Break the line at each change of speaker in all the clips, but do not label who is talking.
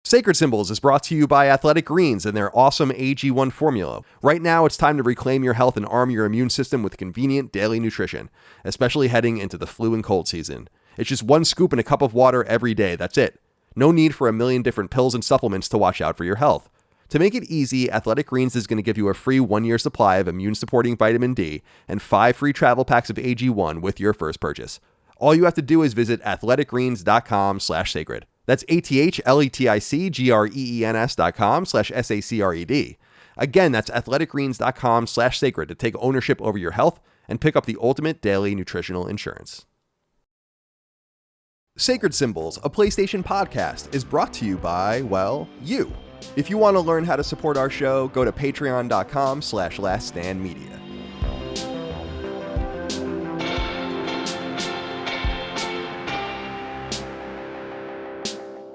Sacred Symbols is brought to you by Athletic Greens and their awesome AG1 formula. Right now, it's time to reclaim your health and arm your immune system with convenient daily nutrition, especially heading into the flu and cold season. It's just one scoop in a cup of water every day. That's it. No need for a million different pills and supplements to watch out for your health. To make it easy, Athletic Greens is going to give you a free 1-year supply of immune-supporting vitamin D and 5 free travel packs of AG1 with your first purchase. All you have to do is visit athleticgreens.com/sacred. That's athleticgreens.com/SACRED. Again, that's athleticgreens.com/sacred to take ownership over your health and pick up the ultimate daily nutritional insurance. Sacred Symbols, a PlayStation podcast, is brought to you by, well, you. If you want to learn how to support our show, go to patreon.com/laststandmedia.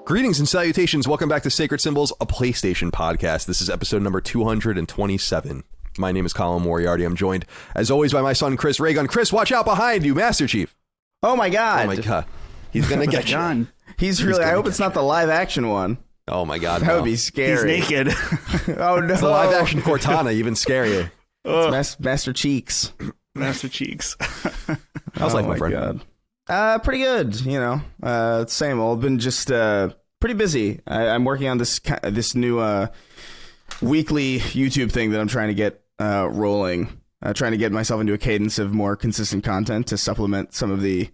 Greetings and salutations. Welcome back to Sacred Symbols, a PlayStation podcast. This is episode number 227. My name is Colin Moriarty. I'm joined, as always, by my son, Chris Raygun. Chris, watch out behind you, Master Chief.
Oh, my God.
Oh, my God. He's going to get you.
He's really, I hope it's not the live action one.
Oh, my God.
That would be scary.
He's naked.
Oh, no.
It's the live action Cortana, even scarier.
It's Master Cheeks.
Master Cheeks.
How's life, my friend?
God. Pretty good, you know. Same old. Been just pretty busy. I'm working on this new weekly YouTube thing that I'm trying to get rolling. Trying to get myself into a cadence of more consistent content to supplement some of the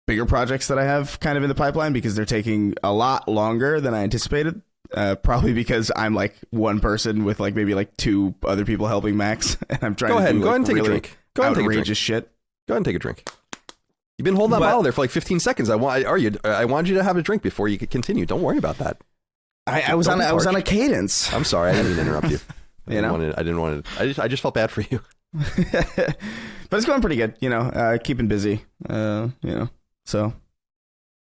bigger projects that I have kind of in the pipeline, because they're taking a lot longer than I anticipated. Probably because I'm like one person with like maybe like 2 other people helping Max, and I'm trying to do like
take
really
a drink. Go ahead and take a drink.
Outrageous shit.
Go ahead and take a drink. You've been holding that bottle there for like 15 seconds. I wanted you to have a drink before you could continue. Don't worry about that.
I was on a cadence.
I'm sorry. I didn't mean to interrupt you. I just felt bad for you.
But it's going pretty good. You know, keeping busy. You know, so.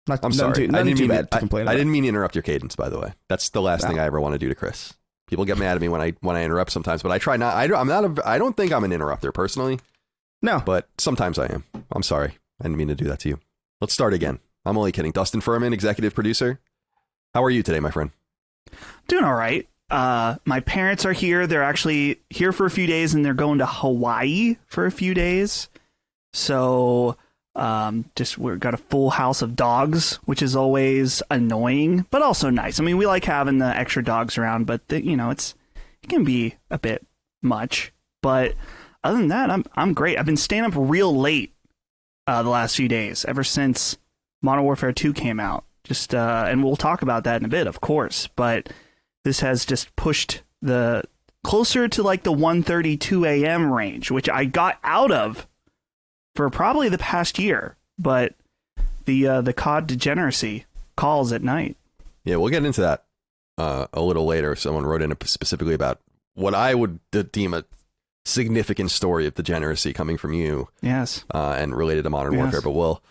I'm sorry.
Nothing too bad to complain about.
I didn't mean to interrupt your cadence, by the way. That's the last thing I ever want to do to Chris. People get mad at me when I interrupt sometimes, but I try not. I don't think I'm an interrupter personally.
No,
but sometimes I am. I'm sorry. I didn't mean to do that to you. Let's start again. I'm only kidding. Dustin Furman, executive producer. How are you today, my friend?
Doing all right. My parents are here. They're actually here for a few days, and they're going to Hawaii for a few days. So we've got a full house of dogs, which is always annoying, but also nice. I mean, we like having the extra dogs around, but it can be a bit much. But other than that, I'm great. I've been staying up real late the last few days, ever since Modern Warfare 2 came out. And we'll talk about that in a bit, of course. But this has just pushed the closer to like the 1:32 a.m. range, which I got out of for probably the past year. But the COD degeneracy calls at night.
Yeah, we'll get into that a little later. Someone wrote in specifically about what I would deem a significant story of degeneracy coming from you.
Yes.
And related to Modern Warfare, but we'll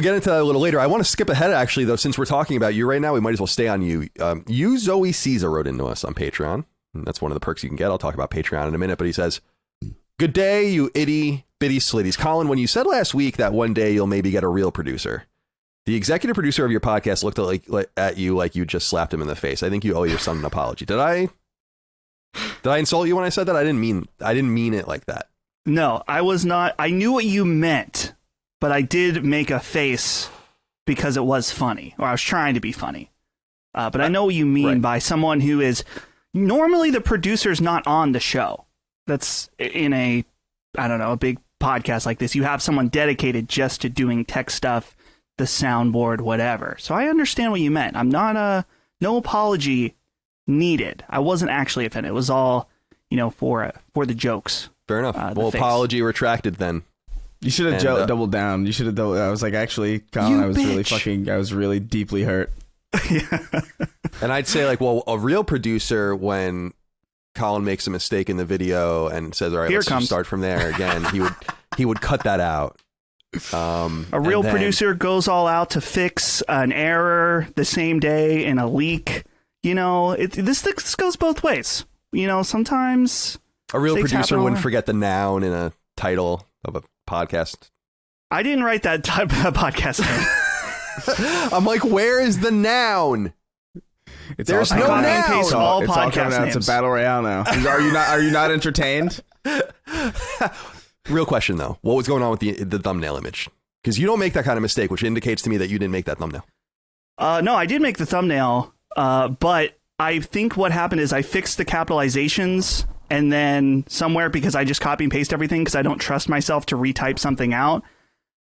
get into that a little later. I want to skip ahead, actually, though, since we're talking about you right now. We might as well stay on you. You, Zoe Caesar, wrote into us on Patreon. And that's one of the perks you can get. I'll talk about Patreon in a minute, but he says, "Good day, you itty bitty slitties. Colin, when you said last week that one day you'll maybe get a real producer, the executive producer of your podcast looked at you like you just slapped him in the face. I think you owe your son an apology. Did I insult you when I said that? I didn't mean it like that.
No, I was not. I knew what you meant, but I did make a face because it was funny, or I was trying to be funny. But I know what you mean by someone who is normally the producer's not on the show. That's in a big podcast like this. You have someone dedicated just to doing tech stuff, the soundboard, whatever. So I understand what you meant. I'm not no apology needed. I wasn't actually offended. It was all, for the jokes.
Fair enough. Apology retracted then.
You should have doubled down. You should have doubled. I was like, actually, Colin, I was really deeply hurt.
And I'd say, like, well, a real producer, when Colin makes a mistake in the video and says, all right, let's just start from there again, he would cut that out.
A real producer goes all out to fix an error the same day in a leak. This goes both ways. Sometimes
a real producer wouldn't forget the noun in a title of a podcast.
I didn't write that type of podcast name.
I'm like, where is the noun? There's
all
no
coming
now.
out.
Paste all
It's all
podcast
coming out. It's a
names.
battle royale now. Are you not entertained?
Real question though, what was going on with the thumbnail image? Because you don't make that kind of mistake, which indicates to me that you didn't make that thumbnail.
No, I did make the thumbnail, but I think what happened is I fixed the capitalizations, and then somewhere, because I just copy and paste everything because I don't trust myself to retype something out,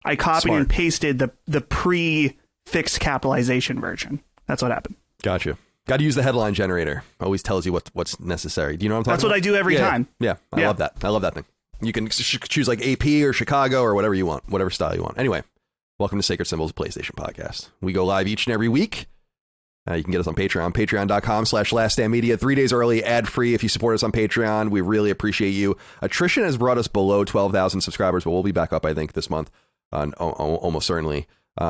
I copied and pasted the pre-fixed capitalization version. That's what happened.
Gotcha. Got to use the headline generator. Always tells you what's necessary. Do you know what I'm talking
That's
about?
what I do every time.
Yeah. I love that. I love that thing. You can choose like AP or Chicago or whatever you want, whatever style you want. Anyway, welcome to Sacred Symbols PlayStation Podcast. We go live each and every week. You can get us on Patreon, patreon.com/laststandmedia, 3 days early, ad-free if you support us on Patreon. We really appreciate you. Attrition has brought us below 12,000 subscribers, but we'll be back up, I think, this month, almost certainly.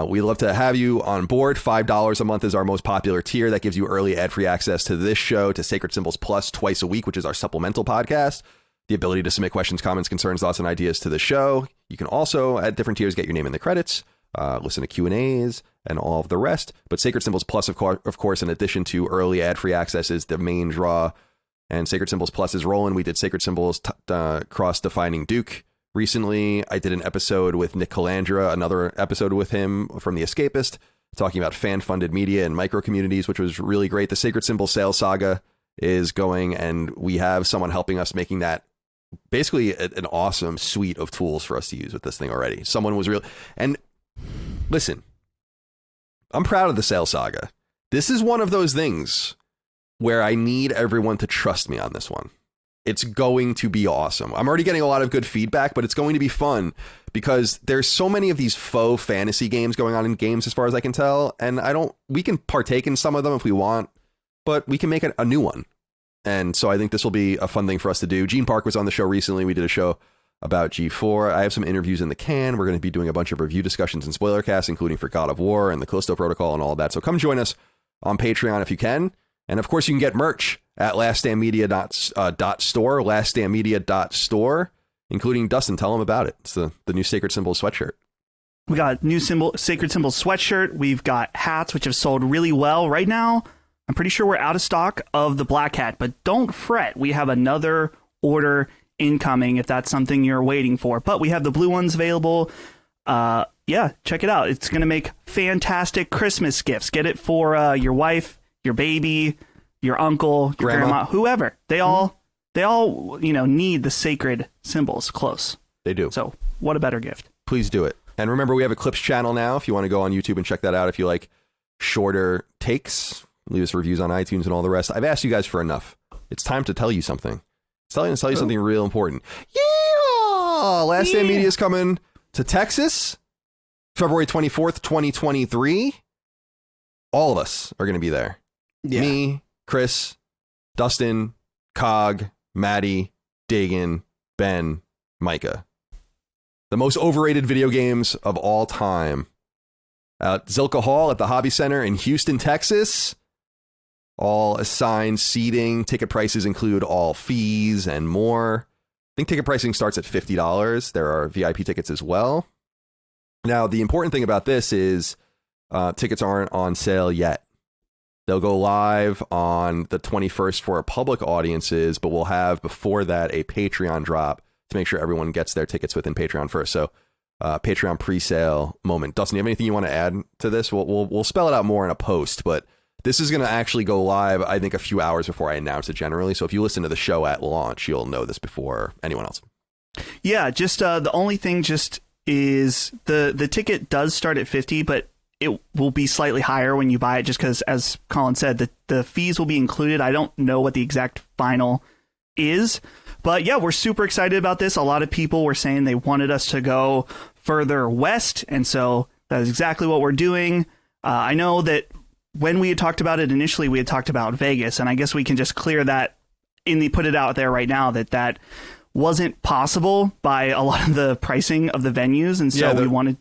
We'd love to have you on board. $5 a month is our most popular tier. That gives you early ad-free access to this show, to Sacred Symbols Plus twice a week, which is our supplemental podcast. The ability to submit questions, comments, concerns, thoughts, and ideas to the show. You can also, at different tiers, get your name in the credits, listen to Q&As, and all of the rest. But Sacred Symbols Plus, of course, in addition to early ad-free access, is the main draw. And Sacred Symbols Plus is rolling. We did Sacred Symbols Cross-Defining Duke recently. I did an episode with Nick Calandra, another episode with him from The Escapist, talking about fan-funded media and micro-communities, which was really great. The Sacred Symbols Sales Saga is going, and we have someone helping us making that basically an awesome suite of tools for us to use with this thing already. Someone was real. And listen, I'm proud of the Sales Saga. This is one of those things where I need everyone to trust me on this one. It's going to be awesome. I'm already getting a lot of good feedback, but it's going to be fun because there's so many of these faux fantasy games going on in games, as far as I can tell. And we can partake in some of them if we want, but we can make a new one. And so I think this will be a fun thing for us to do. Gene Park was on the show recently. We did a show about G4. I have some interviews in the can. We're going to be doing a bunch of review discussions and spoiler casts, including for God of War and the Callisto Protocol and all that. So come join us on Patreon if you can. And of course, you can get merch at laststandmedia.store, laststandmedia.store, including Dustin. Tell them about it. It's the new Sacred Symbols sweatshirt.
We got new Sacred Symbols sweatshirt. We've got hats, which have sold really well right now. I'm pretty sure we're out of stock of the black hat, but don't fret. We have another order incoming if that's something you're waiting for. But we have the blue ones available. Yeah, check it out. It's going to make fantastic Christmas gifts. Get it for your wife, your baby, your uncle, your grandma, whoever. They all need the sacred symbols close.
They do.
So what a better gift.
Please do it. And remember, we have a clips channel now. If you want to go on YouTube and check that out, if you like shorter takes, leave us reviews on iTunes and all the rest. I've asked you guys for enough. It's time to tell you something. It's time to tell you something real important. Yeah! Last Stand Media is coming to Texas, February 24th, 2023. All of us are going to be there.
Yeah.
Me, Chris, Dustin, Cog, Maddie, Dagan, Ben, Micah. The most overrated video games of all time. At Zilka Hall at the Hobby Center in Houston, Texas. All assigned seating. Ticket prices include all fees and more. I think ticket pricing starts at $50. There are VIP tickets as well. Now, the important thing about this is tickets aren't on sale yet. They'll go live on the 21st for public audiences, but we'll have before that a Patreon drop to make sure everyone gets their tickets within Patreon first. So Patreon pre-sale moment. Dustin, do you have anything you want to add to this? We'll spell it out more in a post, but this is going to actually go live, I think, a few hours before I announce it generally. So if you listen to the show at launch, you'll know this before anyone else.
Yeah, just the only thing just is the ticket does start at $50, but it will be slightly higher when you buy it just because, as Colin said, the fees will be included. I don't know what the exact final is, but yeah, we're super excited about this. A lot of people were saying they wanted us to go further west, and so that is exactly what we're doing. I know that when we had talked about it initially, we had talked about Vegas, and I guess we can just clear that put it out there right now that wasn't possible by a lot of the pricing of the venues, and so we wanted.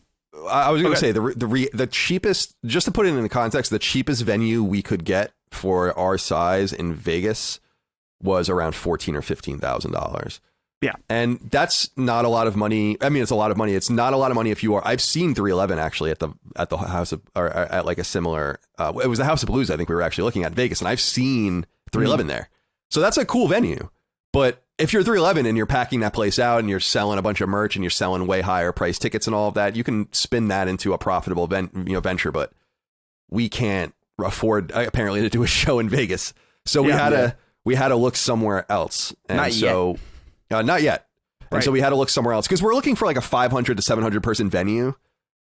I was going to say the cheapest, just to put it in context, the cheapest venue we could get for our size in Vegas was around $14,000 or $15,000.
Yeah.
And that's not a lot of money. I mean, it's a lot of money. It's not a lot of money if you are. I've seen 311 actually at the House of, or at like a similar. It was the House of Blues. I think we were actually looking at Vegas, and I've seen 311 there. So that's a cool venue. But if you're 311 and you're packing that place out and you're selling a bunch of merch and you're selling way higher price tickets and all of that, you can spin that into a profitable venture. But we can't afford apparently to do a show in Vegas. So we had to look somewhere else. And not yet. And
Right.
so we had to look somewhere else because we're looking for like a 500 to 700 person venue.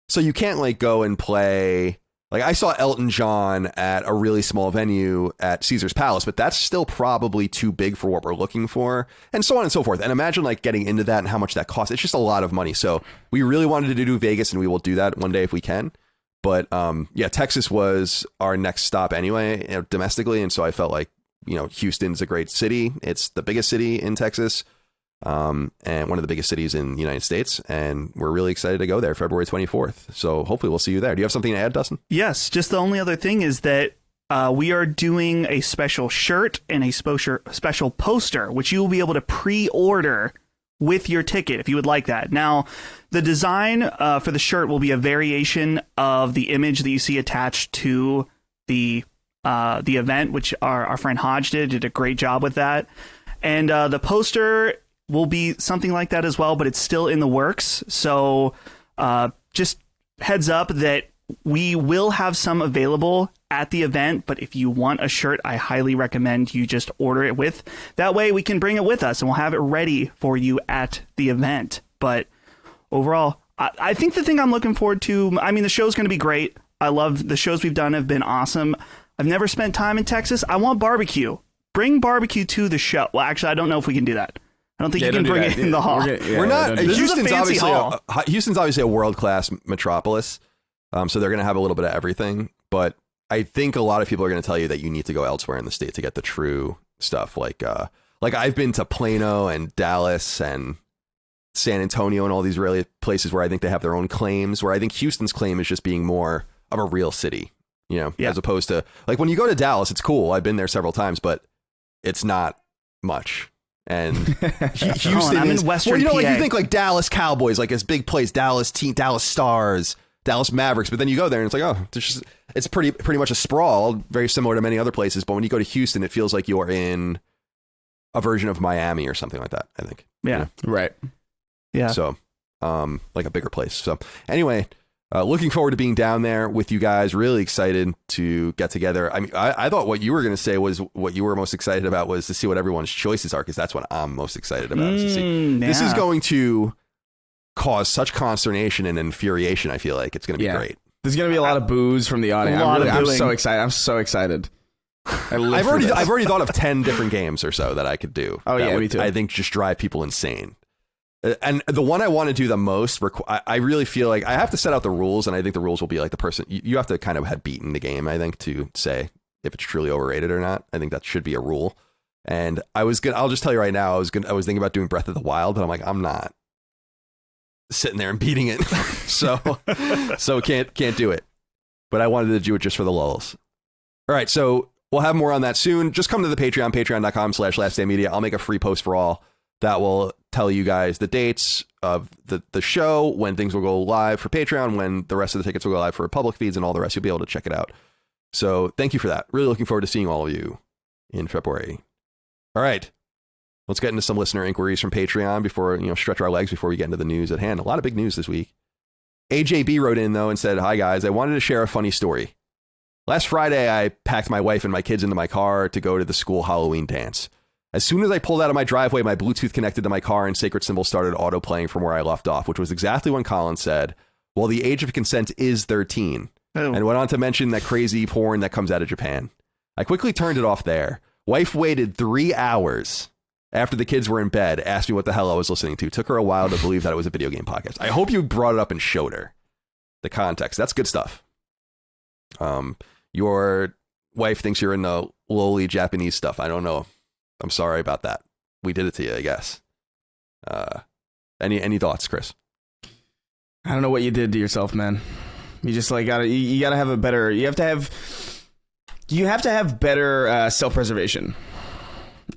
So you can't like go and play. Like I saw Elton John at a really small venue at Caesar's Palace, but that's still probably too big for what we're looking for, and so on and so forth. And imagine like getting into that and how much that costs. It's just a lot of money. So we really wanted to do Vegas, and we will do that one day if we can. But yeah, Texas was our next stop anyway, domestically. And so I felt like, Houston's a great city. It's the biggest city in Texas. And one of the biggest cities in the United States. And we're really excited to go there February 24th. So hopefully we'll see you there. Do you have something to add, Dustin?
Yes. Just the only other thing is that we are doing a special shirt and a special poster, which you will be able to pre-order with your ticket if you would like that. Now, the design for the shirt will be a variation of the image that you see attached to the event, which our friend Hodge did a great job with that. And the poster will be something like that as well, but it's still in the works. So just heads up that we will have some available at the event, but if you want a shirt, I highly recommend you just order it with. That way we can bring it with us and we'll have it ready for you at the event. But overall, I think the thing I'm looking forward to, I mean, the show's going to be great. I love the shows we've done have been awesome. I've never spent time in Texas. I want barbecue. Bring barbecue to the show. Well, actually, I don't know if we can do that. I don't think you can bring it in the hall.
We're not. Houston's
hall.
Houston's obviously a world-class metropolis, so they're going to have a little bit of everything. But I think a lot of people are going to tell you that you need to go elsewhere in the state to get the true stuff. Like I've been to Plano and Dallas and San Antonio and all these really places where I think they have their own claims. Where I think Houston's claim is just being more of a real city, as opposed to like when you go to Dallas, it's cool. I've been there several times, but it's not much. And Houston
I'm
is
in Western
PA. Like you think like Dallas Cowboys, like this big place, Dallas Stars, Dallas Mavericks, but then you go there and it's like, it's pretty much a sprawl, very similar to many other places. But when you go to Houston, it feels like you're in a version of Miami or something like that, I think.
Yeah.
Right.
Yeah.
So, like a bigger place. So anyway, looking forward to being down there with you guys. Really excited to get together. I mean, I thought what you were going to say was what you were most excited about was to see what everyone's choices are, because that's what I'm most excited about. Is to see. This is going to cause such consternation and infuriation. I feel like it's going to be great.
There's going to be a lot of boos from the audience. I'm so excited. I'm so excited. I've
already thought of 10 different games or so that I could do.
Oh yeah, me too.
I think just drive people insane. And the one I want to do the most, I really feel like I have to set out the rules, and I think the rules will be like the person you have to kind of have beaten the game, I think, to say if it's truly overrated or not. I think that should be a rule. And I'll just tell you right now, I was thinking about doing Breath of the Wild, but I'm like, I'm not sitting there and beating it. so can't do it. But I wanted to do it just for the lulls. All right, so we'll have more on that soon. Just come to the Patreon, patreon.com/lastdaymedia. I'll make a free post for all that will tell you guys the dates of the show, when things will go live for Patreon, when the rest of the tickets will go live for public feeds, and all the rest. You'll be able to check it out. So thank you for that. Really looking forward to seeing all of you in February. All right, let's get into some listener inquiries from Patreon before, stretch our legs before we get into the news at hand. A lot of big news this week. AJB wrote in, though, and said, "Hi, guys. I wanted to share a funny story. Last Friday, I packed my wife and my kids into my car to go to the school Halloween dance. As soon as I pulled out of my driveway, my Bluetooth connected to my car and Sacred Symbol started auto-playing from where I left off, which was exactly when Colin said, well, the age of consent is 13, and went on to mention that crazy porn that comes out of Japan. I quickly turned it off there. Wife waited 3 hours after the kids were in bed, asked me what the hell I was listening to. Took her a while to believe that it was a video game podcast. I hope you brought it up and showed her the context. That's good stuff. Your wife thinks you're into lowly Japanese stuff. I don't know. I'm sorry about that. We did it to you, I guess. Any thoughts, Chris?
I don't know what you did to yourself, man. You just like you gotta have a better. You have to have better self-preservation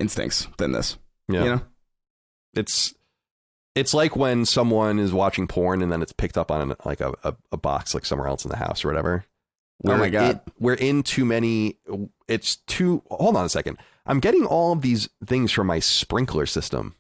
instincts than this.
Yeah. It's like when someone is watching porn and then it's picked up on like a box like somewhere else in the house or whatever.
Oh my God.
We're in too many. Hold on a second. I'm getting all of these things from my sprinkler system.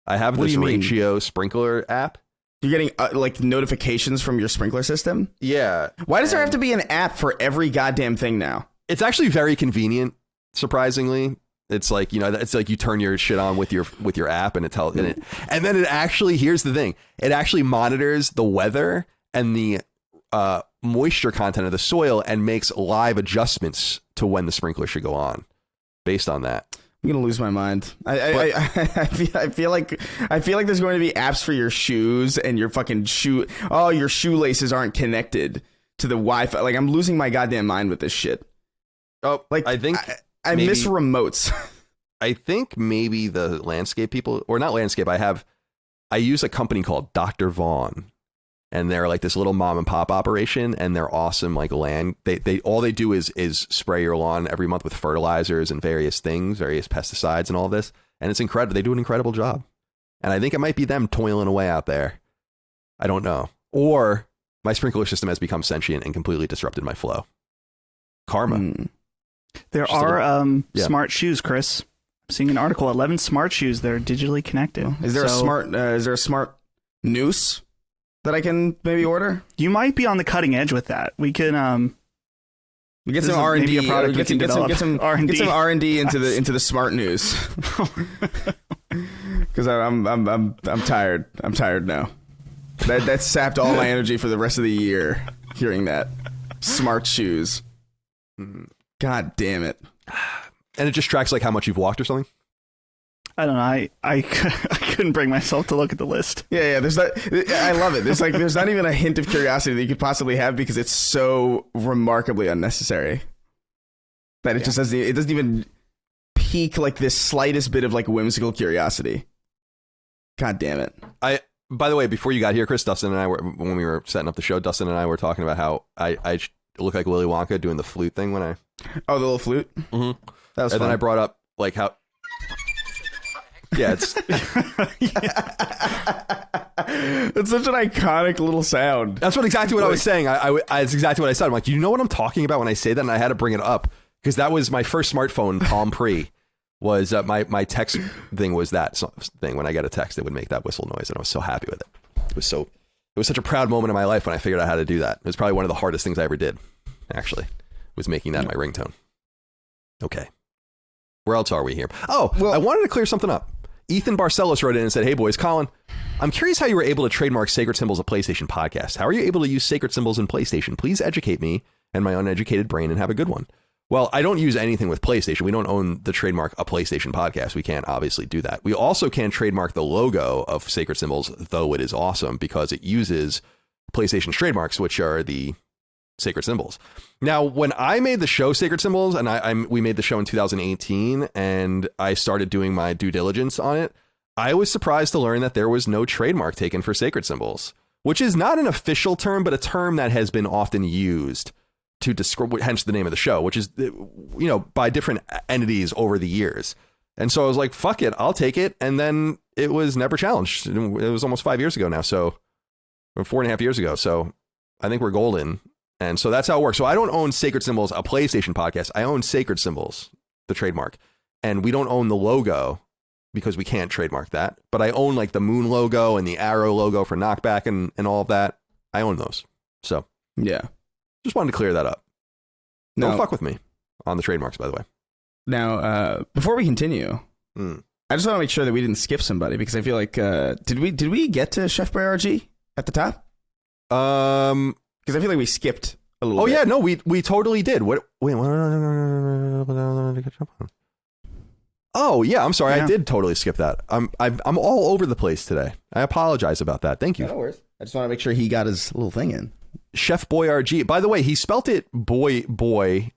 I have this Ratio sprinkler app.
You're getting like notifications from your sprinkler system?
Yeah.
Why does there have to be an app for every goddamn thing now?
It's actually very convenient, surprisingly. It's like, it's like you turn your shit on with your app and it tells it. And then it actually, here's the thing. It actually monitors the weather and the moisture content of the soil and makes live adjustments to when the sprinkler should go on based on that.
I'm gonna lose my mind. I feel like there's going to be apps for your shoes and your fucking your shoelaces aren't connected to the Wi-Fi. Like, I'm losing my goddamn mind with this shit.
Oh, like I think
I miss remotes.
I think maybe the landscape people, or not landscape. I use a company called Dr. Vaughn. And they're like this little mom and pop operation, and they're awesome. Like land, they all they do is spray your lawn every month with fertilizers and various things, various pesticides and all this. And it's incredible. They do an incredible job. And I think it might be them toiling away out there. I don't know. Or my sprinkler system has become sentient and completely disrupted my flow. Karma.
There are smart shoes, Chris. I'm seeing an article. 11 smart shoes that are digitally connected.
Is there a smart noose that I can maybe order?
You might be on the cutting edge with that. We can
we get some R&D. Get some R&D into the smart news. Because I'm tired. I'm tired now. That sapped all my energy for the rest of the year. Hearing that smart shoes. God damn it.
And it just tracks like how much you've walked or something.
I don't know. I couldn't bring myself to look at the list.
Yeah. I love it. There's not even a hint of curiosity that you could possibly have because it's so remarkably unnecessary that it just doesn't. It doesn't even pique like this slightest bit of like whimsical curiosity. God damn it.
By the way, before you got here, Chris, Dustin and I were, when we were setting up the show, Dustin and I were talking about how I look like Willy Wonka doing the flute thing when I.
Oh, the little flute.
Mm-hmm.
That was
and
fun.
then I brought up like how. Yeah, it's
it's such an iconic little sound.
That's exactly what I was saying. It's exactly what I said. I'm like, do you know what I'm talking about when I say that? And I had to bring it up because that was my first smartphone, Palm Pre. Was my text thing was that thing. When I get a text, it would make that whistle noise, and I was so happy with it. It was such a proud moment in my life when I figured out how to do that. It was probably one of the hardest things I ever did. Actually, was making that my ringtone. Okay, where else are we here? Oh, well, I wanted to clear something up. Ethan Barcelos wrote in and said, "Hey boys, Colin, I'm curious how you were able to trademark Sacred Symbols of PlayStation podcast. How are you able to use sacred symbols in PlayStation? Please educate me and my uneducated brain and have a good one." Well, I don't use anything with PlayStation. We don't own the trademark a PlayStation podcast. We can't obviously do that. We also can trademark the logo of Sacred Symbols, though it is awesome because it uses PlayStation's trademarks, which are the Sacred Symbols. Now, when I made the show Sacred Symbols, and we made the show in 2018, and I started doing my due diligence on it, I was surprised to learn that there was no trademark taken for Sacred Symbols, which is not an official term, but a term that has been often used to describe, hence the name of the show, which is, by different entities over the years. And so I was like, fuck it, I'll take it. And then it was never challenged. It was almost 5 years ago now. So, or 4.5 years ago. So I think we're golden. And so that's how it works. So I don't own Sacred Symbols, a PlayStation podcast. I own Sacred Symbols, the trademark. And we don't own the logo because we can't trademark that. But I own like the moon logo and the arrow logo for Knockback and all of that. I own those. So
yeah.
Just wanted to clear that up. Don't fuck with me on the trademarks, by the way.
Now, before we continue, I just want to make sure that we didn't skip somebody because I feel like did we get to Chef Boyardee at the top? Because I feel like we skipped a little. bit.
Yeah, no, we totally did. What? Wait. Oh yeah, I'm sorry, I did totally skip that. I'm all over the place today. I apologize about that. Thank you.
No worries. I just want to make sure he got his little thing in.
Chef Boyardee. By the way, he spelt it Boyarg.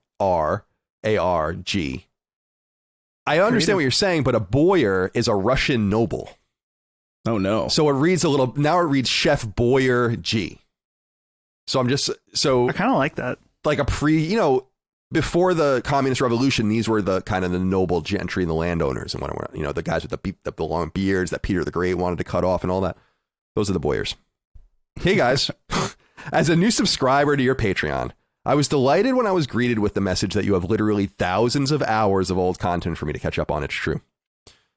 I understand what you're saying, but a boyar is a Russian noble.
Oh no!
So it reads now it reads Chef Boyardee. So I kind
of like that.
Like a before the communist revolution, these were the kind of the noble gentry and the landowners and whatever, you know, the guys with the long beards that Peter the Great wanted to cut off and all that. Those are the boyers. Hey guys, as a new subscriber to your Patreon, I was delighted when I was greeted with the message that you have literally thousands of hours of old content for me to catch up on. It's true.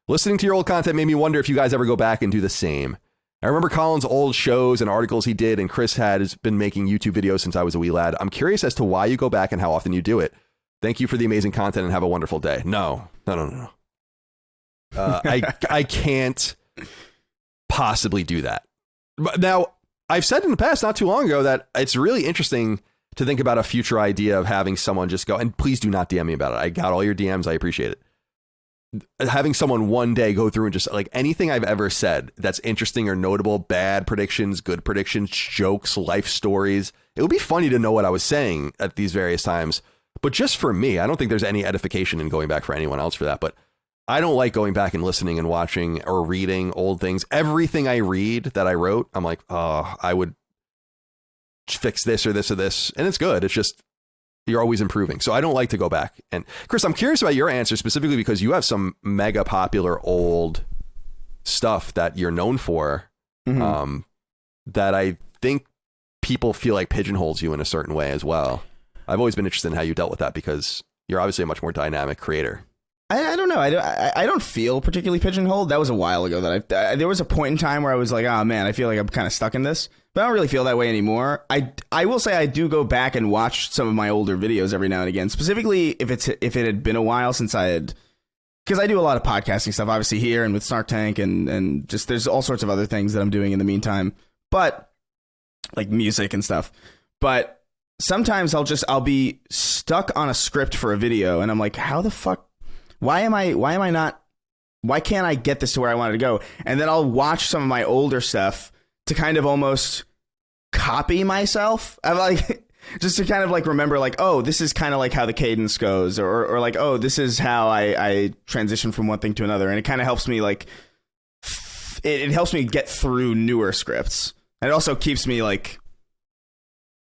Listening to your old content made me wonder if you guys ever go back and do the same. I remember Colin's old shows and articles he did, and Chris has been making YouTube videos since I was a wee lad. I'm curious as to why you go back and how often you do it. Thank you for the amazing content and have a wonderful day. No. I can't possibly do that. But now, I've said in the past, not too long ago, that it's really interesting to think about a future idea of having someone just go, and please do not DM me about it. I got all your DMs. I appreciate it. Having someone one day go through and just like anything I've ever said that's interesting or notable, bad predictions, good predictions, jokes, life stories. It would be funny to know what I was saying at these various times. But just for me, I don't think there's any edification in going back for anyone else for that. But I don't like going back and listening and watching or reading old things. Everything I read that I wrote, I'm like, oh, I would fix this or this or this. And it's good. It's just, you're always improving. So I don't like to go back. And Chris, I'm curious about your answer specifically because you have some mega popular old stuff that you're known for, that I think people feel like pigeonholes you in a certain way as well. I've always been interested in how you dealt with that because you're obviously a much more dynamic creator.
I don't know. I don't feel particularly pigeonholed. That was a while ago that there was a point in time where I was like, oh man, I feel like I'm kind of stuck in this, but I don't really feel that way anymore. I will say I do go back and watch some of my older videos every now and again, specifically if it had been a while since because I do a lot of podcasting stuff, obviously here and with Snark Tank and just there's all sorts of other things that I'm doing in the meantime, but like music and stuff. But sometimes I'll be stuck on a script for a video and I'm like, how the fuck? Why can't I get this to where I wanted to go? And then I'll watch some of my older stuff to kind of almost copy myself. I'm like, just to kind of like remember like, oh, this is kind of like how the cadence goes or like, oh, this is how I transition from one thing to another. And it kind of helps me like, it helps me get through newer scripts. And it also keeps me like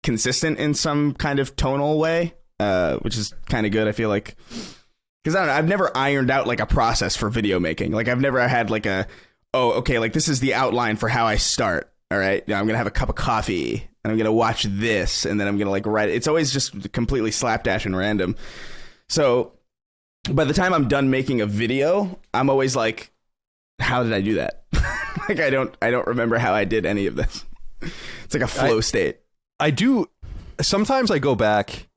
consistent in some kind of tonal way, which is kind of good. I feel like. Because I don't know, I've never ironed out like a process for video making. Like I've never had like like this is the outline for how I start. All right, now I'm gonna have a cup of coffee and I'm gonna watch this and then I'm gonna like write it. It's always just completely slapdash and random. So by the time I'm done making a video, I'm always like, how did I do that? Like I don't remember how I did any of this. It's like a flow state. I do.
Sometimes I go back.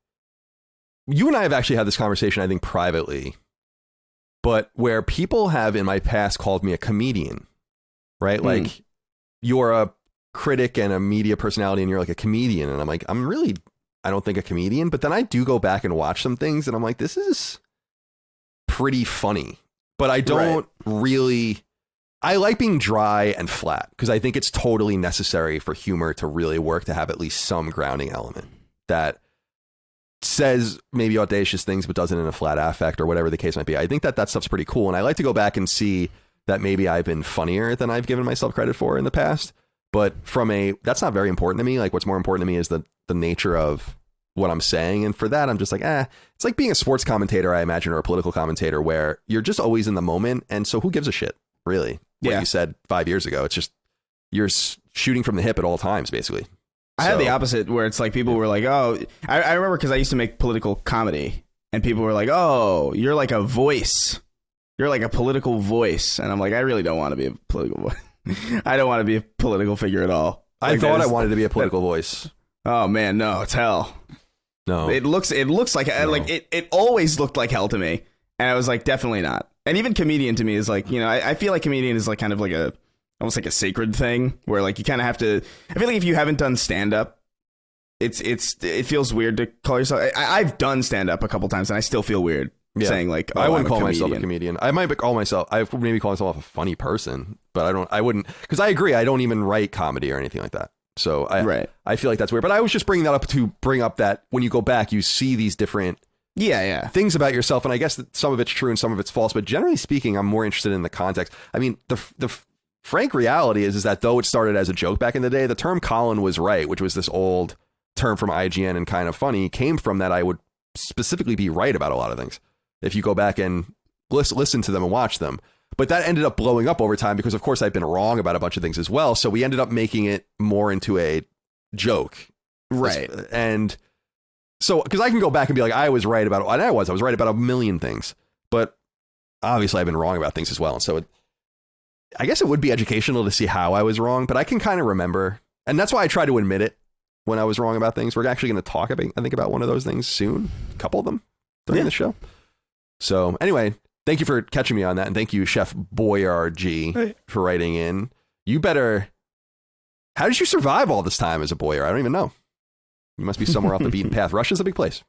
You and I have actually had this conversation, I think, privately, but where people have in my past called me a comedian, right? Like you're a critic and a media personality and you're like a comedian. And I'm like, I don't think a comedian, but then I do go back and watch some things and I'm like, this is pretty funny, but I don't really, I like being dry and flat because I think it's totally necessary for humor to really work, to have at least some grounding element that says maybe audacious things but does it in a flat affect or whatever the case might be. I think that stuff's pretty cool, and I like to go back and see that maybe I've been funnier than I've given myself credit for in the past, but that's not very important to me. Like what's more important to me is the nature of what I'm saying, and for that I'm just like, it's like being a sports commentator, I imagine, or a political commentator where you're just always in the moment, and so who gives a shit really what you said 5 years ago? It's just you're shooting from the hip at all times basically.
I had the opposite where it's like people were like, oh, I remember because I used to make political comedy and people were like, oh, you're like a voice. You're like a political voice. And I'm like, I really don't want to be a political voice. I don't want to be a political figure at all.
I thought I wanted to be a political voice.
Oh, man, no, it's hell.
No.
It looks like it always looked like hell to me. And I was like, definitely not. And even comedian to me is like, you know, I feel like comedian is like kind of like almost like a sacred thing where like you kind of have to. I feel like if you haven't done stand up, it feels weird to call yourself. I've done stand up a couple times and I still feel weird saying like, oh,
I wouldn't call myself a comedian. I might call myself. I would maybe call myself a funny person, but I wouldn't, because I agree. I don't even write comedy or anything like that. So I feel like that's weird. But I was just bringing that up to bring up that when you go back, you see these different things about yourself, and I guess that some of it's true and some of it's false. But generally speaking, I'm more interested in the context. I mean, the frank reality is that though it started as a joke back in the day, the term Colin was right, which was this old term from IGN and Kind of Funny, came from that I would specifically be right about a lot of things if you go back and listen to them and watch them. But that ended up blowing up over time because, of course, I've been wrong about a bunch of things as well. So we ended up making it more into a joke.
Right.
And so, because I can go back and be like, I was right about, and I was right about a million things. But obviously, I've been wrong about things as well. And so I guess it would be educational to see how I was wrong, but I can kind of remember. And that's why I try to admit it when I was wrong about things. We're actually going to talk about, I think, about one of those things soon, a couple of them during the show. So anyway, thank you for catching me on that. And thank you, Chef Boyar for writing in. You better, how did you survive all this time as a Boyar? I don't even know. You must be somewhere off the beaten path. Russia's a big place.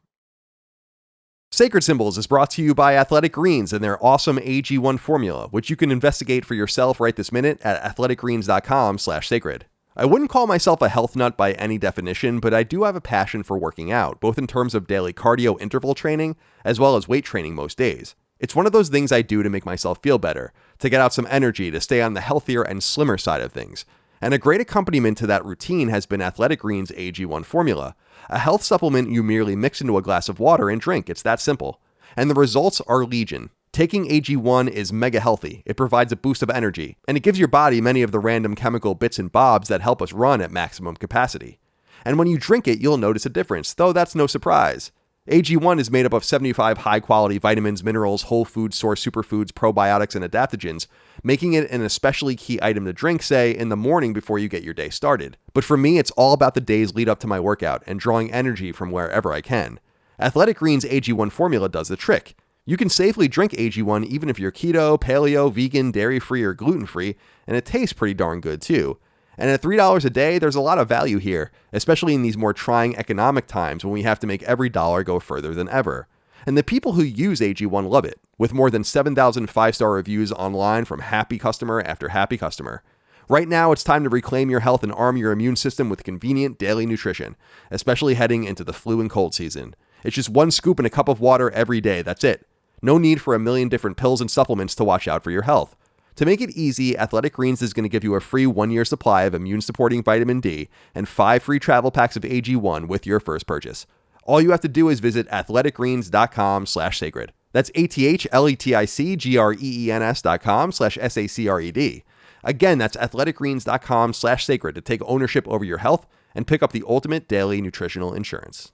Sacred Symbols is brought to you by Athletic Greens and their awesome AG1 formula, which you can investigate for yourself right this minute at athleticgreens.com/sacred. I wouldn't call myself a health nut by any definition, but I do have a passion for working out, both in terms of daily cardio interval training, as well as weight training most days. It's one of those things I do to make myself feel better, to get out some energy, to stay on the healthier and slimmer side of things. And a great accompaniment to that routine has been Athletic Greens AG1 formula, a health supplement you merely mix into a glass of water and drink. It's that simple. And the results are legion. Taking AG1 is mega healthy. It provides a boost of energy, and it gives your body many of the random chemical bits and bobs that help us run at maximum capacity. And when you drink it, you'll notice a difference, though that's no surprise. AG1 is made up of 75 high-quality vitamins, minerals, whole food source superfoods, probiotics, and adaptogens, making it an especially key item to drink, say, in the morning before you get your day started. But for me, it's all about the days lead up to my workout and drawing energy from wherever I can. Athletic Greens AG1 formula does the trick. You can safely drink AG1 even if you're keto, paleo, vegan, dairy-free, or gluten-free, and it tastes pretty darn good too. And at $3 a day, there's a lot of value here, especially in these more trying economic times when we have to make every dollar go further than ever. And the people who use AG1 love it, with more than 7,000 5-star reviews online from happy customer after happy customer. Right now, it's time to reclaim your health and arm your immune system with convenient daily nutrition, especially heading into the flu and cold season. It's just one scoop in a cup of water every day, that's it. No need for a million different pills and supplements to watch out for your health. To make it easy, Athletic Greens is going to give you a free 1-year supply of immune-supporting vitamin D and 5 free travel packs of AG1 with your first purchase. All you have to do is visit athleticgreens.com/sacred. That's athleticgreens.com/SACRED. Again, that's athleticgreens.com/sacred to take ownership over your health and pick up the ultimate daily nutritional insurance.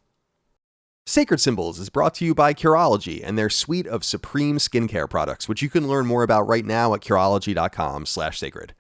Sacred Symbols is brought to you by Curology and their suite of supreme skincare products, which you can learn more about right now at Curology.com/sacred.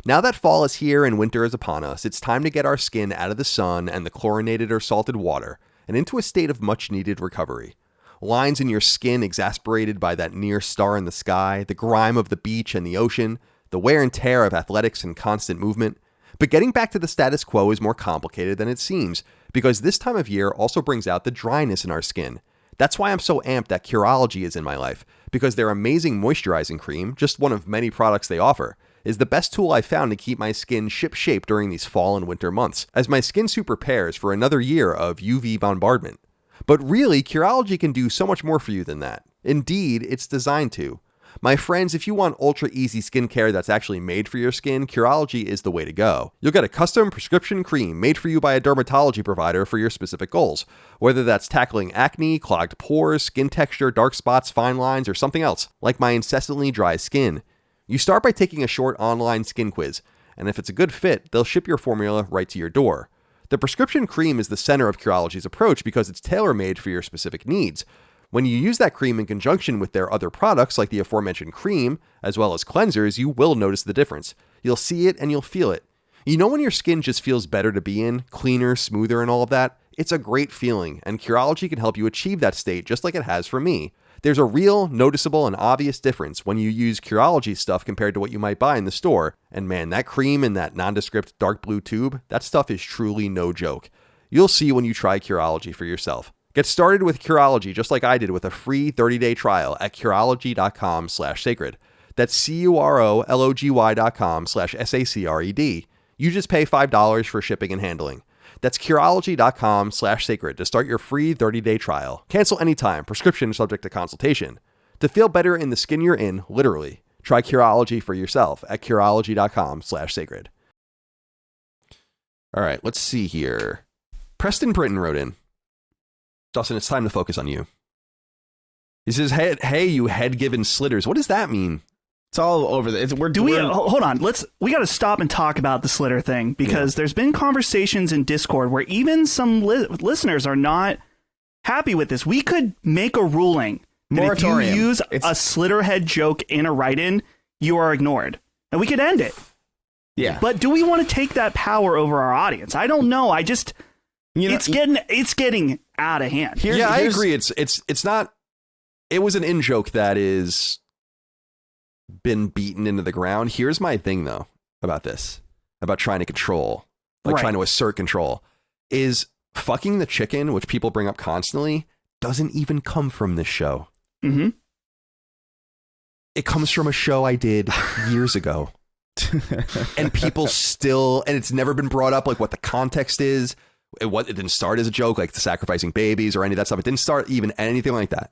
Now that fall is here and winter is upon us, it's time to get our skin out of the sun and the chlorinated or salted water and into a state of much-needed recovery. Lines in your skin exasperated by that near star in the sky, the grime of the beach and the ocean, the wear and tear of athletics and constant movement. But getting back to the status quo is more complicated than it seems, because this time of year also brings out the dryness in our skin. That's why I'm so amped that Curology is in my life, because their amazing moisturizing cream, just one of many products they offer, is the best tool I've found to keep my skin ship-shape during these fall and winter months, as my skin suit prepares for another year of UV bombardment. But really, Curology can do so much more for you than that. Indeed, it's designed to. My friends, if you want ultra-easy skincare that's actually made for your skin, Curology is the way to go. You'll get a custom prescription cream made for you by a dermatology provider for your specific goals, whether that's tackling acne, clogged pores, skin texture, dark spots, fine lines, or something else, like my incessantly dry skin. You start by taking a short online skin quiz, and if it's a good fit, they'll ship your formula right to your door. The prescription cream is the center of Curology's approach because it's tailor-made for your specific needs. When you use that cream in conjunction with their other products like the aforementioned cream, as well as cleansers, you will notice the difference. You'll see it and you'll feel it. You know when your skin just feels better to be in, cleaner, smoother, and all of that? It's a great feeling, and Curology can help you achieve that state just like it has for me. There's a real, noticeable, and obvious difference when you use Curology stuff compared to what you might buy in the store. And man, that cream in that nondescript dark blue tube, that stuff is truly no joke. You'll see when you try Curology for yourself. Get started with Curology just like I did with a free 30-day trial at Curology.com/sacred. That's Curology.com/SACRED. You just pay $5 for shipping and handling. That's Curology.com/sacred to start your free 30-day trial. Cancel anytime. Prescription subject to consultation. To feel better in the skin you're in, literally, try Curology for yourself at Curology.com/sacred. All right, let's see here. Preston Britton wrote in. Dustin, it's time to focus on you. He says, hey, you head-given slitters. What does that mean?
It's all over.
Hold on. We got to stop and talk about the slitter thing, because there's been conversations in Discord where even some listeners are not happy with this. We could make a ruling that if you use a slitterhead joke in a write-in, you are ignored, and we could end it.
Yeah.
But do we want to take that power over our audience? I don't know. It's getting out of hand.
I agree. It's not. It was an in-joke that is been beaten into the ground. Here's my thing, though, about this, about trying to control, trying to assert control, is fucking the chicken, which people bring up constantly, doesn't even come from this show.
Mm-hmm.
It comes from a show I did years ago. And people still, and it's never been brought up, like, what the context is. It didn't start as a joke, like the sacrificing babies or any of that stuff. It didn't start even anything like that,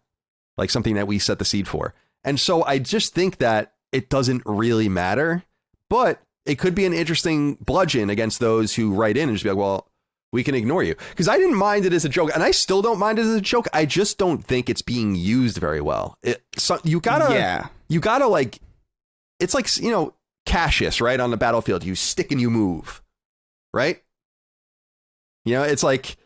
like something that we set the seed for. And so I just think that it doesn't really matter, but it could be an interesting bludgeon against those who write in and just be like, well, we can ignore you. Because I didn't mind it as a joke, and I still don't mind it as a joke. I just don't think it's being used very well. You gotta like, it's like, Cassius, right? On the battlefield, you stick and you move, right? It's like,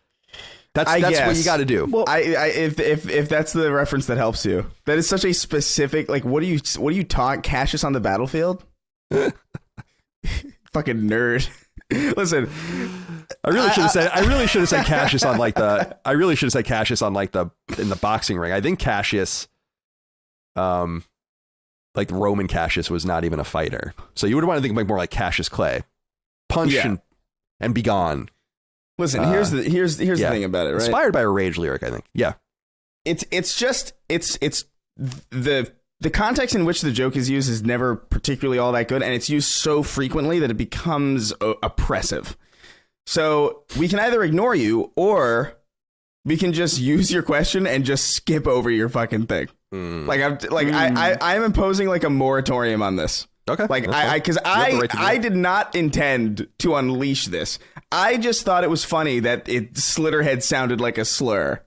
that's what you got to do.
Well, if that's the reference that helps you, that is such a specific, like, what do you talk Cassius on the battlefield? Fucking nerd. Listen,
I really should have said Cassius on like the. I really should have said Cassius on like in the boxing ring. I think Cassius, like Roman Cassius, was not even a fighter. So you would want to think more like Cassius Clay, punch and be gone.
Listen, here's the thing about it, right?
Inspired by a Rage lyric, I think. Yeah.
It's the context in which the joke is used is never particularly all that good, and it's used so frequently that it becomes oppressive. So we can either ignore you, or we can just use your question and just skip over your fucking thing. I'm imposing like a moratorium on this.
Okay.
Like I did not intend to unleash this. I just thought it was funny that slitterhead sounded like a slur.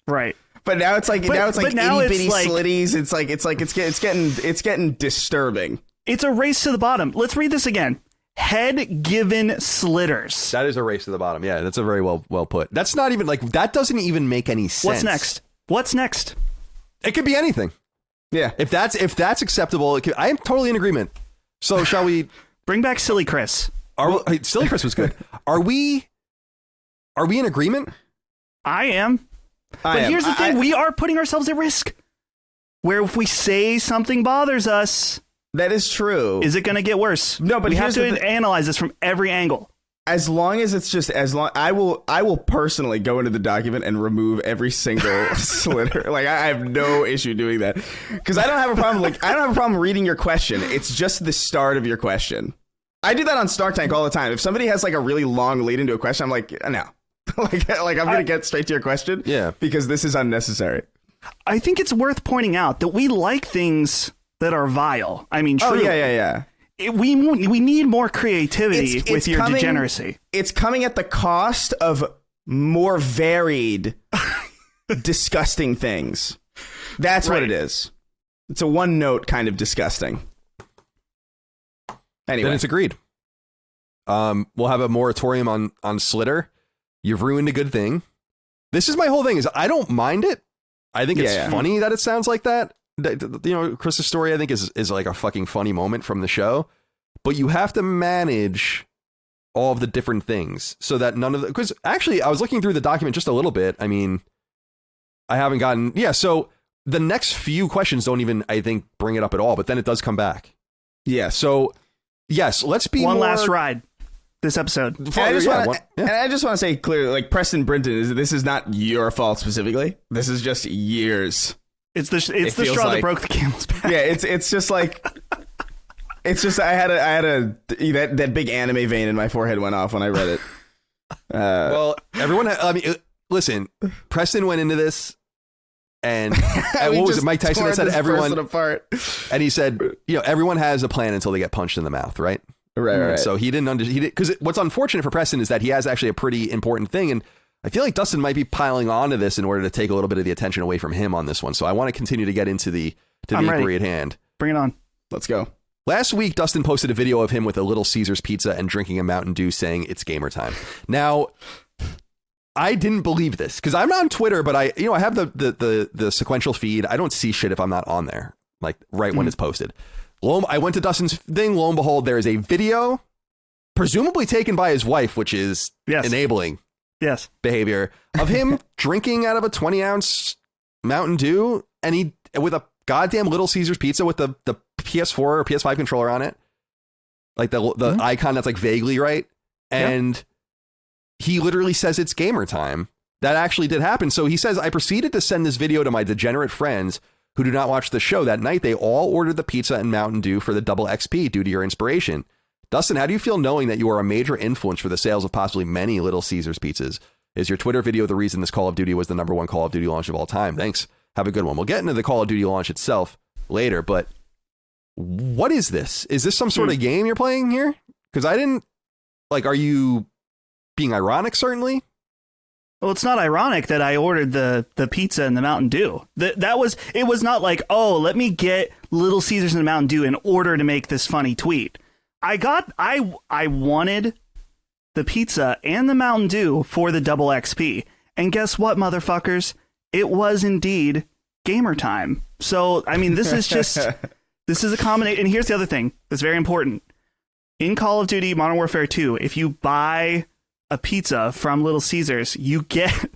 Right.
But now it's like itty bitty slitties. It's getting disturbing.
It's a race to the bottom. Let's read this again. Head given slitters.
That is a race to the bottom. Yeah, that's a very well put. That's not even like, that doesn't even make any sense.
What's next?
It could be anything.
Yeah.
If that's acceptable, I am totally in agreement. So shall we
bring back Silly Chris?
Silly Chris was good. Are we in agreement?
I am. But here's the thing, we are putting ourselves at risk. Where if we say something bothers us,
that is true.
Is it going to get worse?
No, but
we have to analyze this from every angle.
As long as it's just I will personally go into the document and remove every single slitter. Like, I have no issue doing that, because I don't have a problem. Like, I don't have a problem reading your question. It's just the start of your question. I do that on Star Tank all the time. If somebody has like a really long lead into a question, I'm like, no, like I'm gonna get straight to your question.
Yeah,
because this is unnecessary.
I think it's worth pointing out that we like things that are vile. I mean, truly.
Oh yeah.
We need more creativity with your degeneracy. It's
coming at the cost of more varied, disgusting things. That's right. What it is. It's a one note kind of disgusting. Anyway,
then it's agreed. We'll have a moratorium on Slitter. You've ruined a good thing. This is my whole thing. Is I don't mind it. I think it's funny that it sounds like that. Chris's story, I think, is like a fucking funny moment from the show, but you have to manage all of the different things so that none of the, because actually I was looking through the document just a little bit. I mean, I haven't gotten, so the next few questions don't even, I think, bring it up at all, but then it does come back.
Yeah.
So yes, let's be
one last ride this episode.
And I just want to say clearly, like, Preston Brinton, this is not your fault specifically. This is just years.
It's the straw that broke the camel's back.
Yeah, it's just like, it's just I had that big anime vein in my forehead went off when I read it.
Well, everyone, listen, Preston went into this, and what was it? Mike Tyson that said everyone
apart,
and he said, everyone has a plan until they get punched in the mouth, right?
Right.
So he didn't because what's unfortunate for Preston is that he has actually a pretty important thing, and I feel like Dustin might be piling onto this in order to take a little bit of the attention away from him on this one. So I want to continue to get into the inquiry at hand.
Bring it on.
Let's go.
Last week, Dustin posted a video of him with a Little Caesars pizza and drinking a Mountain Dew, saying it's gamer time. Now, I didn't believe this because I'm not on Twitter, but I have the sequential feed. I don't see shit if I'm not on there, like right when it's posted. I went to Dustin's thing. Lo and behold, there is a video, presumably taken by his wife, which is enabling behavior, of him drinking out of a 20-ounce Mountain Dew, and he with a goddamn Little Caesars pizza with the PS4 or PS5 controller on it, like the icon that's like vaguely right, and he literally says it's gamer time. That actually did happen. So he says, I proceeded to send this video to my degenerate friends who do not watch the show. That night, they all ordered the pizza and Mountain Dew for the double XP due to your inspiration. Dustin, how do you feel knowing that you are a major influence for the sales of possibly many Little Caesars pizzas? Is your Twitter video the reason this Call of Duty was the #1 Call of Duty launch of all time? Thanks. Have a good one. We'll get into the Call of Duty launch itself later, but what is this? Is this some sort of game you're playing here? Because I didn't, are you being ironic, certainly?
Well, it's not ironic that I ordered the pizza and the Mountain Dew. It was not like, oh, let me get Little Caesars and the Mountain Dew in order to make this funny tweet. I wanted the pizza and the Mountain Dew for the double XP. And guess what, motherfuckers? It was indeed gamer time. So, I mean, this is a combination. And here's the other thing that's very important. In Call of Duty Modern Warfare 2, if you buy a pizza from Little Caesars, you get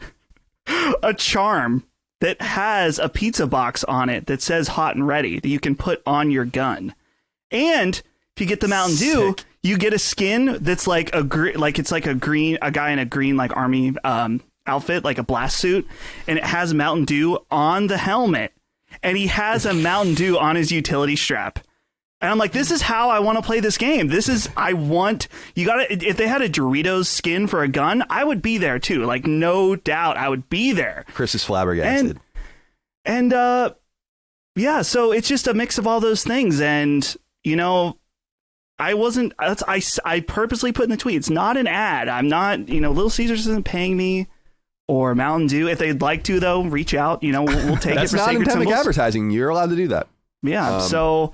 a charm that has a pizza box on it that says hot and ready that you can put on your gun. And if you get the Mountain Dew, you get a skin that's like a guy in a green like army outfit, like a blast suit, and it has Mountain Dew on the helmet, and he has a Mountain Dew on his utility strap. And I'm like, this is how I want to play this game. If they had a Doritos skin for a gun, I would be there too. Like, no doubt I would be there.
Chris is flabbergasted.
And so it's just a mix of all those things. And, I purposely put in the tweet, it's not an ad. I'm not, Little Caesars isn't paying me, or Mountain Dew. If they'd like to, though, reach out. We'll take it for sacred symbols. That's not endemic
advertising. You're allowed to do that.
Yeah. So...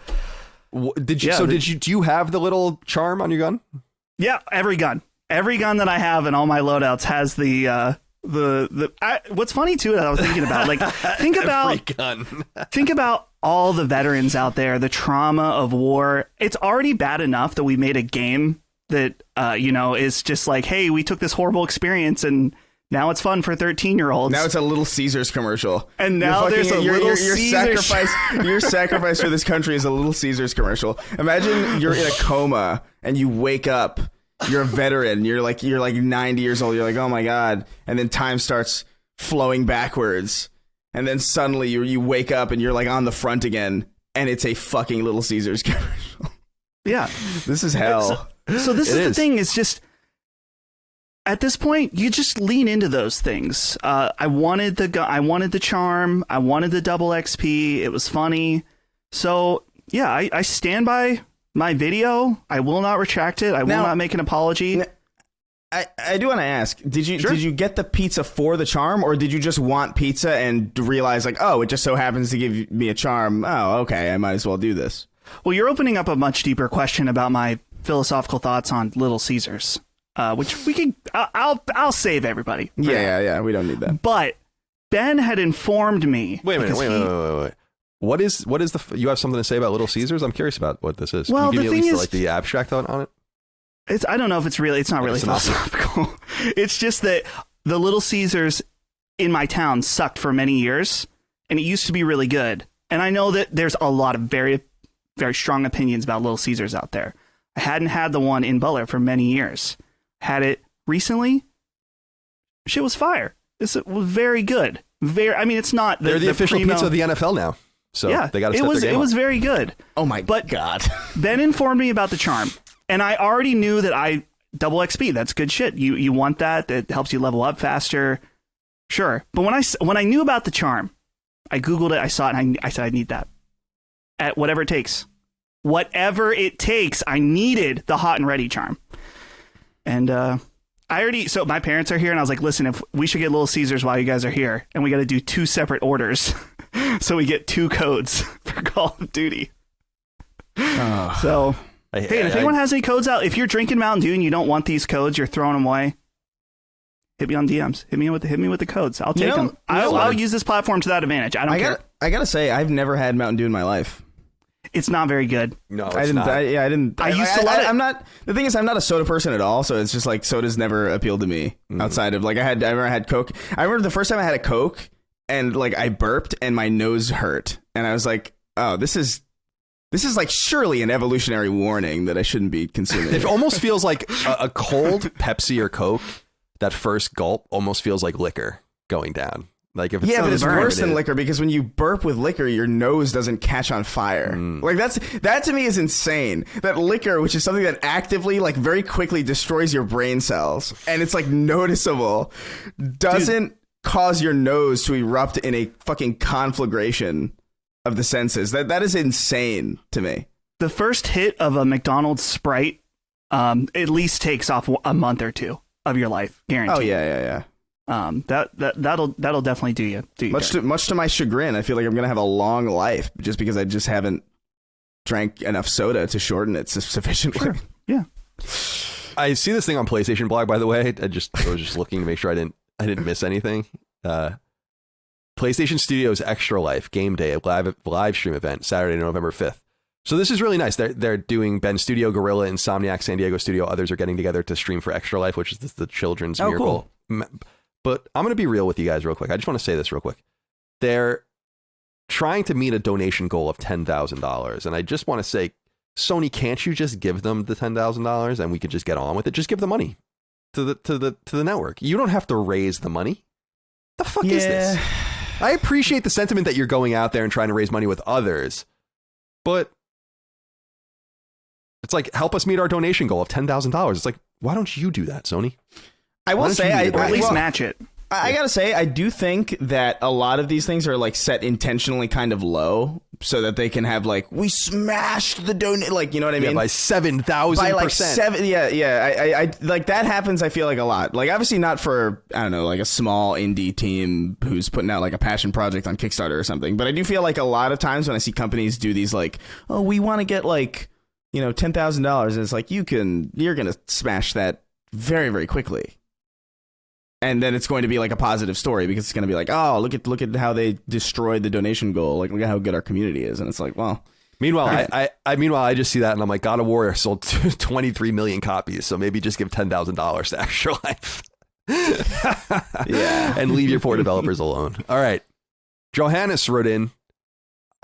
do you have the little charm on your gun?
Yeah, every gun that I have in all my loadouts has the what's funny too that I was thinking about, like, think about all the veterans out there, the trauma of war. It's already bad enough that we made a game that is just like, hey, we took this horrible experience and now it's fun for 13-year-olds.
Now it's a Little Caesars commercial.
And now there's a Little Caesars.
Your sacrifice for this country is a Little Caesars commercial. Imagine you're in a coma and you wake up. You're a veteran. You're like 90 years old. You're like, oh my God. And then time starts flowing backwards. And then suddenly you wake up and you're like on the front again. And it's a fucking Little Caesars commercial.
Yeah.
This is hell.
So this is the thing. It's just... At this point, you just lean into those things. I wanted the charm. I wanted the double XP. It was funny. So, yeah, I stand by my video. I will not retract it. I will not make an apology.
I do want to ask, did you get the pizza for the charm, or did you just want pizza and realize, like, oh, it just so happens to give me a charm? Oh, okay, I might as well do this.
Well, you're opening up a much deeper question about my philosophical thoughts on Little Caesars. Which we can, I'll save everybody.
Yeah. We don't need that.
But Ben had informed me.
Wait a minute. What is you have something to say about Little Caesars? I'm curious about what this is.
Well,
can you give me
the
at least the abstract on it?
I don't know if it's not really philosophical. It's just that the Little Caesars in my town sucked for many years, and it used to be really good. And I know that there's a lot of very, very strong opinions about Little Caesars out there. I hadn't had the one in Butler for many years. Had it recently. Shit was fire. It was very good. It's not.
They're the official pizza of the NFL now. So yeah, they got to step their game
It
up.
was very good.
Oh my God.
Ben informed me about the charm, and I already knew that double XP. That's good shit. You want that. It helps you level up faster. Sure. But when I knew about the charm, I Googled it. I saw it. And I said I need that. At whatever it takes. Whatever it takes. I needed the hot and ready charm. And So my parents are here, and I was like, listen, if we should get Little Caesars while you guys are here, and we got to do 2 separate orders, so we get 2 codes for Call of Duty. So, if anyone has any codes out, if you're drinking Mountain Dew and you don't want these codes, you're throwing them away. Hit me on DMs. Hit me with the codes. I'll take them. I'll use this platform to that advantage. I don't care.
I gotta say, I've never had Mountain Dew in my life.
It's not very good.
No, it's
I didn't.
not.
I didn't.
I used to love it.
I'm not. The thing is, I'm not a soda person at all. So it's just like soda's never appealed to me outside of like I remember I had Coke. I remember the first time I had a Coke and like I burped and my nose hurt and I was like, oh, this is like surely an evolutionary warning that I shouldn't be consuming.
It almost feels like a cold Pepsi or Coke. That first gulp almost feels like liquor going down. Like if it's
but it's worse than liquor because when you burp with liquor, your nose doesn't catch on fire. Like that to me is insane. That liquor, which is something that actively, like very quickly destroys your brain cells, and it's like noticeable, doesn't cause your nose to erupt in a fucking conflagration of the senses. That is insane to me.
The first hit of a McDonald's Sprite at least takes off a month or 2 of your life, guaranteed.
Oh yeah.
That'll definitely do you.
Much to my chagrin, I feel like I'm gonna have a long life just because I just haven't drank enough soda to shorten it sufficiently.
Sure. Yeah.
I see this thing on PlayStation blog, by the way. I was just looking to make sure I didn't miss anything. PlayStation Studios Extra Life Game Day, a live stream event, Saturday, November 5th. So this is really nice. They're doing Ben Studio, Gorilla, Insomniac, San Diego Studio. Others are getting together to stream for Extra Life, which is the children's miracle.
Cool.
But I'm going to be real with you guys real quick. I just want to say this real quick. They're trying to meet a donation goal of $10,000. And I just want to say, Sony, can't you just give them the $10,000 and we could just get on with it? Just give the money to the network. You don't have to raise the money. The fuck is this? I appreciate the sentiment that you're going out there and trying to raise money with others. But it's like, help us meet our donation goal of $10,000. It's like, why don't you do that, Sony?
I will say,
or at least match it.
I gotta say, I do think that a lot of these things are like set intentionally kind of low so that they can have like, we smashed the donate, like, you know what I mean?
Yeah, by 7,000%. By
like 7, yeah. I like that happens. I feel like a lot. Like obviously not for I don't know, like a small indie team who's putting out like a passion project on Kickstarter or something. But I do feel like a lot of times when I see companies do these like, oh, we want to get like, you know, $10,000, and it's like you're gonna smash that very, very quickly. And then it's going to be like a positive story because it's going to be like, oh, look at how they destroyed the donation goal. Like, look at how good our community is. And it's like, well.
Meanwhile, I just see that and I'm like, God of War sold 23 million copies. So maybe just give $10,000 to Extra Life.
Yeah.
And leave your poor developers alone. All right. Johannes wrote in.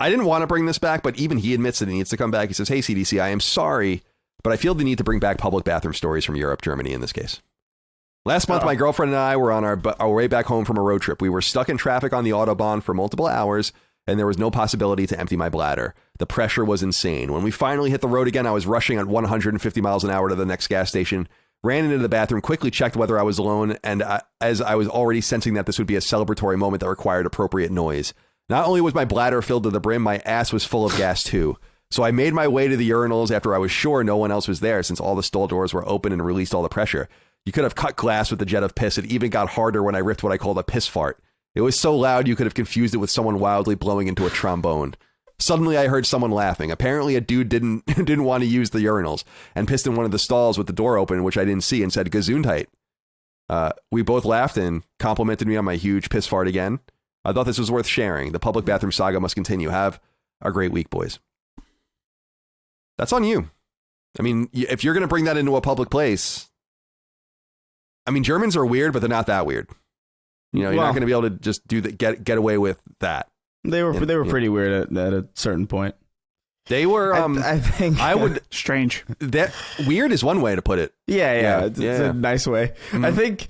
I didn't want to bring this back, but even he admits that he needs to come back. He says, hey, CDC, I am sorry, but I feel the need to bring back public bathroom stories from Europe, Germany in this case. Last month, my girlfriend and I were on our way back home from a road trip. We were stuck in traffic on the Autobahn for multiple hours, and there was no possibility to empty my bladder. The pressure was insane. When we finally hit the road again, I was rushing at 150 miles an hour to the next gas station, ran into the bathroom, quickly checked whether I was alone, and as I was already sensing that this would be a celebratory moment that required appropriate noise. Not only was my bladder filled to the brim, my ass was full of gas too. So I made my way to the urinals after I was sure no one else was there, since all the stall doors were open and released all the pressure. You could have cut glass with the jet of piss. It even got harder when I ripped what I called a piss fart. It was so loud you could have confused it with someone wildly blowing into a trombone. Suddenly I heard someone laughing. Apparently a dude didn't want to use the urinals and pissed in one of the stalls with the door open, which I didn't see, and said Gesundheit. We both laughed and complimented me on my huge piss fart again. I thought this was worth sharing. The public bathroom saga must continue. Have a great week, boys. That's on you. I mean, if you're going to bring that into a public place, I mean, Germans are weird, but they're not that weird. You know, you're not going to be able to just do that, get away with that.
They were pretty weird at a certain point.
They were.
I think
I would
strange.
That weird is one way to put it.
Yeah. It's a nice way. Mm-hmm. I think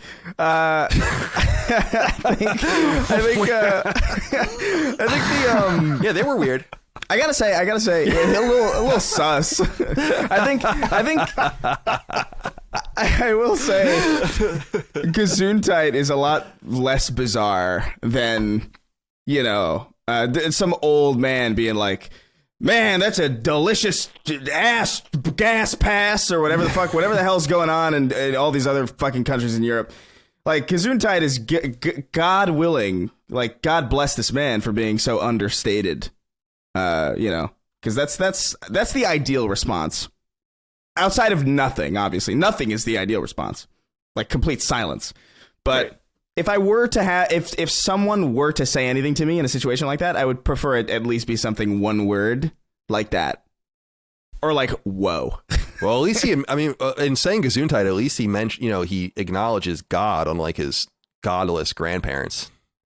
yeah, they were weird.
I gotta say, a little sus. I will say, Gesundheit is a lot less bizarre than, you know, some old man being like, man, that's a delicious ass gas pass or whatever the hell's going on in all these other fucking countries in Europe. Like, Gesundheit is God willing. Like, God bless this man for being so understated. Because that's the ideal response. Outside of nothing, obviously, nothing is the ideal response. Like, complete silence. But right. If I were to have, if someone were to say anything to me in a situation like that, I would prefer it at least be something one word like that, or like whoa.
Well, at least in saying Gesundheit, at least he mentioned, he acknowledges God, unlike his godless grandparents.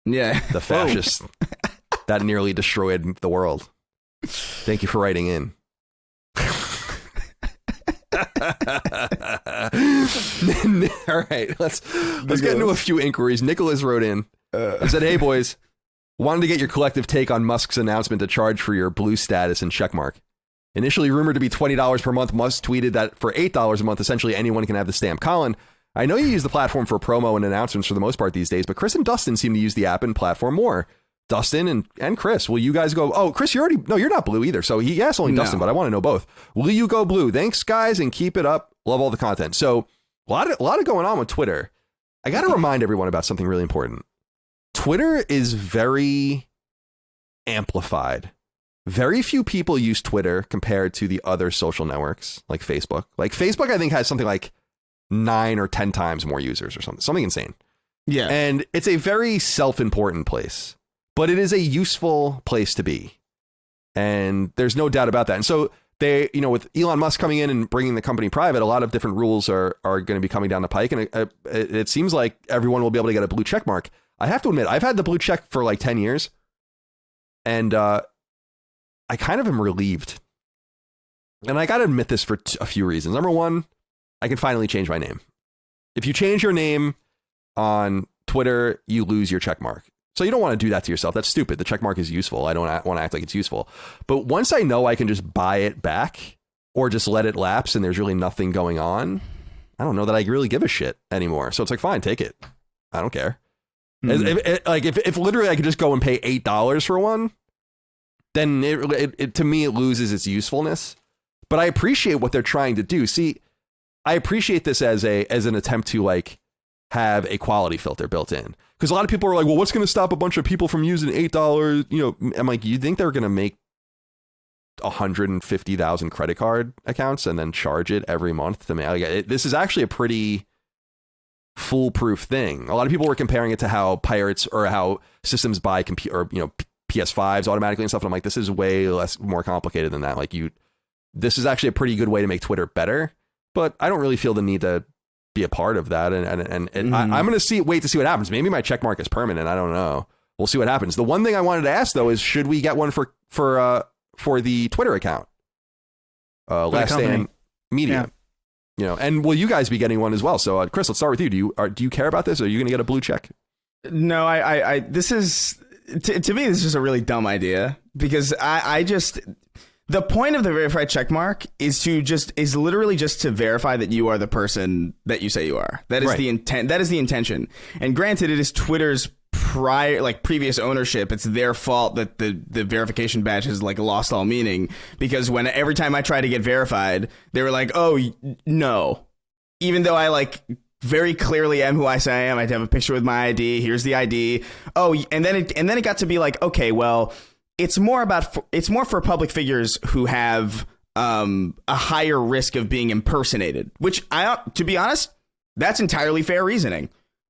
Yeah,
the fascists that nearly destroyed the world. Thank you for writing in. All right, let's get into a few inquiries. Nicholas wrote in. He said, "Hey boys, wanted to get your collective take on Musk's announcement to charge for your blue status and checkmark. Initially rumored to be $20 per month, Musk tweeted that for $8 a month, essentially anyone can have the stamp. Colin, I know you use the platform for promo and announcements for the most part these days, but Chris and Dustin seem to use the app and platform more. Dustin and Chris, will you guys go? Oh, Chris, you're not blue either. So he asked only Dustin, but I want to know both. Will you go blue? Thanks, guys, and keep it up. Love all the content." So a lot of going on with Twitter. I got to remind everyone about something really important. Twitter is very amplified. Very few people use Twitter compared to the other social networks like Facebook. Like Facebook, I think, has something like 9 or 10 times more users or something insane.
Yeah.
And it's a very self-important place. But it is a useful place to be. And there's no doubt about that. And so they, with Elon Musk coming in and bringing the company private, a lot of different rules are going to be coming down the pike. And it seems like everyone will be able to get a blue check mark. I have to admit, I've had the blue check for like 10 years. And I kind of am relieved. And I got to admit this for a few reasons. Number one, I can finally change my name. If you change your name on Twitter, you lose your check mark. So you don't want to do that to yourself. That's stupid. The check mark is useful. I don't want to act like it's useful. But once I know I can just buy it back or just let it lapse and there's really nothing going on, I don't know that I really give a shit anymore. So it's like, fine, take it. I don't care. Mm-hmm. If literally I could just go and pay $8 for one, then it to me, it loses its usefulness. But I appreciate what they're trying to do. See, I appreciate this as an attempt to like have a quality filter built in. Because a lot of people are like, well, what's going to stop a bunch of people from using $8? I'm like, you think they're going to make 150,000 credit card accounts and then charge it every month to me? This is actually a pretty foolproof thing. A lot of people were comparing it to how pirates or how systems buy PS5s automatically and stuff. And I'm like, this is way more complicated than that. Like this is actually a pretty good way to make Twitter better. But I don't really feel the need to be a part of that, and I'm going to wait to see what happens. Maybe my check mark is permanent. I don't know. We'll see what happens. The one thing I wanted to ask though is, should we get one for the Twitter account? Last Stand Media. Yeah. And will you guys be getting one as well? So Chris, let's start with you. Do you care about this? Are you going to get a blue check?
No, I this is to me, this is just a really dumb idea, because I just. The point of the verified checkmark is literally just to verify that you are the person that you say you are. That is the intent. That is the intention. And granted, it is Twitter's previous ownership. It's their fault that the verification badge has like lost all meaning, because every time I try to get verified, they were like, oh no, even though I like very clearly am who I say I am. I have a picture with my ID. Here's the ID. Oh, and then it got to be like, okay, well, it's more for public figures who have a higher risk of being impersonated, which to be honest, that's entirely fair reasoning.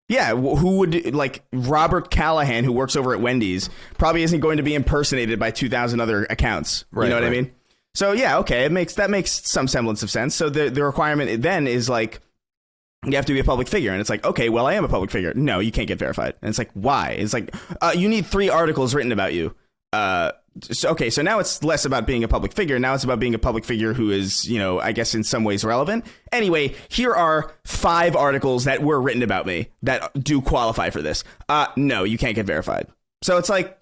Yeah, who would, like Robert Callahan, who works over at Wendy's, probably isn't going to be impersonated by 2,000 other accounts. Right, you know what I mean? So yeah, okay, that makes some semblance of sense. So the requirement then is like, you have to be a public figure. And it's like, okay, well, I am a public figure. No, you can't get verified. And it's like, why? It's like, you need 3 articles written about you. So now it's less about being a public figure. Now it's about being a public figure who is, I guess in some ways relevant. Anyway, here are 5 articles that were written about me that do qualify for this. No, you can't get verified. So it's like,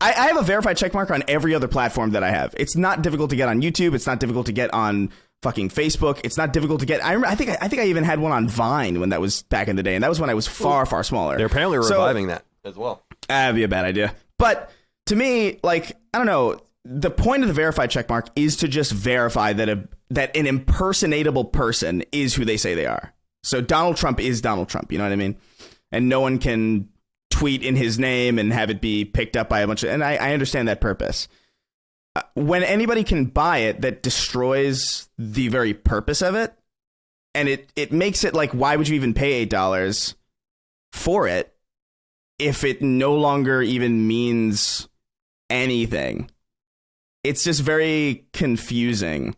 I have a verified checkmark on every other platform that I have. It's not difficult to get on YouTube. It's not difficult to get on fucking Facebook. It's not difficult to get. I think I even had one on Vine when that was back in the day, and that was when I was far smaller.
They're apparently reviving that as well.
That'd be a bad idea. But to me, like, I don't know, the point of the verified checkmark is to just verify that that an impersonatable person is who they say they are. So Donald Trump is Donald Trump. You know what I mean? And no one can tweet in his name and have it be picked up by a bunch of. And I understand that purpose. When anybody can buy it, that destroys the very purpose of it. And it makes it like, why would you even pay $8 for it if it no longer even means anything? It's just very confusing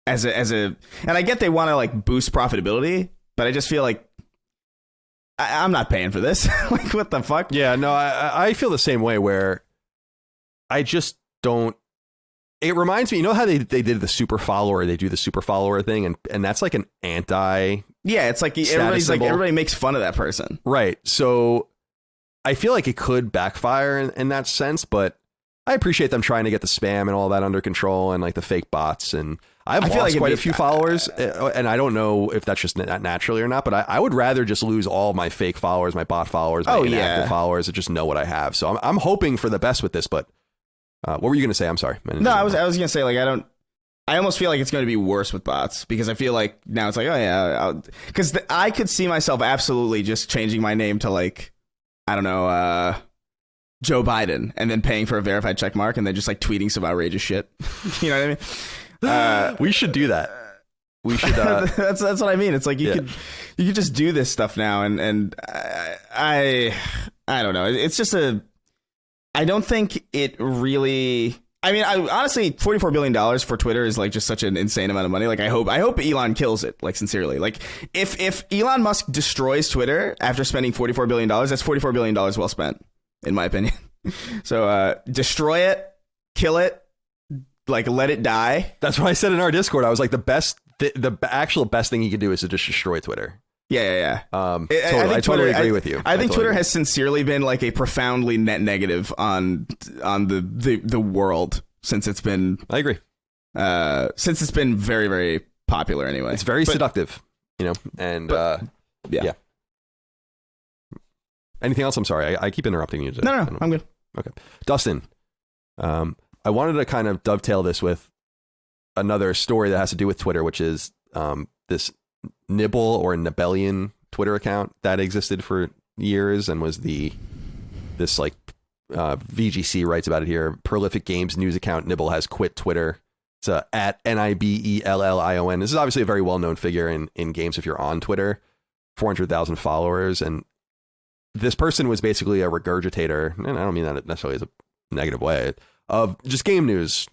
as a, and I get they want to like boost profitability, but I just feel like I'm not paying for this. Like, what the fuck?
Yeah, no, I feel the same way where I just don't. It reminds me, you know how they did the super follower, they do the super follower thing, and that's like an anti.
Yeah, it's like everybody makes fun of that person.
Right. So I feel like it could backfire in that sense, but I appreciate them trying to get the spam and all that under control and like the fake bots. And I've lost like quite a few followers, and I don't know if that's just naturally or not, but I would rather just lose all my fake followers, my bot followers, my inactive followers, and just know what I have. So I'm hoping for the best with this, but what were you going to say? I'm sorry.
No, I was going to say, like, I almost feel like it's going to be worse with bots, because I feel like now it's like, oh yeah, because I could see myself absolutely just changing my name to like, I don't know, Joe Biden, and then paying for a verified check mark, and then just like tweeting some outrageous shit. You know what I mean?
We should do that. We should.
That's what I mean. It's like you could just do this stuff now, and I don't know. It's just I don't think it really. I mean, honestly, $44 billion for Twitter is like just such an insane amount of money. Like, I hope Elon kills it. Like, sincerely, like if Elon Musk destroys Twitter after spending $44 billion, that's $44 billion well spent, in my opinion. So destroy it, kill it, like let it die.
That's what I said in our Discord. I was like, the actual best thing he could do is to just destroy Twitter.
Yeah.
Totally. I totally agree with you.
I think Twitter has sincerely been like a profoundly net negative on the world since it's been.
I agree.
Since it's been very, very popular anyway.
It's very seductive, you know, and yeah. Anything else? I'm sorry. I keep interrupting you today.
No, I'm good.
Okay. Dustin, I wanted to kind of dovetail this with another story that has to do with Twitter, which is this Nibellion Twitter account that existed for years and was this like VGC writes about it here. Prolific games news account Nibble has quit Twitter. It's at Nibellion. This is obviously a very well-known figure in games if you're on Twitter. 400,000 followers, and this person was basically a regurgitator, and I don't mean that necessarily as a negative way, of just game news,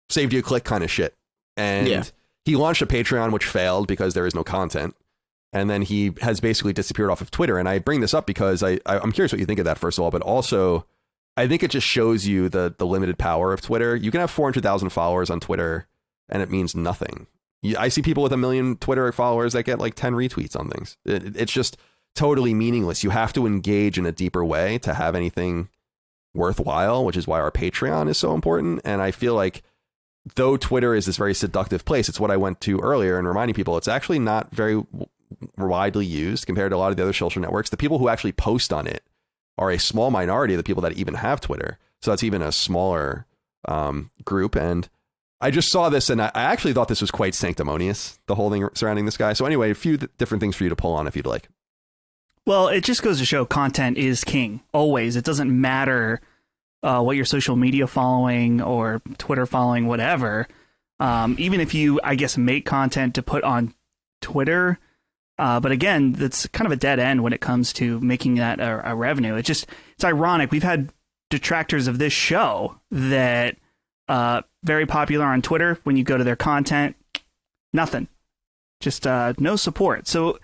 saved you a click kind of shit. And he launched a Patreon, which failed because there is no content. And then he has basically disappeared off of Twitter. And I bring this up because I'm curious what you think of that, first of all, but also I think it just shows you the limited power of Twitter. You can have 400,000 followers on Twitter and it means nothing. I see people with 1 million Twitter followers that get like 10 retweets on things. It's just totally meaningless. You have to engage in a deeper way to have anything worthwhile, which is why our Patreon is so important. And I feel like though Twitter is this very seductive place, it's what I went to earlier and reminding people it's actually not very widely used compared to a lot of the other social networks. The people who actually post on it are a small minority of the people that even have Twitter. So that's even a smaller group. And I just saw this and I actually thought this was quite sanctimonious, the whole thing surrounding this guy. So anyway, a few different things for you to pull on if you'd like.
Well, it just goes to show content is king, always. It doesn't matter what your social media following or Twitter following, whatever. Even if you, I guess, make content to put on Twitter. But again, that's kind of a dead end when it comes to making that a revenue. It's ironic. We've had detractors of this show that very popular on Twitter. When you go to their content, nothing, just no support. So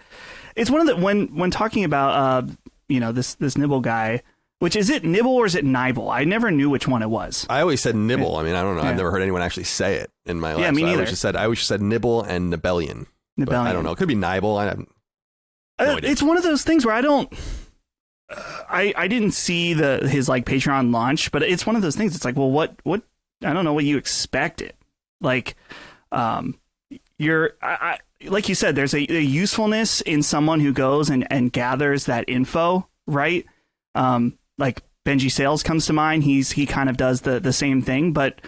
it's one of the when talking about this Nibble guy. Which is it Nibble or is it Nibel? I never knew which one it was.
I always said Nibble. I mean, I don't know. Yeah. I've never heard anyone actually say it in my life.
Yeah, me neither.
I always just said Nibble and Nibellion. I don't know. It could be Nibel. I have no idea.
It's one of those things where I don't. I didn't see his like Patreon launch, but it's one of those things. It's like, well, what? I don't know what you expected. Like, like you said, there's a usefulness in someone who goes and gathers that info, right? Like Benji Sales comes to mind. He kind of does the same thing, but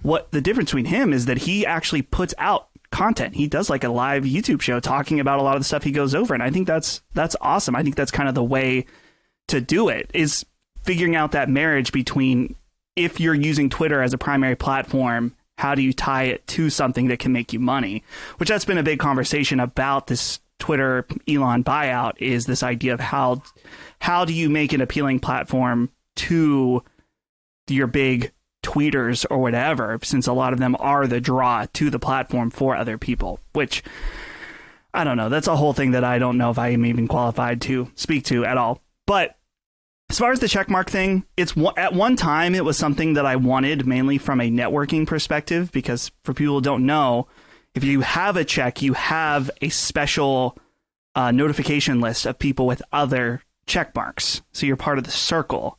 what the difference between him is that he actually puts out content. He does like a live YouTube show talking about a lot of the stuff he goes over. And I think that's awesome. I think that's kind of the way to do it, is figuring out that marriage between, if you're using Twitter as a primary platform, how do you tie it to something that can make you money? Which that's been a big conversation about this Twitter Elon buyout, is this idea of how do you make an appealing platform to your big tweeters or whatever, since a lot of them are the draw to the platform for other people, which I don't know. That's a whole thing that I don't know if I am even qualified to speak to at all. But as far as the checkmark thing, at one time it was something that I wanted mainly from a networking perspective, because for people who don't know, if you have a check, you have a special notification list of people with other check marks. So you're part of the circle.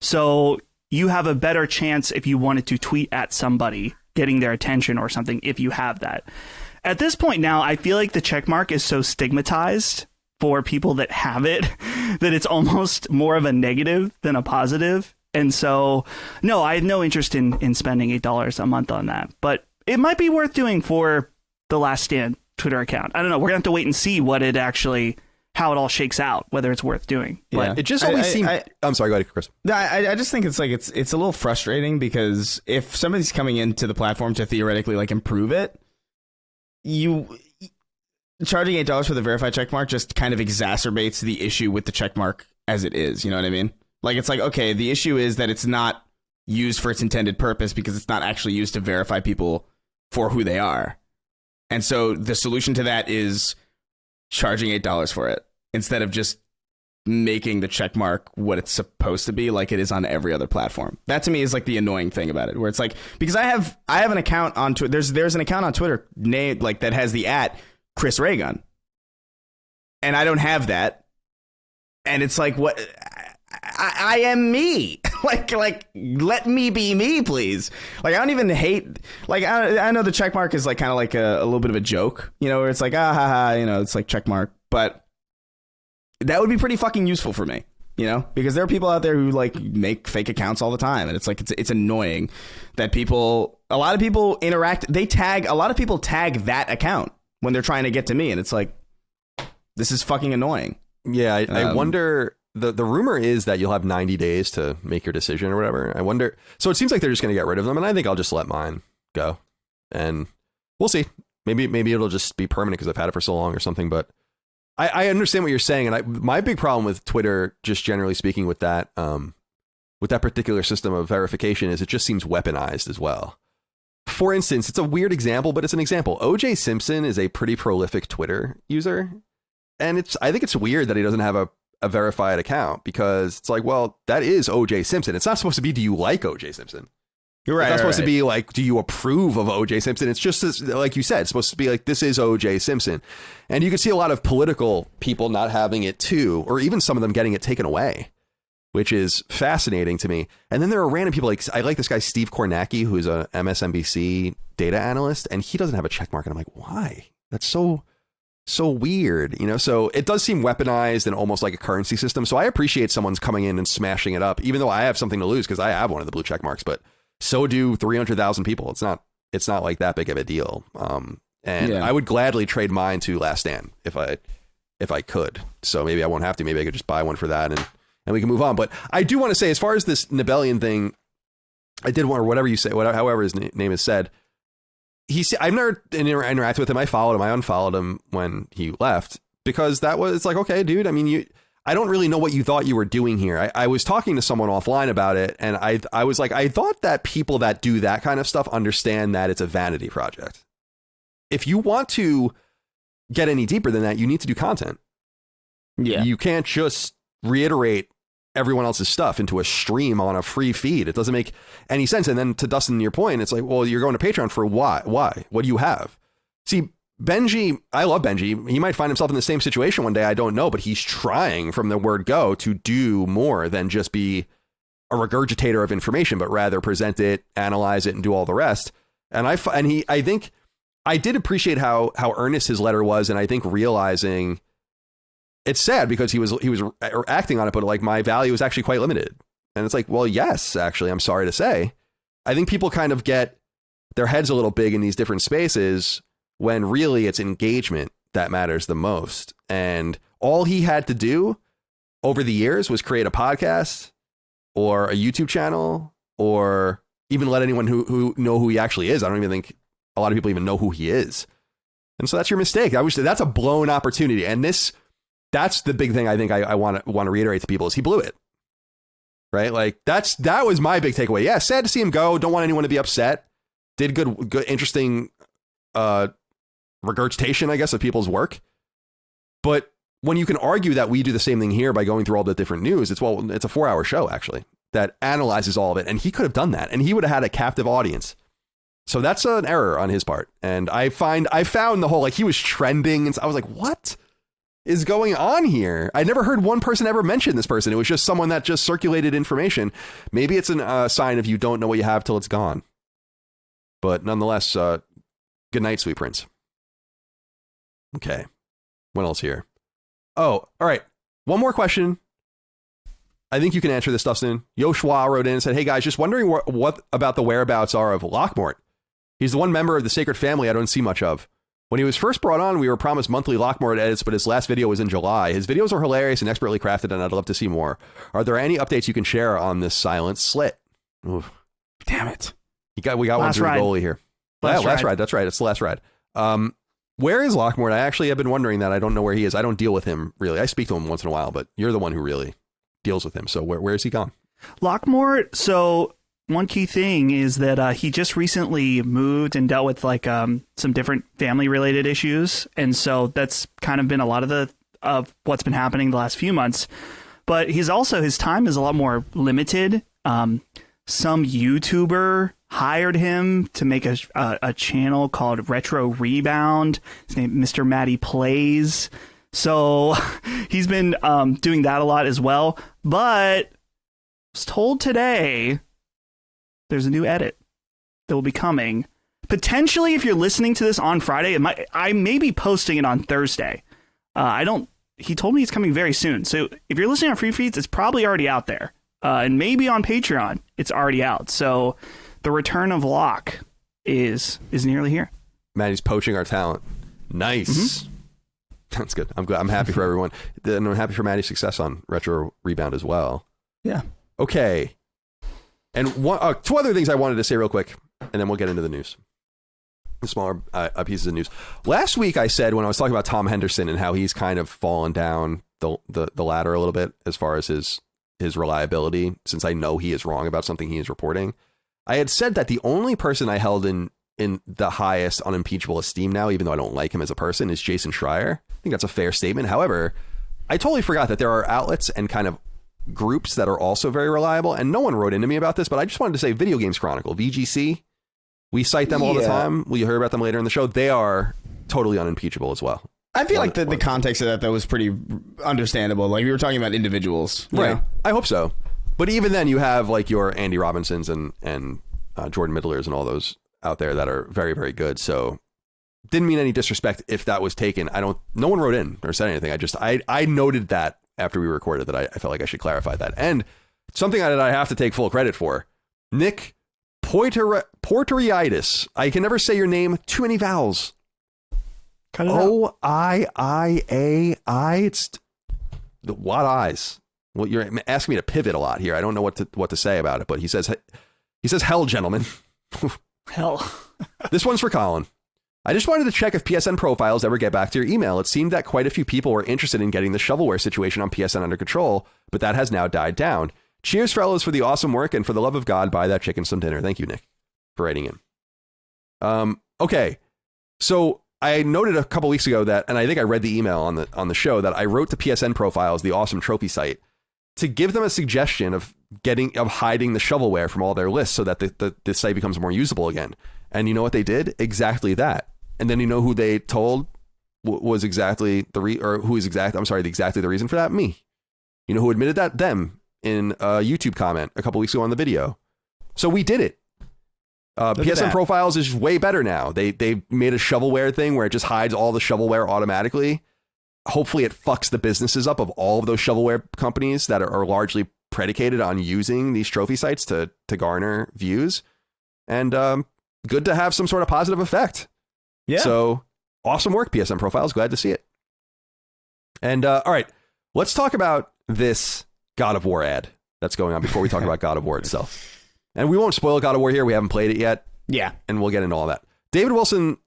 So you have a better chance if you wanted to tweet at somebody, getting their attention or something, if you have that. At this point now, I feel like the check mark is so stigmatized for people that have it that it's almost more of a negative than a positive. And so, no, I have no interest in spending $8 a month on that. But it might be worth doing for the Last Stand Twitter account. I don't know. We're going to have to wait and see how it all shakes out, whether it's worth doing.
Yeah.
But it just always seems... I'm sorry, go ahead, Chris.
I just think it's like it's a little frustrating, because if somebody's coming into the platform to theoretically like improve it, charging $8 for the verified checkmark just kind of exacerbates the issue with the checkmark as it is. You know what I mean? Like, it's like, okay, the issue is that it's not used for its intended purpose, because it's not actually used to verify people for who they are. And so the solution to that is charging $8 for it, instead of just making the check mark what it's supposed to be, like it is on every other platform. That to me is like the annoying thing about it, where it's like, because I have an account on Twitter. There's an account on Twitter named like that has the @Chris Raygun, and I don't have that. And it's like, what? I am me. like let me be me, please. Like, I don't even hate, like, I know the check mark is like kind of like a little bit of a joke, you know, where it's like, ha ha, you know, it's like check mark, but that would be pretty fucking useful for me, you know, because there are people out there who like make fake accounts all the time, and it's like it's annoying that a lot of people a lot of people tag that account when they're trying to get to me, and it's like, this is fucking annoying.
Yeah, I wonder. The rumor is that you'll have 90 days to make your decision or whatever. I wonder. So it seems like they're just going to get rid of them, and I think I'll just let mine go, and we'll see. Maybe it'll just be permanent because I've had it for so long or something. But I understand what you're saying, and my big problem with Twitter, just generally speaking, with that particular system of verification, is it just seems weaponized as well. For instance, it's a weird example, but it's an example. O.J. Simpson is a pretty prolific Twitter user, and I think it's weird that he doesn't have a verified account, because it's like, well, that is O.J. Simpson. It's not supposed to be, do you like O.J. Simpson?
You're right.
It's not supposed to be like, do you approve of O.J. Simpson? It's just this, like you said, it's supposed to be like, this is O.J. Simpson. And you can see a lot of political people not having it too, or even some of them getting it taken away, which is fascinating to me. And then there are random people, like, I like this guy, Steve Kornacki, who's a MSNBC data analyst, and he doesn't have a check mark. And I'm like, why? That's so weird, you know? So it does seem weaponized and almost like a currency system. So I appreciate someone's coming in and smashing it up, even though I have something to lose because I have one of the blue check marks, but so do 300,000 people. It's not like that big of a deal. I would gladly trade mine to Last Stand if I could. So maybe I won't have to. Maybe I could just buy one for that and we can move on. But I do want to say, as far as this Nibellion thing, I did want, or whatever you say, however his name is said, I've never interacted with him. I followed him. I unfollowed him when he left, because it's like, okay, dude, I mean, I don't really know what you thought you were doing here. I was talking to someone offline about it, and I was like, I thought that people that do that kind of stuff understand that it's a vanity project. If you want to get any deeper than that, you need to do content. Yeah. You can't just reiterate everyone else's stuff into a stream on a free feed. It doesn't make any sense. And then to Dustin, your point, it's like, well, you're going to Patreon for why? What do you have? See, Benji, I love Benji. He might find himself in the same situation one day. I don't know, but he's trying from the word go to do more than just be a regurgitator of information, but rather present it, analyze it, and do all the rest. And I think I did appreciate how earnest his letter was. And I think realizing, it's sad because he was acting on it, but like, my value is actually quite limited. And it's like, well, yes, actually, I'm sorry to say. I think people kind of get their heads a little big in these different spaces when really it's engagement that matters the most. And all he had to do over the years was create a podcast or a YouTube channel, or even let anyone who know who he actually is. I don't even think a lot of people even know who he is. And so that's your mistake. That's a blown opportunity. And that's the big thing I think I want to reiterate to people is he blew it. Right? Like that was my big takeaway. Yeah, sad to see him go. Don't want anyone to be upset. Did good interesting regurgitation, I guess, of people's work. But when you can argue that we do the same thing here by going through all the different news, it's a 4-hour show actually that analyzes all of it, and he could have done that, and he would have had a captive audience. So that's an error on his part. And I found the whole, like, he was trending, and I was like, what is going on here? I never heard one person ever mention this person. It was just someone that just circulated information. Maybe it's a sign of you don't know what you have till it's gone. But nonetheless, good night, sweet prince. Okay. What else here? Oh, all right. One more question. I think you can answer this, Dustin. Yoshua wrote in and said, hey, guys, just wondering what about the whereabouts are of Lockmort. He's the one member of the Sacred Family I don't see much of. When he was first brought on, we were promised monthly Lockmort edits, but his last video was in July. His videos are hilarious and expertly crafted, and I'd love to see more. Are there any updates you can share on this silent slit? Oof.
Damn it.
We got one through the goalie here. Last ride. That's right. It's the last ride. Where is Lockmort? I actually have been wondering that. I don't know where he is. I don't deal with him, really. I speak to him once in a while, but you're the one who really deals with him. So where is he gone?
Lockmort. So one key thing is that he just recently moved and dealt with like some different family related issues. And so that's kind of been a lot of what's been happening the last few months. But his time is a lot more limited. Some YouTuber hired him to make a channel called Retro Rebound. His name Mr. Matty Plays. So he's been doing that a lot as well. But I was told today there's a new edit that will be coming. Potentially, if you're listening to this on Friday, I may be posting it on Thursday. He told me it's coming very soon. So if you're listening on free feeds, it's probably already out there. And maybe on Patreon, it's already out. So the return of Locke is nearly here.
Maddie's poaching our talent. Nice. Mm-hmm. That's good. I'm glad. I'm happy for everyone. And I'm happy for Maddie's success on Retro Rebound as well.
Yeah.
Okay. And two other things I wanted to say real quick, and then we'll get into the news. The smaller pieces of news. Last week I said, when I was talking about Tom Henderson and how he's kind of fallen down the ladder a little bit as far as his reliability, since I know he is wrong about something he is reporting, I had said that the only person I held in the highest unimpeachable esteem now, even though I don't like him as a person, is Jason Schreier. I think that's a fair statement. However, I totally forgot that there are outlets and kind of groups that are also very reliable, and no one wrote into me about this, but I just wanted to say Video Games Chronicle, VGC. We cite them all the time. We hear about them later in the show. They are totally unimpeachable as well.
I feel like the context of that was pretty understandable. Like, we were talking about individuals.
Right.
Know?
I hope so. But even then, you have like your Andy Robinsons and Jordan Middlers and all those out there that are very, very good. So didn't mean any disrespect if that was taken. No one wrote in or said anything. I noted that after we recorded that I felt like I should clarify that. And something that I have to take full credit for, Nick Porteriitis. I can never say your name. Too many vowels. O-I-I-A-I. It's the what eyes. Well, you're asking me to pivot a lot here. I don't know what to say about it, but he says hell, gentlemen.
Hell.
This one's for Colin. I just wanted to check if PSN profiles ever get back to your email. It seemed that quite a few people were interested in getting the shovelware situation on PSN under control, but that has now died down. Cheers, fellas, for the awesome work, and for the love of God, buy that chicken some dinner. Thank you, Nick, for writing in. Okay, so I noted a couple weeks ago that, and I think I read the email on the show, that I wrote to PSN Profiles, the awesome trophy site, to give them a suggestion of hiding the shovelware from all their lists so that the site becomes more usable again. And you know what they did? Exactly that. And then you know who they told was exactly the reason for that? Me. You know who admitted that? Them, in a YouTube comment a couple weeks ago on the video. So we did it. PSN Profiles is way better now. They made a shovelware thing where it just hides all the shovelware automatically. Hopefully it fucks the businesses up of all of those shovelware companies that are largely predicated on using these trophy sites to garner views. And good to have some sort of positive effect.
Yeah.
So awesome work, PSN Profiles. Glad to see it. And all right, let's talk about this God of War ad that's going on before we talk about God of War itself. And we won't spoil God of War here. We haven't played it yet.
Yeah.
And we'll get into all that. David Wilson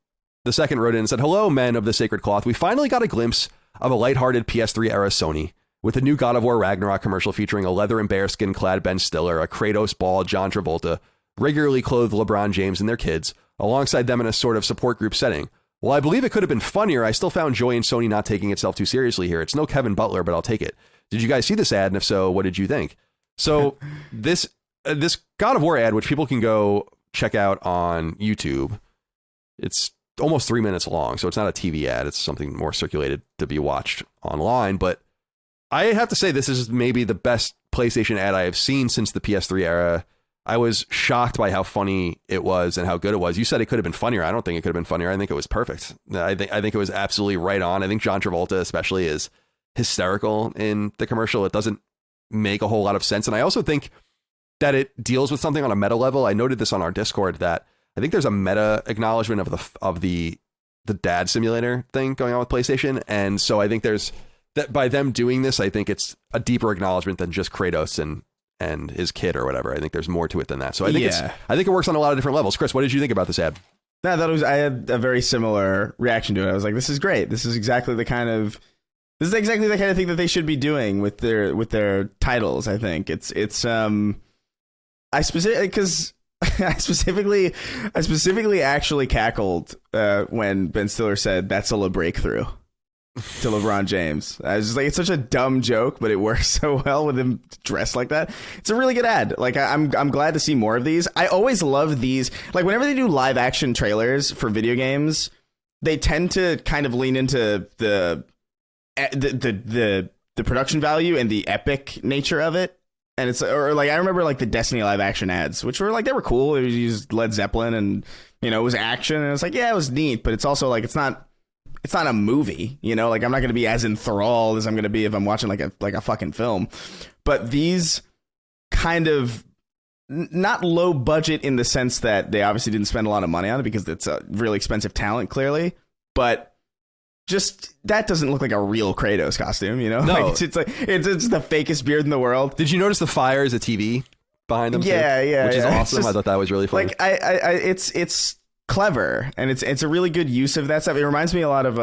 II wrote in and said, "Hello, men of the sacred cloth. We finally got a glimpse of a lighthearted PS3 era Sony with the new God of War Ragnarok commercial featuring a leather and bearskin clad Ben Stiller, a Kratos bald John Travolta, regularly clothed LeBron James and their kids, alongside them in a sort of support group setting. While I believe it could have been funnier, I still found joy in Sony not taking itself too seriously here. It's no Kevin Butler, but I'll take it. Did you guys see this ad? And if so, what did you think?" So this God of War ad, which people can go check out on YouTube, it's almost 3 minutes long. So it's not a TV ad. It's something more circulated to be watched online. But I have to say, this is maybe the best PlayStation ad I have seen since the PS3 era. I was shocked by how funny it was and how good it was. You said it could have been funnier. I don't think it could have been funnier. I think it was perfect. I think it was absolutely right on. I think John Travolta especially is hysterical in the commercial. It doesn't make a whole lot of sense. And I also think that it deals with something on a meta level. I noted this on our Discord that I think there's a meta acknowledgement of the dad simulator thing going on with PlayStation. And so I think there's that by them doing this, I think it's a deeper acknowledgement than just Kratos and his kid or whatever. I think there's more to it than that. So I think I think it works on a lot of different levels. Chris, what did you think about this ad?
No, I had a very similar reaction to it. I was like, this is great. This is exactly the kind of thing that they should be doing with their titles. I think it's I specifically actually cackled when Ben Stiller said that's still a breakthrough to LeBron James. I was just like, it's such a dumb joke, but it works so well with him dressed like that. It's a really good ad. Like I'm glad to see more of these. I always love these. Like whenever they do live action trailers for video games, they tend to kind of lean into the production value and the epic nature of it. And it's, or like I remember like the Destiny live action ads, which were like, they were cool. It was used Led Zeppelin and, you know, it was action, and it's like, yeah, it was neat, but it's also like it's not a movie, you know, like I'm not going to be as enthralled as I'm going to be if I'm watching like a fucking film. But these kind of not low budget in the sense that they obviously didn't spend a lot of money on it because it's a really expensive talent, clearly, but just that doesn't look like a real Kratos costume, you know?
No.
Like, it's the fakest beard in the world.
Did you notice the fire is a TV behind them?
Yeah,
too?
yeah,
which is
yeah.
awesome. I thought that was really funny.
Like it's clever, and it's a really good use of that stuff. It reminds me a lot of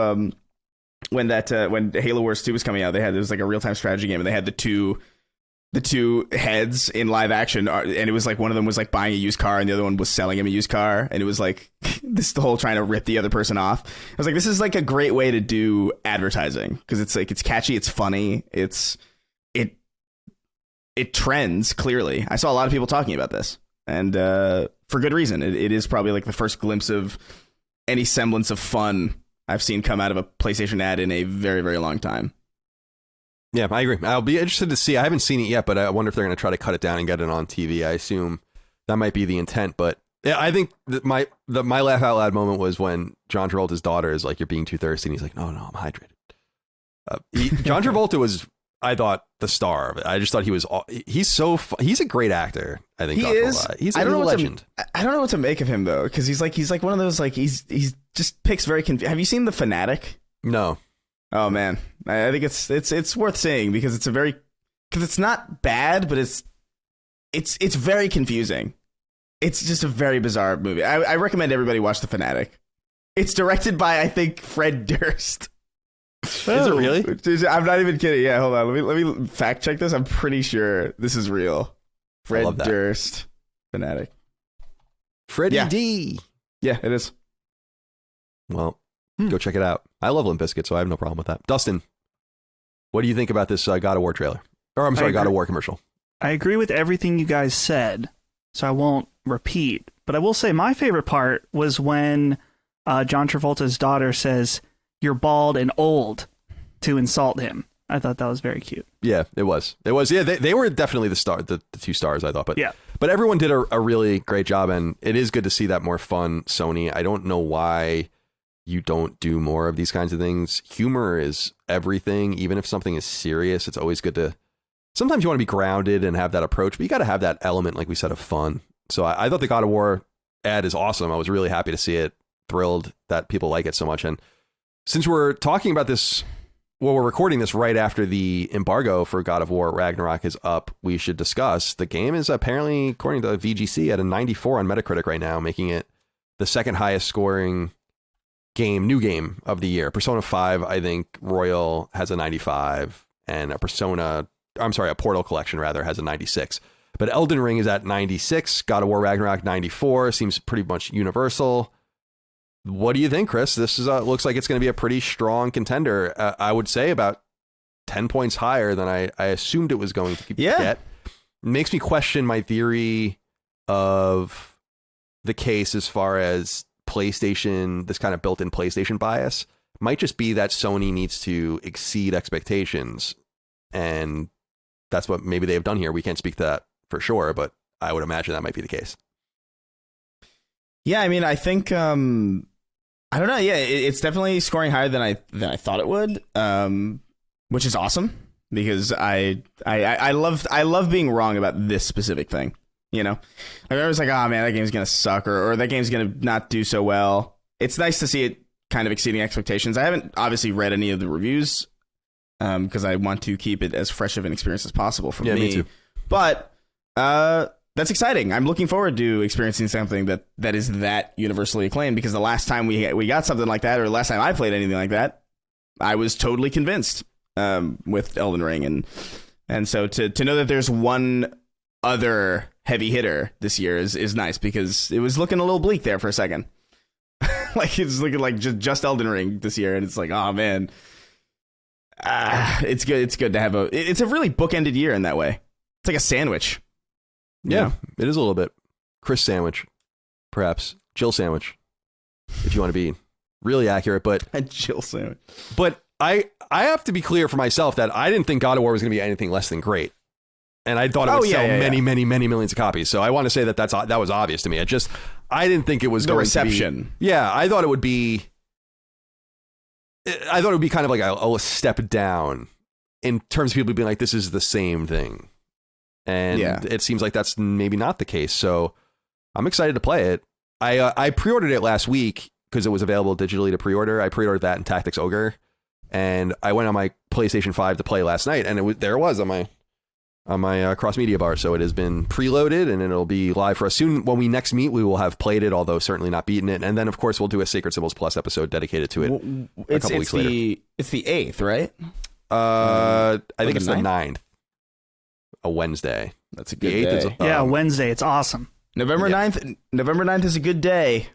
when Halo Wars 2 was coming out. There was like a real time strategy game, and they had the two heads in live action, and it was like one of them was like buying a used car and the other one was selling him a used car, and it was like this the whole trying to rip the other person off. I was like, this is like a great way to do advertising because it's like it's catchy, it's funny, it trends clearly. I saw a lot of people talking about this, and for good reason. It is probably like the first glimpse of any semblance of fun I've seen come out of a PlayStation ad in a very, very long time.
Yeah, I agree. I'll be interested to see. I haven't seen it yet, but I wonder if they're going to try to cut it down and get it on TV. I assume that might be the intent. But yeah, I think that my laugh out loud moment was when John Travolta's daughter is like, "You're being too thirsty," and he's like, "No, I'm hydrated." John Travolta was, I thought, the star of it. I just thought he's a great actor. I think
he is.
He's a legend.
I don't know what to make of him though, because he's like one of those like he's just picks very. Have you seen The Fanatic?
No.
Oh man, I think it's worth seeing because it's not bad, but it's very confusing. It's just a very bizarre movie. I recommend everybody watch The Fanatic. It's directed by, I think, Fred Durst.
Is it really?
I'm not even kidding. Yeah, hold on. Let me fact check this. I'm pretty sure this is real. Fred Durst, Fanatic.
Freddie D.
Yeah, it is.
Well, go check it out. I love Limp Bizkit, so I have no problem with that. Dustin, what do you think about this God of War trailer? Or I'm sorry, God of War commercial.
I agree with everything you guys said, so I won't repeat. But I will say my favorite part was when John Travolta's daughter says, "You're bald and old," to insult him. I thought that was very cute.
Yeah, it was. Yeah, they were definitely the two stars, I thought. But
yeah.
But everyone did a really great job, and it is good to see that more fun Sony. I don't know why you don't do more of these kinds of things. Humor is everything. Even if something is serious, it's always good to... Sometimes you want to be grounded and have that approach, but you got to have that element, like we said, of fun. So I thought the God of War ad is awesome. I was really happy to see it. Thrilled that people like it so much. And since we're talking about this, well, we're recording this right after the embargo for God of War Ragnarok is up, we should discuss the game is apparently, according to VGC, at a 94 on Metacritic right now, making it the second highest scoring new game of the year. Persona 5, I think Royal has a 95, and a Portal Collection rather has a 96. But Elden Ring is at 96, God of War Ragnarok 94, seems pretty much universal. What do you think, Chris? This is looks like it's going to be a pretty strong contender. I would say about 10 points higher than I assumed it was going to get. It makes me question my theory of the case as far as PlayStation, this kind of built-in PlayStation bias. Might just be that Sony needs to exceed expectations. And that's what maybe they have done here. We can't speak to that for sure, but I would imagine that might be the case.
Yeah, I mean, I think I don't know. Yeah, it's definitely scoring higher than I thought it would, which is awesome because I love being wrong about this specific thing. You know, like I was like, oh man, that game's gonna suck, or that game's gonna not do so well. It's nice to see it kind of exceeding expectations. I haven't obviously read any of the reviews because I want to keep it as fresh of an experience as possible for me.
Me too.
But that's exciting. I'm looking forward to experiencing something that is that universally acclaimed, because the last time we got something like that, or the last time I played anything like that, I was totally convinced with Elden Ring. And so to know that there's one other heavy hitter this year is nice, because it was looking a little bleak there for a second. Like it's looking like just Elden Ring this year, and it's like, oh man. It's good. It's good to have it's a really bookended year in that way. It's like a sandwich.
Yeah, it is a little bit. Chris sandwich, perhaps. Jill sandwich, if you want to be really accurate. But
a Jill sandwich.
But I have to be clear for myself that I didn't think God of War was going to be anything less than great. And I thought it would sell many millions of copies. So I want to say that was obvious to me. I didn't think it was going
reception.
To be. Yeah, I thought it would be kind of like a step down in terms of people being like, this is the same thing. And it seems like that's maybe not the case. So I'm excited to play it. I pre-ordered it last week because it was available digitally to pre-order. I pre-ordered that in Tactics Ogre, and I went on my PlayStation 5 to play last night, and there it was on my cross media bar. So it has been preloaded, and it'll be live for us soon. When we next meet, we will have played it, although certainly not beaten it. And then, of course, we'll do a Sacred Symbols Plus episode dedicated to it a couple weeks later.
It's the 8th, right?
I think it's the 9th. A Wednesday.
That's a good day.
Wednesday. It's awesome.
November 9th. November 9th is a good day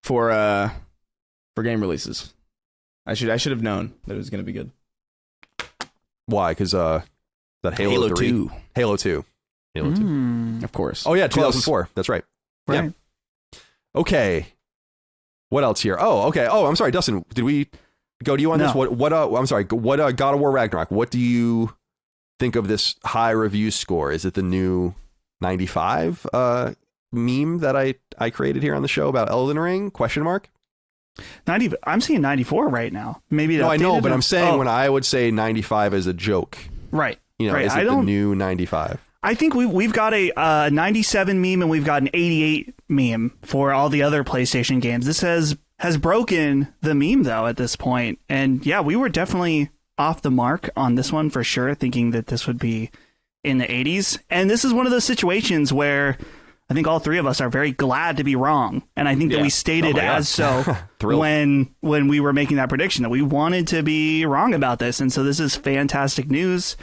for game releases. I should have known that it was going to be good.
Why? Because that Halo 3?
2.
Halo 2. Halo 2.
Of course.
Oh yeah, 2004. That's right.
Right.
Yeah. Okay. What else here? Oh, okay. Oh, I'm sorry, Dustin. Did we go to you on this? What? I'm sorry. What? God of War Ragnarok. What do you think of this high review score? Is it the new 95 meme that I created here on the show about Elden Ring? Question mark.
90. I'm seeing 94 right now. Maybe
no, I know, but I'm saying when I would say 95 as a joke,
right?
You know,
right.
Is it the new 95?
I think we've got a 97 meme, and we've got an 88 meme for all the other PlayStation games. This has broken the meme though at this point, and yeah, we were definitely off the mark on this one for sure, thinking that this would be in the 80s. And this is one of those situations where I think all three of us are very glad to be wrong. And I think that we stated as so when we were making that prediction, that we wanted to be wrong about this. And so this is fantastic news.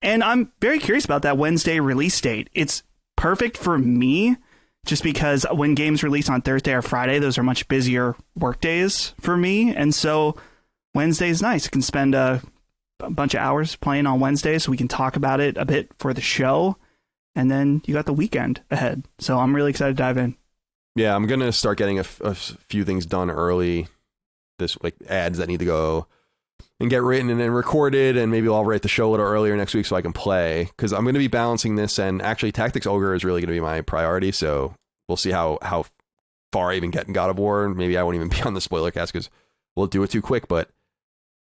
And I'm very curious about that Wednesday release date. It's perfect for me just because when games release on Thursday or Friday, those are much busier work days for me. And so Wednesday is nice. I can spend a bunch of hours playing on Wednesday so we can talk about it a bit for the show. And then you got the weekend ahead. So I'm really excited to dive in.
Yeah, I'm going to start getting a few things done early. This, like ads that need to go and get written and then recorded. And maybe I'll write the show a little earlier next week so I can play. Because I'm going to be balancing this. And actually, Tactics Ogre is really going to be my priority. So we'll see how far I even get in God of War. Maybe I won't even be on the spoiler cast because we'll do it too quick. But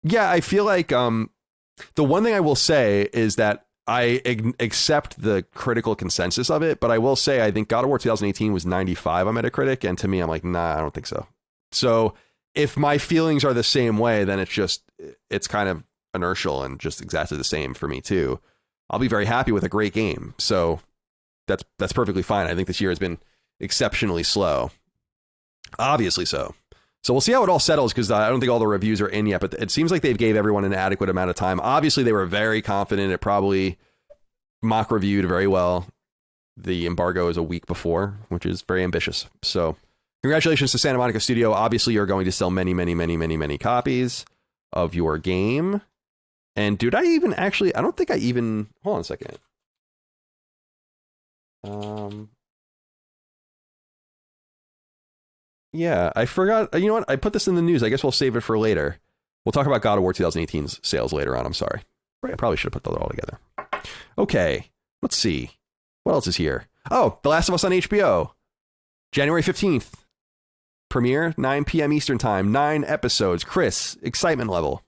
yeah, I feel like the one thing I will say is that accept the critical consensus of it, but I will say I think God of War 2018 was 95 on Metacritic, and to me, I'm like, nah, I don't think so. So if my feelings are the same way, then it's kind of inertial and just exactly the same for me too. I'll be very happy with a great game, so that's perfectly fine. I think this year has been exceptionally slow, obviously so. So we'll see how it all settles, because I don't think all the reviews are in yet, but it seems like they've gave everyone an adequate amount of time. Obviously, they were very confident. It probably mock reviewed very well. The embargo is a week before, which is very ambitious. So congratulations to Santa Monica Studio. Obviously, you're going to sell many, many, many, many, many copies of your game. And dude, I don't think I even, hold on a second. Yeah, I forgot. You know what? I put this in the news. I guess we'll save it for later. We'll talk about God of War 2018's sales later on. I'm sorry. I probably should have put that all together. Okay, let's see. What else is here? Oh, The Last of Us on HBO. January 15th. Premiere, 9 p.m. Eastern Time. 9 episodes. Chris, excitement level.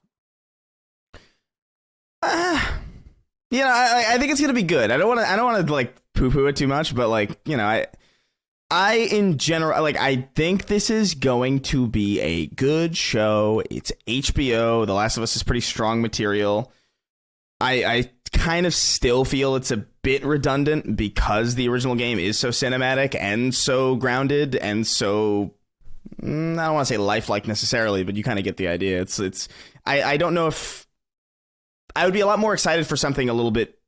I think it's going to be good. I don't want to like poo-poo it too much, but like, I in general, like, I think this is going to be a good show. It's HBO. The Last of Us is pretty strong material. I kind of still feel it's a bit redundant because the original game is so cinematic and so grounded and so, I don't want to say lifelike necessarily, but you kind of get the idea. I don't know if I would be a lot more excited for something a little bit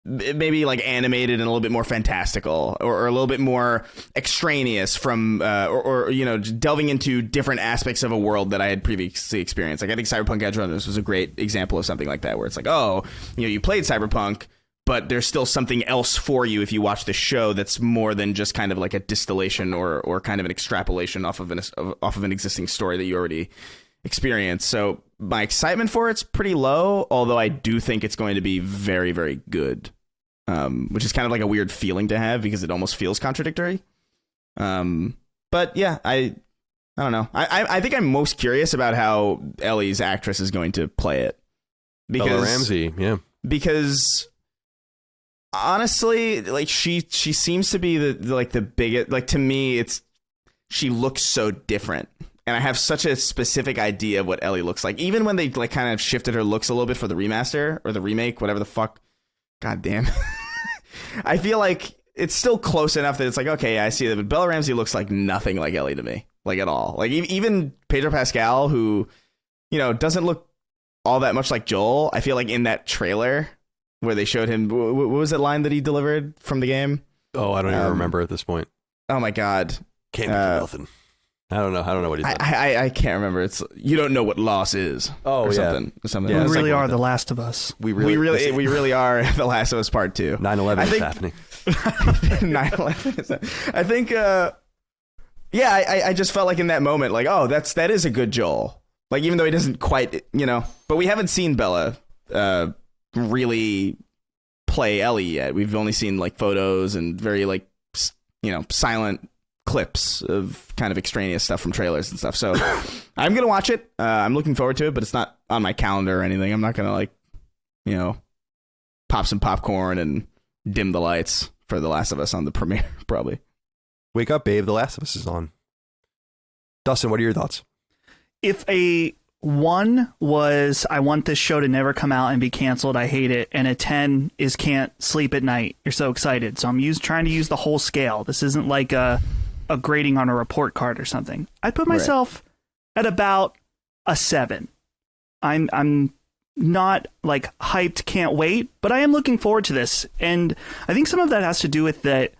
maybe like animated and a little bit more fantastical or a little bit more extraneous from or delving into different aspects of a world that I had previously experienced. Like I think Cyberpunk Edge Runners was a great example of something like that, where it's like, oh, you played Cyberpunk, but there's still something else for you if you watch the show that's more than just kind of like a distillation or kind of an extrapolation off of an existing story that you already experienced. So my excitement for it's pretty low, although I do think it's going to be very, very good. Which is kind of like a weird feeling to have because it almost feels contradictory. But yeah, I don't know. I think I'm most curious about how Ellie's actress is going to play it. Because
Bella Ramsey, yeah.
Because honestly, like she seems to be the biggest. Like to me, she looks so different. And I have such a specific idea of what Ellie looks like. Even when they like kind of shifted her looks a little bit for the remaster or the remake, whatever the fuck. God damn. I feel like it's still close enough that it's like, okay, I see that. But Bella Ramsey looks like nothing like Ellie to me, like at all. Like even Pedro Pascal, who, doesn't look all that much like Joel. I feel like in that trailer where they showed him, what was that line that he delivered from the game?
Oh, I don't even remember at this point.
Oh my God.
Can't be nothing. I don't know what he said.
I can't remember. It's you don't know what loss is.
Oh,
or
yeah.
something.
Yeah, we really are The Last of Us.
We really are The Last of Us Part 2.
9/11 is happening.
9/11 is happening. I think. I just felt like in that moment, like, oh, that is a good Joel. Like even though he doesn't quite, but we haven't seen Bella really play Ellie yet. We've only seen like photos and very like silent clips of kind of extraneous stuff from trailers and stuff. So I'm gonna watch it. I'm looking forward to it, but it's not on my calendar or anything. I'm not gonna like pop some popcorn and dim the lights for The Last of Us on the premiere. Probably.
Wake up, babe. The Last of Us is on. Dustin, what are your thoughts?
If a 1 was I want this show to never come out and be canceled, I hate it, and a 10 is can't sleep at night, you're so excited. So I'm trying to use the whole scale. This isn't like a grading on a report card or something. I'd put myself at about a 7. I'm not like hyped, can't wait, but I am looking forward to this. And I think some of that has to do with that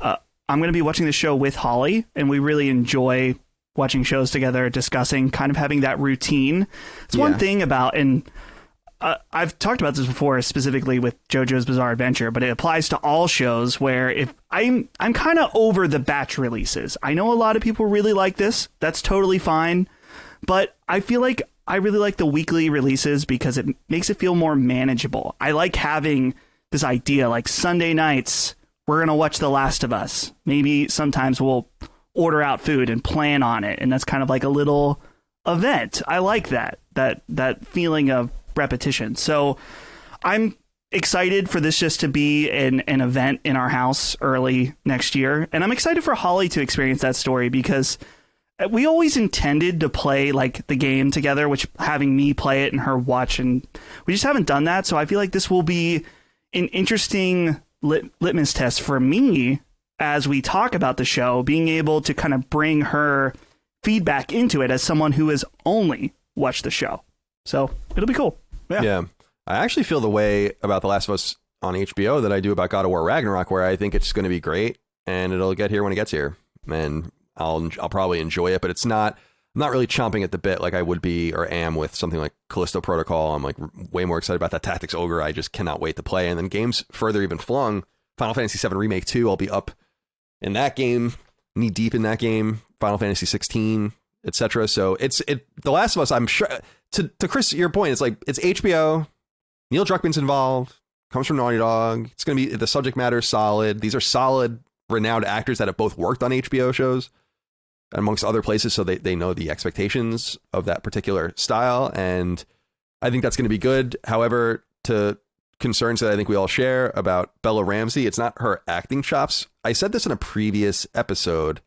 I'm going to be watching the show with Holly, and we really enjoy watching shows together, discussing, kind of having that routine. It's one thing about, and I've talked about this before, specifically with JoJo's Bizarre Adventure, but it applies to all shows where if I'm kind of over the batch releases. I know a lot of people really like this. That's totally fine. But I feel like I really like the weekly releases because it makes it feel more manageable. I like having this idea, like Sunday nights, we're going to watch The Last of Us. Maybe sometimes we'll order out food and plan on it. And that's kind of like a little event. I like that feeling of repetition. So I'm excited for this just to be an event in our house early next year. And I'm excited for Holly to experience that story because we always intended to play like the game together, which having me play it and her watch, and we just haven't done that. So I feel like this will be an interesting litmus test for me as we talk about the show, being able to kind of bring her feedback into it as someone who has only watched the show. So it'll be cool.
Yeah. I actually feel the way about The Last of Us on HBO that I do about God of War Ragnarok, where I think it's going to be great and it'll get here when it gets here. And I'll probably enjoy it, but I'm not really chomping at the bit like I would be or am with something like Callisto Protocol. I'm like way more excited about that Tactics Ogre. I just cannot wait to play. And then games further even flung, Final Fantasy VII Remake 2, I'll be up in that game, knee deep in that game, Final Fantasy 16, etc. So The Last of Us, I'm sure, to Chris, your point, it's like, it's HBO, Neil Druckmann's involved, comes from Naughty Dog. It's going to be, the subject matter is solid. These are solid, renowned actors that have both worked on HBO shows, amongst other places, so they know the expectations of that particular style, and I think that's going to be good. However, to concerns that I think we all share about Bella Ramsey, it's not her acting chops. I said this in a previous episode.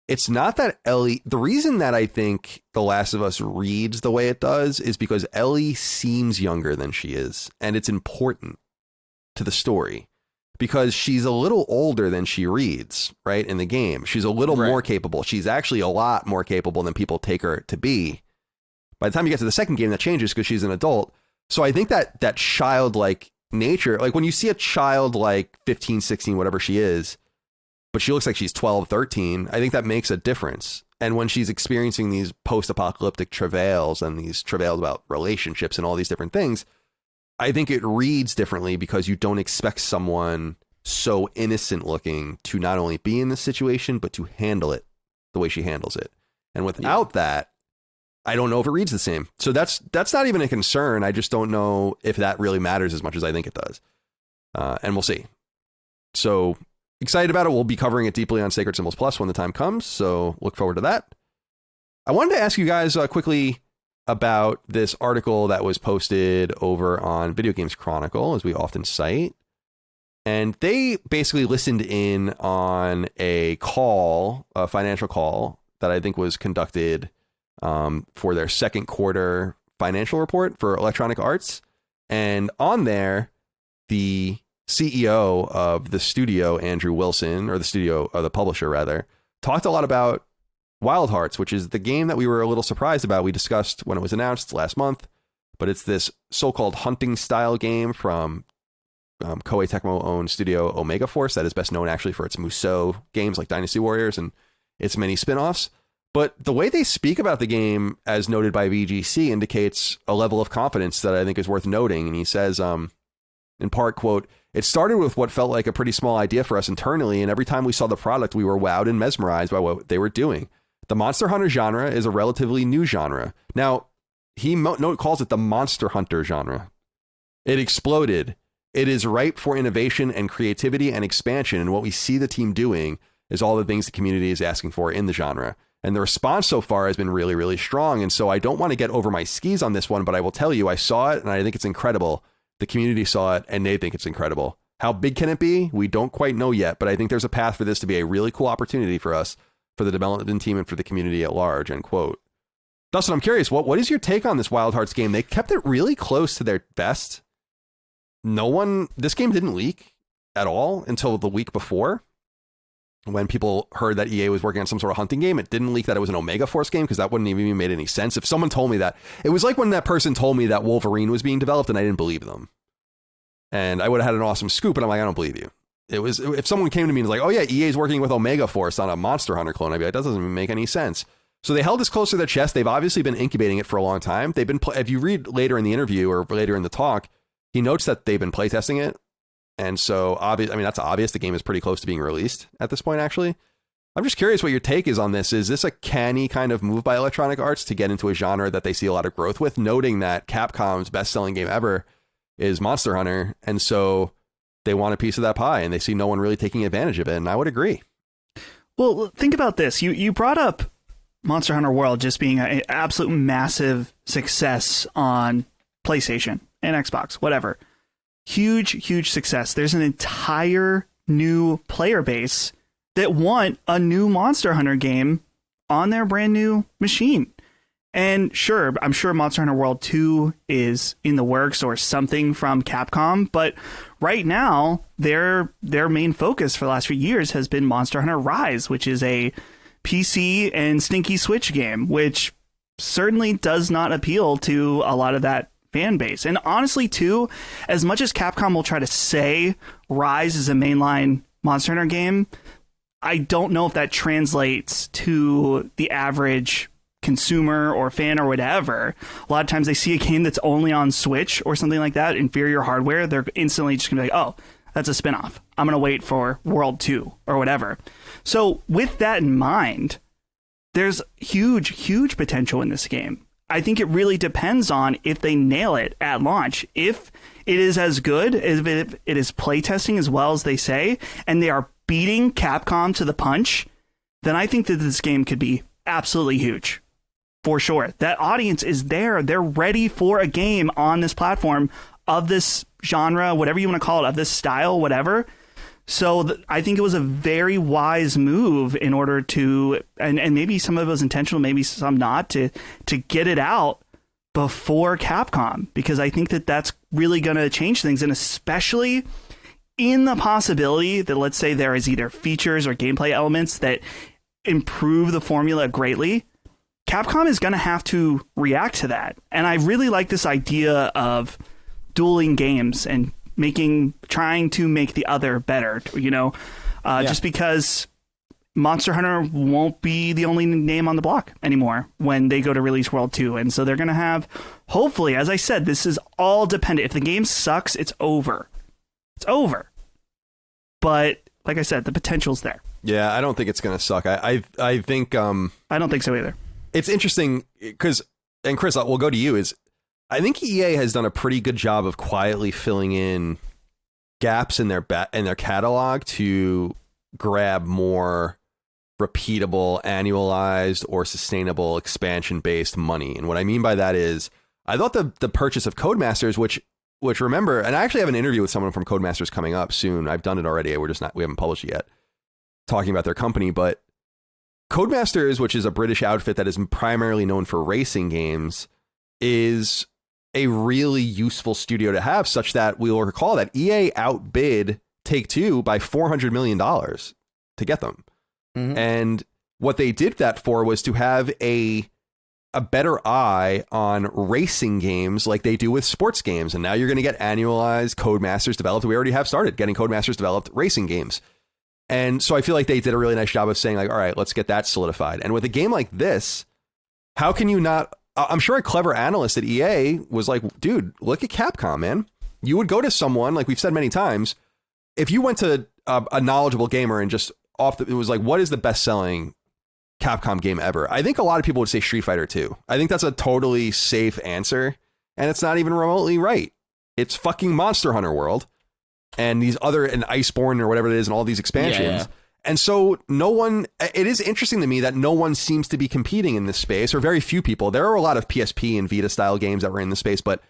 It's not that Ellie... The reason that I think The Last of Us reads the way it does is because Ellie seems younger than she is, and it's important to the story. Because she's a little older than she reads, right, in the game. She's a little more capable. She's actually a lot more capable than people take her to be. By the time you get to the second game, that changes because she's an adult. So I think that childlike nature, like when you see a child like 15, 16, whatever she is, but she looks like she's 12, 13, I think that makes a difference. And when she's experiencing these post-apocalyptic travails and these travails about relationships and all these different things, I think it reads differently because you don't expect someone so innocent looking to not only be in this situation, but to handle it the way she handles it. And without that, I don't know if it reads the same. So that's not even a concern. I just don't know if that really matters as much as I think it does. And we'll see. So excited about it. We'll be covering it deeply on Sacred Symbols Plus when the time comes. So look forward to that. I wanted to ask you guys quickly about this article that was posted over on Video Games Chronicle, as we often cite. And they basically listened in on a financial call that I think was conducted for their second quarter financial report for Electronic Arts. And on there, the CEO of the studio, Andrew Wilson, or the publisher rather, talked a lot about Wild Hearts, which is the game that we were a little surprised about. We discussed when it was announced last month, but it's this so-called hunting style game from Koei Tecmo-owned studio Omega Force that is best known actually for its Musou games like Dynasty Warriors and its many spin-offs. But the way they speak about the game, as noted by VGC, indicates a level of confidence that I think is worth noting. And he says, in part, quote, "It started with what felt like a pretty small idea for us internally, and every time we saw the product, we were wowed and mesmerized by what they were doing. The Monster Hunter genre is a relatively new genre." Now, he calls it the Monster Hunter genre. It exploded. It is ripe for innovation and creativity and expansion, and what we see the team doing is all the things the community is asking for in the genre. And the response so far has been really, really strong. And so I don't want to get over my skis on this one, but I will tell you, I saw it and I think it's incredible. The community saw it and they think it's incredible. How big can it be? We don't quite know yet, but I think there's a path for this to be a really cool opportunity for us, for the development team and for the community at large, end quote. Dustin, I'm curious, what is your take on this Wild Hearts game? They kept it really close to their best. This game didn't leak at all until the week before, when people heard that EA was working on some sort of hunting game. It didn't leak that it was an Omega Force game, because that wouldn't even made any sense. If someone told me that, it was like when that person told me that Wolverine was being developed and I didn't believe them. And I would have had an awesome scoop, and I'm like, I don't believe you. It was, if someone came to me and was like, oh yeah, EA is working with Omega Force on a Monster Hunter clone, I'd be like, that doesn't even make any sense. So they held this close to their chest. They've obviously been incubating it for a long time. They've been, if you read later in the interview or later in the talk, he notes that they've been playtesting it. And so that's obvious. The game is pretty close to being released at this point, actually. I'm just curious what your take is on this. Is this a canny kind of move by Electronic Arts to get into a genre that they see a lot of growth with, noting that Capcom's best-selling game ever is Monster Hunter, and so they want a piece of that pie, and they see no one really taking advantage of it, and I would agree.
Well, think about this. You brought up Monster Hunter World just being an absolute massive success on PlayStation and Xbox, whatever. huge success. There's an entire new player base that want a new Monster Hunter game on their brand new machine. And sure, I'm sure Monster Hunter World 2 is in the works or something from Capcom, but right now their main focus for the last few years has been Monster Hunter Rise, which is a PC and stinky Switch game, which certainly does not appeal to a lot of that fan base. And honestly, too, as much as Capcom will try to say Rise is a mainline Monster Hunter game, I don't know if that translates to the average consumer or fan or whatever. A lot of times they see a game that's only on Switch or something like that, inferior hardware, they're instantly just gonna be like, oh, that's a spinoff. I'm gonna wait for World 2 or whatever. So with that in mind, there's huge potential in this game. I think it really depends on if they nail it at launch. If it is as good, if it is playtesting as well as they say, and they are beating Capcom to the punch, then I think that this game could be absolutely huge. For sure. That audience is there. They're ready for a game on this platform of this genre, whatever you want to call it, of this style, whatever. So I think it was a very wise move in order to, and maybe some of it was intentional, maybe some not, to get it out before Capcom, because I think that that's really going to change things. And especially in the possibility that, let's say, there is either features or gameplay elements that improve the formula greatly, Capcom is going to have to react to that. And I really like this idea of dueling games and trying to make the other better, just because Monster Hunter won't be the only name on the block anymore when they go to release World 2. And so they're going to have, hopefully, as I said, this is all dependent. If the game sucks, it's over. It's over. But like I said, the potential's there.
Yeah, I don't think it's going to suck. I think...
I don't think so either.
It's interesting because, and Chris, we'll go to you, is I think EA has done a pretty good job of quietly filling in gaps in their catalog to grab more repeatable, annualized, or sustainable expansion-based money. And what I mean by that is, I thought the purchase of Codemasters, which remember, and I actually have an interview with someone from Codemasters coming up soon. I've done it already. We haven't published it yet, talking about their company, but Codemasters, which is a British outfit that is primarily known for racing games, is a really useful studio to have, such that we'll recall that EA outbid Take-Two by $400 million to get them. Mm-hmm. And what they did that for was to have a better eye on racing games like they do with sports games. And now you're going to get annualized Codemasters developed. We already have started getting Codemasters developed racing games. And so I feel like they did a really nice job of saying, like, all right, let's get that solidified. And with a game like this, how can you not? I'm sure a clever analyst at EA was like, dude, look at Capcom, man. You would go to someone, like we've said many times, if you went to a knowledgeable gamer and just it was like, what is the best selling Capcom game ever? I think a lot of people would say Street Fighter 2. I think that's a totally safe answer. And it's not even remotely right. It's fucking Monster Hunter World. And these other, and Iceborne or whatever it is, and all these expansions. Yeah. And so it is interesting to me that no one seems to be competing in this space, or very few people. There are a lot of PSP and Vita style games that were in the space, but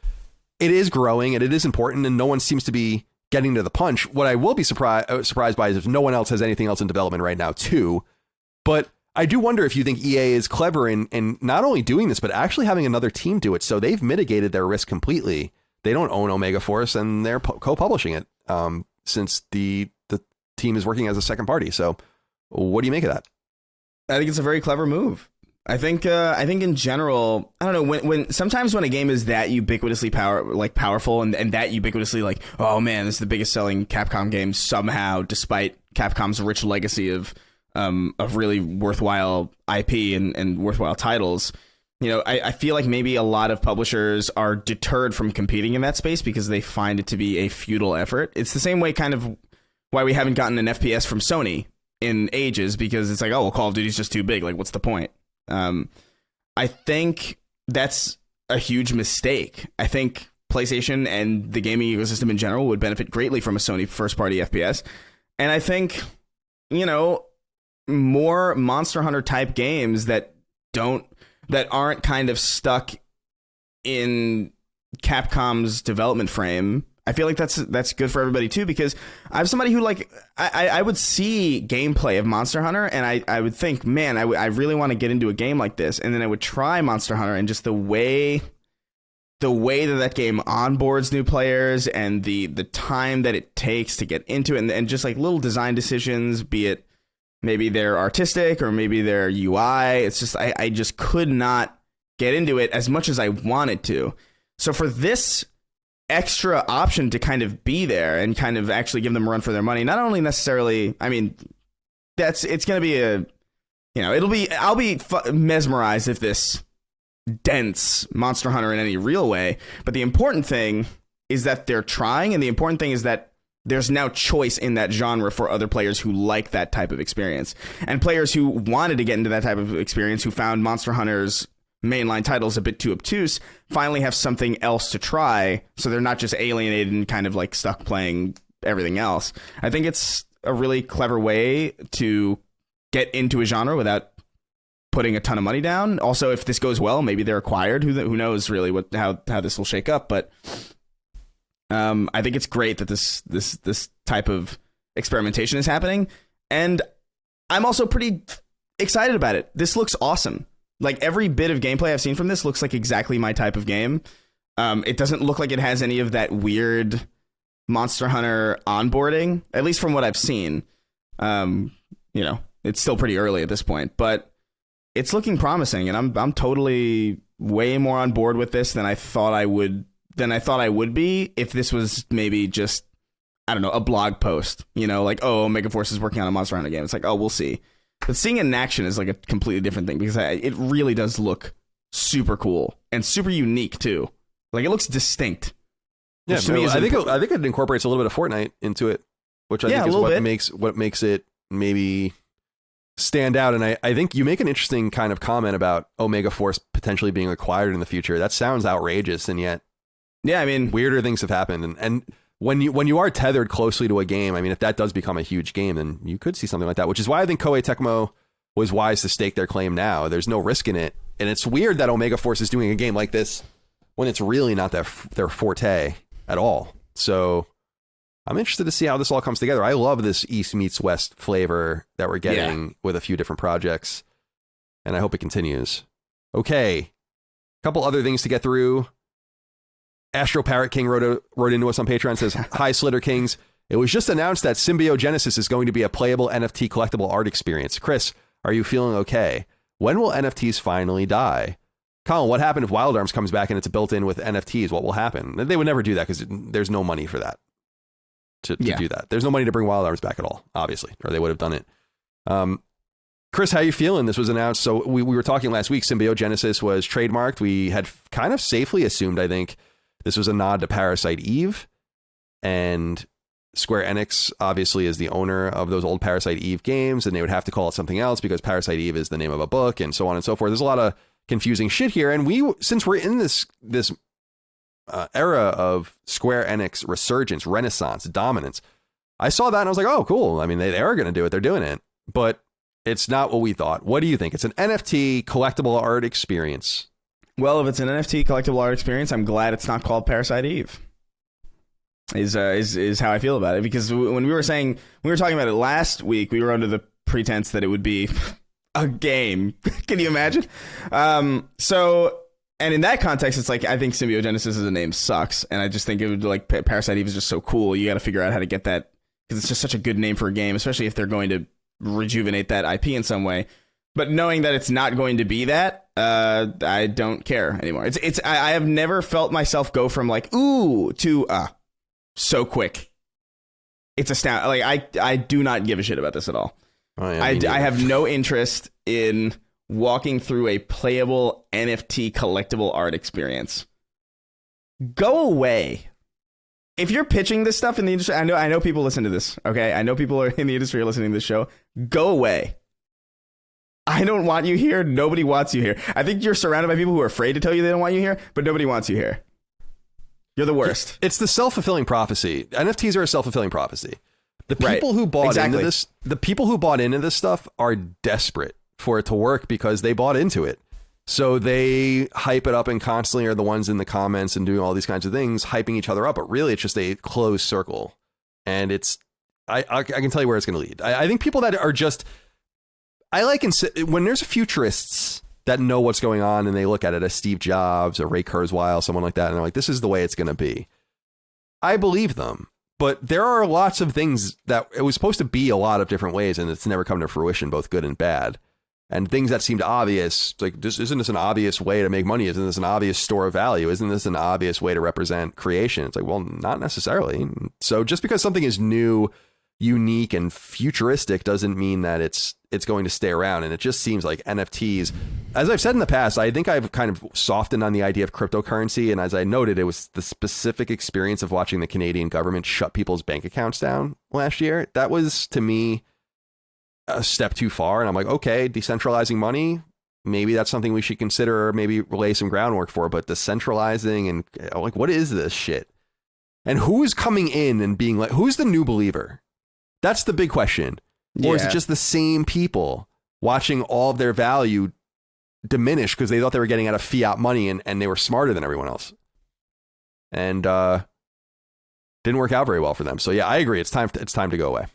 it is growing and it is important, and no one seems to be getting to the punch. What I will be surprised by is if no one else has anything else in development right now too. But I do wonder if you think EA is clever in not only doing this, but actually having another team do it. So they've mitigated their risk completely. They don't own Omega Force, and they're co-publishing it. Since the team is working as a second party. So what do you make of that?
I think it's a very clever move. I think in general, I don't know, when sometimes when a game is that ubiquitously powerful and that ubiquitously like, oh man, this is the biggest selling Capcom game somehow, despite Capcom's rich legacy of really worthwhile IP and worthwhile titles. I feel like maybe a lot of publishers are deterred from competing in that space because they find it to be a futile effort. It's the same way kind of why we haven't gotten an FPS from Sony in ages, because it's like, oh, well, Call of Duty's just too big. Like, what's the point? I think that's a huge mistake. I think PlayStation and the gaming ecosystem in general would benefit greatly from a Sony first-party FPS. And I think, more Monster Hunter type games that aren't kind of stuck in Capcom's development frame I feel like that's good for everybody too, because I'm somebody who like I would see gameplay of Monster Hunter and I would think, man, I really want to get into a game like this, and then I would try Monster Hunter, and just the way that game onboards new players and the time that it takes to get into it, and just like little design decisions, be it maybe they're artistic or maybe they're UI, it's just I just could not get into it as much as I wanted to. So for this extra option to kind of be there and kind of actually give them a run for their money, not only necessarily, I mean, it's going to be I'll be mesmerized if this dents Monster Hunter in any real way. But the important thing is that they're trying, and the important thing is that there's now choice in that genre for other players who like that type of experience, and players who wanted to get into that type of experience, who found Monster Hunter's mainline titles a bit too obtuse, finally have something else to try, so they're not just alienated and kind of like stuck playing everything else. I think it's a really clever way to get into a genre without putting a ton of money down. Also, if this goes well, maybe they're acquired. Who knows really how this will shake up, but I think it's great that this type of experimentation is happening, and I'm also pretty excited about it. This looks awesome. Like, every bit of gameplay I've seen from this looks like exactly my type of game. It doesn't look like it has any of that weird Monster Hunter onboarding, at least from what I've seen. It's still pretty early at this point, but it's looking promising, and I'm totally way more on board with this than I thought I would be if this was maybe just, I don't know, a blog post, like, oh, Omega Force is working on a Monster Hunter game. It's like, oh, we'll see. But seeing it in action is like a completely different thing, because it really does look super cool and super unique too. Like, it looks distinct.
Yeah, I think it incorporates a little bit of Fortnite into it, which I think is what makes it maybe stand out. And I think you make an interesting kind of comment about Omega Force potentially being acquired in the future. That sounds outrageous, and yet,
yeah, I mean,
weirder things have happened. And when you are tethered closely to a game, I mean, if that does become a huge game, then you could see something like that, which is why I think Koei Tecmo was wise to stake their claim now. There's no risk in it. And it's weird that Omega Force is doing a game like this when it's really not their forte at all. So I'm interested to see how this all comes together. I love this East meets West flavor that we're getting with a few different projects, and I hope it continues. Okay, a couple other things to get through. Astro Parrot King wrote into us on Patreon, says, "Hi, Slitter Kings. It was just announced that Symbiogenesis is going to be a playable NFT collectible art experience. Chris, are you feeling okay? When will NFTs finally die? Colin, what happened if Wild Arms comes back and it's built in with NFTs? What will happen?" They would never do that because there's no money for that. To do that. There's no money to bring Wild Arms back at all, obviously, or they would have done it. Chris, how you feeling? This was announced. So we were talking last week. Symbiogenesis was trademarked. We had kind of safely assumed, I think, this was a nod to Parasite Eve, and Square Enix obviously is the owner of those old Parasite Eve games, and they would have to call it something else because Parasite Eve is the name of a book, and so on and so forth. There's a lot of confusing shit here, and since we're in this era of Square Enix resurgence, renaissance, dominance, I saw that and I was like, oh, cool. I mean, they are going to do it. They're doing it, but it's not what we thought. What do you think? It's an NFT collectible art experience. Well,
if it's an NFT collectible art experience, I'm glad it's not called Parasite Eve. Is how I feel about it, because when we were talking about it last week, we were under the pretense that it would be a game. Can you imagine? And in that context, it's like, I think Symbiogenesis as a name sucks, and I just think it would, like, Parasite Eve is just so cool. You got to figure out how to get that, because it's just such a good name for a game, especially if they're going to rejuvenate that IP in some way. But knowing that it's not going to be that, I don't care anymore. I have never felt myself go from like, ooh, to so quick. It's astounding. Like, I do not give a shit about this at all. Oh, yeah, I have no interest in walking through a playable NFT collectible art experience. Go away. If you're pitching this stuff in the industry, I know people listen to this, okay? I know people are in the industry are listening to this show. Go away. I don't want you here. Nobody wants you here. I think you're surrounded by people who are afraid to tell you they don't want you here, but nobody wants you here. You're the worst.
It's the self-fulfilling prophecy. NFTs are a self-fulfilling prophecy. The people who bought into this, the people who bought into this stuff are desperate for it to work because they bought into it. So they hype it up and constantly are the ones in the comments and doing all these kinds of things, hyping each other up. But really, it's just a closed circle. And I can tell you where it's going to lead. I think people that are just, when there's futurists that know what's going on and they look at it as Steve Jobs or Ray Kurzweil, someone like that, and they're like, this is the way it's going to be. I believe them. But there are lots of things that it was supposed to be a lot of different ways, and it's never come to fruition, both good and bad. And things that seemed obvious, like, isn't this an obvious way to make money? Isn't this an obvious store of value? Isn't this an obvious way to represent creation? It's like, well, not necessarily. So just because something is new, unique, and futuristic doesn't mean that it's going to stay around. And it just seems like NFTs, as I've said in the past, I think I've kind of softened on the idea of cryptocurrency. And as I noted, it was the specific experience of watching the Canadian government shut people's bank accounts down last year. That was, to me, a step too far. And I'm like, okay, decentralizing money, maybe that's something we should consider, or maybe lay some groundwork for. But decentralizing, and like, what is this shit? And who is coming in and being like, who's the new believer? That's the big question. Or is it just the same people watching all of their value diminish because they thought they were getting out of fiat money and they were smarter than everyone else? And didn't work out very well for them. So yeah, I agree. It's time to go away.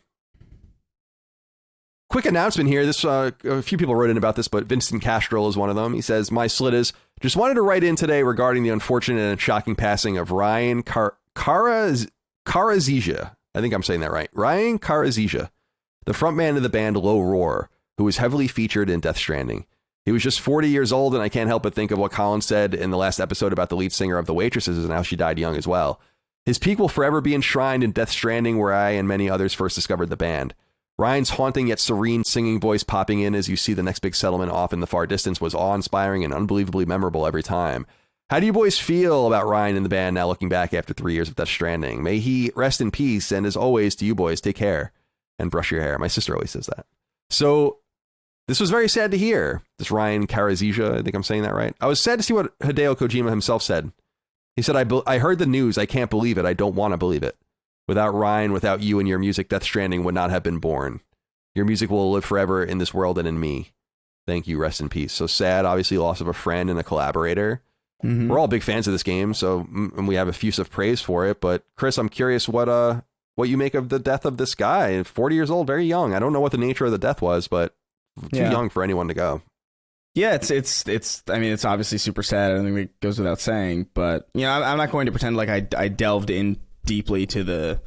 Quick announcement here. This a few people wrote in about this, but Vincent Castrol is one of them. He says, my Slittas, just wanted to write in today regarding the unfortunate and shocking passing of Ryan Karazija. I think I'm saying that right. Ryan Karazija, the frontman of the band Low Roar, who was heavily featured in Death Stranding. He was just 40 years old, and I can't help but think of what Colin said in the last episode about the lead singer of The Waitresses and how she died young as well. His peak will forever be enshrined in Death Stranding, where I and many others first discovered the band. Ryan's haunting yet serene singing voice popping in as you see the next big settlement off in the far distance was awe-inspiring and unbelievably memorable every time. How do you boys feel about Ryan and the band now looking back after 3 years of Death Stranding? May he rest in peace, and as always, to you boys, take care and brush your hair. My sister always says that. So this was very sad to hear. This Ryan Karazija, I think I'm saying that right. I was sad to see what Hideo Kojima himself said. He said, I heard the news. I can't believe it. I don't want to believe it. Without Ryan, without you and your music, Death Stranding would not have been born. Your music will live forever in this world and in me. Thank you. Rest in peace. So sad, obviously, loss of a friend and a collaborator. Mm-hmm. We're all big fans of this game, so and we have effusive praise for it. But Chris, I'm curious what you make of the death of this guy. 40 years old, very young. I don't know what the nature of the death was, but too young for anyone to go.
Yeah, it's. I mean, it's obviously super sad. I think it goes without saying. But you know, I'm not going to pretend like I delved in deeply to the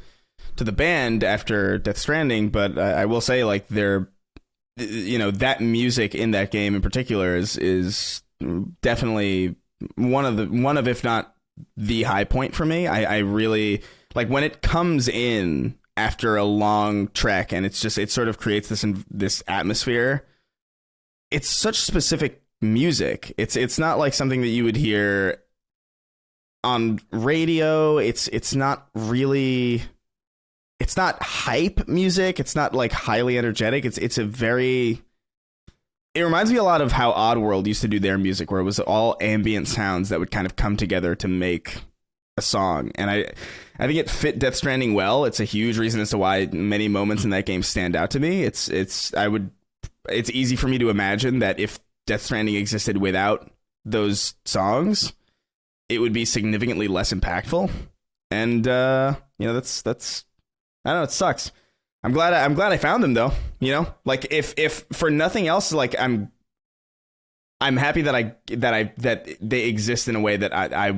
band after Death Stranding. But I will say, like, that music in that game in particular is definitely one of if not the high point for me. I really like when it comes in after a long trek, and it sort of creates this atmosphere. It's such specific music. It's not like something that you would hear on radio. It's not really. It's not hype music. It's not like highly energetic. It's a very. It reminds me a lot of how Oddworld used to do their music, where it was all ambient sounds that would kind of come together to make a song. And I think it fit Death Stranding well. It's a huge reason as to why many moments in that game stand out to me. It's easy for me to imagine that if Death Stranding existed without those songs, it would be significantly less impactful. And that's I don't know, it sucks. I'm glad I found them though. You know, like if for nothing else, like I'm happy that they exist in a way that I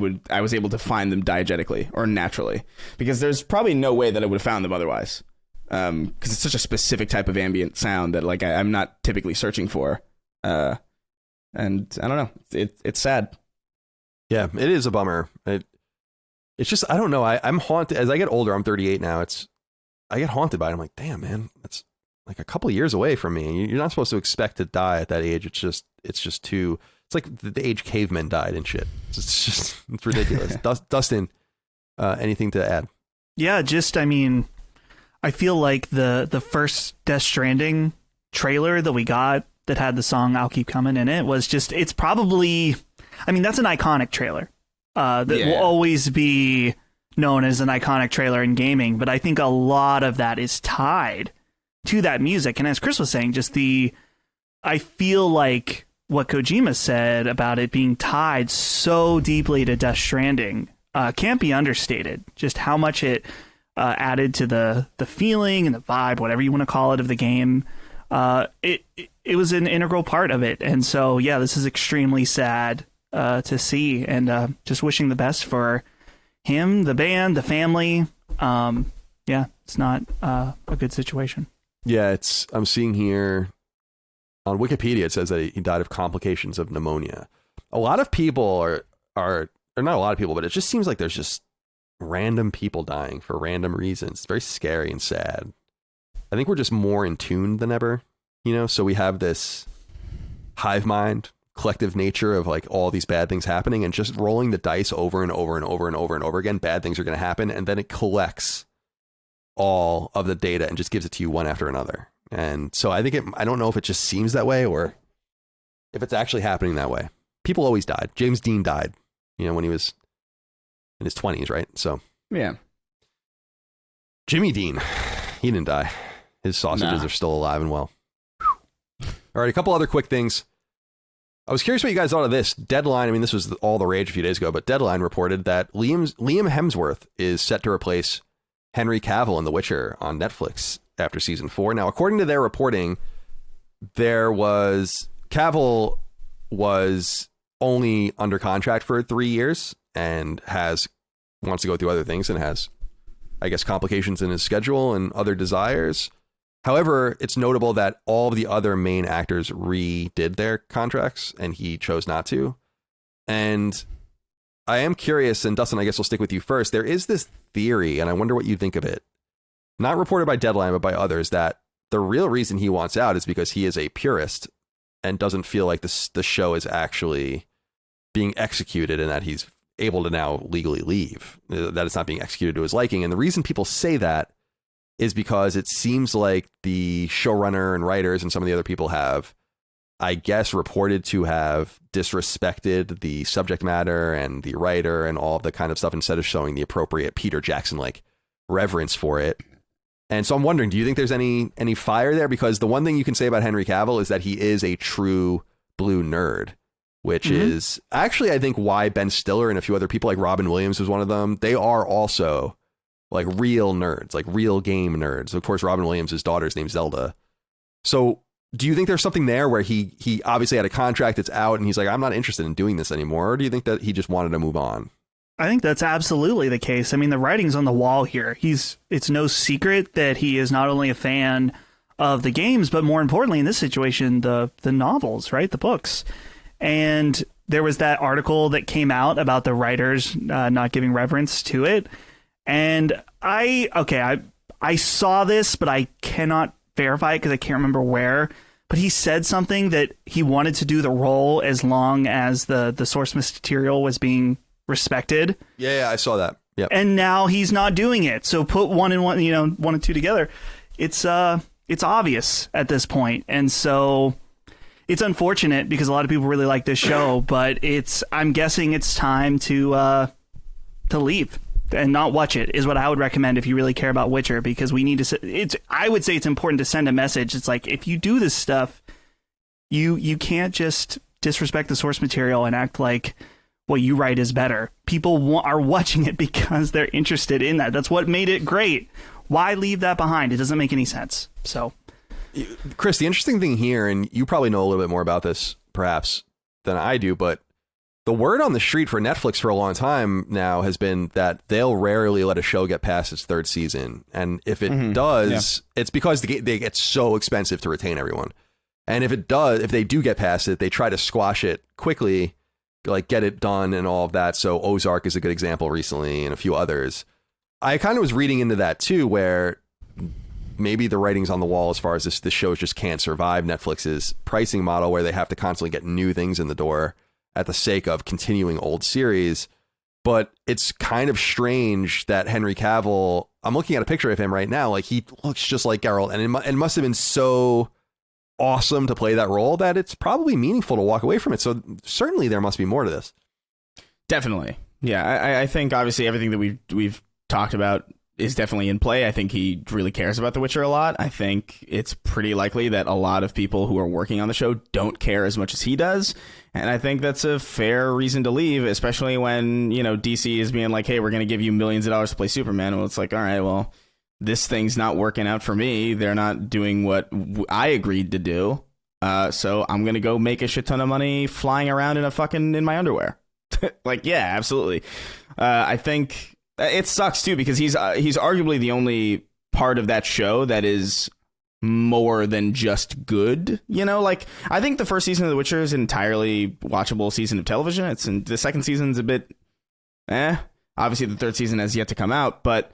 was able to find them diegetically or naturally, because there's probably no way that I would have found them otherwise. Because it's such a specific type of ambient sound that like I'm not typically searching for. And I don't know, it's sad.
Yeah, it is a bummer. It's just, I don't know. I'm haunted as I get older. I'm 38 now. I get haunted by it. I'm like, damn, man, that's like a couple of years away from me. You're not supposed to expect to die at that age. It's just too. It's like the age cavemen died and shit. It's ridiculous. Dustin, anything to add?
Yeah, I mean, I feel like the first Death Stranding trailer that we got that had the song "I'll Keep Coming" in it was just. It's probably. I mean, that's an iconic trailer. That will always be known as an iconic trailer in gaming, but I think a lot of that is tied to that music. And as Chris was saying, I feel like what Kojima said about it being tied so deeply to Death Stranding can't be understated. Just how much it added to the feeling and the vibe, whatever you want to call it, of the game. It was an integral part of it. And so, yeah, this is extremely sad to see, and just wishing the best for him, the band, the family. Yeah, it's not a good situation.
Yeah, I'm seeing here on Wikipedia, it says that he died of complications of pneumonia. A lot of people are or not a lot of people, but it just seems like there's just random people dying for random reasons. It's very scary and sad. I think we're just more in tune than ever, so we have this hive mind, collective nature of like all these bad things happening, and just rolling the dice over and over and over and over and over again. Bad things are going to happen, and then it collects all of the data and just gives it to you one after another. And so I think I don't know if it just seems that way or if it's actually happening that way. People always died. James Dean died, when he was in his 20s, right? So
yeah.
Jimmy Dean, he didn't die. His sausages are still alive and well. All right, a couple other quick things. I was curious what you guys thought of this. Deadline, this was all the rage a few days ago, but Deadline reported that Liam Hemsworth is set to replace Henry Cavill in The Witcher on Netflix after season 4. Now, according to their reporting, Cavill was only under contract for 3 years and wants to go through other things and has, I guess, complications in his schedule and other desires. However, it's notable that all of the other main actors redid their contracts and he chose not to. And I am curious, and Dustin, I guess we'll stick with you first. There is this theory, and I wonder what you think of it. Not reported by Deadline, but by others, that the real reason he wants out is because he is a purist and doesn't feel like the show is actually being executed and that he's able to now legally leave, that it's not being executed to his liking. And the reason people say that is because it seems like the showrunner and writers and some of the other people have, I guess, reported to have disrespected the subject matter and the writer and all of the kind of stuff instead of showing the appropriate Peter Jackson-like reverence for it. And so I'm wondering, do you think there's any fire there? Because the one thing you can say about Henry Cavill is that he is a true blue nerd, which is actually, I think, why Ben Stiller and a few other people, like Robin Williams was one of them, they are also like real nerds, like real game nerds. Of course, Robin Williams' his daughter's named Zelda. So do you think there's something there where he obviously had a contract that's out and he's like, I'm not interested in doing this anymore? Or do you think that he just wanted to move on?
I think that's absolutely the case. The writing's on the wall here. It's no secret that he is not only a fan of the games, but more importantly in this situation, the novels, right? The books. And there was that article that came out about the writers not giving reverence to it. And I saw this, but I cannot verify it because I can't remember where. But he said something that he wanted to do the role as long as the source material was being respected.
Yeah, I saw that. Yeah.
And now he's not doing it. So put one and two together. It's obvious at this point. And so it's unfortunate because a lot of people really like this show, but I'm guessing it's time to leave and not watch it is what I would recommend if you really care about Witcher, because we need to. I would say it's important to send a message. It's like, if you do this stuff, you can't just disrespect the source material and act like what you write is better. People are watching it because they're interested in that. That's what made it great. Why leave that behind? It doesn't make any sense. So,
Chris, the interesting thing here, and you probably know a little bit more about this perhaps than I do, but the word on the street for Netflix for a long time now has been that they'll rarely let a show get past its third season. And if it does, it's because they get so expensive to retain everyone. And if they do get past it, they try to squash it quickly, like get it done and all of that. So Ozark is a good example recently and a few others. I kind of was reading into that too, where maybe the writing's on the wall as far as this show just can't survive Netflix's pricing model where they have to constantly get new things in the door at the sake of continuing old series. But it's kind of strange that Henry Cavill, I'm looking at a picture of him right now, like he looks just like Geralt, and it must have been so awesome to play that role that it's probably meaningful to walk away from it. So certainly there must be more to this.
Definitely. Yeah, I think obviously everything that we've talked about is definitely in play. I think he really cares about The Witcher a lot. I think it's pretty likely that a lot of people who are working on the show don't care as much as he does. And I think that's a fair reason to leave, especially when, DC is being like, hey, we're going to give you millions of dollars to play Superman. Well, it's like, all right, well, this thing's not working out for me. They're not doing what I agreed to do. So I'm going to go make a shit ton of money flying around in my underwear. Like, yeah, absolutely. I think it sucks too, because he's arguably the only part of that show that is more than just good. Like, I think the first season of The Witcher is an entirely watchable season of television. The second season's a bit obviously the third season has yet to come out, but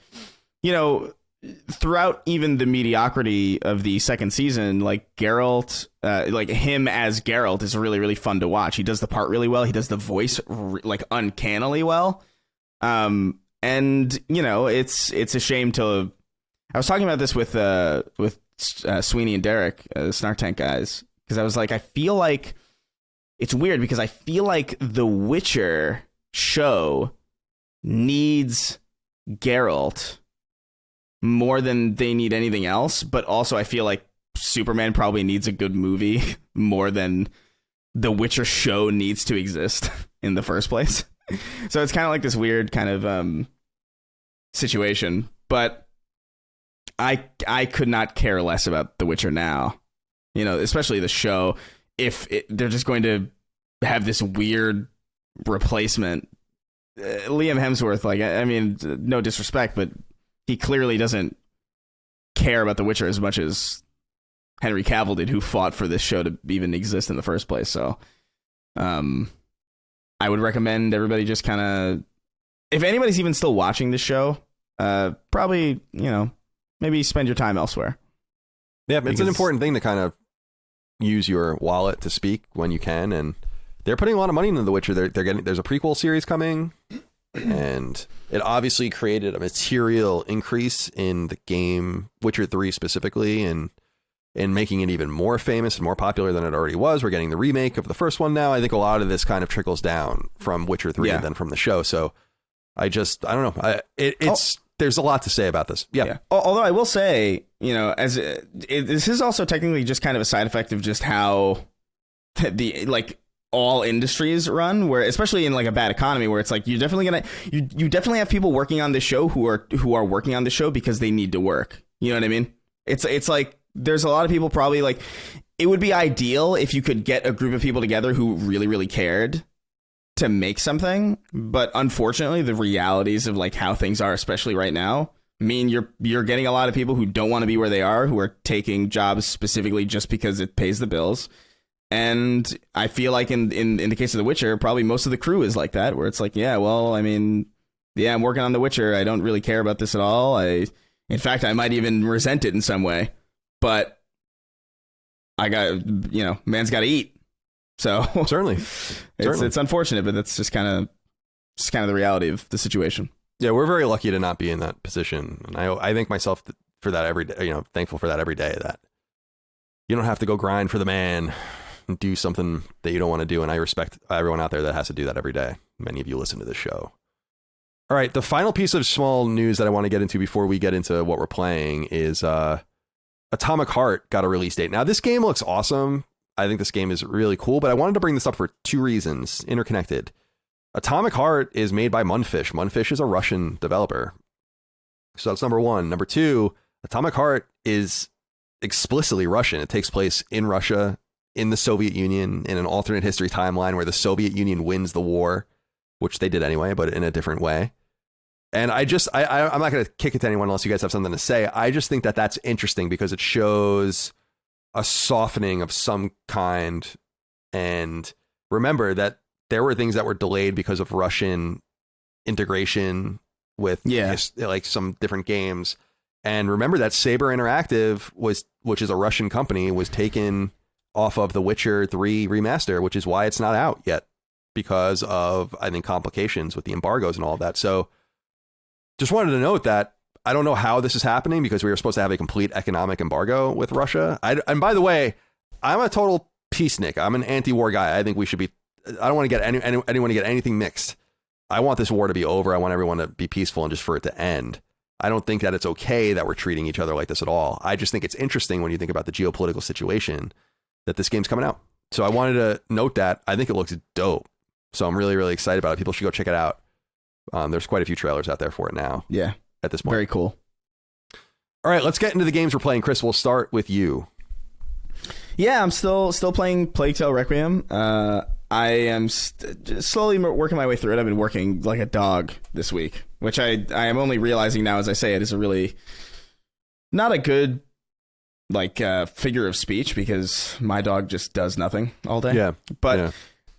throughout even the mediocrity of the second season, like Geralt, like him as Geralt is really, really fun to watch. He does the part really well. He does the voice like uncannily well. And it's a shame to. I was talking about this with Sweeney and Derek, the Snark Tank guys, because I was like, I feel like it's weird because I feel like the Witcher show needs Geralt more than they need anything else, but also I feel like Superman probably needs a good movie more than the Witcher show needs to exist in the first place. So it's kind of like this weird kind of situation, but I could not care less about The Witcher now, especially the show. If they're just going to have this weird replacement, Liam Hemsworth, like, I mean, no disrespect, but he clearly doesn't care about The Witcher as much as Henry Cavill did, who fought for this show to even exist in the first place. So I would recommend everybody just kind of, if anybody's even still watching this show, probably, maybe spend your time elsewhere.
Yeah, it's an important thing to kind of use your wallet to speak when you can, and they're putting a lot of money into The Witcher. They're getting, there's a prequel series coming, and it obviously created a material increase in the game Witcher 3 specifically, and making it even more famous and more popular than it already was. We're getting the remake of the first one now. I think a lot of this kind of trickles down from Witcher 3 and then from the show. So I don't know. There's a lot to say about this. Yeah.
Although I will say, this is also technically just kind of a side effect of just how all industries run, where especially in like a bad economy, where it's like you're definitely you definitely have people working on the show who are working on the show because they need to work. You know what I mean? It's like there's a lot of people probably like, it would be ideal if you could get a group of people together who really, really cared to make something, but unfortunately the realities of like how things are, especially right now, mean you're getting a lot of people who don't want to be where they are, who are taking jobs specifically just because it pays the bills. And I feel like in the case of The Witcher, probably most of the crew is like that, where it's like, yeah, well, I mean, yeah, I'm working on The Witcher. I don't really care about this at all. In fact, I might even resent it in some way, but I got, man's got to eat. So
certainly.
It's unfortunate, but that's just kind of the reality of the situation.
Yeah, we're very lucky to not be in that position, and I thank myself for that every day. Thankful for that every day, that you don't have to go grind for the man and do something that you don't want to do. And I respect everyone out there that has to do that every day. Many of you listen to this show. All right, the final piece of small news that I want to get into before we get into what we're playing is Atomic Heart got a release date. Now, this game looks awesome. I think this game is really cool, but I wanted to bring this up for two reasons, interconnected. Atomic Heart is made by Munfish. Munfish is a Russian developer. So that's number one. Number two, Atomic Heart is explicitly Russian. It takes place in Russia, in the Soviet Union, in an alternate history timeline where the Soviet Union wins the war, which they did anyway, but in a different way. And I'm not going to kick it to anyone unless you guys have something to say. I just think that that's interesting because it shows a softening of some kind. And remember that there were things that were delayed because of Russian integration with like some different games. And remember that Saber Interactive which is a Russian company, was taken off of the Witcher 3 remaster, which is why it's not out yet, because of, I think, complications with the embargoes and all of that. So just wanted to note that I don't know how this is happening, because we were supposed to have a complete economic embargo with Russia. And by the way, I'm a total peacenik. I'm an anti-war guy. I think we should be. I don't want to get anyone to get anything mixed. I want this war to be over. I want everyone to be peaceful and just for it to end. I don't think that it's okay that we're treating each other like this at all. I just think it's interesting when you think about the geopolitical situation that this game's coming out. So I wanted to note that. I think it looks dope. So I'm really, really excited about it. People should go check it out. There's quite a few trailers out there for it now.
Yeah.
At this point.
Very cool.
All right, let's get into the games we're playing. Chris, we'll start with you.
Yeah, I'm still playing Plague Tale Requiem. I am slowly working my way through it. I've been working like a dog this week, which I am only realizing now as I say it is a really not a good figure of speech, because my dog just does nothing all day.
Yeah,
but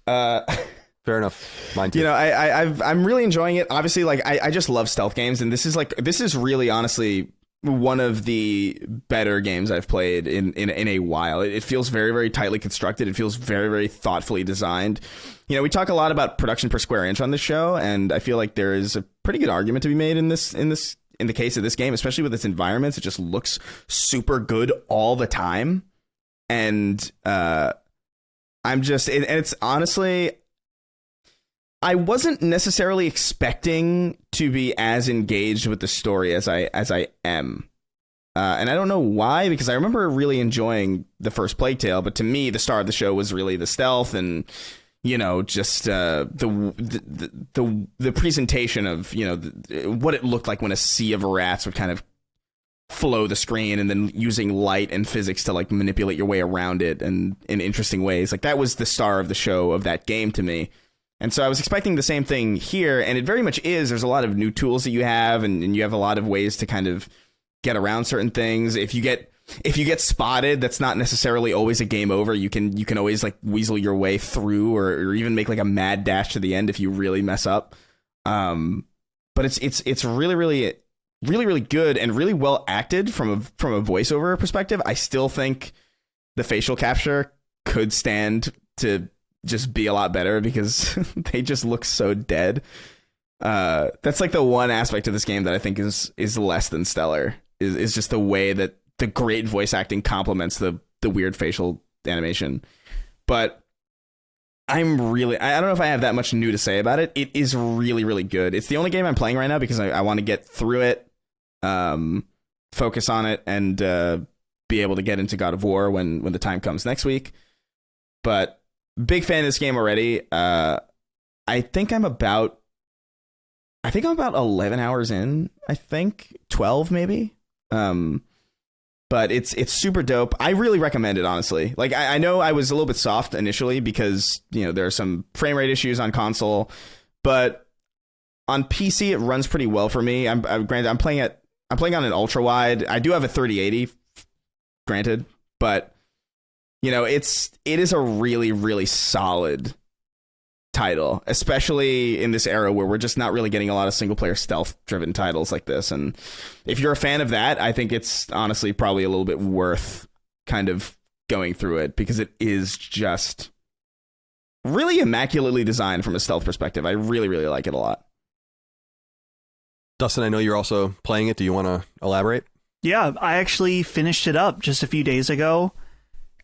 fair enough. Mine too.
You know, I'm really enjoying it. Obviously, I just love stealth games, and this is really honestly one of the better games I've played in a while. It feels very, very tightly constructed. It feels very, very thoughtfully designed. You know, we talk a lot about production per square inch on this show, and I feel like there is a pretty good argument to be made in the case of this game, especially with its environments. It just looks super good all the time. And it's honestly, I wasn't necessarily expecting to be as engaged with the story as I am. And I don't know why, because I remember really enjoying the first Plague Tale, but to me, the star of the show was really the stealth and, you know, just the presentation of, you know, what it looked like when a sea of rats would kind of flow the screen, and then using light and physics to like manipulate your way around it and in interesting ways. Like, that was the star of the show of that game to me. And so I was expecting the same thing here, and it very much is. There's a lot of new tools that you have, and you have a lot of ways to kind of get around certain things. If you get spotted, that's not necessarily always a game over. You can always like weasel your way through, or even make like a mad dash to the end if you really mess up. But it's really, really, really, really good and really well acted from a voiceover perspective. I still think the facial capture could stand to just be a lot better, because they just look so dead. That's like the one aspect of this game that I think is less than stellar, is just the way that the great voice acting complements the weird facial animation. But I don't know if I have that much new to say about it. It is really, really good. It's the only game I'm playing right now because I want to get through it, focus on it, and be able to get into God of War when the time comes next week. But big fan of this game already. I think I'm about 11 hours in. I think 12 maybe. But it's super dope. I really recommend it, honestly. Like, I know I was a little bit soft initially because, you know, there are some frame rate issues on console, but on PC it runs pretty well for me. Granted, I'm playing on an ultra wide. I do have a 3080, granted, but you know, it is a really, really solid title, especially in this era where we're just not really getting a lot of single player stealth driven titles like this. And if you're a fan of that, I think it's honestly probably a little bit worth kind of going through it, because it is just really immaculately designed from a stealth perspective. I really, really like it a lot.
Dustin, I know you're also playing it. Do you want to elaborate?
Yeah, I actually finished it up just a few days ago.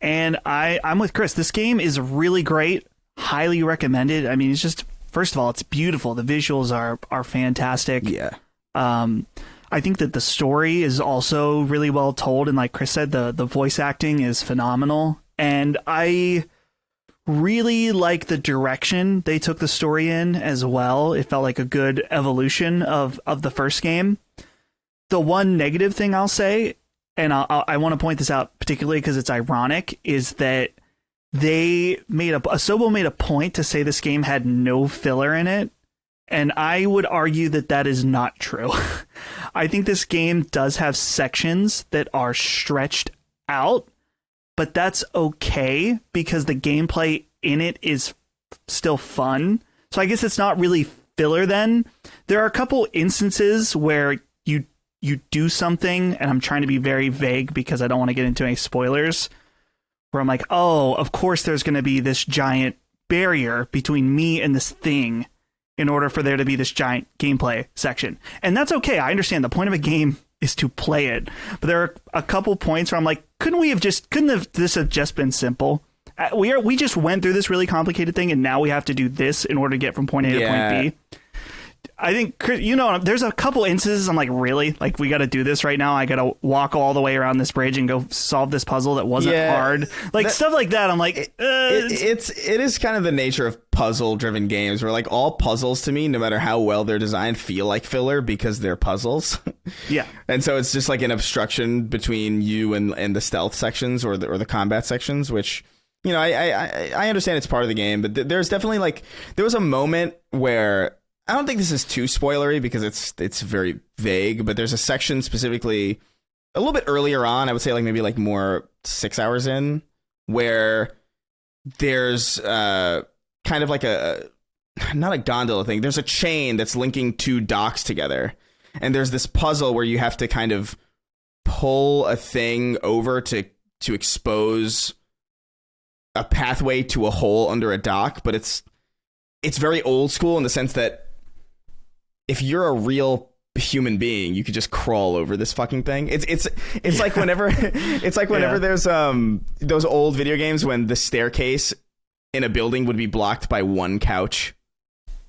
And I'm with Chris. This game is really great. Highly recommended. I mean, it's just, first of all, it's beautiful. The visuals are fantastic.
Yeah.
I think that the story is also really well told. And like Chris said, the voice acting is phenomenal. And I really like the direction they took the story in as well. It felt like a good evolution of the first game. The one negative thing I'll say, and I want to point this out particularly because it's ironic, is that Asobo made a point to say this game had no filler in it, and I would argue that is not true. I think this game does have sections that are stretched out, but that's okay because the gameplay in it is still fun. So I guess it's not really filler then. There are a couple instances where you do something, and I'm trying to be very vague because I don't want to get into any spoilers, where I'm like, oh, of course there's going to be this giant barrier between me and this thing in order for there to be this giant gameplay section. And that's okay. I understand the point of a game is to play it. But there are a couple points where I'm like, couldn't this have just been simple? We just went through this really complicated thing, and now we have to do this in order to get from point A to point B. I think, there's a couple instances I'm like, really? Like, we got to do this right now? I got to walk all the way around this bridge and go solve this puzzle that wasn't hard? Like, stuff like that. I'm like...
It is kind of the nature of puzzle-driven games where, like, all puzzles to me, no matter how well they're designed, feel like filler because they're puzzles. Yeah. And so it's just like an obstruction between you and the stealth sections or the combat sections, which... I understand it's part of the game, but there's definitely there was a moment where I don't think this is too spoilery because it's very vague, but there's a section specifically a little bit earlier on, I would say maybe more 6 hours in, where there's kind of like not a gondola thing. There's a chain that's linking two docks together. And there's this puzzle where you have to kind of pull a thing over to expose a pathway to a hole under a dock, but it's very old school in the sense that if you're a real human being, you could just crawl over this fucking thing. It's like whenever there's those old video games when the staircase in a building would be blocked by one couch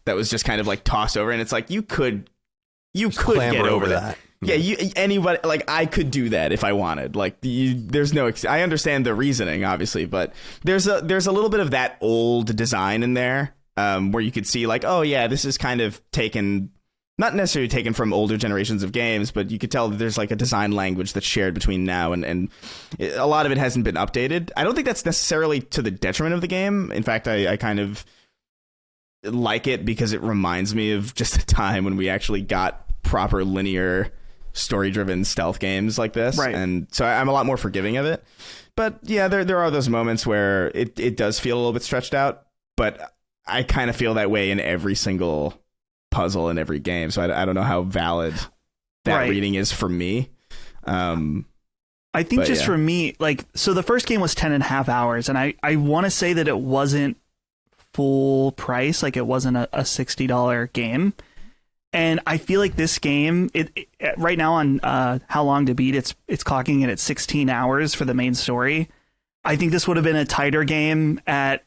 that was just kind of tossed over, and it's like you could get over that. Yeah, anybody, I could do that if I wanted. There's no, I understand the reasoning, obviously, but there's a little bit of that old design in there, where you could see oh yeah, this is kind of taken, not necessarily taken from older generations of games, but you could tell that there's a design language that's shared between now and a lot of it hasn't been updated. I don't think that's necessarily to the detriment of the game. In fact, I kind of like it because it reminds me of just a time when we actually got proper linear story-driven stealth games like this, right? And so I'm a lot more forgiving of it. But yeah, there are those moments where it does feel a little bit stretched out, but I kind of feel that way in every single puzzle in every game, so I don't know how valid that reading is for me.
I think just for me, so the first game was 10.5 hours, and I want to say that it wasn't full price, it wasn't a $60 game. And I feel like this game, it right now on How Long to Beat, it's clocking it at 16 hours for the main story. I think this would have been a tighter game at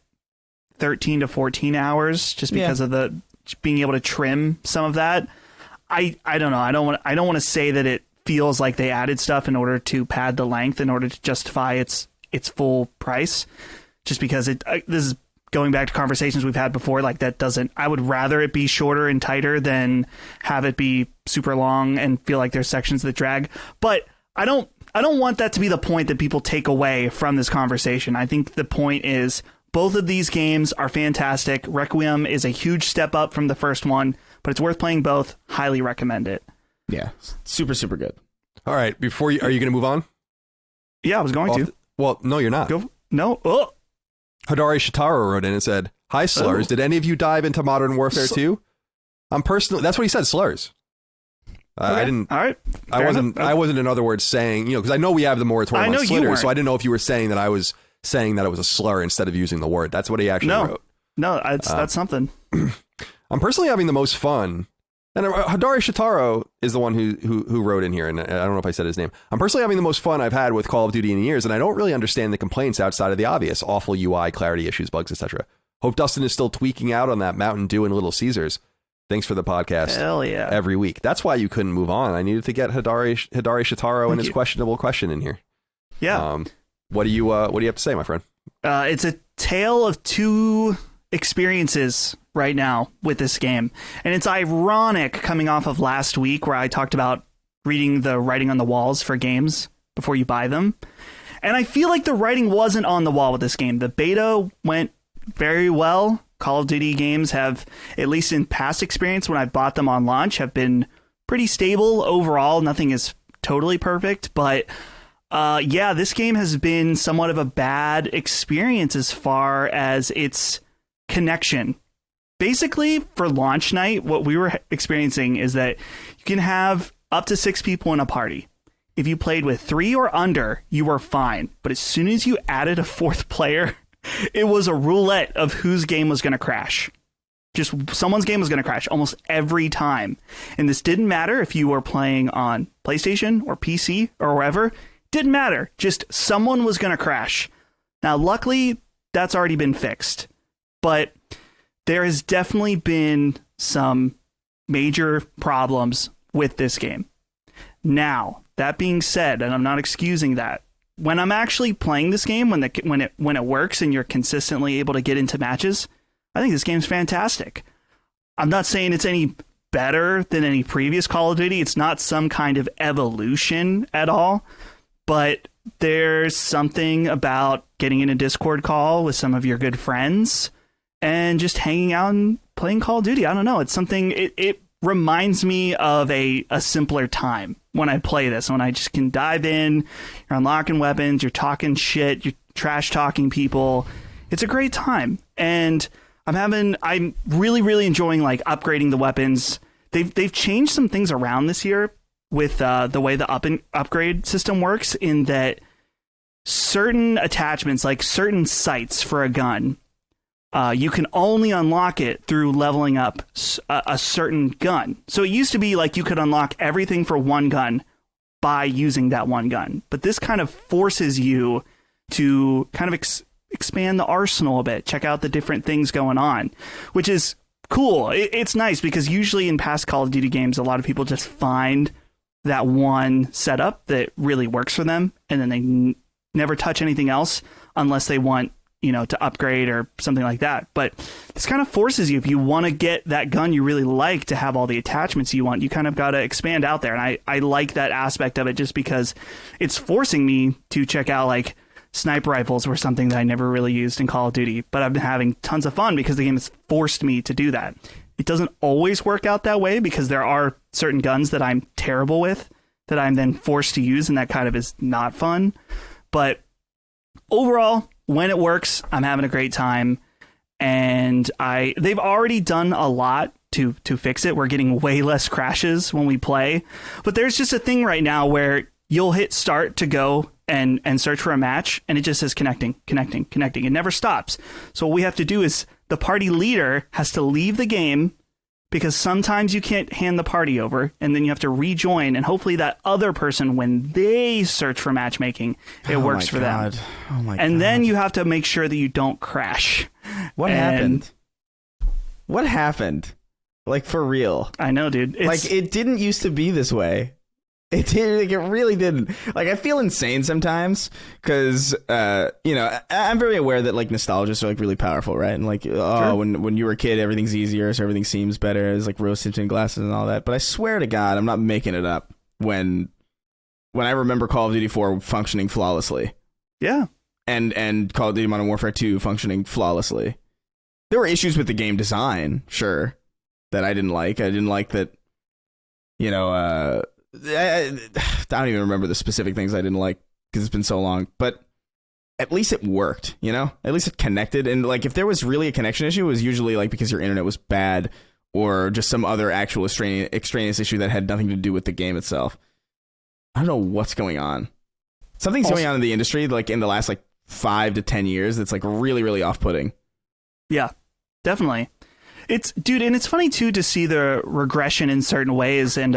13 to 14 hours, just because of the being able to trim some of that. I don't know. I don't want to say that it feels like they added stuff in order to pad the length in order to justify its full price, just because this is going back to conversations we've had before, that doesn't, I would rather it be shorter and tighter than have it be super long and feel like there's sections that drag. But I don't want that to be the point that people take away from this conversation. I think the point is both of these games are fantastic. Requiem is a huge step up from the first one, but it's worth playing both. Highly recommend it.
Yeah. Super, super good.
All right. Are you going to move on?
Yeah, I was going to.
Well, no, you're not.
No. Oh.
Hadari Shitaro wrote in and said, "Hi, Slurs. Did any of you dive into Modern Warfare 2? I'm personally..." That's what he said, Slurs.
Okay.
I didn't...
All right.
I wasn't, in other words, saying... because I know we have the moratorium on slitters, so I didn't know if you were saying that I was saying that it was a slur instead of using the word. That's what he actually wrote.
No, that's something.
I'm personally having the most fun... And Hadari Shitaro is the one who wrote in here, and I don't know if I said his name. I'm personally having the most fun I've had with Call of Duty in years, and I don't really understand the complaints outside of the obvious: awful UI, clarity issues, bugs, etc. Hope Dustin is still tweaking out on that Mountain Dew and Little Caesars. Thanks for the podcast.
Hell yeah.
Every week. That's why you couldn't move on. I needed to get Hadari Shitaro and his questionable question in here.
Yeah.
What do you have to say, my friend?
It's a tale of two experiences right now with this game, and it's ironic coming off of last week where I talked about reading the writing on the walls for games before you buy them, and I feel like the writing wasn't on the wall with this game. The beta went very well. Call of Duty games have, at least in past experience when I bought them on launch, have been pretty stable overall. Nothing is totally perfect, but this game has been somewhat of a bad experience as far as its connection. Basically, for launch night, what we were experiencing is that you can have up to 6 people in a party. If you played with 3 or under, you were fine. But as soon as you added a 4th player, it was a roulette of whose game was going to crash. Just someone's game was going to crash almost every time. And this didn't matter if you were playing on PlayStation or PC or wherever. Didn't matter. Just someone was going to crash. Now, luckily, that's already been fixed. But there has definitely been some major problems with this game. Now, that being said, and I'm not excusing that, when I'm actually playing this game, when it works and you're consistently able to get into matches, I think this game's fantastic. I'm not saying it's any better than any previous Call of Duty. It's not some kind of evolution at all, but there's something about getting in a Discord call with some of your good friends and just hanging out and playing Call of Duty. I don't know. It's something, it reminds me of a simpler time when I play this, when I just can dive in, you're unlocking weapons, you're talking shit, you're trash talking people. It's a great time. And I'm really, really enjoying like upgrading the weapons. They've changed some things around this year with the way the upgrade system works, in that certain attachments, like certain sights for a gun, you can only unlock it through leveling up a certain gun. So it used to be like you could unlock everything for one gun by using that one gun. But this kind of forces you to kind of expand the arsenal a bit, check out the different things going on, which is cool. It's nice because usually in past Call of Duty games, a lot of people just find that one setup that really works for them, and then they never touch anything else unless they want, to upgrade or something like that. But this kind of forces you, if you want to get that gun you really like to have all the attachments you want, you kind of got to expand out there. And I like that aspect of it, just because it's forcing me to check out, like, sniper rifles were something that I never really used in Call of Duty, but I've been having tons of fun because the game has forced me to do that. It doesn't always work out that way, because there are certain guns that I'm terrible with that I'm then forced to use, and that kind of is not fun. But overall, when it works, I'm having a great time, and they've already done a lot to fix it. We're getting way less crashes when we play, but there's just a thing right now where you'll hit start to go and search for a match, and it just says connecting. It never stops. So what we have to do is the party leader has to leave the game, because sometimes you can't hand the party over, and then you have to rejoin, and hopefully that other person, when they search for matchmaking, it works for them.
Oh my God.
And then you have to make sure that you don't crash.
What happened? What happened? Like, for real.
I know, dude.
Like, it didn't used to be this way. It did. Like, it really didn't. Like, I feel insane sometimes because, I'm very aware that, like, nostalgias are, like, really powerful, right? And, like,
Sure.
when you were a kid, everything's easier, so everything seems better. It's like rose-tinted glasses and all that. But I swear to God, I'm not making it up when I remember Call of Duty 4 functioning flawlessly.
Yeah.
And Call of Duty Modern Warfare 2 functioning flawlessly. There were issues with the game design, sure, that I didn't like. I didn't like that, I don't even remember the specific things I didn't like because it's been so long, but at least it worked, at least it connected. And like, if there was really a connection issue, it was usually like because your internet was bad or just some other actual extraneous issue that had nothing to do with the game itself. I don't know what's going on. Something's going on in the industry, like in the last like 5 to 10 years. That's like really, really off-putting.
Yeah, definitely. And it's funny too to see the regression in certain ways. And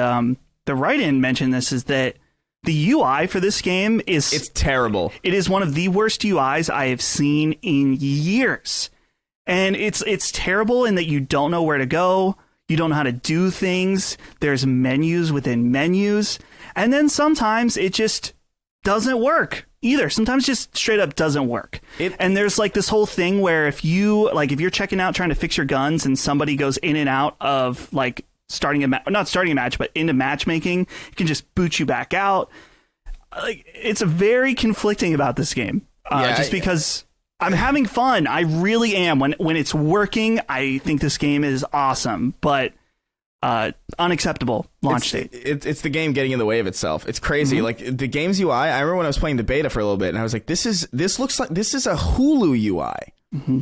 the write-in mentioned this, is that the UI for this game it's
terrible. It
is one of the worst UIs I have seen in years. And it's terrible in that you don't know where to go. You don't know how to do things. There's menus within menus. And then sometimes it just doesn't work either. Sometimes just straight up doesn't work. And there's like this whole thing where if you're checking out trying to fix your guns and somebody goes in and out of like not starting a match, but into matchmaking, it can just boot you back out. Like, it's very conflicting about this game. Because I'm having fun. I really am. When it's working, I think this game is awesome, but unacceptable launch date.
It's the game getting in the way of itself. It's crazy. Mm-hmm. Like the game's UI. I remember when I was playing the beta for a little bit, and I was like, this looks like this is a Hulu UI.
Mm-hmm.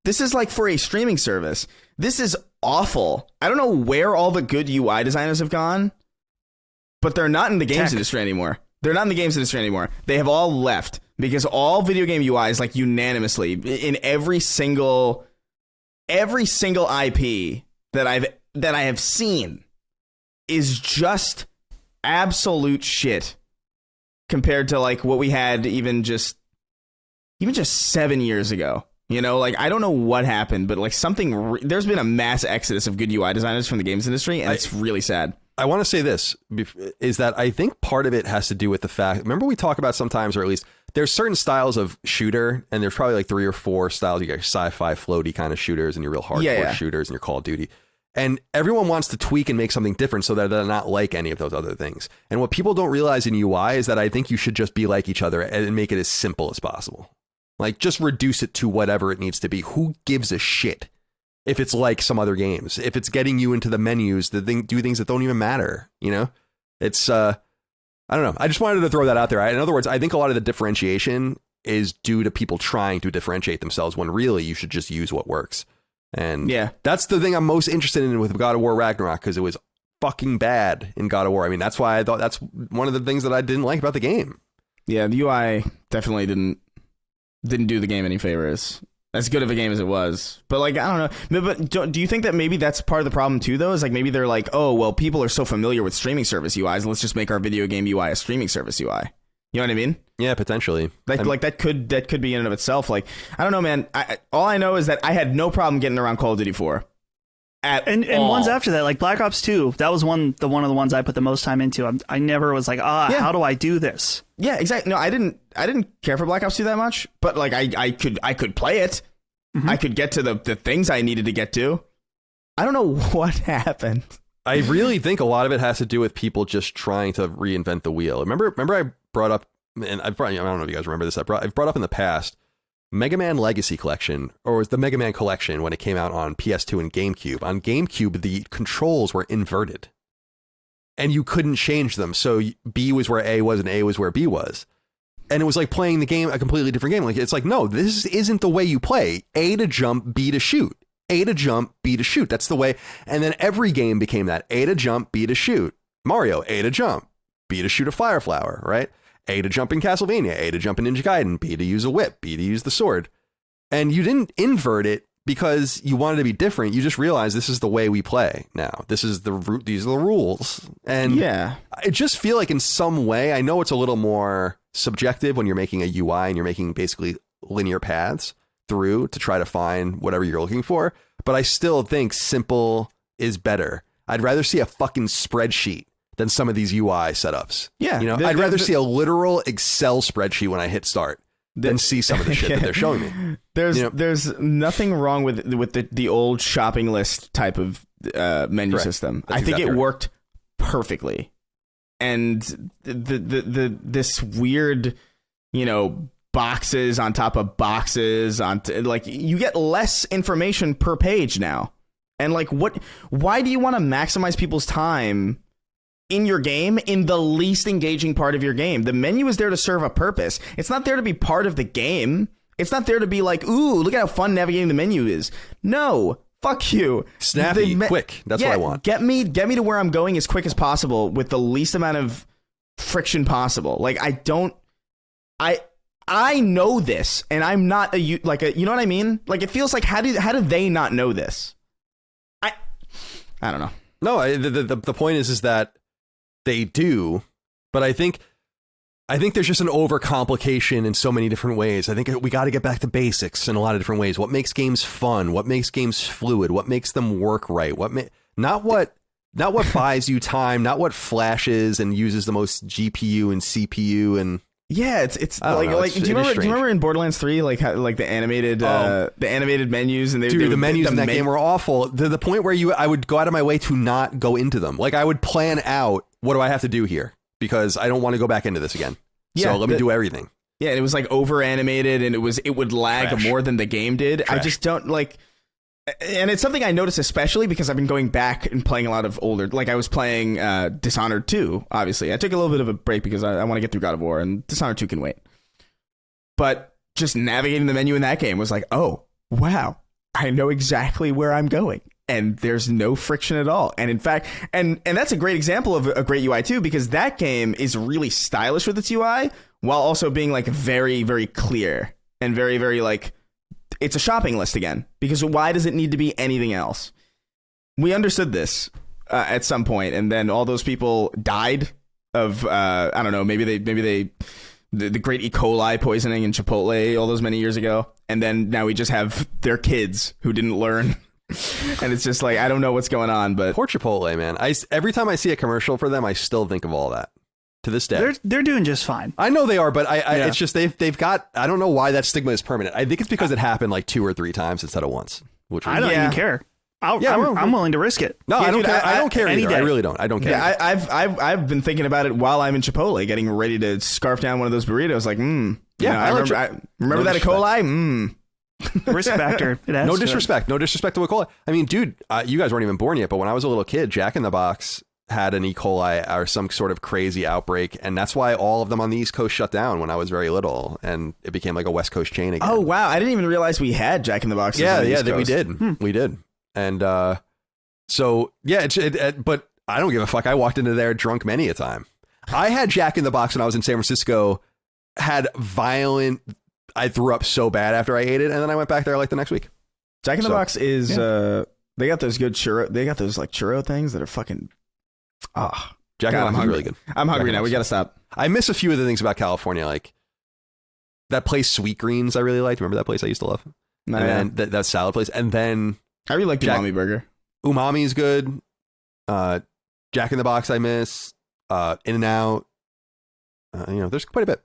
This is like for a streaming service. This is awful. I don't know where all the good UI designers have gone, but they're not in the games industry anymore. They have all left because all video game UIs, like unanimously, in every single IP that I have seen, is just absolute shit compared to like what we had even just 7 years ago. You know, like, I don't know what happened, but like there's been a mass exodus of good UI designers from the games industry, and it's really sad.
I want to say this, is that I think part of it has to do with the fact, remember we talk about sometimes, or at least there's certain styles of shooter, and there's probably like 3 or 4 styles. You got your sci-fi floaty kind of shooters and your real hardcore shooters and your Call of Duty. And everyone wants to tweak and make something different so that they're not like any of those other things. And what people don't realize in UI is that I think you should just be like each other and make it as simple as possible. Like, just reduce it to whatever it needs to be. Who gives a shit if it's like some other games? If it's getting you into the menus, do things that don't even matter, you know? It's, I don't know. I just wanted to throw that out there. In other words, I think a lot of the differentiation is due to people trying to differentiate themselves when really you should just use what works. And that's the thing I'm most interested in with God of War Ragnarok, because it was fucking bad in God of War. I mean, that's why I thought that's one of the things that I didn't like about the game. Yeah,
the UI definitely didn't do the game any favors. As good of a game as it was. But like, I don't know. But do you think that maybe that's part of the problem too, though? Is like, maybe they're like, oh, well, people are so familiar with streaming service UIs, let's just make our video game UI a streaming service UI. You know what I mean?
Yeah, potentially.
Like that could be in and of itself. Like, I don't know, man. All I know is that I had no problem getting around Call of Duty 4.
And ones after that, like Black Ops 2, that was one of the ones I put the most time into. I never was like, how do I do this?
Yeah, exactly. No, I didn't care for Black Ops 2 that much, but like I could play it. Mm-hmm. I could get to the things I needed to get to. I don't know what happened.
I really think a lot of it has to do with people just trying to reinvent the wheel. Remember I brought up, and I don't know if you guys remember this, I've brought up in the past, Mega Man Legacy Collection, or the Mega Man Collection when it came out on PS2 and GameCube. On GameCube, the controls were inverted, and you couldn't change them. So B was where A was, and A was where B was. And it was like playing the game, a completely different game. Like, it's like, no, this isn't the way you play. A to jump, B to shoot. A to jump, B to shoot. That's the way. And then every game became that. A to jump, B to shoot. Mario, A to jump, B to shoot a fire flower, right? A to jump in Castlevania, A to jump in Ninja Gaiden, B to use a whip, B to use the sword. And you didn't invert it because you wanted to be different. You just realized this is the way we play now. This is these are the rules. And I just feel like in some way, I know it's a little more subjective when you're making a UI and you're making basically linear paths through to try to find whatever you're looking for. But I still think simple is better. I'd rather see a fucking spreadsheet than some of these UI setups. Yeah. You know, I'd rather see a literal Excel spreadsheet when I hit start than see some of the shit that they're showing me.
There's nothing wrong with the old shopping list type of menu system. I think it worked perfectly. And this weird, boxes on top of boxes like you get less information per page now. And like, why do you want to maximize people's time in your game in the least engaging part of your game? The menu is there to serve a purpose. It's not there to be part of the game. It's not there to be like, ooh, look at how fun navigating the menu is. No, fuck you.
Snappy, quick. That's what I want.
Get me to where I'm going as quick as possible with the least amount of friction possible. Like, I know this, and I'm not you know what I mean? Like, it feels like, how do they not know this? I don't know.
No, the point is that they do, but I think there's just an overcomplication in so many different ways. I think we got to get back to basics in a lot of different ways. What makes games fun? What makes games fluid? What makes them work right? Not what buys you time, not what flashes and uses the most GPU and CPU and
it's like do you remember in Borderlands 3 like how, like the animated menus, and
the menus in that game were awful to the point where I would go out of my way to not go into them. Like, I would plan out, what do I have to do here, because I don't want to go back into this again. So let me do everything. Yeah,
it was like over animated, and it would lag more than the game did. I just don't like. And it's something I noticed, especially because I've been going back and playing a lot of older, like I was playing Dishonored 2, obviously. I took a little bit of a break because I want to get through God of War, and Dishonored 2 can wait. But just navigating the menu in that game was like, oh, wow, I know exactly where I'm going. And there's no friction at all. And in fact, and that's a great example of a great UI too, because that game is really stylish with its UI, while also being like very, very clear and very, very like, it's a shopping list again, because why does it need to be anything else? We understood this at some point, and then all those people died of I don't know, maybe the great E. coli poisoning in Chipotle all those many years ago. and then now we just have their kids who didn't learn. And it's just like, I don't know what's going on, but
poor Chipotle, man. Every time I see a commercial for them, I still think of all that to this day.
They're doing just fine.
I know they are, but it's just they've got, I don't know why that stigma is permanent. I think it's because it happened like 2 or 3 times instead of once.
I don't even care. I'm willing to risk it.
No, I don't care. I don't care either. I really don't. I don't care.
Yeah, I've been thinking about it while I'm in Chipotle, getting ready to scarf down one of those burritos. Like,
Yeah,
I remember that E. coli.
Risk factor.
No disrespect. No disrespect to E. coli. I mean, dude, you guys weren't even born yet, but when I was a little kid, Jack in the Box had an E. coli or some sort of crazy outbreak, and that's why all of them on the East Coast shut down when I was very little, and it became like a West Coast chain again.
Oh wow, I didn't even realize we had Jack in the Box.
Yeah, we did. We did. And so yeah, but I don't give a fuck. I walked into there drunk many a time. I had Jack in the Box when I was in San Francisco. I threw up so bad after I ate it, and then I went back there like the next week.
Jack in the Box is they got those good churro. They got those like churro things that are fucking.
Jack in the Box is really good.
I'm hungry now. We gotta stop.
I miss a few of the things about California, like that place Sweet Greens. I really liked. Remember that place I used to love? And then that salad place, and then
I really like the Umami burger.
Umami is good. Jack in the Box I miss. In-N-Out. There's quite a bit.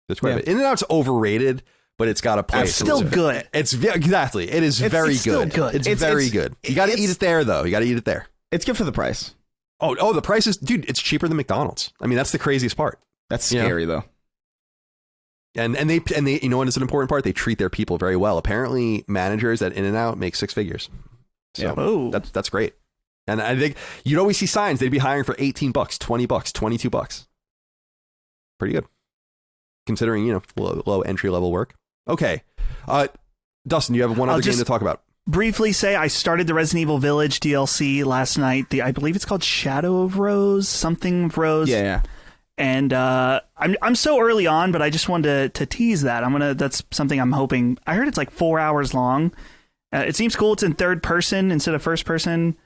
In-N-Out's overrated, but it's got a place.
It's still good.
Exactly. It is very good. It's very good. You got to eat it there, though. You got to eat it there.
It's good for the price.
Oh, the price is, dude. It's cheaper than McDonald's. I mean, that's the craziest part.
That's scary, though.
And they you know what is an important part? They treat their people very well. Apparently, managers at In-N-Out make 6 figures. So that's great. And I think you'd always see signs they'd be hiring for $18, $20, $22. Pretty good, considering low entry level work. Okay, Dustin, you have one other game to talk about.
Briefly say I started the Resident Evil Village DLC last night. I believe it's called Shadow of Rose, something of Rose.
Yeah.
And I'm so early on, but I just wanted to tease that. That's something I'm hoping. I heard it's like 4 hours long. It seems cool. It's in third person instead of first person.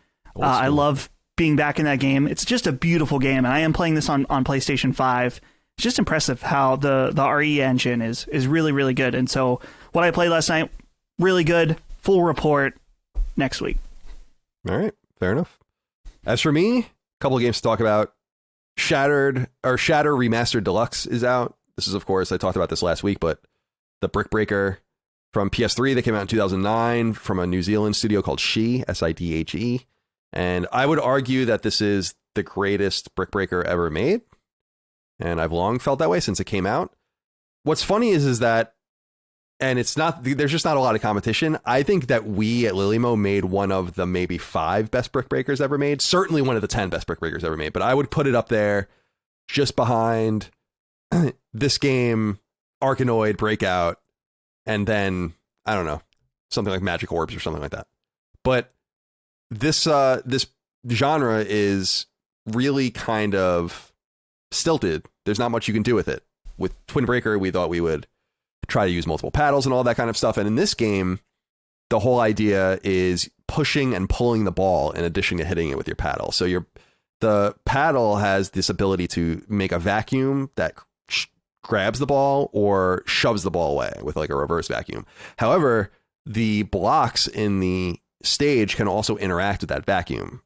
I love being back in that game. It's just a beautiful game, and I am playing this on PlayStation 5. It's just impressive how the RE engine is really, really good. And so what I played last night, really good. Full report next week.
All right, fair enough. As for me, a couple of games to talk about. Shatter Remastered Deluxe is out. This is, of course, I talked about this last week, but the Brick Breaker from PS3 that came out in 2009 from a New Zealand studio called Sidhe. And I would argue that this is the greatest Brick Breaker ever made. And I've long felt that way since it came out. What's funny is that, and there's just not a lot of competition. I think that we at Lilymo made one of the maybe 5 best Brick Breakers ever made. Certainly one of the 10 best Brick Breakers ever made. But I would put it up there just behind this game, Arkanoid, Breakout, and then, I don't know, something like Magic Orbs or something like that. But this genre is really kind of stilted. There's not much you can do with it. With Twin Breaker, we thought we would try to use multiple paddles and all that kind of stuff. And in this game, the whole idea is pushing and pulling the ball in addition to hitting it with your paddle. So the paddle has this ability to make a vacuum that grabs the ball or shoves the ball away with like a reverse vacuum. However, the blocks in the stage can also interact with that vacuum.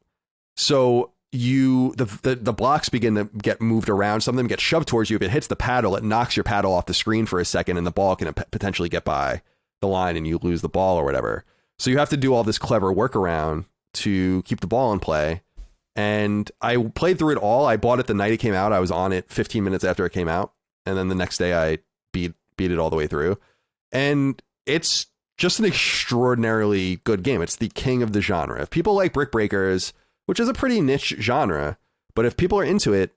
So the blocks begin to get moved around. Some of them get shoved towards you. If it hits the paddle, it knocks your paddle off the screen for a second, and the ball can potentially get by the line and you lose the ball or whatever. So you have to do all this clever workaround to keep the ball in play. And I played through it all. I bought it the night it came out. I was on it 15 minutes after it came out. And then the next day I beat it all the way through. And it's just an extraordinarily good game. It's the king of the genre. If people like Brick Breakers, which is a pretty niche genre, but if people are into it,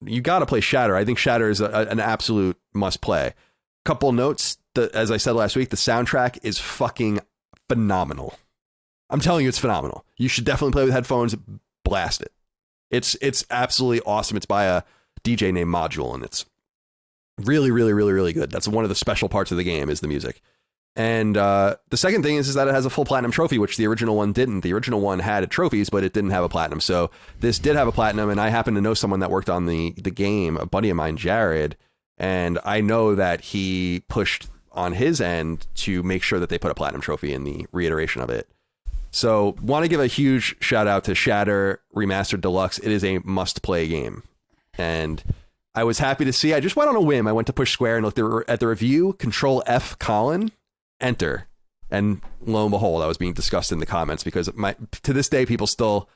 you got to play Shatter. I think Shatter is an absolute must play. Couple notes, as I said last week, the soundtrack is fucking phenomenal. I'm telling you, it's phenomenal. You should definitely play with headphones, blast it. It's absolutely awesome. It's by a DJ named Module, and it's really, really, really, really good. That's one of the special parts of the game is the music. And the second thing is that it has a full platinum trophy, which the original one didn't. The original one had trophies, but it didn't have a platinum. So this did have a platinum, and I happen to know someone that worked on the game, a buddy of mine, Jared, and I know that he pushed on his end to make sure that they put a platinum trophy in the reiteration of it. So want to give a huge shout out to Shatter Remastered Deluxe. It is a must play game. And I was happy to see, I just went on a whim. I went to Push Square and looked at the review, Control F Colin, enter. And lo and behold, I was being discussed in the comments because to this day, people still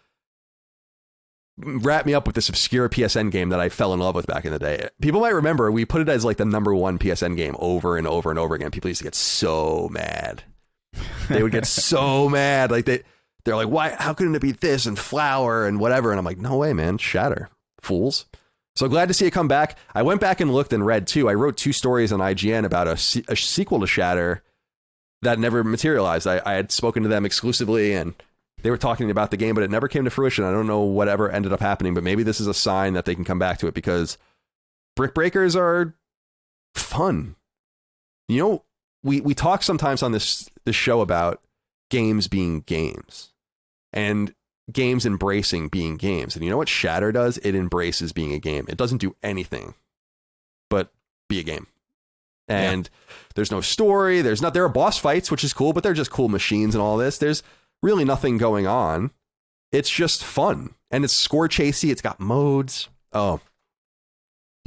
wrap me up with this obscure PSN game that I fell in love with back in the day. People might remember we put it as like the number one PSN game over and over and over again. People used to get so mad. They would get so mad. Like they're like, why? How couldn't it be this and Flower and whatever? And I'm like, no way, man. Shatter, fools. So glad to see it come back. I went back and looked and read too. I wrote 2 stories on IGN about a sequel to Shatter that never materialized. I had spoken to them exclusively and they were talking about the game, but it never came to fruition. I don't know whatever ended up happening, but maybe this is a sign that they can come back to it because Brick Breakers are fun. You know, we talk sometimes on this show about games being games and games embracing being games. And you know what Shatter does? It embraces being a game. It doesn't do anything but be a game. And there's no story. There are boss fights, which is cool, but they're just cool machines and all this. There's really nothing going on. It's just fun. And it's score chasey. It's got modes. Oh,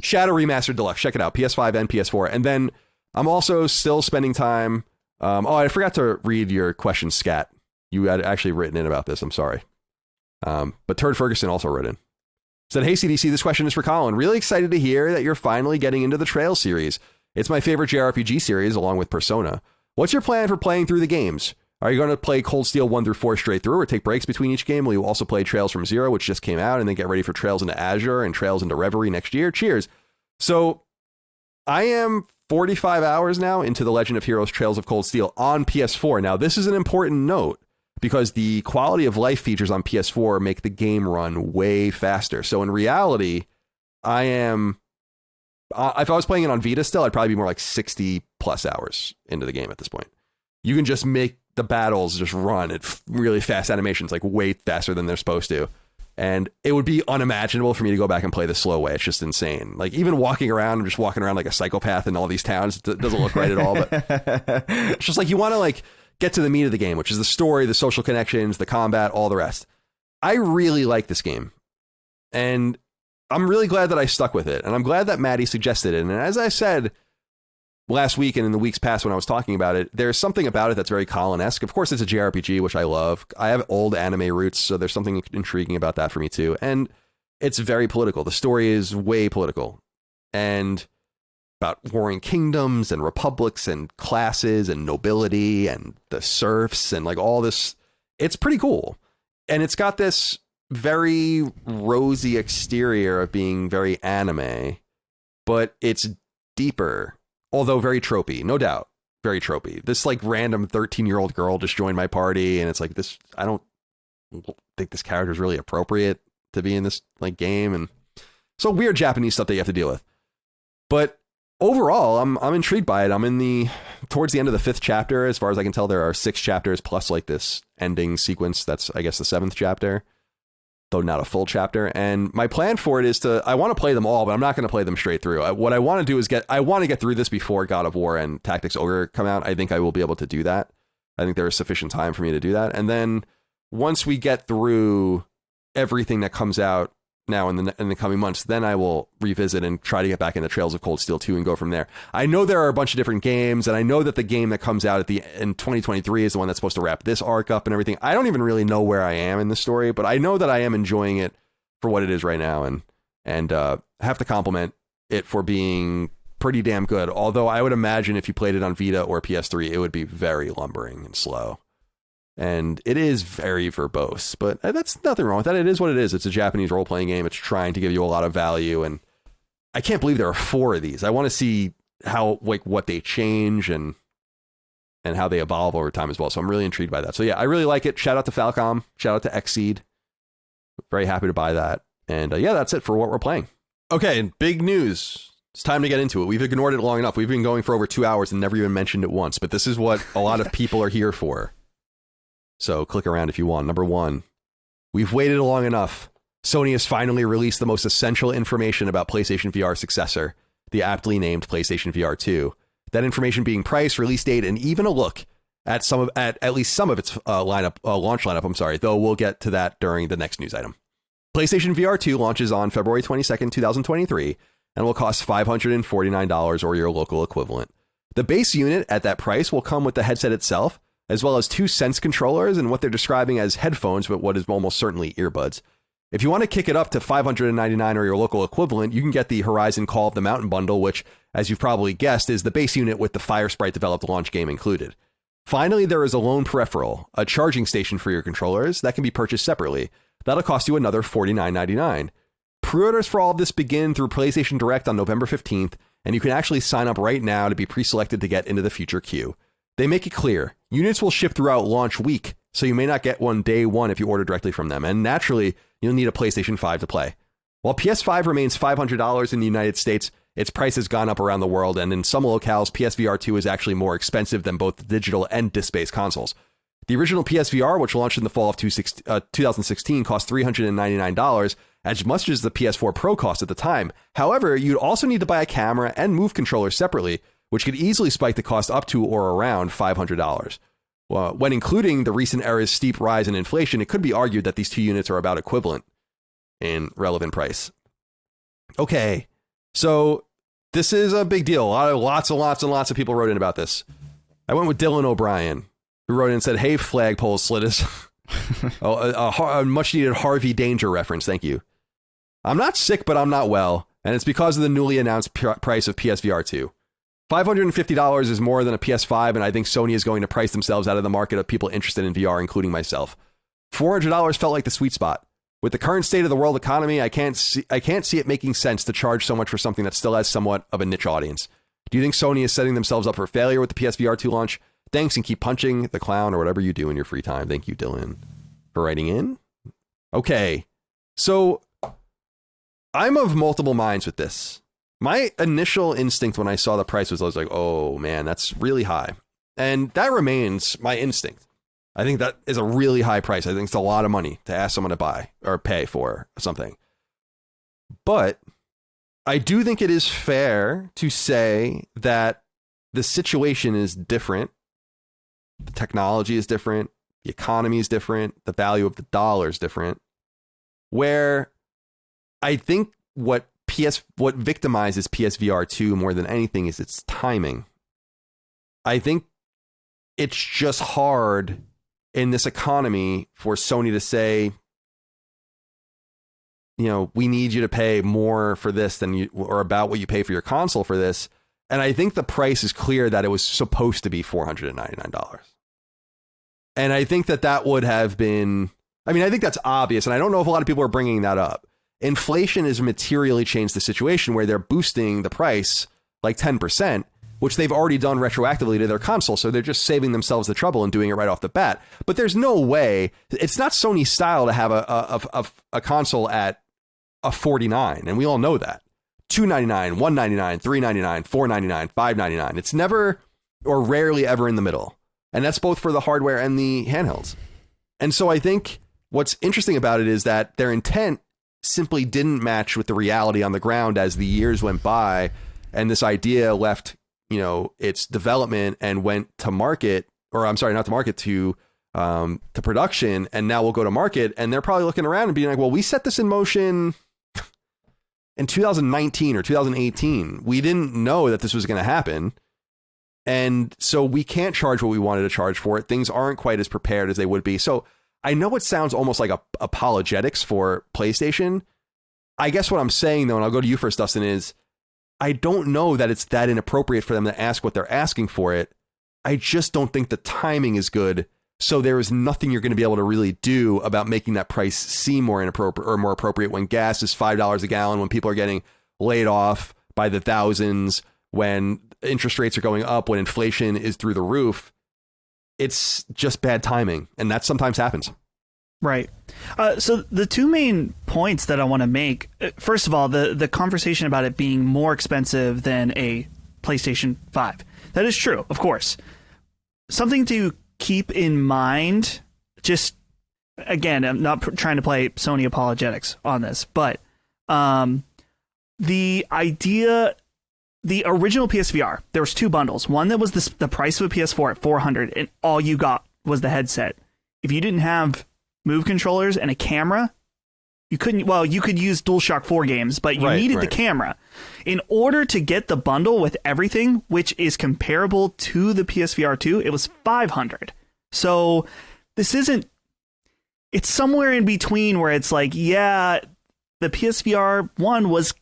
Shatter Remastered Deluxe. Check it out. PS5 and PS4. And then I'm also still spending time. I forgot to read your question, Scat. You had actually written in about this. I'm sorry. But Turd Ferguson also wrote in. Said, hey, CDC, this question is for Colin. Really excited to hear that you're finally getting into the Trail series. It's my favorite JRPG series, along with Persona. What's your plan for playing through the games? Are you going to play Cold Steel 1 through 4 straight through or take breaks between each game? Will you also play Trails from Zero, which just came out, and then get ready for Trails into Azure and Trails into Reverie next year? Cheers. So I am 45 hours now into The Legend of Heroes Trails of Cold Steel on PS4. Now, this is an important note because the quality of life features on PS4 make the game run way faster. So in reality, if I was playing it on Vita still, I'd probably be more like 60 plus hours into the game at this point. You can just make the battles just run at really fast animations, like way faster than they're supposed to. And it would be unimaginable for me to go back and play the slow way. It's just insane. Like even walking around, I'm just walking around like a psychopath in all these towns. It doesn't look right at all, but it's just like you want to like get to the meat of the game, which is the story, the social connections, the combat, all the rest. I really like this game. And I'm really glad that I stuck with it. And I'm glad that Maddie suggested it. And as I said last week and in the weeks past when I was talking about it, there's something about it that's very Colin-esque. Of course, it's a JRPG, which I love. I have old anime roots, so there's something intriguing about that for me too. And it's very political. The story is way political. And about warring kingdoms and republics and classes and nobility and the serfs and like all this. It's pretty cool. And it's got this very rosy exterior of being very anime, but it's deeper. Although very tropey, no doubt, very tropey. This like random 13-year-old girl just joined my party, and it's like this. I don't think this character is really appropriate to be in this like game, and so weird Japanese stuff that you have to deal with. But overall, I'm intrigued by it. I'm towards the end of the 5th chapter, as far as I can tell. There are 6 chapters plus like this ending sequence. That's I guess the 7th chapter, though not a full chapter. And my plan for it is I want to play them all, but I'm not going to play them straight through. What I want to do is I want to get through this before God of War and Tactics Ogre come out. I think I will be able to do that. I think there is sufficient time for me to do that. And then once we get through everything that comes out now in the coming months, then I will revisit and try to get back into Trails of Cold Steel 2 and go from there. I know there are a bunch of different games, and I know that the game that comes out in 2023 is the one that's supposed to wrap this arc up and everything. I don't even really know where I am in the story, but I know that I am enjoying it for what it is right now, and have to compliment it for being pretty damn good. Although I would imagine if you played it on Vita or PS3, it would be very lumbering and slow. And it is very verbose, but that's nothing wrong with that. It is what it is. It's a Japanese role-playing game. It's trying to give you a lot of value, and I can't believe there are 4 of these. I want to see how, like, what they change and how they evolve over time as well. So I'm really intrigued by that. So yeah, I really like it. Shout out to Falcom. Shout out to Xseed. Very happy to buy that. And yeah, that's it for what we're playing. Okay, and big news. It's time to get into it. We've ignored it long enough. We've been going for over 2 hours and never even mentioned it once, but this is what a lot of people are here for. So click around if you want. Number 1, we've waited long enough. Sony has finally released the most essential information about PlayStation VR successor, the aptly named PlayStation VR 2. That information being price, release date, and even a look at at least some of its launch lineup. Though we'll get to that during the next news item. PlayStation VR 2 launches on February 22nd, 2023, and will cost $549 or your local equivalent. The base unit at that price will come with the headset itself, as well as 2 Sense controllers and what they're describing as headphones, but what is almost certainly earbuds. If you want to kick it up to $599 or your local equivalent, you can get the Horizon Call of the Mountain bundle, which, as you've probably guessed, is the base unit with the Fire Sprite developed launch game included. Finally, there is a lone peripheral, a charging station for your controllers that can be purchased separately. That'll cost you another $49.99. Pre-orders for all of this begin through PlayStation Direct on November 15th, and you can actually sign up right now to be pre-selected to get into the future queue. They make it clear, units will ship throughout launch week, so you may not get one day one if you order directly from them, and naturally, you'll need a PlayStation 5 to play. While PS5 remains $500 in the United States, its price has gone up around the world, and in some locales, PSVR 2 is actually more expensive than both the digital and disc-based consoles. The original PSVR, which launched in the fall of 2016, cost $399, as much as the PS4 Pro cost at the time. However, you'd also need to buy a camera and Move controller separately, which could easily spike the cost up to or around $500. When including the recent era's steep rise in inflation, it could be argued that these two units are about equivalent in relevant price. Okay, so this is a big deal. Lots and lots of people wrote in about this. I went with Dylan O'Brien, who wrote in and said, "Hey, flagpole slitters." A much needed Harvey Danger reference. Thank you. I'm not sick, but I'm not well, and it's because of the newly announced price of PSVR 2. $550 is more than a PS5, and I think Sony is going to price themselves out of the market of people interested in VR, including myself. $400 felt like the sweet spot. With the current state of the world economy, I can't see it making sense to charge so much for something that still has somewhat of a niche audience. Do you think Sony is setting themselves up for failure with the PSVR 2 launch? Thanks, and keep punching the clown or whatever you do in your free time. Thank you, Dylan, for writing in. Okay, so I'm of multiple minds with this. My initial instinct when I saw the price was I was like, oh man, that's really high. And that remains my instinct. I think that is a really high price. I think it's a lot of money to ask someone to buy or pay for something. But I do think it is fair to say that the situation is different. The technology is different. The economy is different. The value of the dollar is different. Where I think what victimizes PSVR 2 more than anything is its timing. I think it's just hard in this economy for Sony to say, we need you to pay more for this than you, or about what you pay for your console for this. And I think the price is clear that it was supposed to be $499. And I think that would have been, I think that's obvious. And I don't know if a lot of people are bringing that up. Inflation has materially changed the situation where they're boosting the price like 10%, which they've already done retroactively to their console. So they're just saving themselves the trouble and doing it right off the bat. But there's no way, it's not Sony's style to have a console at a $49. And we all know that. $299, $199, $399, $499, $599. It's never or rarely ever in the middle. And that's both for the hardware and the handhelds. And so I think what's interesting about it is that their intent simply didn't match with the reality on the ground as the years went by, and this idea left, its development and went to market, or I'm sorry, not to market, to production, and now we'll go to market. And they're probably looking around and being like, well, we set this in motion in 2019 or 2018. We didn't know that this was going to happen. And so we can't charge what we wanted to charge for it. Things aren't quite as prepared as they would be. So I know it sounds almost like apologetics for PlayStation. I guess what I'm saying, though, and I'll go to you first, Dustin, is I don't know that it's that inappropriate for them to ask what they're asking for it. I just don't think the timing is good. So there is nothing you're going to be able to really do about making that price seem more inappropriate or more appropriate when gas is $5 a gallon, when people are getting laid off by the thousands, when interest rates are going up, when inflation is through the roof. It's just bad timing, and that sometimes happens.
Right. So the two main points that I want to make, first of all, the conversation about it being more expensive than a PlayStation 5. That is true, of course. Something to keep in mind, just, again, I'm not trying to play Sony apologetics on this, but the idea the original PSVR, there was two bundles. One that was the price of a PS4 at $400, and all you got was the headset. If you didn't have Move controllers and a camera, you couldn't. Well, you could use DualShock 4 games, but you needed the camera. In order to get the bundle with everything, which is comparable to the PSVR 2, it was $500. So this isn't. It's somewhere in between where it's like, yeah, the PSVR 1 was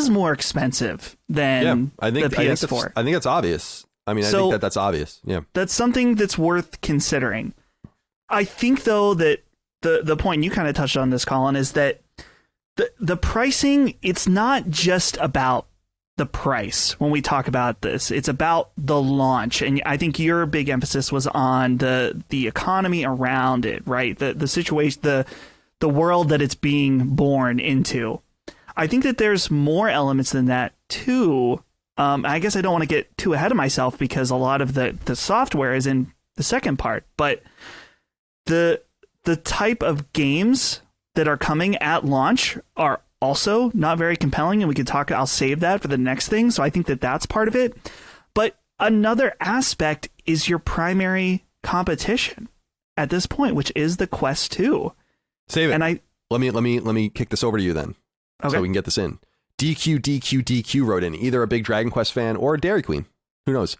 more expensive than the PS4.
I think that's obvious. I mean, I think that's obvious. Yeah,
that's something that's worth considering. I think, though, that the point you kind of touched on this, Colin, is that the pricing, it's not just about the price when we talk about this. It's about the launch. And I think your big emphasis was on the economy around it, right? The situation, the world that it's being born into. I think that there's more elements than that, too. I guess I don't want to get too ahead of myself because a lot of the software is in the second part, but the type of games that are coming at launch are also not very compelling, and we could talk. I'll save that for the next thing. So I think that that's part of it. But another aspect is your primary competition at this point, which is the Quest 2.
Save it. And let me kick this over to you then, so we can get this in. DQ wrote in, either a big Dragon Quest fan or a Dairy Queen. Who knows?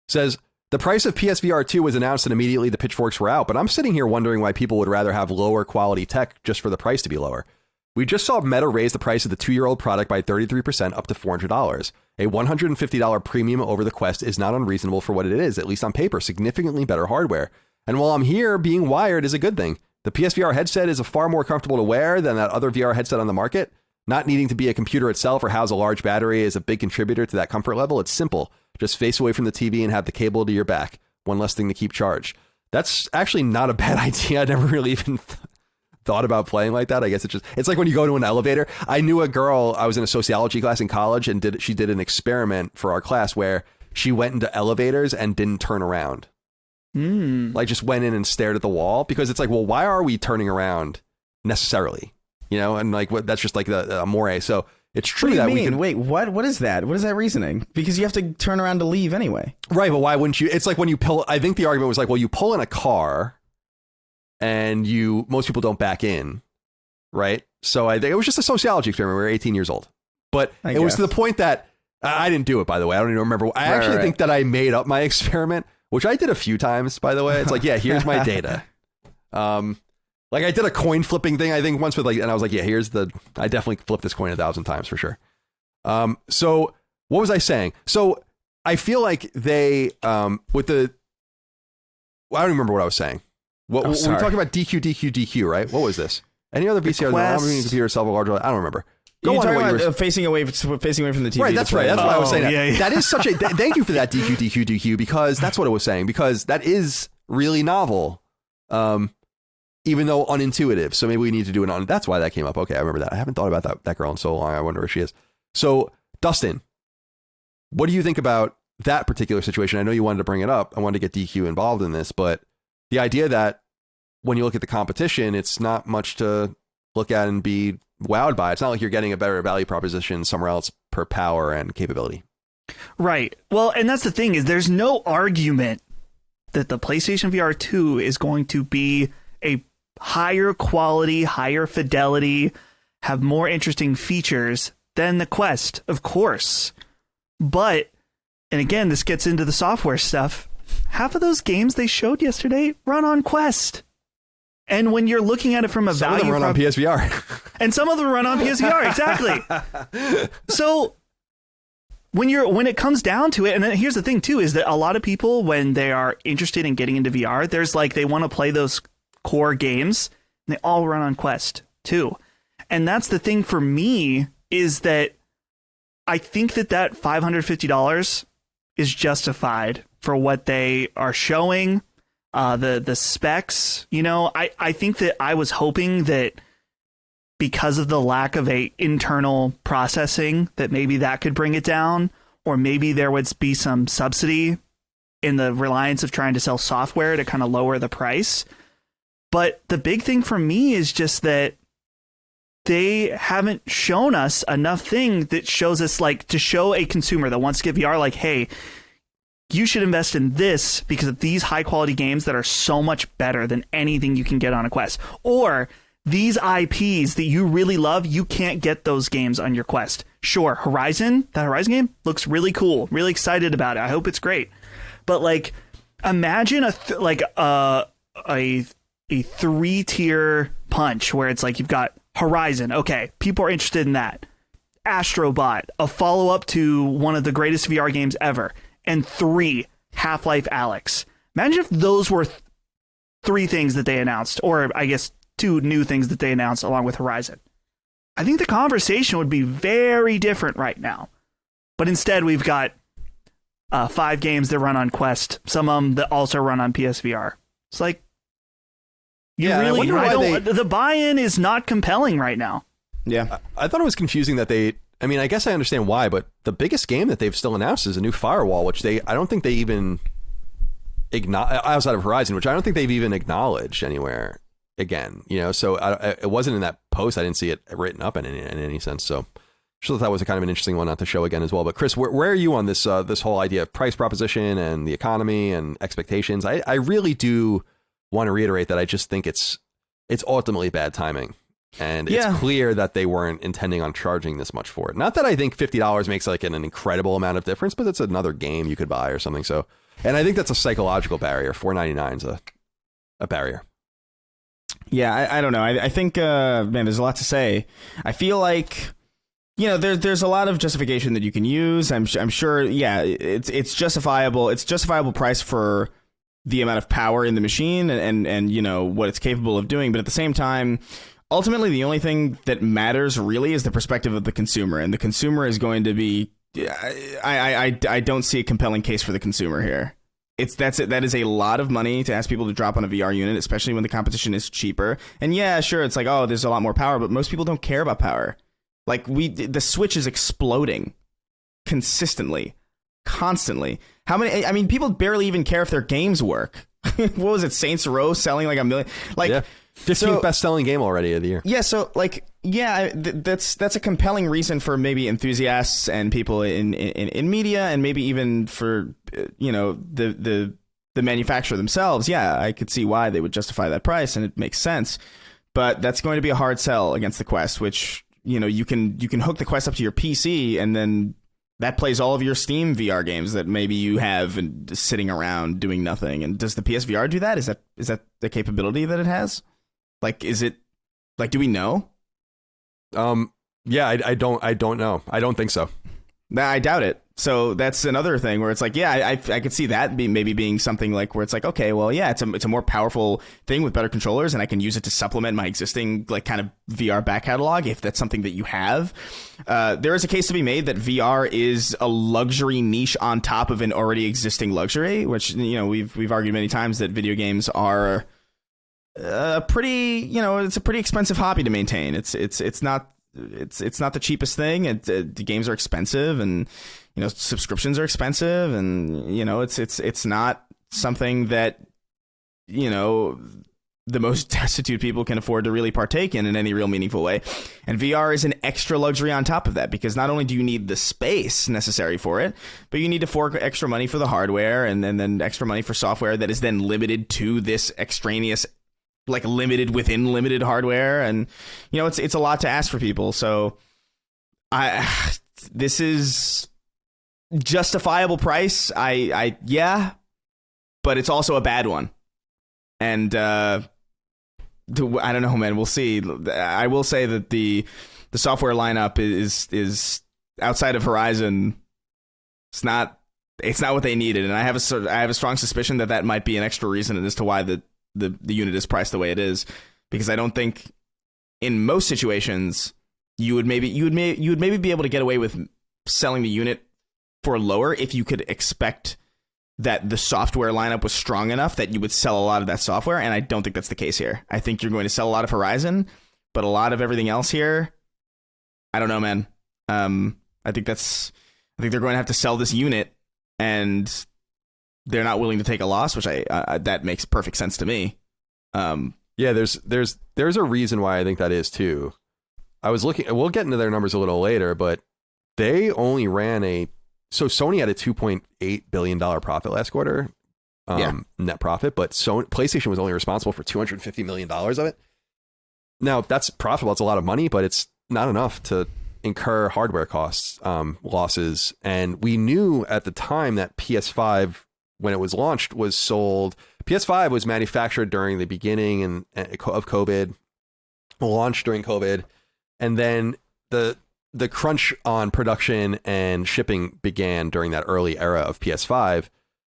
Says, the price of PSVR 2 was announced and immediately the pitchforks were out, but I'm sitting here wondering why people would rather have lower quality tech just for the price to be lower. We just saw Meta raise the price of the 2-year-old product by 33% up to $400. A $150 premium over the Quest is not unreasonable for what it is, at least on paper, significantly better hardware. And while I'm here, being wired is a good thing. The PSVR headset is far more comfortable to wear than that other VR headset on the market. Not needing to be a computer itself or house a large battery is a big contributor to that comfort level. It's simple. Just face away from the TV and have the cable to your back. One less thing to keep charged. That's actually not a bad idea. I never really even thought about playing like that. I guess it's like when you go to an elevator. I knew a girl, I was in a sociology class in college, and she did an experiment for our class where she went into elevators and didn't turn around. Like just went in and stared at the wall, because it's like, well, why are we turning around necessarily? You know, and like that's just like the amore. So it's true
that
we can.
Wait, what is that? What is that reasoning? Because you have to turn around to leave anyway. Right,
but why wouldn't you? It's like when you pull. I think the argument was like, well, you pull in a car, and most people don't back in, right? So I think it was just a sociology experiment. We were 18 years old, but it was to the point that I didn't do it. By the way, I don't even remember. I actually think that I made up my experiment, which I did a few times. By the way, it's like, yeah, here's my data. Like I did a coin flipping thing, I think once with and I was like, yeah, I definitely flipped this coin 1,000 times for sure. So what was I saying? So I feel like they, I don't remember what I was saying. When we talking about DQ, right? What was this? Any other VCR? Computer itself a larger, I don't remember.
Go on. Talking about facing away from the TV.
Right, that's right. That's why I was saying that. That is such a, thank you for that DQ, because that's what I was saying, because that is really novel. Even though unintuitive. So maybe we need to do it on. That's why that came up. Okay, I remember that. I haven't thought about that girl in so long. I wonder where she is. So, Dustin, what do you think about that particular situation? I know you wanted to bring it up. I wanted to get DQ involved in this, but the idea that when you look at the competition, it's not much to look at and be wowed by. It's not like you're getting a better value proposition somewhere else per power and capability.
Right. Well, and that's the thing, is there's no argument that the PlayStation VR 2 is going to be a higher quality, higher fidelity, have more interesting features than the Quest, of course. But, and again, this gets into the software stuff. Half of those games they showed yesterday run on Quest. And when you're looking at it from a value,
some of them run on PSVR.
And some of them run on PSVR, exactly. So when it comes down to it, and then here's the thing too, is that a lot of people, when they are interested in getting into VR, there's like, they want to play those core games, and they all run on Quest too. And that's the thing for me, is that I think that $550 is justified for what they are showing, the specs. You know, I think that I was hoping that because of the lack of a internal processing, that maybe that could bring it down, or maybe there would be some subsidy in the reliance of trying to sell software to kind of lower the price. But the big thing for me is just that they haven't shown us enough thing that shows us, like, to show a consumer that wants to get VR, like, hey, you should invest in this because of these high quality games that are so much better than anything you can get on a Quest. Or these IPs that you really love, you can't get those games on your Quest. Sure, Horizon, that Horizon game looks really cool. Really excited about it. I hope it's great. But, like, imagine a 3-tier punch where it's like you've got Horizon. Okay, people are interested in that. Astrobot, a follow-up to one of the greatest VR games ever. And 3, Half-Life Alyx. Imagine if those were 3 things that they announced, or I guess 2 new things that they announced along with Horizon. I think the conversation would be very different right now. But instead, we've got 5 games that run on Quest, some of them that also run on PSVR. It's like, the buy-in is not compelling right now.
Yeah.
I thought it was confusing that I mean, I guess I understand why, but the biggest game that they've still announced is a new Firewall, which I don't think they even outside of Horizon, which I don't think they've even acknowledged anywhere again, so it wasn't in that post. I didn't see it written up in any sense. So I thought that was a kind of an interesting one not to show again as well. But Chris, where are you on this whole idea of price proposition and the economy and expectations? I really do want to reiterate that I just think it's ultimately bad timing. And it's clear that they weren't intending on charging this much for it. Not that I think $50 makes like an incredible amount of difference, but it's another game you could buy or something. So, and I think that's a psychological barrier. $4.99 is a barrier.
Yeah, I don't know. I think, man, there's a lot to say. I feel like, there's a lot of justification that you can use. I'm sure, it's justifiable. It's justifiable price for the amount of power in the machine and what it's capable of doing. But at the same time, ultimately, the only thing that matters really is the perspective of the consumer, and the consumer is going to be. I don't see a compelling case for the consumer here. That is a lot of money to ask people to drop on a VR unit, especially when the competition is cheaper. And yeah, sure, it's like, oh, there's a lot more power, but most people don't care about power. Like the Switch is exploding consistently, constantly. How many? I mean, people barely even care if their games work. What was it? Saints Row selling like 1 million. Like. Yeah.
15th best-selling game already of the year. Yeah,
so that's a compelling reason for maybe enthusiasts and people in media, and maybe even for the manufacturer themselves. Yeah, I could see why they would justify that price, and it makes sense. But that's going to be a hard sell against the Quest, which you can hook the Quest up to your PC, and then that plays all of your Steam VR games that maybe you have and sitting around doing nothing. And does the PSVR do that? Is that the capability that it has? Like, is it like, do we know?
Yeah, I don't know. I don't think so.
I doubt it. So that's another thing where it's like, yeah, I could see that maybe being something like where it's like, okay, well, yeah, it's a more powerful thing with better controllers, and I can use it to supplement my existing like kind of VR back catalog if that's something that you have. There is a case to be made that VR is a luxury niche on top of an already existing luxury, which we've argued many times that video games are it's a pretty expensive hobby to maintain. It's not the cheapest thing. The games are expensive, and subscriptions are expensive, and it's not something that the most destitute people can afford to really partake in any real meaningful way. And VR is an extra luxury on top of that, because not only do you need the space necessary for it, but you need to fork extra money for the hardware, and then extra money for software that is then limited to this extraneous, like limited within limited hardware. And it's a lot to ask for people. So this is justifiable price. Yeah, but it's also a bad one. And I don't know, man. We'll see. I will say that the software lineup is outside of Horizon. It's not what they needed, and I have a strong suspicion that might be an extra reason as to why the unit is priced the way it is, because I don't think in most situations you would maybe be able to get away with selling the unit for lower if you could expect that the software lineup was strong enough that you would sell a lot of that software, and I don't think that's the case here. I think you're going to sell a lot of Horizon, but a lot of everything else here, I don't know, man. I think they're going to have to sell this unit, and they're not willing to take a loss, which that makes perfect sense to me.
Yeah, there's a reason why I think that is too. I was looking, we'll get into their numbers a little later, but they only ran so Sony had a $2.8 billion profit last quarter, net profit, but PlayStation was only responsible for $250 million of it. Now, that's profitable. It's a lot of money, but it's not enough to incur hardware costs, losses. And we knew at the time that PS5, when it was launched, was sold. PS5 was manufactured during the beginning of COVID, launched during COVID, and then the crunch on production and shipping began during that early era of PS5.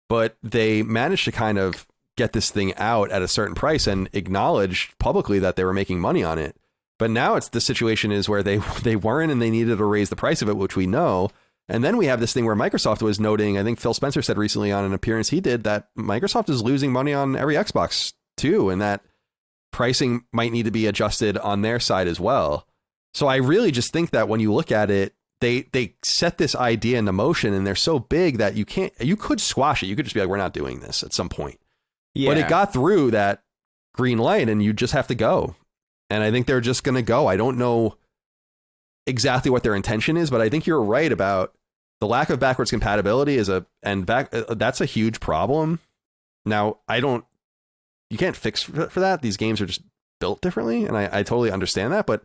But they managed to kind of get this thing out at a certain price and acknowledged publicly that they were making money on it. But now the situation is where they weren't, and they needed to raise the price of it, which we know. And then we have this thing where Microsoft was noting, I think Phil Spencer said recently on an appearance he did, that Microsoft is losing money on every Xbox too, and that pricing might need to be adjusted on their side as well. So I really just think that when you look at it, they set this idea into motion, and they're so big that you could squash it. You could just be like, we're not doing this at some point. Yeah. But it got through that green light, and you just have to go. And I think they're just going to go. I don't know exactly what their intention is, but I think you're right about the lack of backwards compatibility that's a huge problem. Now, you can't fix for that. These games are just built differently, and I totally understand that, but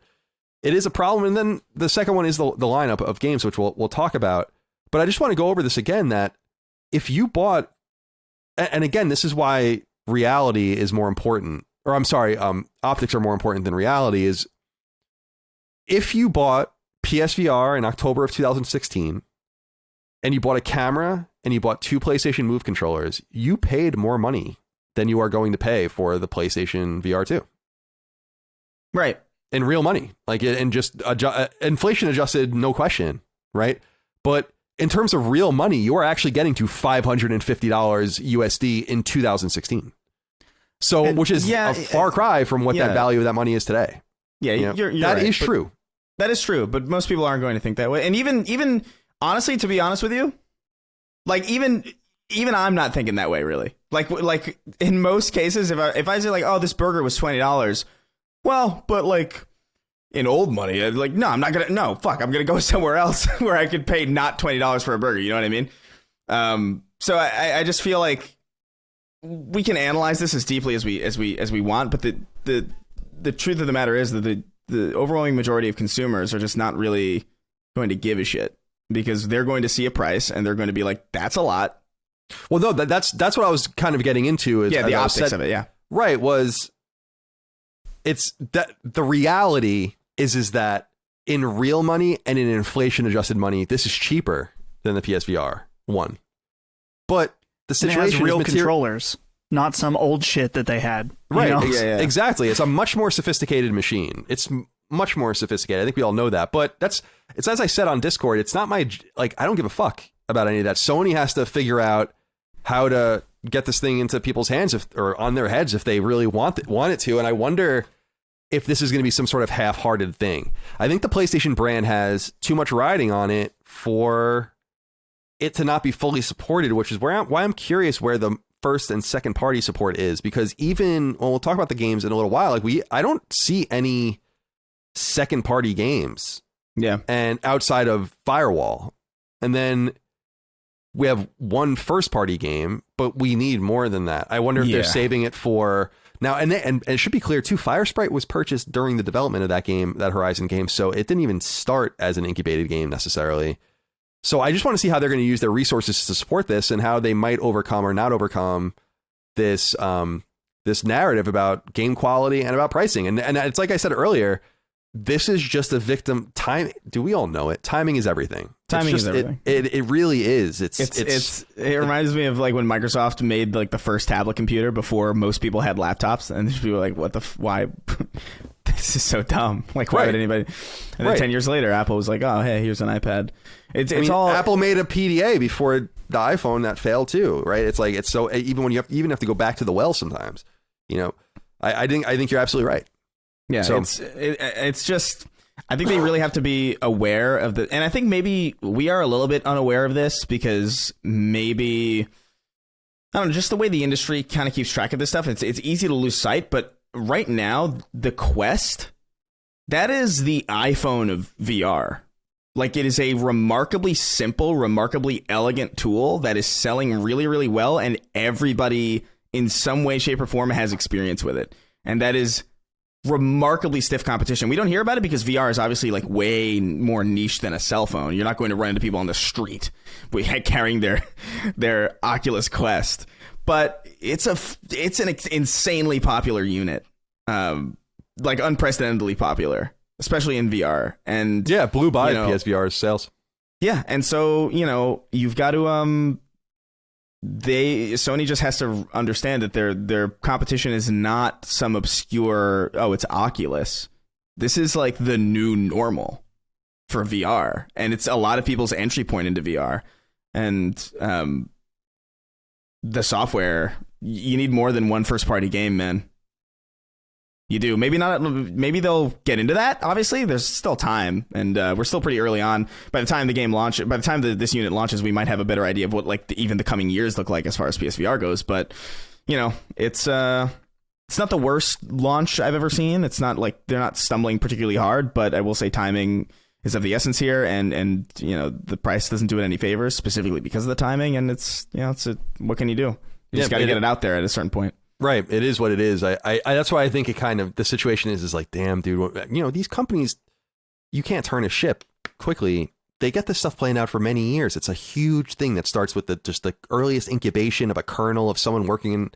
it is a problem. And then the second one is the lineup of games, which we'll talk about. But I just want to go over this again, that if you bought, and again, this is why reality is more important, or I'm sorry, optics are more important than reality, is if you bought PSVR in October of 2016 and you bought a camera and you bought 2 PlayStation Move controllers, you paid more money than you are going to pay for the PlayStation VR 2.
Right.
In real money, and just inflation adjusted, no question, right? But in terms of real money, you are actually getting to $550 USD in 2016. So, which is a far cry from what that value of that money is today. Yeah, you're that right, is true.
That is true, but most people aren't going to think that way. And even honestly, to be honest with you, like even I'm not thinking that way, really. Like in most cases, if I say like, oh, this burger was $20. Well, but like in old money, I'm like, I'm going to go somewhere else where I could pay not $20 for a burger. You know what I mean? So I just feel like we can analyze this as deeply as we want, but the truth of the matter is that the overwhelming majority of consumers are just not really going to give a shit, because they're going to see a price and they're going to be like, that's a lot.
Well, no, that's what I was kind of getting into. Is
the optics of it. Yeah.
Right. It's that the reality is that in real money and in inflation adjusted money, this is cheaper than the PSVR 1. But the situation
has real controllers, not some old shit that they had.
Right. Exactly. It's a much more sophisticated machine. It's much more sophisticated. I think we all know that. But it's as I said on Discord, it's not I don't give a fuck about any of that. Sony has to figure out how to get this thing into people's hands or on their heads if they really want it to. And I wonder if this is going to be some sort of half-hearted thing. I think the PlayStation brand has too much riding on it for it to not be fully supported, which is why I'm curious where the first and second party support is, because we'll talk about the games in a little while. I don't see any second party games.
Yeah. And
outside of Firewall. And then we have one first party game, but we need more than that. I wonder if they're saving it for now. And it should be clear too, Firesprite was purchased during the development of that game, that Horizon game. So it didn't even start as an incubated game necessarily. So I just want to see how they're going to use their resources to support this, and how they might overcome or not overcome this this narrative about game quality and about pricing. And it's like I said earlier, this is just a victim. Time. Do we all know it? Timing is everything.
Timing is everything.
It really is.
It reminds me of like when Microsoft made like the first tablet computer before most people had laptops, and people were like, "What the why? This is so dumb. Like, why would anybody?" And then 10 years later, Apple was like, "Oh, hey, here's an iPad." It's all
Apple made a PDA before the iPhone that failed too, right? It's like it's so even when you have to go back to the well sometimes. You know, I think you're absolutely right.
Yeah, so, it's just, I think they really have to be aware of and I think maybe we are a little bit unaware of this because maybe, I don't know, just the way the industry kind of keeps track of this stuff, it's easy to lose sight. But right now, the Quest that is the iPhone of VR. Like, it is a remarkably simple, remarkably elegant tool that is selling really, really well, and everybody in some way, shape, or form has experience with it. And that is remarkably stiff competition. We don't hear about it because VR is obviously like way more niche than a cell phone. You're not going to run into people on the street carrying their Oculus Quest. But it's an insanely popular unit, like unprecedentedly popular, especially in VR. And
yeah, blew by PSVR's sales.
Yeah, and so you've got to Sony just has to understand that their competition is not some obscure, it's Oculus. This is like the new normal for VR, and it's a lot of people's entry point into VR. And the software, you need more than one first party game, man. You do. Maybe not. Maybe they'll get into that. Obviously, there's still time, and we're still pretty early on. By the time this unit launches, we might have a better idea of what even the coming years look like as far as PSVR goes. But it's not the worst launch I've ever seen. It's not like they're not stumbling particularly hard, but I will say timing is of the essence here, and the price doesn't do it any favors, specifically because of the timing. And it's what can you do? You just got to get it out there at a certain point.
Right. It is what it is. I that's why I think it kind of, the situation is like, damn, dude, these companies, you can't turn a ship quickly. They get this stuff playing out for many years. It's a huge thing that starts with just the earliest incubation of a kernel of someone working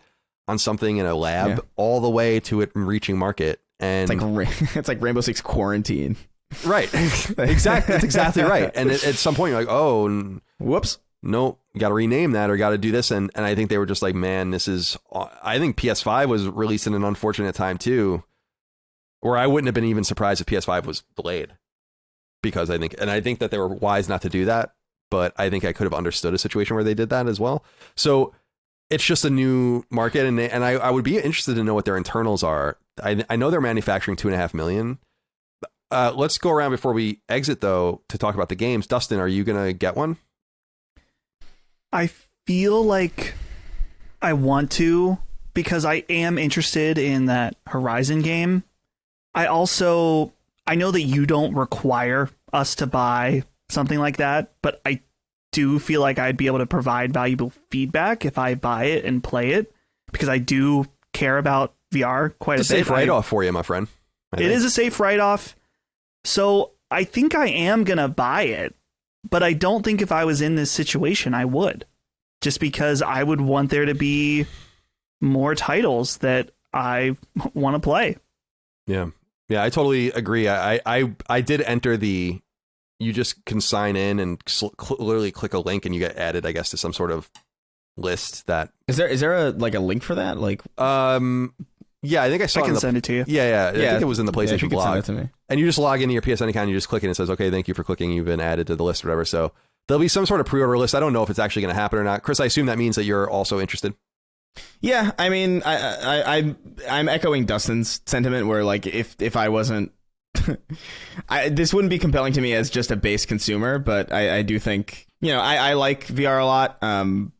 on something in a lab all the way to it reaching market. And
it's like Rainbow Six Quarantine.
Right. Exactly. That's exactly right. And at some point you're like,
whoops.
Nope, got to rename that or got to do this. And I think they were just like, man, I think PS5 was released in an unfortunate time too, or I wouldn't have been even surprised if PS5 was delayed, because I think that they were wise not to do that. But I think I could have understood a situation where they did that as well. So it's just a new market. And I would be interested to know what their internals are. I know they're manufacturing 2.5 million. Let's go around before we exit, though, to talk about the games. Dustin, are you going to get one?
I feel like I want to, because I am interested in that Horizon game. I know that you don't require us to buy something like that, but I do feel like I'd be able to provide valuable feedback if I buy it and play it, because I do care about VR quite a bit.
It's a safe write-off for you, my friend.
It is a safe write-off. So I think I am going to buy it. But I don't think if I was in this situation, I would. Just because I would want there to be more titles that I want to play.
Yeah. Yeah, I totally agree. I did enter you just can sign in and literally click a link and you get added, I guess, to some sort of list that... Is
there a link for that? Like,
yeah, I think I saw
I can send it to you.
Yeah. I think it was in the PlayStation blog.
Send it to me.
And you just log into your PSN account and you just click it and it says, okay, thank you for clicking. You've been added to the list or whatever. So there'll be some sort of pre-order list. I don't know if it's actually going to happen or not. Chris, I assume that means that you're also interested.
Yeah, I mean, I'm echoing Dustin's sentiment where, like, if I wasn't... this wouldn't be compelling to me as just a base consumer, but I do think, I like VR a lot.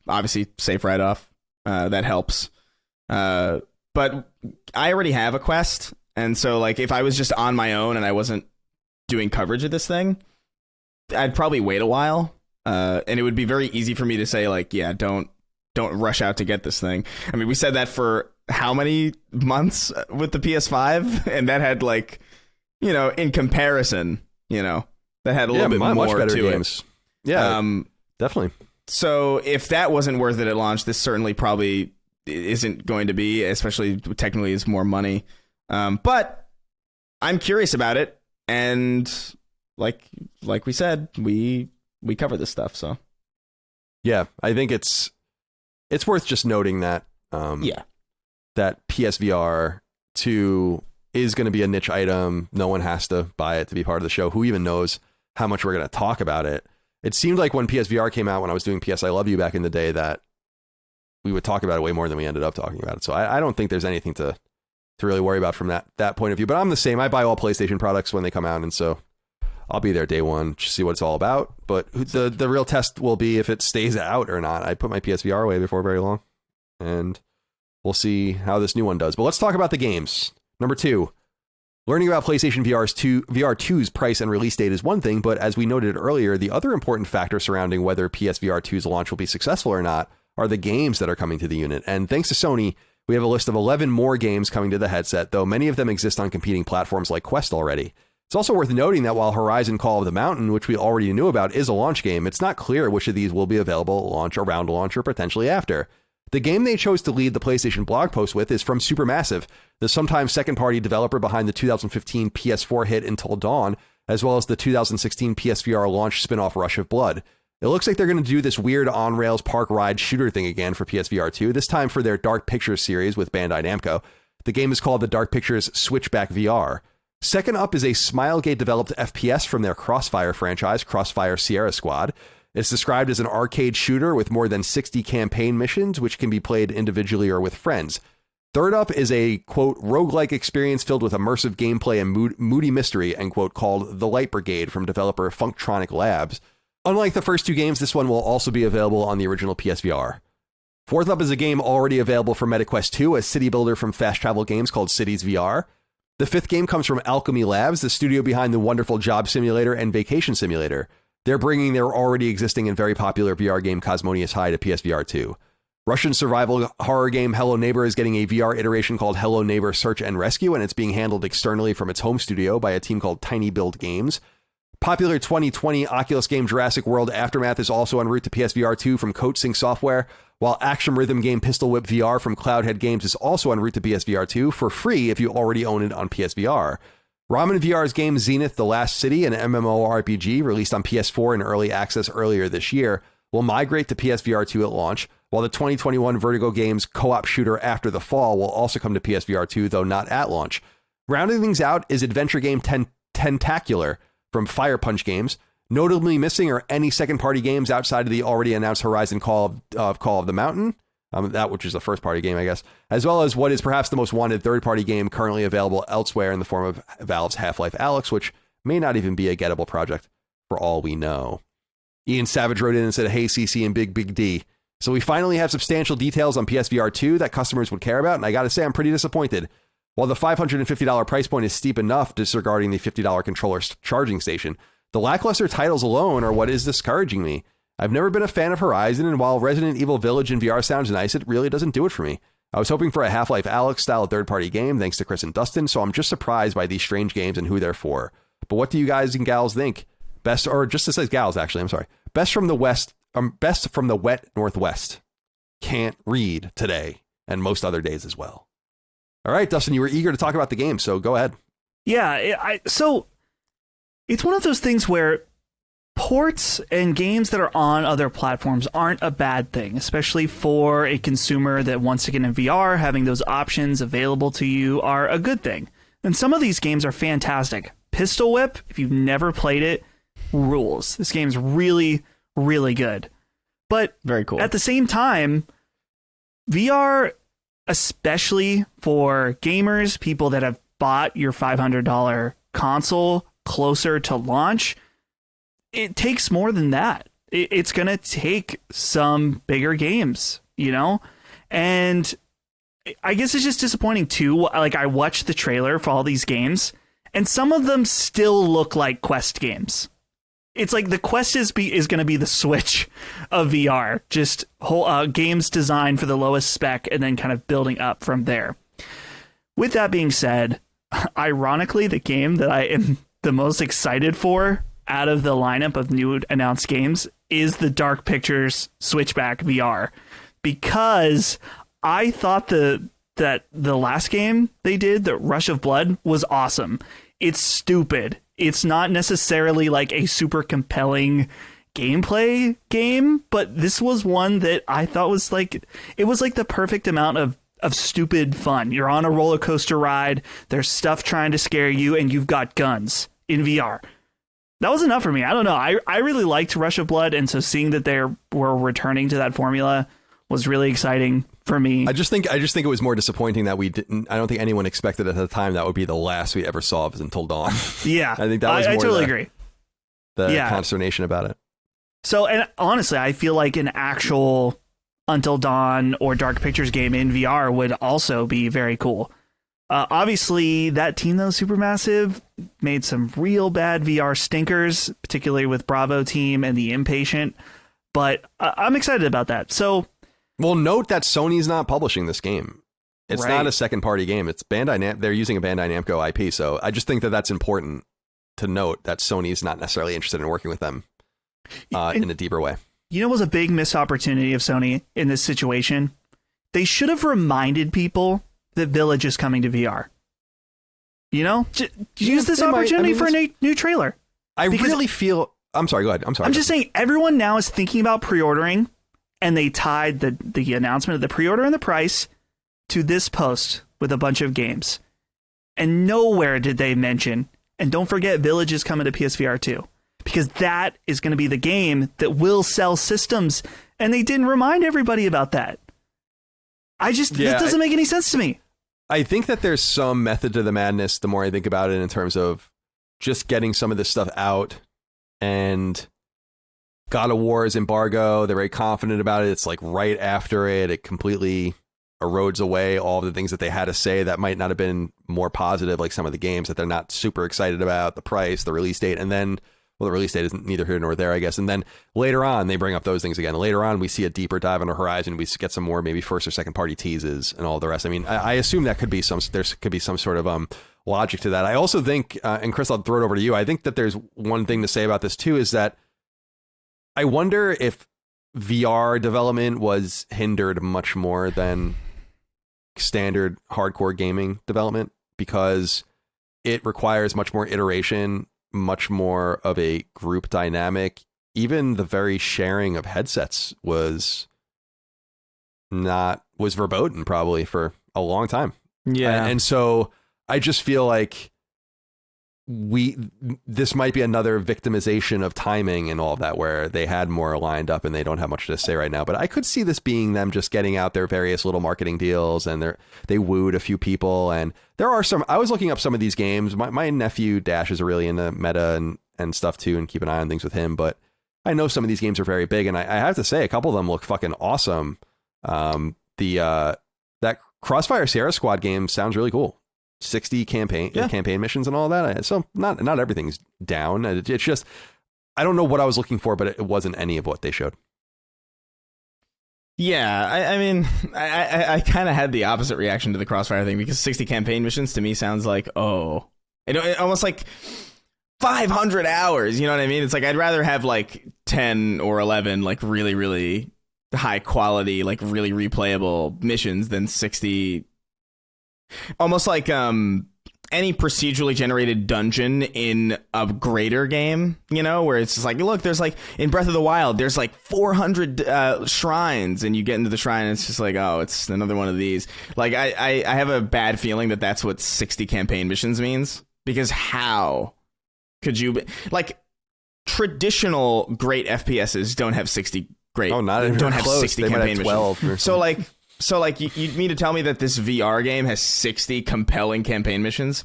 Obviously, safe write-off. That helps. But I already have a Quest, and so, like, if I was just on my own and I wasn't doing coverage of this thing, I'd probably wait a while, and it would be very easy for me to say, like, yeah, don't rush out to get this thing. I mean, we said that for how many months with the PS5, and that had, like, in comparison, that had a little bit more
much better
to
games.
It.
Yeah, definitely.
So if that wasn't worth it at launch, this certainly probably isn't going to be, especially technically is more money. But I'm curious about it, and like we said, we cover this stuff. So
yeah, I think it's worth just noting that that PSVR 2 is going to be a niche item. No one has to buy it to be part of the show. Who even knows how much we're going to talk about it? It seemed like when PSVR came out, when I was doing PS I Love You back in the day, that we would talk about it way more than we ended up talking about it. So I don't think there's anything to really worry about from that point of view. But I'm the same. I buy all PlayStation products when they come out, and so I'll be there day one to see what it's all about. But the real test will be if it stays out or not. I put my PSVR away before very long, and we'll see how this new one does. But let's talk about the games. Number 2, Learning about PlayStation VR 2's price and release date is one thing, but as we noted earlier, the other important factor surrounding whether PSVR 2's launch will be successful or not are the games that are coming to the unit. And thanks to Sony, we have a list of 11 more games coming to the headset, though many of them exist on competing platforms like Quest already. It's also worth noting that while Horizon Call of the Mountain, which we already knew about, is a launch game, it's not clear which of these will be available at launch, around launch, or potentially after. The game they chose to lead the PlayStation blog post with is from Supermassive, the sometime second-party developer behind the 2015 PS4 hit Until Dawn, as well as the 2016 PSVR launch spin-off Rush of Blood. It looks like they're going to do this weird on-rails park ride shooter thing again for PSVR 2, this time for their Dark Pictures series with Bandai Namco. The game is called the Dark Pictures Switchback VR. Second up is a Smilegate-developed FPS from their Crossfire franchise, Crossfire Sierra Squad. It's described as an arcade shooter with more than 60 campaign missions, which can be played individually or with friends. Third up is a, quote, roguelike experience filled with immersive gameplay and moody mystery, end quote, called The Light Brigade from developer Funktronic Labs. Unlike the first two games, this one will also be available on the original PSVR. Fourth up is a game already available for MetaQuest 2, a city builder from Fast Travel Games called Cities VR. The fifth game comes from Alchemy Labs, the studio behind the wonderful Job Simulator and Vacation Simulator. They're bringing their already existing and very popular VR game Cosmonious High to PSVR 2. Russian survival horror game Hello Neighbor is getting a VR iteration called Hello Neighbor Search and Rescue, and it's being handled externally from its home studio by a team called Tiny Build Games. Popular 2020 Oculus game Jurassic World Aftermath is also en route to PSVR 2 from CodeSync Software, while action rhythm game Pistol Whip VR from Cloudhead Games is also en route to PSVR 2 for free if you already own it on PSVR. Ramen VR's game Zenith The Last City, an MMORPG released on PS4 in early access earlier this year, will migrate to PSVR 2 at launch, while the 2021 Vertigo Games co-op shooter After the Fall will also come to PSVR 2, though not at launch. Rounding things out is adventure game Tentacular from Fire Punch Games. Notably missing are any second-party games outside of the already announced Horizon Call of the Mountain, that which is the first-party game, I guess, as well as what is perhaps the most wanted third-party game currently available elsewhere in the form of Valve's Half-Life Alyx, which may not even be a gettable project for all we know. Ian Savage wrote in and said, "Hey, CC and Big D. So we finally have substantial details on PSVR 2 that customers would care about, and I gotta say, I'm pretty disappointed. While the $550 price point is steep enough disregarding the $50 controller charging station, the lackluster titles alone are what is discouraging me. I've never been a fan of Horizon, and while Resident Evil Village in VR sounds nice, it really doesn't do it for me. I was hoping for a Half-Life Alyx style third-party game, thanks to Chris and Dustin, so I'm just surprised by these strange games and who they're for. But what do you guys and gals think? Best, or just to say gals, actually, I'm sorry. Best from the wet Northwest. Can't read today, and most other days as well." All right, Dustin, you were eager to talk about the game, so go ahead.
Yeah, so it's one of those things where ports and games that are on other platforms aren't a bad thing, especially for a consumer that wants to get in VR. Having those options available to you are a good thing. And some of these games are fantastic. Pistol Whip, if you've never played it, rules. This game's really, really good. But
very cool.
At the same time, VR, especially for gamers, people that have bought your $500 console closer to launch, it takes more than that. It's going to take some bigger games, you know? And I guess it's just disappointing too. Like, I watched the trailer for all these games, and some of them still look like Quest games. It's like the Quest is going to be the Switch of VR, just whole games designed for the lowest spec and then kind of building up from there. With that being said, ironically, the game that I am the most excited for out of the lineup of new announced games is the Dark Pictures Switchback VR, because I thought that the last game they did, the Rush of Blood, was awesome. It's stupid. It's not necessarily like a super compelling gameplay game, but this was one that I thought was like, it was like the perfect amount of stupid fun. You're on a roller coaster ride, there's stuff trying to scare you, and you've got guns in VR. That was enough for me. I don't know. I really liked Rush of Blood, and so seeing that they were returning to that formula was really exciting for me.
I just think it was more disappointing that we didn't. I don't think anyone expected at the time that would be the last we ever saw of Until Dawn.
Yeah,
I think that was more
I totally agree.
The consternation about it.
So, and honestly, I feel like an actual Until Dawn or Dark Pictures game in VR would also be very cool. Obviously, that team, though, Supermassive, made some real bad VR stinkers, particularly with Bravo Team and the Impatient. But I'm excited about that. So,
well, note that Sony's not publishing this game. It's
right.
not a second-party game. It's Bandai. They're using a Bandai Namco IP. So I just think that that's important to note that Sony's not necessarily interested in working with them in a deeper way.
You know what was a big missed opportunity of Sony in this situation? They should have reminded people that Village is coming to VR. You know? Use this opportunity for a new trailer.
I really feel... I'm sorry, go ahead. I'm sorry.
I'm just saying, everyone now is thinking about pre-ordering, and they tied the announcement of the pre-order and the price to this post with a bunch of games. And nowhere did they mention, and don't forget, Village is coming to PSVR 2. Because that is going to be the game that will sell systems. And they didn't remind everybody about that. That doesn't make any sense to me.
I think that there's some method to the madness the more I think about it, in terms of just getting some of this stuff out. And God of War's embargo, they're very confident about it. It's like right after it completely erodes away all of the things that they had to say that might not have been more positive, like some of the games that they're not super excited about, the price, the release date, and then, well, the release date isn't neither here nor there, I guess. And then later on, they bring up those things again. Later on, we see a deeper dive on the horizon. We get some more maybe first or second party teases and all the rest. I mean, I assume that there could be some sort of logic to that. I also think, and Chris, I'll throw it over to you. I think that there's one thing to say about this too, is that I wonder if VR development was hindered much more than standard hardcore gaming development, because it requires much more iteration, much more of a group dynamic. Even the very sharing of headsets was verboten probably for a long time.
Yeah.
And so I just feel like this might be another victimization of timing and all of that, where they had more lined up and they don't have much to say right now. But I could see this being them just getting out their various little marketing deals, and they wooed a few people. And there are some, I was looking up some of these games. My nephew Dash is really into meta and stuff too, and keep an eye on things with him. But I know some of these games are very big, and I have to say a couple of them look fucking awesome. That Crossfire Sierra Squad game sounds really cool. 60 campaign missions and all that. So not everything's down. It's just, I don't know what I was looking for, but it wasn't any of what they showed.
Yeah, I mean, I kind of had the opposite reaction to the Crossfire thing, because 60 campaign missions to me sounds like, it almost like 500 hours. You know what I mean? It's like, I'd rather have like 10 or 11 like really, really high quality, like really replayable missions than 60. Almost like any procedurally generated dungeon in a greater game, you know, where it's just like, look, there's like in Breath of the Wild, there's like 400 shrines, and you get into the shrine and it's just like, oh, it's another one of these. Like, I have a bad feeling that that's what 60 campaign missions means, because how could you like traditional great FPSs don't have 60 great.
Oh, not even
don't have
close.
60
they
campaign
might have 12
missions. So like you mean to tell me that this VR game has 60 compelling campaign missions?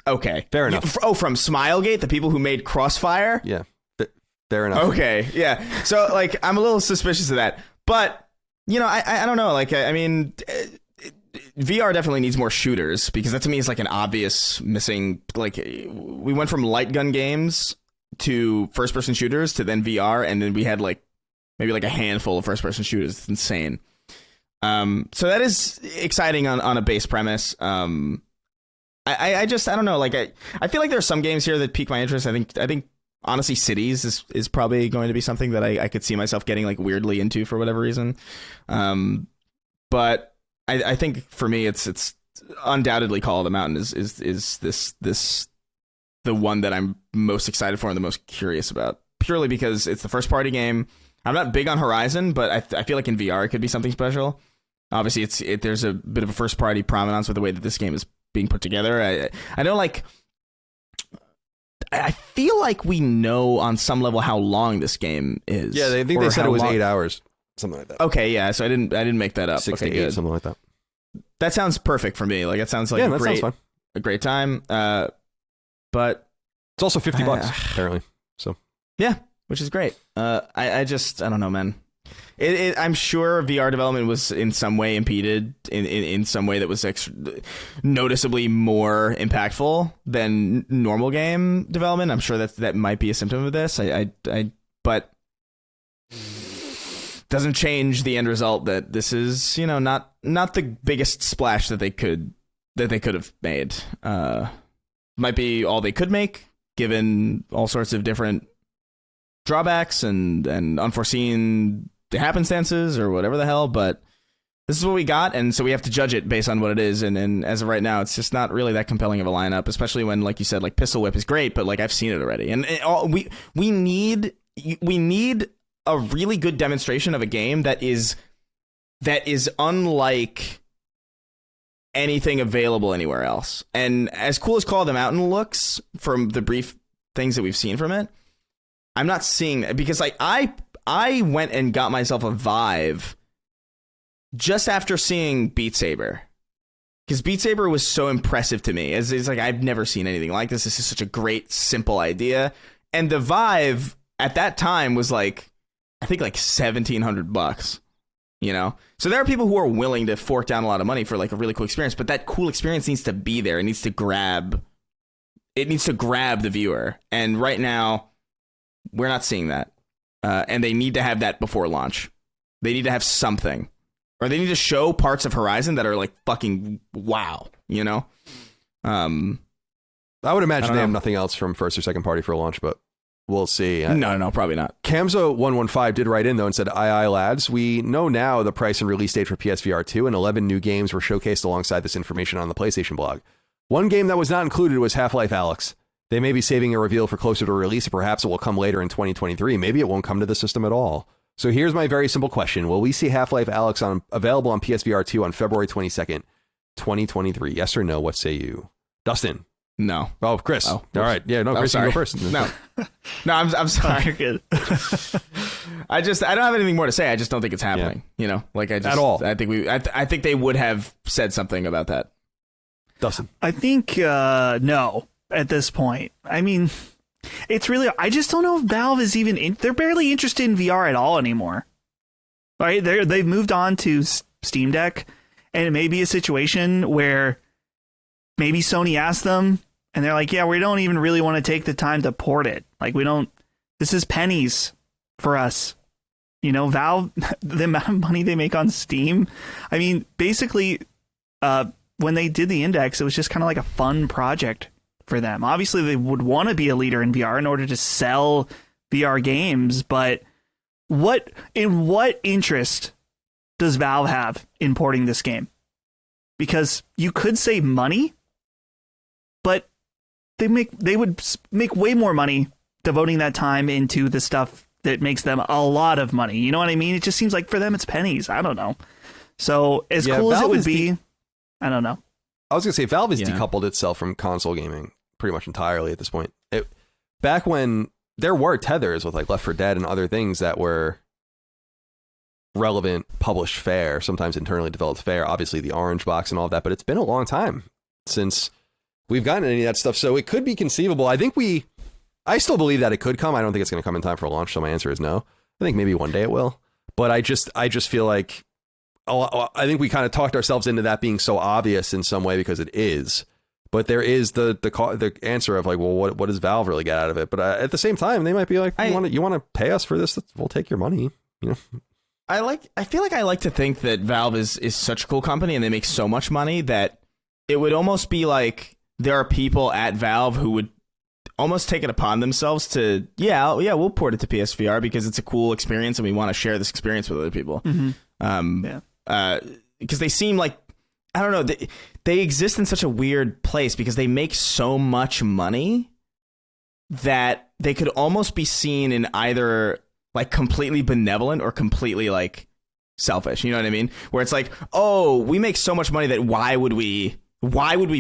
Okay,
fair enough.
From Smilegate, the people who made Crossfire?
Yeah, fair enough.
Okay, yeah. So like, I'm a little suspicious of that, but you know, I don't know. Like, I mean, VR definitely needs more shooters, because that to me is like an obvious missing. Like, we went from light gun games to first person shooters to then VR, and then we had like maybe like a handful of first person shooters. It's insane. So that is exciting on a base premise. I don't know. Like, I feel like there are some games here that pique my interest. I think honestly, Cities is probably going to be something that I could see myself getting like weirdly into for whatever reason. But I think for me, it's undoubtedly Call of the Mountain is this the one that I'm most excited for and the most curious about, purely because it's the first party game. I'm not big on Horizon, but I feel like in VR it could be something special. Obviously, there's a bit of a first party provenance with the way that this game is being put together. I don't like. I feel like we know on some level how long this game is.
Yeah, they said it was 8 hours, something like that.
Okay, yeah. So I didn't make that up.
6
okay,
to 8,
good.
something like that.
That sounds perfect for me. Like, it sounds like a great time. But
it's also $50 apparently. So
yeah, which is great. I don't know, man. I'm sure VR development was in some way impeded in some way that was noticeably more impactful than normal game development. I'm sure that might be a symptom of this. But doesn't change the end result that this is, not the biggest splash that they could have made. Might be all they could make, given all sorts of different drawbacks and unforeseen happenstances or whatever the hell, but this is what we got, and so we have to judge it based on what it is, and as of right now, it's just not really that compelling of a lineup, especially when, like you said, like Pistol Whip is great, but like I've seen it already, and we need a really good demonstration of a game that is unlike anything available anywhere else. And as cool as Call of the Mountain looks from the brief things that we've seen from it, I'm not seeing that, because like I went and got myself a Vive just after seeing Beat Saber, because Beat Saber was so impressive to me. It's like I've never seen anything like this. This is such a great, simple idea. And the Vive at that time was like, I think like $1,700, So there are people who are willing to fork down a lot of money for like a really cool experience, but that cool experience needs to be there. It needs to grab the viewer. And right now, we're not seeing that. And they need to have that before launch. They need to have something. Or they need to show parts of Horizon that are like fucking wow, I
would imagine they have nothing else from first or second party for launch, but we'll see.
No, probably not.
Camzo115 did write in, though, and said, aye, lads, we know now the price and release date for PSVR 2, and 11 new games were showcased alongside this information on the PlayStation blog. One game that was not included was Half-Life Alyx. They may be saving a reveal for closer to release, or perhaps it will come later in 2023. Maybe it won't come to the system at all. So here's my very simple question. Will we see Half-Life Alyx available on PSVR 2 on February 22nd, 2023? Yes or no? What say you? Dustin?
No.
Oh, Chris. Oh, all right. Yeah, no, Chris, you go first.
No, I'm sorry.
You're good.
I don't have anything more to say. I just don't think it's happening.
At all.
I think they would have said something about that.
Dustin?
I think no. At this point, I mean, it's really, I just don't know if Valve is even they're barely interested in VR at all anymore. Right? They've moved on to Steam Deck, and it may be a situation where maybe Sony asked them and they're like, yeah, we don't even really want to take the time to port it. Like, this is pennies for us. Valve, the amount of money they make on Steam. I mean, basically, when they did the Index, it was just kind of like a fun project for them. Obviously, they would want to be a leader in VR in order to sell VR games, but what interest does Valve have in porting this game? Because you could save money, but they would make way more money devoting that time into the stuff that makes them a lot of money. You know what I mean? It just seems like for them it's pennies. I don't know. So as cool as it would be, I don't know.
I was going to say, Valve has decoupled itself from console gaming pretty much entirely at this point. Back when there were tethers with like Left 4 Dead and other things that were relevant published fare, sometimes internally developed fare, obviously the Orange Box and all of that, but it's been a long time since we've gotten any of that stuff. So it could be conceivable. I still believe that it could come. I don't think it's going to come in time for launch. So my answer is no. I think maybe one day it will. But I just feel like, I think we kind of talked ourselves into that being so obvious in some way, because it is. But there is the answer of like, well, what does Valve really get out of it? But at the same time, they might be like, you want to pay us for this? We'll take your money.
I feel like I like to think that Valve is such a cool company and they make so much money that it would almost be like there are people at Valve who would almost take it upon themselves to, we'll port it to PSVR because it's a cool experience and we want to share this experience with other people.
Mm-hmm.
Because they seem like, I don't know, they exist in such a weird place because they make so much money that they could almost be seen in either like completely benevolent or completely like selfish. You know what I mean? Where it's like, oh, we make so much money that why would we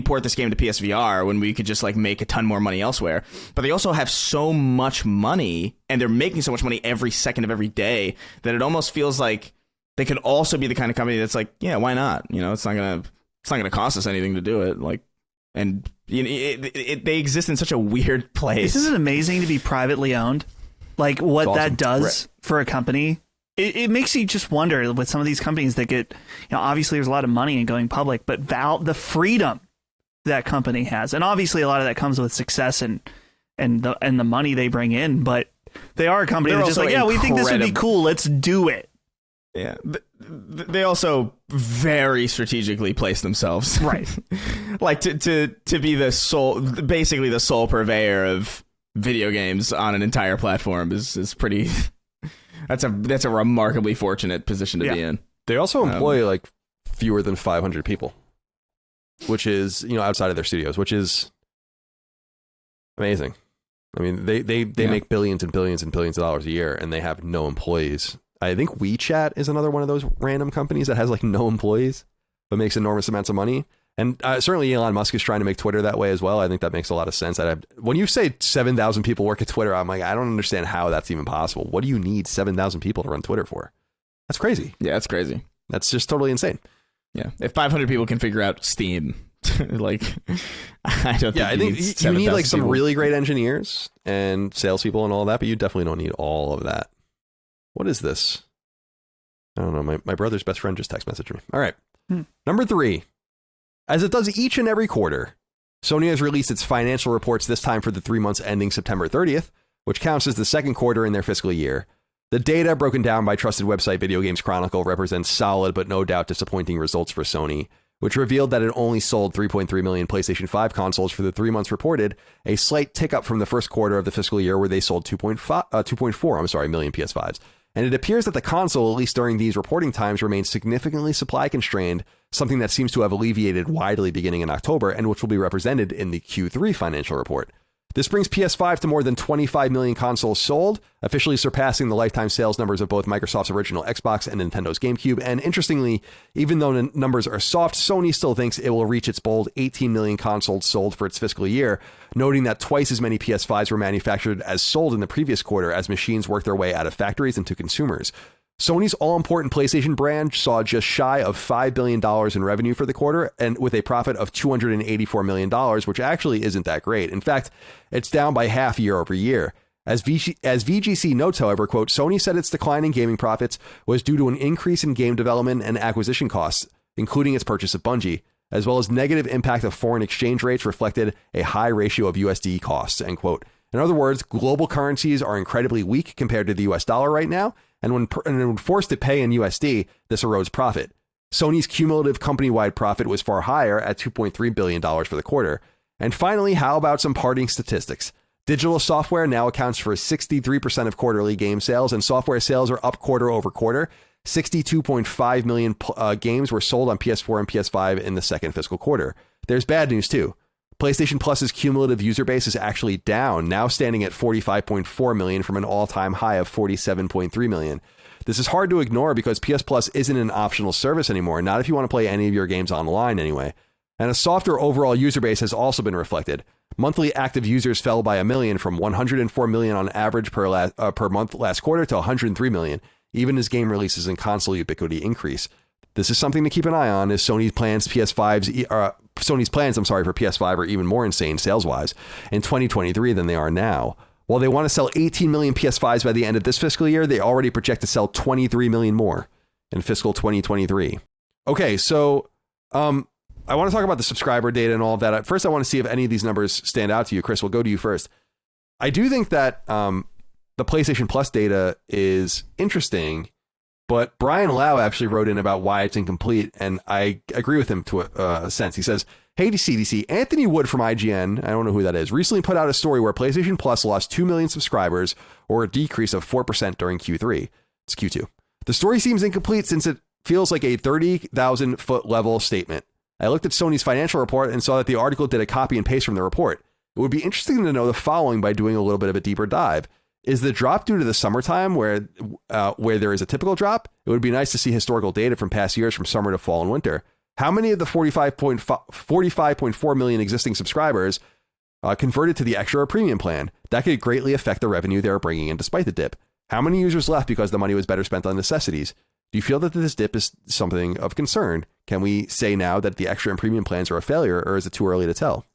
port this game to PSVR when we could just like make a ton more money elsewhere? But they also have so much money and they're making so much money every second of every day that it almost feels like they could also be the kind of company that's like, yeah, why not? It's not gonna cost us anything to do it. Like, and they exist in such a weird place.
Isn't it amazing to be privately owned? Like what awesome. That does for a company. it makes you just wonder with some of these companies that get, obviously there's a lot of money in going public, but the freedom that company has, and obviously a lot of that comes with success and the money they bring in, but they are a company that's just like, yeah, we think this would be cool, let's do it.
Yeah, they also very strategically place themselves,
right?
Like to be basically the sole purveyor of video games on an entire platform is pretty. That's a remarkably fortunate position to be in.
They also employ like fewer than 500 people, which is outside of their studios, which is amazing. I mean, they make billions and billions and billions of dollars a year, and they have no employees. I think WeChat is another one of those random companies that has like no employees, but makes enormous amounts of money. And certainly Elon Musk is trying to make Twitter that way as well. I think that makes a lot of sense. When you say 7,000 people work at Twitter, I'm like, I don't understand how that's even possible. What do you need 7,000 people to run Twitter for? That's crazy.
Yeah, that's crazy.
That's just totally insane.
Yeah. If 500 people can figure out Steam, like, I don't think
I think you need like some really great engineers and salespeople and all that, but you definitely don't need all of that. What is this? I don't know. My brother's best friend just text messaged me. All right. Number 3. As it does each and every quarter, Sony has released its financial reports this time for the 3 months ending September 30th, which counts as the second quarter in their fiscal year. The data, broken down by trusted website Video Games Chronicle, represents solid but no doubt disappointing results for Sony, which revealed that it only sold 3.3 million PlayStation 5 consoles for the 3 months reported, a slight tick up from the first quarter of the fiscal year where they sold 2.4 million PS5s. And it appears that the console, at least during these reporting times, remains significantly supply constrained, something that seems to have alleviated widely beginning in October and which will be represented in the Q3 financial report. This brings PS5 to more than 25 million consoles sold, officially surpassing the lifetime sales numbers of both Microsoft's original Xbox and Nintendo's GameCube. And interestingly, even though the numbers are soft, Sony still thinks it will reach its bold 18 million consoles sold for its fiscal year, noting that twice as many PS5s were manufactured as sold in the previous quarter as machines worked their way out of factories and to consumers. Sony's all-important PlayStation brand saw just shy of $5 billion in revenue for the quarter, and with a profit of $284 million, which actually isn't that great. In fact, it's down by half year over year. As VGC notes, however, quote, Sony said its decline in gaming profits was due to an increase in game development and acquisition costs, including its purchase of Bungie, as well as negative impact of foreign exchange rates reflected a high ratio of USD costs, end quote. In other words, global currencies are incredibly weak compared to the US dollar right now, and when forced to pay in USD, this erodes profit. Sony's cumulative company-wide profit was far higher at $2.3 billion for the quarter. And finally, how about some parting statistics? Digital software now accounts for 63% of quarterly game sales, and software sales are up quarter over quarter. 62.5 million games were sold on PS4 and PS5 in the second fiscal quarter. There's bad news too. PlayStation Plus's cumulative user base is actually down, now standing at 45.4 million from an all-time high of 47.3 million. This is hard to ignore because PS Plus isn't an optional service anymore, not if you want to play any of your games online anyway. And a softer overall user base has also been reflected. Monthly active users fell by 1 million from 104 million on average per month last quarter to 103 million, even as game releases and console ubiquity increase. This is something to keep an eye on as Sony's plans for PS5 are even more insane sales-wise in 2023 than they are now. While they want to sell 18 million PS5s by the end of this fiscal year, they already project to sell 23 million more in fiscal 2023. Okay, so I want to talk about the subscriber data and all of that. First, I want to see if any of these numbers stand out to you. Chris, we'll go to you first. I do think that the PlayStation Plus data is interesting, but Brian Lau actually wrote in about why it's incomplete, and I agree with him to a sense. He says, hey, CDC, Anthony Wood from IGN, I don't know who that is, recently put out a story where PlayStation Plus lost 2 million subscribers, or a decrease of 4% during Q3. It's Q2. The story seems incomplete since it feels like a 30,000-foot level statement. I looked at Sony's financial report and saw that the article did a copy and paste from the report. It would be interesting to know the following by doing a little bit of a deeper dive. Is the drop due to the summertime where there is a typical drop? It would be nice to see historical data from past years from summer to fall and winter. How many of the 45.4 million existing subscribers converted to the extra or premium plan? That could greatly affect the revenue they are bringing in despite the dip. How many users left because the money was better spent on necessities? Do you feel that this dip is something of concern? Can we say now that the extra and premium plans are a failure, or is it too early to tell?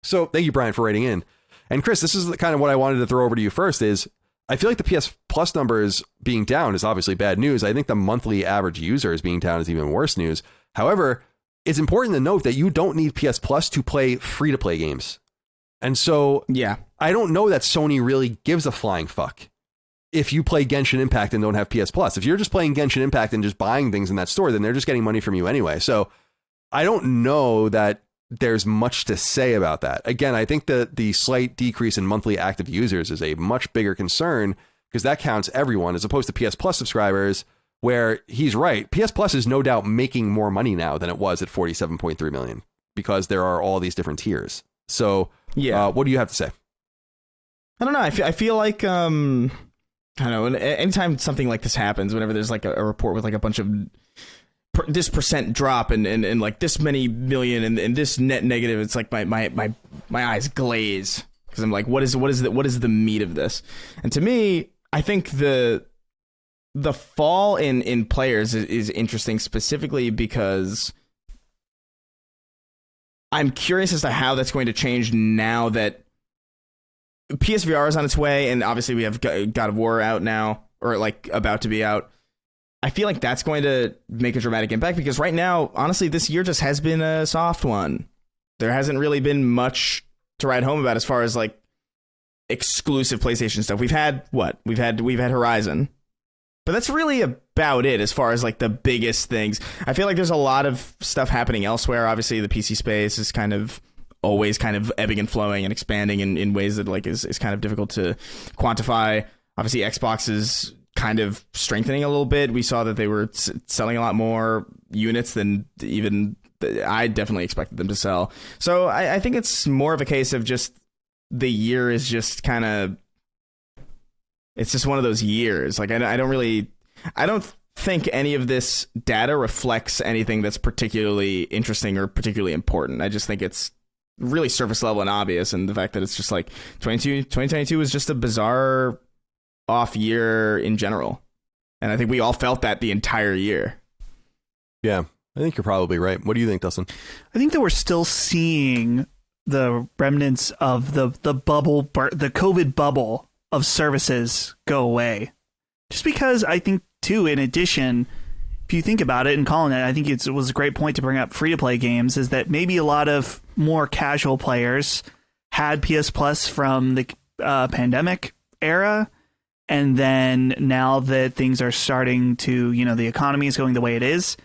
So thank you, Brian, for writing in. And Chris, this is kind of what I wanted to throw over to you first is, I feel like the PS Plus numbers being down is obviously bad news. I think the monthly average users being down is even worse news. However, it's important to note that you don't need PS Plus to play free-to-play games. And so I don't know that Sony really gives a flying fuck if you play Genshin Impact and don't have PS Plus. If you're just playing Genshin Impact and just buying things in that store, then they're just getting money from you anyway. So I don't know that there's much to say about that. Again, I think that the slight decrease in monthly active users is a much bigger concern because that counts everyone as opposed to PS Plus subscribers, where he's right. PS Plus is no doubt making more money now than it was at 47.3 million because there are all these different tiers. So what do you have to say?
I don't know. I feel like, I don't know, anytime something like this happens, whenever there's like a report with like a bunch of this percent drop and like this many million and this net negative, it's like my eyes glaze because I'm like, what is the meat of this? And to me, I think the fall in players is interesting specifically because I'm curious as to how that's going to change now that PSVR is on its way, and obviously we have God of War out now, or like about to be out. I feel like that's going to make a dramatic impact because right now, honestly, this year just has been a soft one. There hasn't really been much to write home about as far as like exclusive PlayStation stuff. We've had Horizon, but that's really about it as far as like the biggest things. I feel like there's a lot of stuff happening elsewhere. Obviously, the PC space is kind of always kind of ebbing and flowing and expanding in ways that like is kind of difficult to quantify. Obviously, Xbox is kind of strengthening a little bit. We saw that they were selling a lot more units than even I definitely expected them to sell. So I think it's more of a case of just the year is just kind of, it's just one of those years. Like I don't think any of this data reflects anything that's particularly interesting or particularly important. I just think it's really surface level and obvious, and the fact that it's just like 2022 was just a bizarre off year in general, and I think we all felt that the entire year.
Yeah, I think you're probably right. What do you think, Dustin?
I think that we're still seeing the remnants of the bubble, the COVID bubble of services go away, just because I think too, in addition, if you think about it, and Colin, I think it was a great point to bring up free-to-play games, is that maybe a lot of more casual players had PS Plus from the pandemic era, and then now that things are starting to, the economy is going the way it is,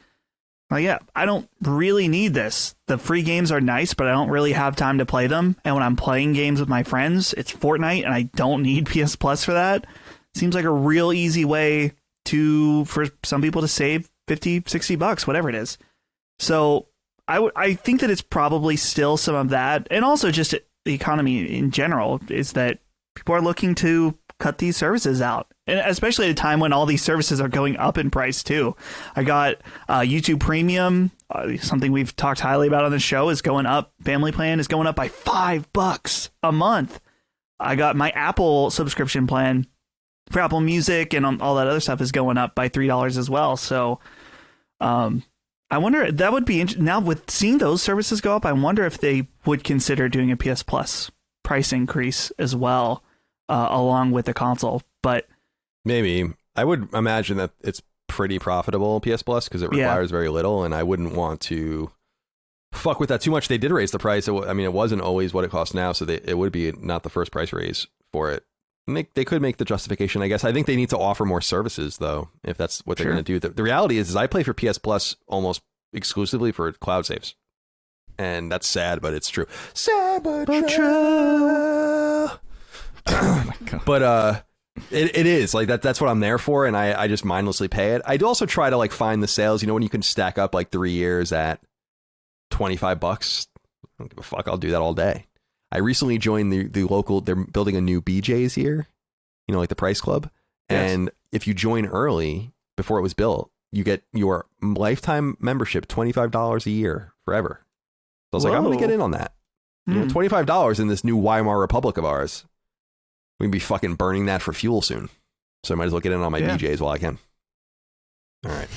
like, yeah, I don't really need this. The free games are nice, but I don't really have time to play them, and when I'm playing games with my friends, it's Fortnite, and I don't need PS Plus for that. Seems like a real easy way for some people to save $50-$60, whatever it is. So I think that it's probably still some of that, and also just the economy in general is that people are looking to cut these services out, and especially at a time when all these services are going up in price too. I got YouTube Premium, something we've talked highly about on the show, is going up. Family Plan is going up by $5 a month. I got my Apple subscription plan for Apple Music and all that other stuff is going up by $3 as well. So I wonder, that would be now with seeing those services go up, I wonder if they would consider doing a PS Plus price increase as well, along with the console. But
maybe I would imagine that it's pretty profitable, PS Plus, because it requires very little, and I wouldn't want to fuck with that too much. They did raise the price. It wasn't always what it costs now, so it would be not the first price raise for it. They could make the justification, I guess. I think they need to offer more services, though, if that's what they're going to do. The reality is I play for PS Plus almost exclusively for cloud saves. And that's sad, but it's true. Sad, but true.
Oh my God.
But it is. Like that's what I'm there for, and I just mindlessly pay it. I do also try to like find the sales, when you can stack up like 3 years at $25. I don't give a fuck. I'll do that all day. I recently joined the local, they're building a new BJ's here, like the Price Club. Yes. And if you join early, before it was built, you get your lifetime membership, $25 a year, forever. So I was like, I'm going to get in on that. $25 in this new Weimar Republic of ours. We can be fucking burning that for fuel soon. So I might as well get in on my BJ's while I can. All right.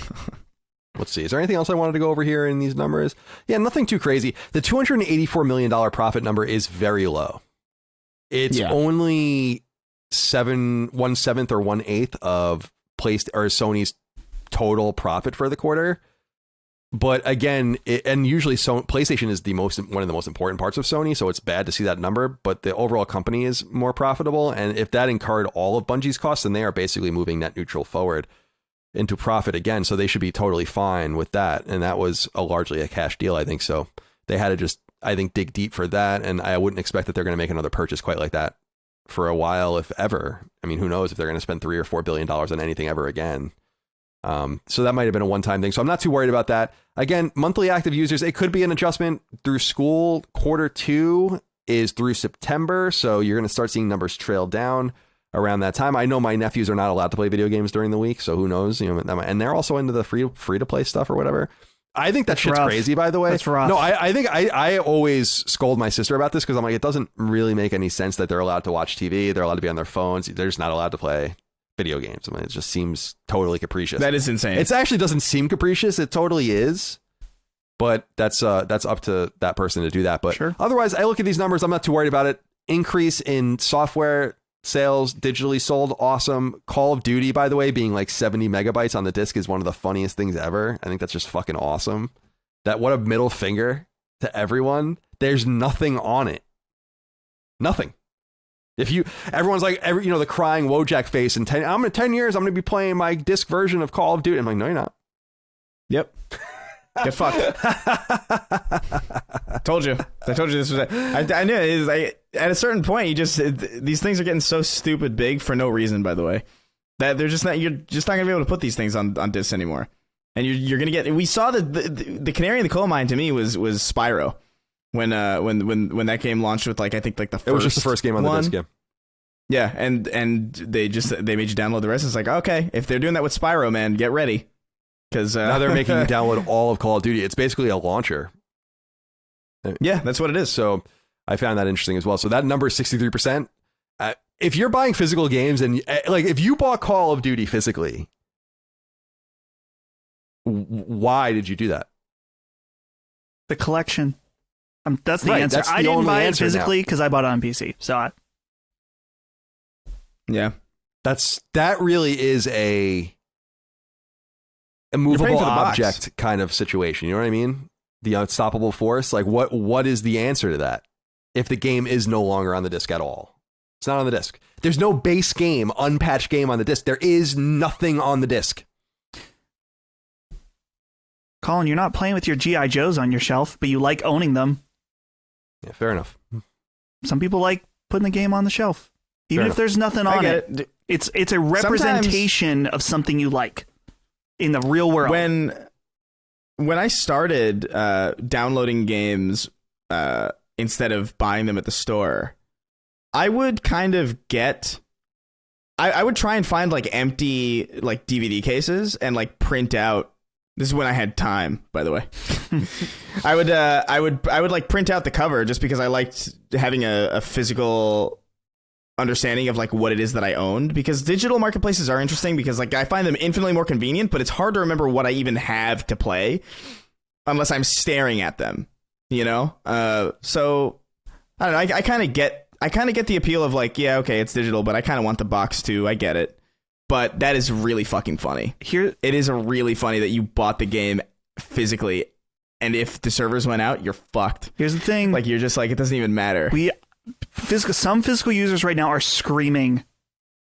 Let's see. Is there anything else I wanted to go over here in these numbers? Yeah, nothing too crazy. The $284 million profit number is very low. It's only 1/7 or 1/8 of Sony's total profit for the quarter. But again, and usually PlayStation is one of the most important parts of Sony, so it's bad to see that number, but the overall company is more profitable. And if that incurred all of Bungie's costs, then they are basically moving net neutral forward into profit again. So they should be totally fine with that. And that was largely a cash deal, I think. So they had to just, I think, dig deep for that. And I wouldn't expect that they're going to make another purchase quite like that for a while, if ever. I mean, who knows if they're going to spend $3 or $4 billion on anything ever again. So that might have been a one-time thing. So I'm not too worried about that. Again, monthly active users, it could be an adjustment through school. Quarter 2 is through September. So you're going to start seeing numbers trail down around that time. I know my nephews are not allowed to play video games during the week. So who knows? And they're also into the free to play stuff or whatever. I think that's shit's rough. Crazy, by the way.
That's rough.
No, I think I always scold my sister about this because I'm like, it doesn't really make any sense that they're allowed to watch TV. They're allowed to be on their phones. They're just not allowed to play video games. I mean, it just seems totally capricious.
That is insane.
It actually doesn't seem capricious. It totally is. But that's up to that person to do that. But
sure.
Otherwise, I look at these numbers. I'm not too worried about it. Increase in software sales, digitally sold. Awesome. Call of Duty, by the way, being like 70 megabytes on the disc is one of the funniest things ever. I think that's just fucking awesome. What a middle finger to everyone. There's nothing on it. Nothing. Everyone's like, the crying Wojak face in 10 years, I'm going to be playing my disc version of Call of Duty. I'm like, no, you're not.
Yep. Get fucked. Told you. I told you this was I knew it. Was like, at a certain point, these things are getting so stupid big for no reason, by the way, that you're just not going to be able to put these things on discs anymore. And you're going to get, we saw the canary in the coal mine to me was Spyro. When that game launched with I think the first,
it was just the first game on the disc, yeah.
Yeah, and they made you download the rest. It's like, okay, if they're doing that with Spyro, man, get ready, because
now they're making you download all of Call of Duty. It's basically a launcher.
Yeah, that's what it is.
So I found that interesting as well. So that number is 63%. If you're buying physical games and if you bought Call of Duty physically, why did you do that?
The collection. That's the answer. I didn't buy it physically because I bought it on PC. So
yeah,
that really is a immovable object kind of situation. You know what I mean? The unstoppable force. Like what is the answer to that? If the game is no longer on the disc at all, it's not on the disc. There's no base game, unpatched game on the disc. There is nothing on the disc.
Colin, you're not playing with your G.I. Joes on your shelf, but you like owning them.
Yeah, fair enough.
Some people like putting the game on the shelf, even if there's nothing on it. It's a representation of something you like in the real world.
When I started downloading games instead of buying them at the store, I would kind of I would try and find empty DVD cases and print out. This is when I had time, by the way. I would print out the cover just because I liked having a physical understanding of what it is that I owned, because digital marketplaces are interesting because I find them infinitely more convenient, but it's hard to remember what I even have to play unless I'm staring at them, So I don't know. I kind of get the appeal of yeah, okay, it's digital, but I kind of want the box too. I get it. But that is really fucking funny. It is really funny that you bought the game physically, and if the servers went out, you're fucked.
Here's the thing.
You're just it doesn't even matter.
Some physical users right now are screaming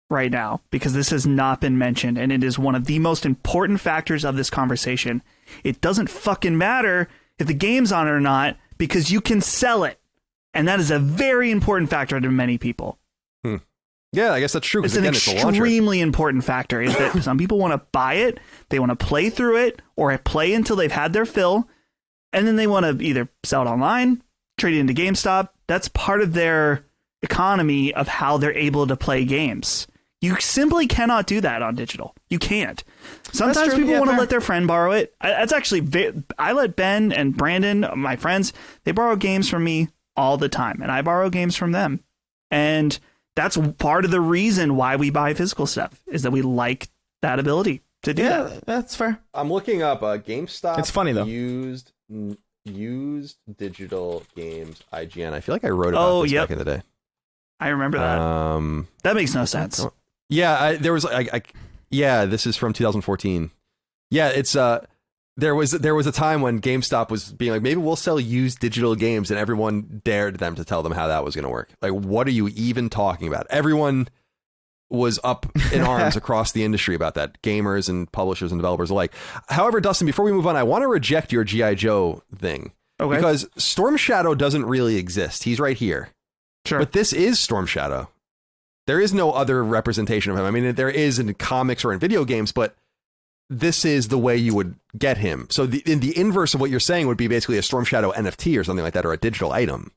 right now because this has not been mentioned, and it is one of the most important factors of this conversation. It doesn't fucking matter if the game's on it or not because you can sell it, and that is a very important factor to many people.
Yeah, I guess that's true.
It's an extremely important factor is that some people want to buy it, they want to play through it, or play until they've had their fill, and then they want to either sell it online, trade it into GameStop. That's part of their economy of how they're able to play games. You simply cannot do that on digital. You can't. Sometimes people want to let their friend borrow it. That's actually, I let Ben and Brandon, my friends, they borrow games from me all the time, and I borrow games from them. And that's part of the reason why we buy physical stuff, is that we like that ability to do that.
Yeah, that's fair.
I'm looking up GameStop.
It's funny, though.
Used digital games IGN. I feel like I wrote about this back in the day.
I remember that. That makes no sense.
Yeah, there was yeah, this is from 2014. Yeah, it's there was a time when GameStop was being like, maybe we'll sell used digital games, and everyone dared them to tell them how that was going to work. Like, what are you even talking about? Everyone was up in arms across the industry about that. Gamers and publishers and developers alike. However, Dustin, before we move on, I want to reject your G.I. Joe thing. Okay. Because Storm Shadow doesn't really exist. He's right here.
Sure.
But this is Storm Shadow. There is no other representation of him. I mean, there is in comics or in video games, but this is the way you would get him. So in the inverse of what you're saying would be basically a Storm Shadow NFT or something like that, or a digital item.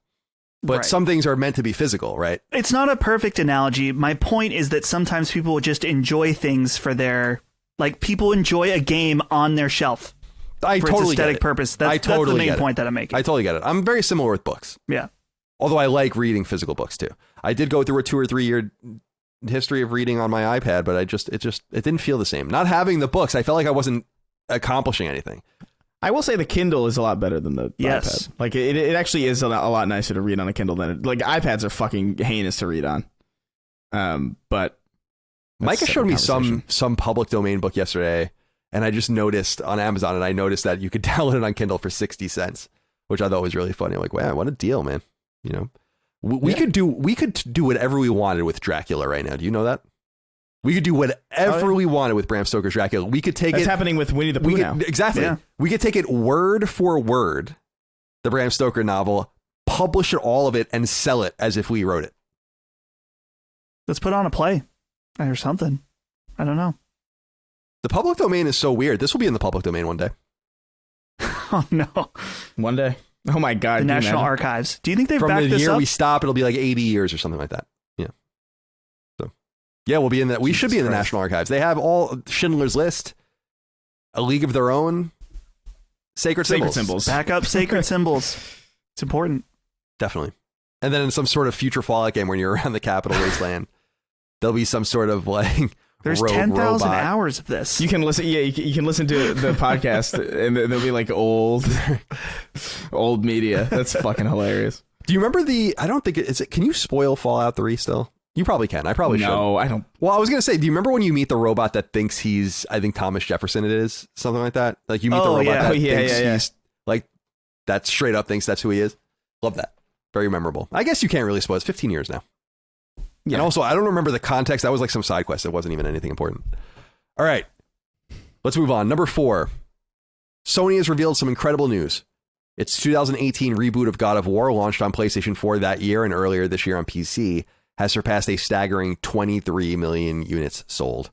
But some things are meant to be physical, right?
It's not a perfect analogy. My point is that sometimes people just enjoy things for their, like, people enjoy a game on their shelf.
For its
aesthetic purpose. That's the main point that I'm making.
I totally get it. I'm very similar with books.
Yeah.
Although I like reading physical books too. I did go through a 2 or 3 year history of reading on my iPad, but it didn't feel the same. Not having the books, I felt like I wasn't accomplishing anything.
I will say the Kindle is a lot better than the iPad. Like it actually is a lot nicer to read on a Kindle than like iPads are fucking heinous to read on. But
Micah showed me some public domain book yesterday, and I just noticed on Amazon, and I noticed that you could download it on Kindle for 60 cents, which I thought was really funny. I'm like, wow, what a deal, man. You know, we could do whatever we wanted with Dracula right now. Do you know that? We could do whatever we wanted with Bram Stoker's Dracula. We could take
That's happening with Winnie the Pooh now.
Exactly. Yeah. We could take it word for word, the Bram Stoker novel, publish it, all of it, and sell it as if we wrote it.
Let's put on a play or something. I don't know.
The public domain is so weird. This will be in the public domain one day.
Oh, no.
One day. Oh, my God.
The National Archives. Do you think they've backed this up?
From the year we stop, it'll be like 80 years or something like that. Yeah. So, yeah, we'll be in that. We should be in the National Archives. They have all Schindler's List, A League of Their Own, Sacred Symbols.
Back up Sacred Symbols. It's important.
Definitely. And then in some sort of future Fallout game when you're around the Capital Wasteland, there'll be some sort of like...
There's 10,000 hours of this.
You can listen. Yeah, you can listen to the podcast, and there'll be like old media. That's fucking hilarious.
Do you remember I don't think is it. Can you spoil Fallout 3 still? You probably can. I probably should.
No, I don't.
Well, I was gonna say, do you remember when you meet the robot that thinks he's? I think Thomas Jefferson. It is something like that. Like you meet the robot that thinks he's like that. Straight up thinks that's who he is. Love that. Very memorable. I guess you can't really spoil. It's 15 years now. Yeah. And also, I don't remember the context. That was like some side quest. It wasn't even anything important. All right. Let's move on. Number 4. Sony has revealed some incredible news. Its 2018 reboot of God of War, launched on PlayStation 4 that year and earlier this year on PC, has surpassed a staggering 23 million units sold.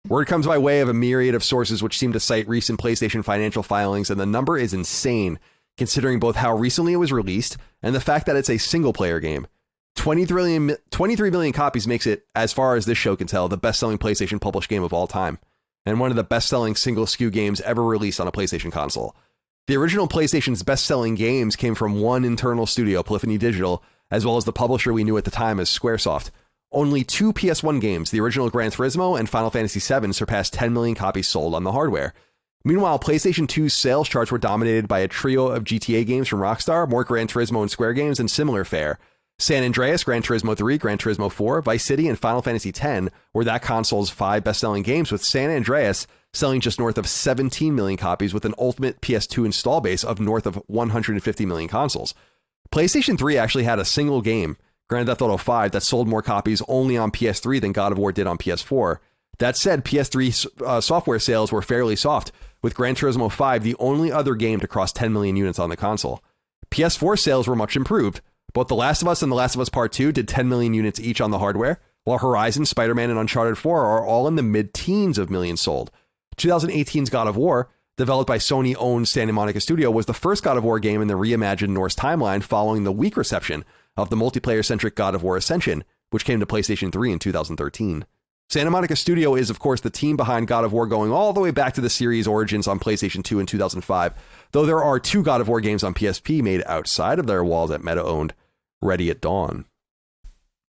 Word comes by way of a myriad of sources which seem to cite recent PlayStation financial filings, and the number is insane, considering both how recently it was released and the fact that it's a single-player game. 23 million copies makes it, as far as this show can tell, the best-selling PlayStation published game of all time, and one of the best-selling single SKU games ever released on a PlayStation console. The original PlayStation's best-selling games came from one internal studio, Polyphony Digital, as well as the publisher we knew at the time as Squaresoft. Only 2 PS1 games, the original Gran Turismo and Final Fantasy VII, surpassed 10 million copies sold on the hardware. Meanwhile, PlayStation 2's sales charts were dominated by a trio of GTA games from Rockstar, more Gran Turismo and Square games, and similar fare. San Andreas, Gran Turismo 3, Gran Turismo 4, Vice City, and Final Fantasy X were that console's 5 best-selling games, with San Andreas selling just north of 17 million copies with an ultimate PS2 install base of north of 150 million consoles. PlayStation 3 actually had a single game, Grand Theft Auto 5, that sold more copies only on PS3 than God of War did on PS4. That said, PS3 software sales were fairly soft, with Gran Turismo 5 the only other game to cross 10 million units on the console. PS4 sales were much improved. Both The Last of Us and The Last of Us Part 2 did 10 million units each on the hardware, while Horizon, Spider-Man, and Uncharted 4 are all in the mid-teens of millions sold. 2018's God of War, developed by Sony-owned Santa Monica Studio, was the first God of War game in the reimagined Norse timeline following the weak reception of the multiplayer-centric God of War Ascension, which came to PlayStation 3 in 2013. Santa Monica Studio is, of course, the team behind God of War going all the way back to the series' origins on PlayStation 2 in 2005, though there are 2 God of War games on PSP made outside of their walls that Meta owned, Ready at Dawn.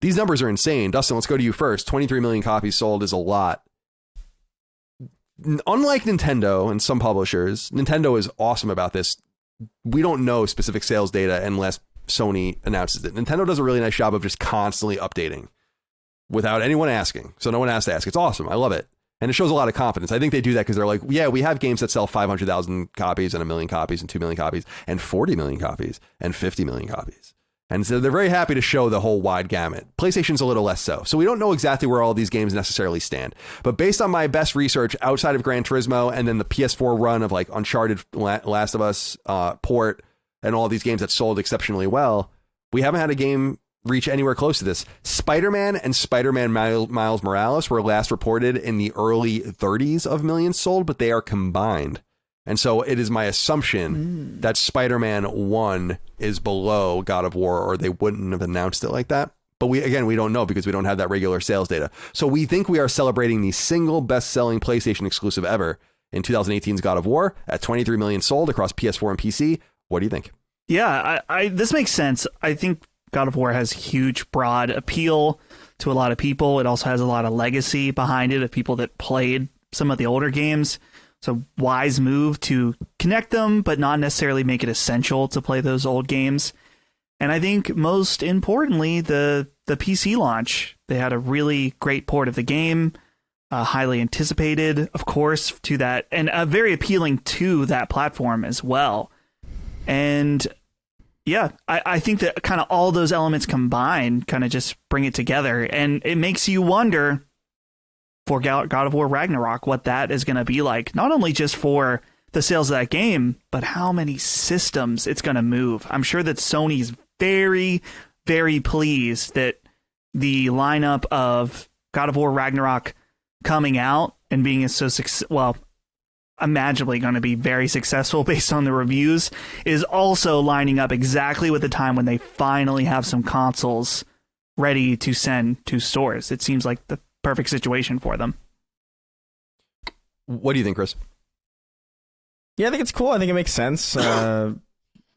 These numbers are insane. Dustin, let's go to you first. 23 million copies sold is a lot. Unlike Nintendo and some publishers, Nintendo is awesome about this. We don't know specific sales data unless Sony announces it. Nintendo does a really nice job of just constantly updating without anyone asking. So no one has to ask. It's awesome. I love it. And it shows a lot of confidence. I think they do that because they're like, yeah, we have games that sell 500,000 copies and 1 million copies and 2 million copies and 40 million copies and 50 million copies. And so they're very happy to show the whole wide gamut. PlayStation's a little less so. So we don't know exactly where all these games necessarily stand. But based on my best research outside of Gran Turismo and then the PS4 run of like Uncharted, Last of Us, Port, and all these games that sold exceptionally well, we haven't had a game reach anywhere close to this. Spider-Man and Spider-Man Miles Morales were last reported in the early 30s of millions sold, but they are combined. And so it is my assumption that Spider-Man 1 is below God of War, or they wouldn't have announced it like that. But we don't know because we don't have that regular sales data. So we think we are celebrating the single best-selling PlayStation exclusive ever in 2018's God of War at 23 million sold across PS4 and PC. What do you think?
Yeah, this makes sense. I think God of War has huge, broad appeal to a lot of people. It also has a lot of legacy behind it of people that played some of the older games. So wise move to connect them, but not necessarily make it essential to play those old games. And I think most importantly, the PC launch, they had a really great port of the game, highly anticipated, of course, to that, and very appealing to that platform as well. And yeah, I think that kind of all those elements combined kind of just bring it together. And it makes you wonder for God of War Ragnarok, what that is going to be like, not only just for the sales of that game, but how many systems it's going to move. I'm sure that Sony's very, very pleased that the lineup of God of War Ragnarok coming out and being so imaginably going to be very successful based on the reviews is also lining up exactly with the time when they finally have some consoles ready to send to stores. It seems like the perfect situation for them.
What do you think, Chris?
Yeah, I think it's cool. I think it makes sense.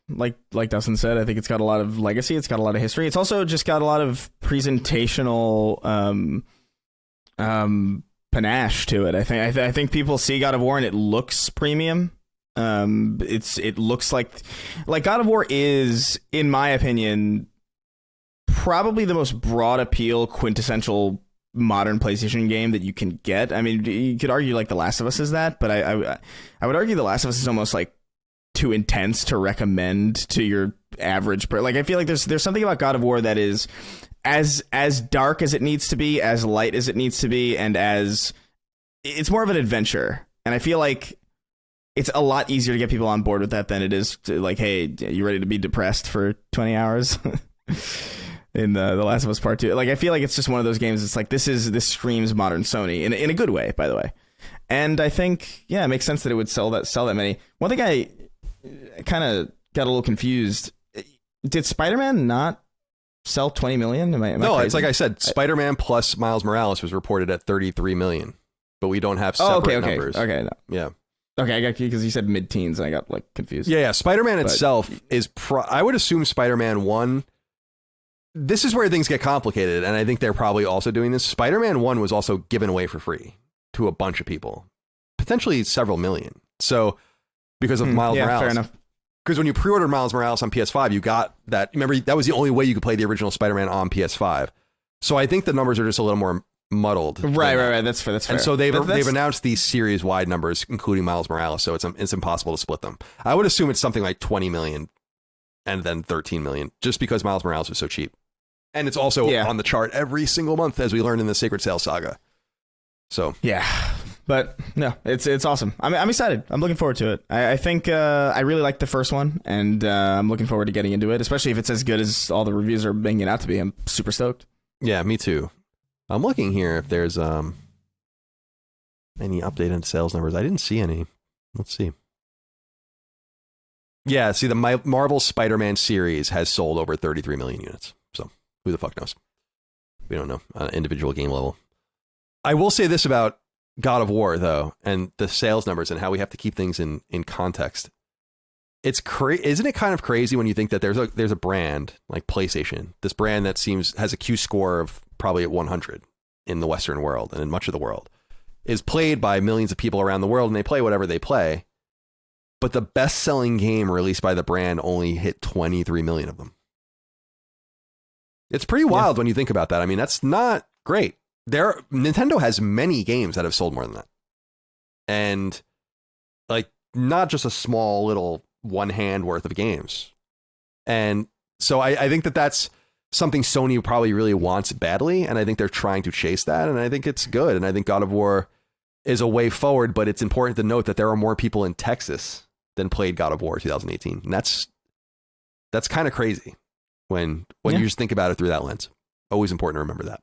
Like Dustin said, I think it's got a lot of legacy. It's got a lot of history. It's also just got a lot of presentational panache to it. I think people see God of War and it looks premium. It looks like God of War is, in my opinion, probably the most broad appeal, quintessential modern PlayStation game that you can get. I mean, you could argue like The Last of Us is that, but I would argue The Last of Us is almost like too intense to recommend to your average person. Like, I feel like there's something about God of War that is as dark as it needs to be, as light as it needs to be, and it's more of an adventure. And I feel like it's a lot easier to get people on board with that than it is to, like, hey, you ready to be depressed for 20 hours? In the Last of Us Part 2. Like, I feel like it's just one of those games. It's like, this screams modern Sony in a good way, by the way. And I think, yeah, it makes sense that it would sell that many. One thing I kind of got a little confused. Did Spider-Man not sell 20 million?
No, it's like I said, Spider-Man plus Miles Morales was reported at 33 million, but we don't have separate numbers.
Okay. No.
Yeah.
Okay, I got you because you said mid-teens and I got like confused.
Yeah. Spider-Man itself is, I would assume Spider-Man 1. This is where things get complicated, and I think they're probably also doing this. Spider-Man 1 was also given away for free to a bunch of people, potentially several million. So, because of Miles Morales. Fair enough. Because when you pre-ordered Miles Morales on PS5, you got that. Remember, that was the only way you could play the original Spider-Man on PS5. So I think the numbers are just a little more muddled.
Right. That's fair.
And so they've announced these series-wide numbers, including Miles Morales, so it's impossible to split them. I would assume it's something like 20 million and then 13 million, just because Miles Morales was so cheap. And it's also on the chart every single month, as we learned in the Sacred Sales saga. So
yeah, but no, it's awesome. I'm excited. I'm looking forward to it. I think I really liked the first one, and I'm looking forward to getting into it, especially if it's as good as all the reviews are making it out to be. I'm super stoked.
Yeah, me too. I'm looking here if there's any update on sales numbers. I didn't see any. Let's see. Yeah, see, the Marvel Spider-Man series has sold over 33 million units. So who the fuck knows? We don't know on an individual game level. I will say this about God of War, though, and the sales numbers and how we have to keep things in context. It's isn't it kind of crazy when you think that there's a brand like PlayStation, this brand that has a Q score of probably at 100 in the Western world and in much of the world, is played by millions of people around the world, and they play whatever they play. But the best-selling game released by the brand only hit 23 million of them. It's pretty wild when you think about that. I mean, that's not great. Nintendo has many games that have sold more than that. And like not just a small little one hand worth of games. And so I think that that's something Sony probably really wants badly. And I think they're trying to chase that. And I think it's good. And I think God of War is a way forward. But it's important to note that there are more people in Texas than played God of War 2018. And that's kind of crazy when you just think about it through that lens. Always important to remember that.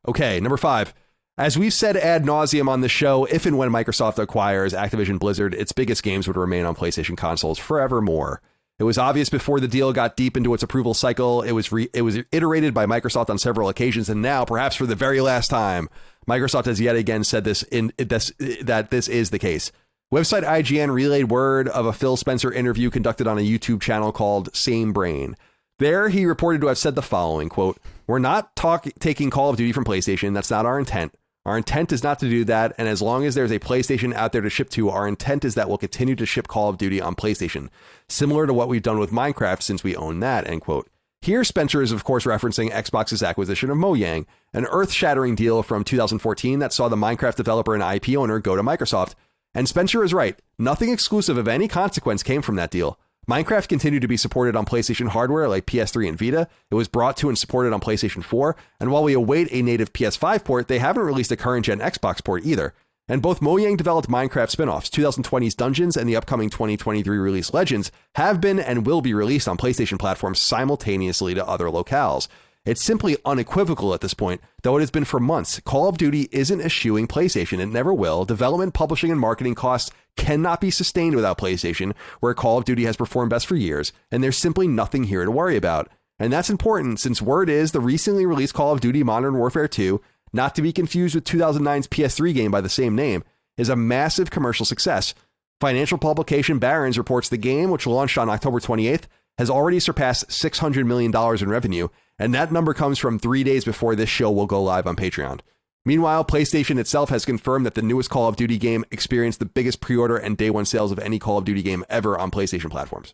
Okay, number 5. As we've said ad nauseum on the show, if and when Microsoft acquires Activision Blizzard, its biggest games would remain on PlayStation consoles forevermore. It was obvious before the deal got deep into its approval cycle. It was iterated by Microsoft on several occasions, and now, perhaps for the very last time, Microsoft has yet again said that this is the case. Website IGN relayed word of a Phil Spencer interview conducted on a YouTube channel called Same Brain. There, he reported to have said the following, quote, "We're not taking Call of Duty from PlayStation. That's not our intent. Our intent is not to do that, and as long as there's a PlayStation out there to ship to, our intent is that we'll continue to ship Call of Duty on PlayStation, similar to what we've done with Minecraft since we own that," end quote. Here, Spencer is, of course, referencing Xbox's acquisition of Mojang, an earth-shattering deal from 2014 that saw the Minecraft developer and IP owner go to Microsoft. And Spencer is right. Nothing exclusive of any consequence came from that deal. Minecraft continued to be supported on PlayStation hardware like PS3 and Vita. It was brought to and supported on PlayStation 4. And while we await a native PS5 port, they haven't released a current-gen Xbox port either. And both Mojang developed Minecraft spin-offs. 2020's Dungeons and the upcoming 2023 release Legends have been and will be released on PlayStation platforms simultaneously to other locales. It's simply unequivocal at this point, though it has been for months. Call of Duty isn't eschewing PlayStation. It never will. Development, publishing, and marketing costs cannot be sustained without PlayStation, where Call of Duty has performed best for years, and there's simply nothing here to worry about. And that's important, since word is the recently released Call of Duty Modern Warfare 2, not to be confused with 2009's PS3 game by the same name, is a massive commercial success. Financial publication Barron's reports the game, which launched on October 28th, has already surpassed $600 million in revenue, and that number comes from 3 days before this show will go live on Patreon. Meanwhile, PlayStation itself has confirmed that the newest Call of Duty game experienced the biggest pre-order and day one sales of any Call of Duty game ever on PlayStation platforms.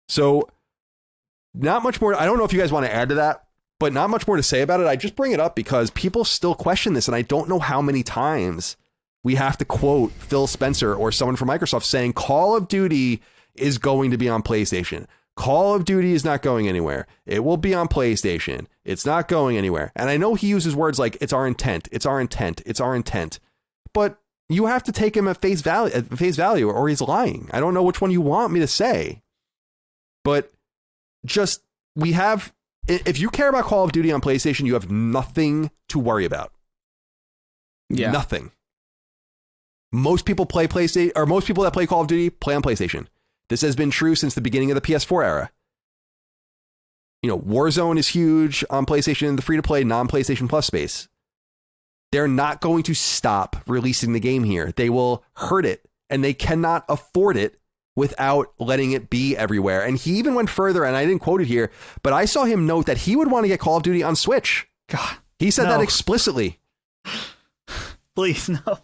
So, not much more. I don't know if you guys want to add to that, but not much more to say about it. I just bring it up because people still question this, and I don't know how many times we have to quote Phil Spencer or someone from Microsoft saying Call of Duty is going to be on PlayStation. Call of Duty is not going anywhere. It will be on PlayStation. It's not going anywhere. And I know he uses words like, it's our intent, it's our intent, it's our intent. But you have to take him at face value, or he's lying. I don't know which one you want me to say. But just, if you care about Call of Duty on PlayStation, you have nothing to worry about. Yeah. Nothing. Most people play PlayStation, or most people that play Call of Duty play on PlayStation. This has been true since the beginning of the PS4 era. You know, Warzone is huge on PlayStation in the free-to-play non-PlayStation Plus space. They're not going to stop releasing the game here. They will hurt it, and they cannot afford it without letting it be everywhere. And he even went further, and I didn't quote it here, but I saw him note that he would want to get Call of Duty on Switch.
God,
he said that explicitly.
Please, no.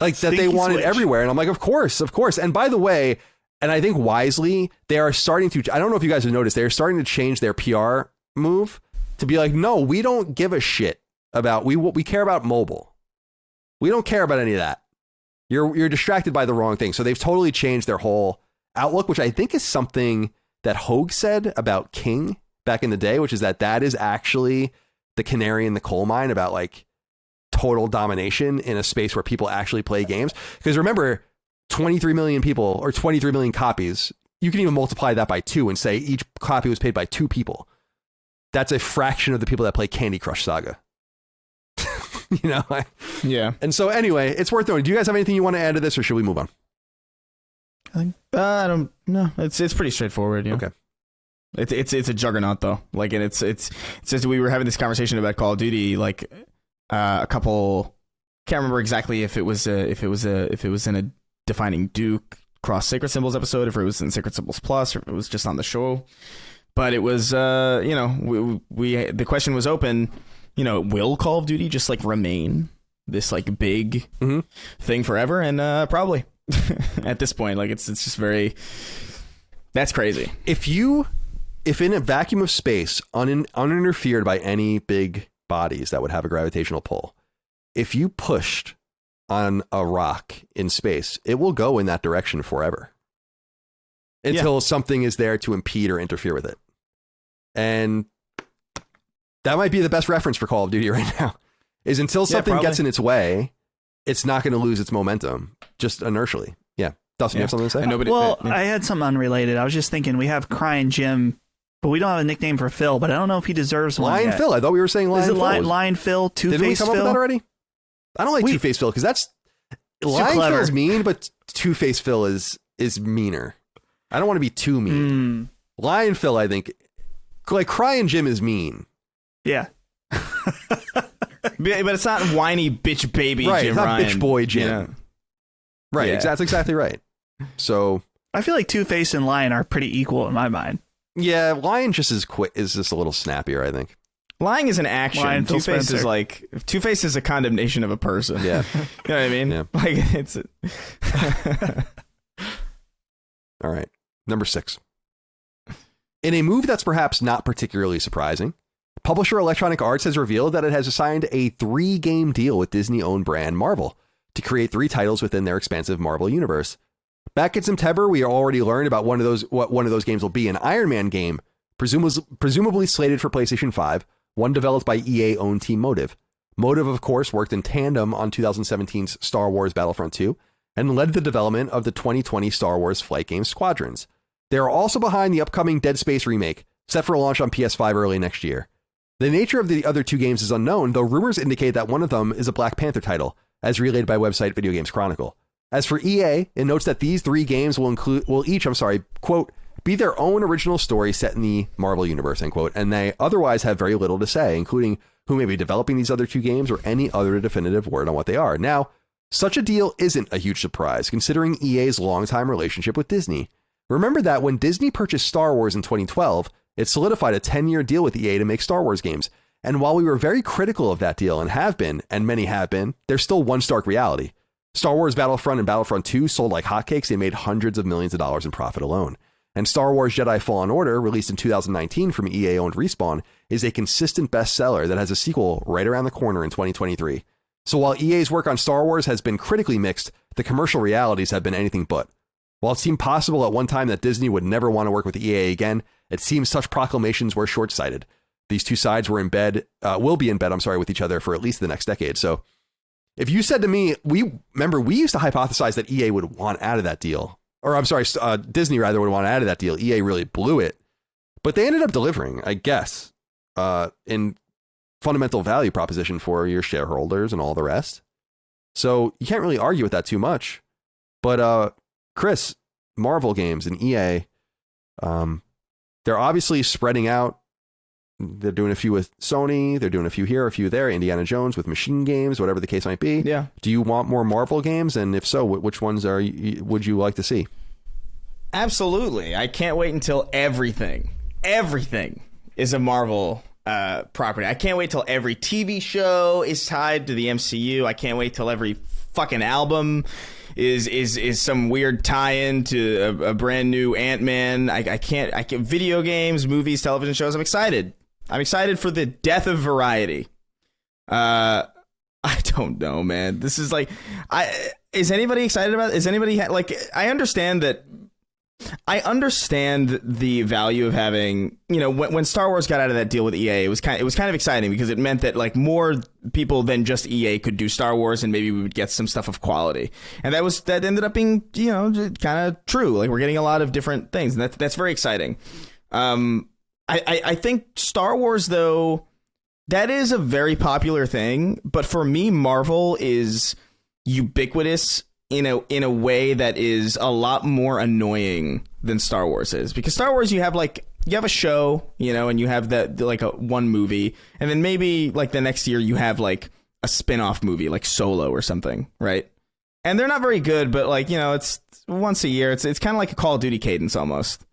Like, that they want it everywhere. And I'm like, of course. And by the way, and I think wisely, they are starting to, I don't know if you guys have noticed, they're starting to change their PR move to be like, no, we don't give a shit about, we care about mobile. We don't care about any of that. You're distracted by the wrong thing. So they've totally changed their whole outlook, which I think is something that Hogue said about King back in the day, which is that is actually the canary in the coal mine about like total domination in a space where people actually play games. Because remember, 23 million people or 23 million copies, you can even multiply that by 2 and say each copy was paid by 2 people. That's a fraction of the people that play Candy Crush Saga. You know?
Yeah.
And so anyway, it's worth knowing. Do you guys have anything you want to add to this, or should we move on?
I don't know. It's pretty straightforward. Yeah.
Okay.
It's a juggernaut though. Like, and it's since we were having this conversation about Call of Duty, like a couple, can't remember exactly if it was in a Defining Duke Cross Sacred Symbols episode, if it was in Sacred Symbols Plus, or if it was just on the show. But it was, the question was open, will Call of Duty just like remain this like big thing forever? And probably at this point, like it's just very, that's crazy.
If you if in a vacuum of space, uninterfered by any big bodies that would have a gravitational pull, if you pushed on a rock in space, it will go in that direction forever until something is there to impede or interfere with it. And that might be the best reference for Call of Duty right now, is until something gets in its way, it's not going to lose its momentum, just inertially. Yeah. Dustin, you have something to say?
I had something unrelated. I was just thinking, we have Crying Jim, but we don't have a nickname for Phil, but I don't know if he deserves one.
Lion Phil. I thought we were saying Lion Phil.
Is it Lion Phil, Two-Face Phil?
Did we come up with that already? I don't like Two-Face Phil, because that's... Lion Phil's mean, but Two-Face Phil is meaner. I don't want to be too mean. Lion Phil, I think... Like, Crying Jim is mean.
Yeah.
But it's not whiny bitch baby
right,
Jim
it's not
Ryan.
Bitch boy Jim.
Yeah.
Right, that's exactly right. So...
I feel like Two-Face and Lion are pretty equal in my mind.
Yeah, Lion just is just a little snappier, I think.
Lying is an action. Two-Face is like... Two-Face is a condemnation of a person.
Yeah.
You know what I mean?
Yeah.
Like, it's...
All right. Number 6. In a move that's perhaps not particularly surprising, publisher Electronic Arts has revealed that it has signed a 3-game deal with Disney-owned brand Marvel to create 3 titles within their expansive Marvel universe. Back in September, we already learned about what one of those games will be, an Iron Man game, presumably slated for PlayStation 5, one developed by EA-owned Team Motive. Motive, of course, worked in tandem on 2017's Star Wars Battlefront 2 and led the development of the 2020 Star Wars flight game Squadrons. They are also behind the upcoming Dead Space remake, set for launch on PS5 early next year. The nature of the other 2 games is unknown, though rumors indicate that one of them is a Black Panther title, as relayed by website Video Games Chronicle. As for EA, it notes that these 3 games will each, quote, be their own original story set in the Marvel universe, end quote, and they otherwise have very little to say, including who may be developing these other 2 games or any other definitive word on what they are. Now, such a deal isn't a huge surprise, considering EA's longtime relationship with Disney. Remember that when Disney purchased Star Wars in 2012, it solidified a 10-year deal with EA to make Star Wars games. And while we were very critical of that deal and have been, and many have been, there's still one stark reality. Star Wars Battlefront and Battlefront 2 sold like hotcakes. They made hundreds of millions of dollars in profit alone. And Star Wars Jedi Fallen Order, released in 2019 from EA-owned Respawn, is a consistent bestseller that has a sequel right around the corner in 2023. So while EA's work on Star Wars has been critically mixed, the commercial realities have been anything but. While it seemed possible at one time that Disney would never want to work with EA again, it seems such proclamations were short-sighted. These 2 sides were will be in bed, with each other for at least the next decade. So if you said to me, we used to hypothesize that EA would want out of that deal, or Disney rather would want out of that deal. EA really blew it, but they ended up delivering, I guess, in fundamental value proposition for your shareholders and all the rest. So you can't really argue with that too much. But Chris, Marvel games and EA, they're obviously spreading out. They're doing a few with Sony. They're doing a few here, a few there. Indiana Jones with machine games, whatever the case might be.
Yeah.
Do you want more Marvel games? And if so, which ones would you like to see?
Absolutely. I can't wait until everything is a Marvel property. I can't wait till every TV show is tied to the MCU. I can't wait till every fucking album is some weird tie-in to a brand new Ant-Man. I can't video games, movies, television shows. I'm excited for the death of variety. I don't know, man. This is like, is anybody excited about it? Is anybody I understand the value of having, when Star Wars got out of that deal with EA, it was kind of exciting because it meant that like more people than just EA could do Star Wars, and maybe we would get some stuff of quality. And that ended up being, kind of true. Like, we're getting a lot of different things, and that's very exciting. I think Star Wars, though, that is a very popular thing, but for me, Marvel is ubiquitous in a way that is a lot more annoying than Star Wars is, because Star Wars, you have a show, and you have one movie, and then maybe like the next year you have like a spin-off movie like Solo or something, right? And they're not very good, but it's once a year. It's kind of like a Call of Duty cadence almost,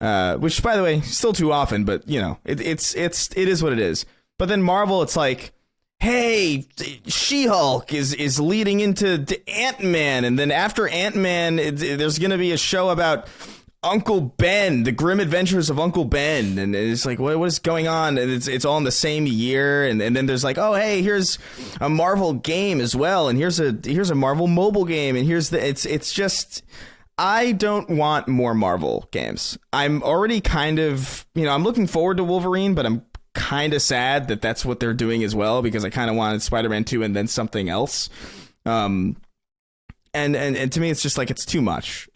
which, by the way, still too often, but it is what it is. But then Marvel, it's like, hey, She-Hulk is leading into Ant-Man, and then after Ant-Man, there's going to be a show about Uncle Ben, the Grim Adventures of Uncle Ben, and it's like, what is going on? And it's all in the same year, and then there's like, oh hey, here's a Marvel game as well, and here's a Marvel mobile game, and it's just, I don't want more Marvel games. I'm already kind of, I'm looking forward to Wolverine, but I'm kind of sad that that's what they're doing as well, because I kind of wanted Spider-Man 2 and then something else. And to me, it's just like, it's too much.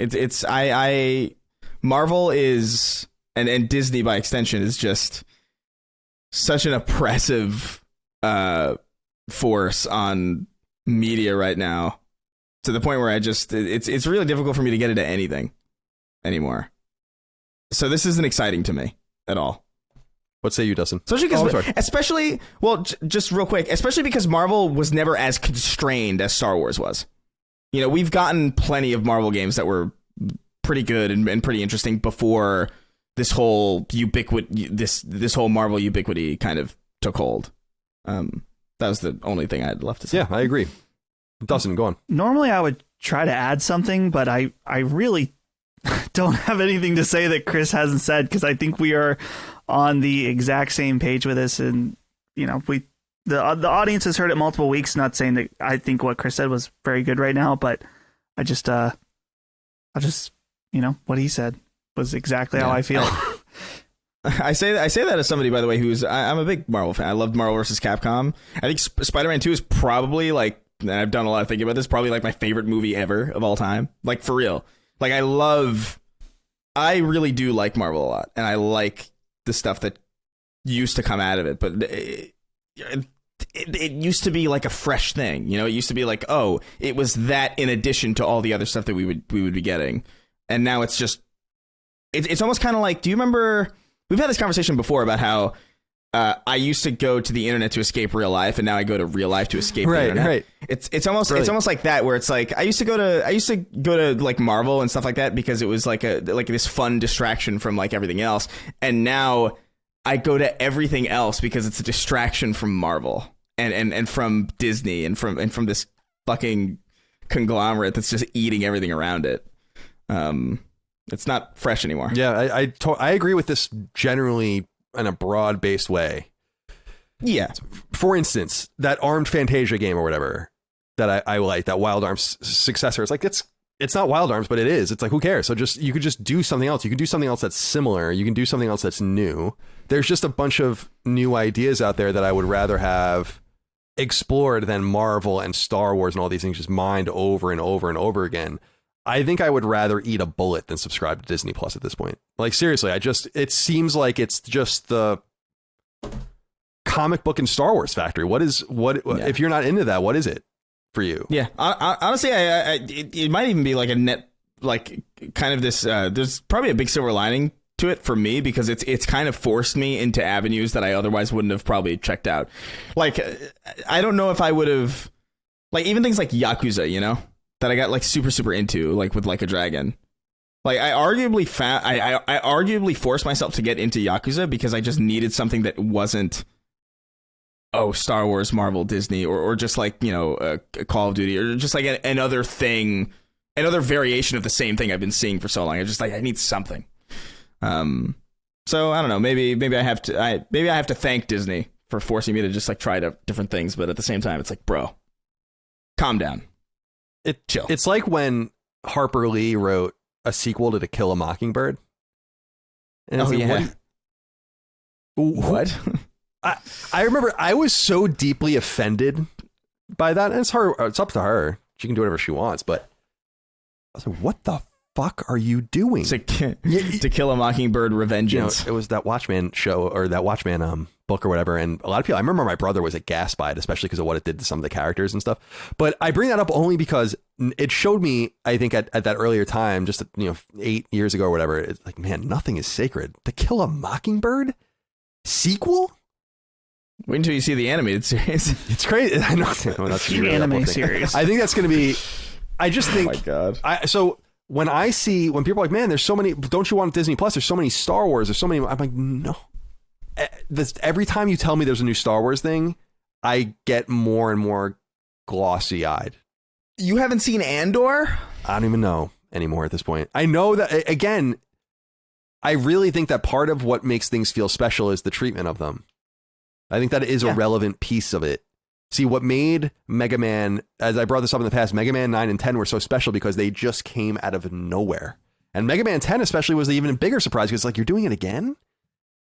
Marvel is, and Disney by extension, is just such an oppressive force on media right now, to the point where it's really difficult for me to get into anything anymore. So this isn't exciting to me at all.
What say you, Dustin?
Especially, just real quick, especially because Marvel was never as constrained as Star Wars was. We've gotten plenty of Marvel games that were pretty good and pretty interesting before this whole this whole Marvel ubiquity kind of took hold. That was the only thing I had left to say.
Yeah, I agree. Dustin, go on.
Normally I would try to add something, but I really don't have anything to say that Chris hasn't said, because I think we are on the exact same page with this, and the audience has heard it multiple weeks. Not saying that I think what Chris said was very good right now, but I just what he said was exactly how I feel.
I say that as somebody, by the way, I'm a big Marvel fan. I loved Marvel vs. Capcom. I think Spider-Man 2 is probably, like, and I've done a lot of thinking about this, probably like my favorite movie ever of all time. Like, for real. Like, I really do like Marvel a lot, and I like the stuff that used to come out of it, but it used to be like a fresh thing. It used to be like, oh, it was that in addition to all the other stuff that we would be getting. And now it's just, it's almost kind of like, do you remember, we've had this conversation before about how I used to go to the internet to escape real life, and now I go to real life to escape the internet. Right. It's almost like that, where it's like, I used to go to like Marvel and stuff like that because it was like this fun distraction from like everything else. And now I go to everything else because it's a distraction from Marvel and from Disney and from this fucking conglomerate that's just eating everything around it. It's not fresh anymore.
Yeah, I agree with this generally in a broad-based way.
Yeah.
For instance, that Armed Fantasia game or whatever that I like, that Wild Arms successor, it's like, it's not Wild Arms, but it is. It's like, who cares? So you could just do something else. You can do something else that's similar. You can do something else that's new. There's just a bunch of new ideas out there that I would rather have explored than Marvel and Star Wars and all these things just mined over and over and over again. I think I would rather eat a bullet than subscribe to Disney Plus at this point. Like, seriously, it seems like it's just the comic book and Star Wars factory. If you're not into that, what is it for you?
Yeah. Honestly, it might even be like a net, like kind of this, there's probably a big silver lining to it for me, because it's kind of forced me into avenues that I otherwise wouldn't have probably checked out. Like, I don't know if I would have, like, even things like Yakuza, that I got like super, super into, like with Like a Dragon. Like, I arguably forced myself to get into Yakuza because I just needed something that wasn't, Star Wars, Marvel, Disney, or just like, a Call of Duty, or just like another thing, another variation of the same thing I've been seeing for so long. I need something. So I don't know, maybe I have to thank Disney for forcing me to just like try different things, but at the same time, it's like, bro, calm down. Chill.
It's like when Harper Lee wrote a sequel to To Kill a Mockingbird. And
what?
I remember I was so deeply offended by that. And it's up to her. She can do whatever she wants. But I was like, what the fuck are you doing?
To Kill a Mockingbird Revengeance.
It was that Watchmen show, or that Watchmen book or whatever, and a lot of people, I remember my brother was aghast by it, especially because of what it did to some of the characters and stuff. But I bring that up only because it showed me, I think at that earlier time, just 8 years ago or whatever, it's like, man, nothing is sacred. To Kill a Mockingbird sequel?
Wait until you see the animated series.
It's crazy. I know. That's
the anime series.
I think that's going to be, I just think,
oh my God.
So when people are like, man, there's so many, don't you want Disney Plus? There's so many Star Wars. There's so many. I'm like, no. Every time you tell me there's a new Star Wars thing, I get more and more glossy eyed.
You haven't seen Andor?
I don't even know anymore at this point. I know that, again, I really think that part of what makes things feel special is the treatment of them. I think that is a relevant piece of it. See, what made Mega Man, as I brought this up in the past, Mega Man 9 and 10 were so special because they just came out of nowhere. And Mega Man 10 especially was the even bigger surprise because it's like, you're doing it again?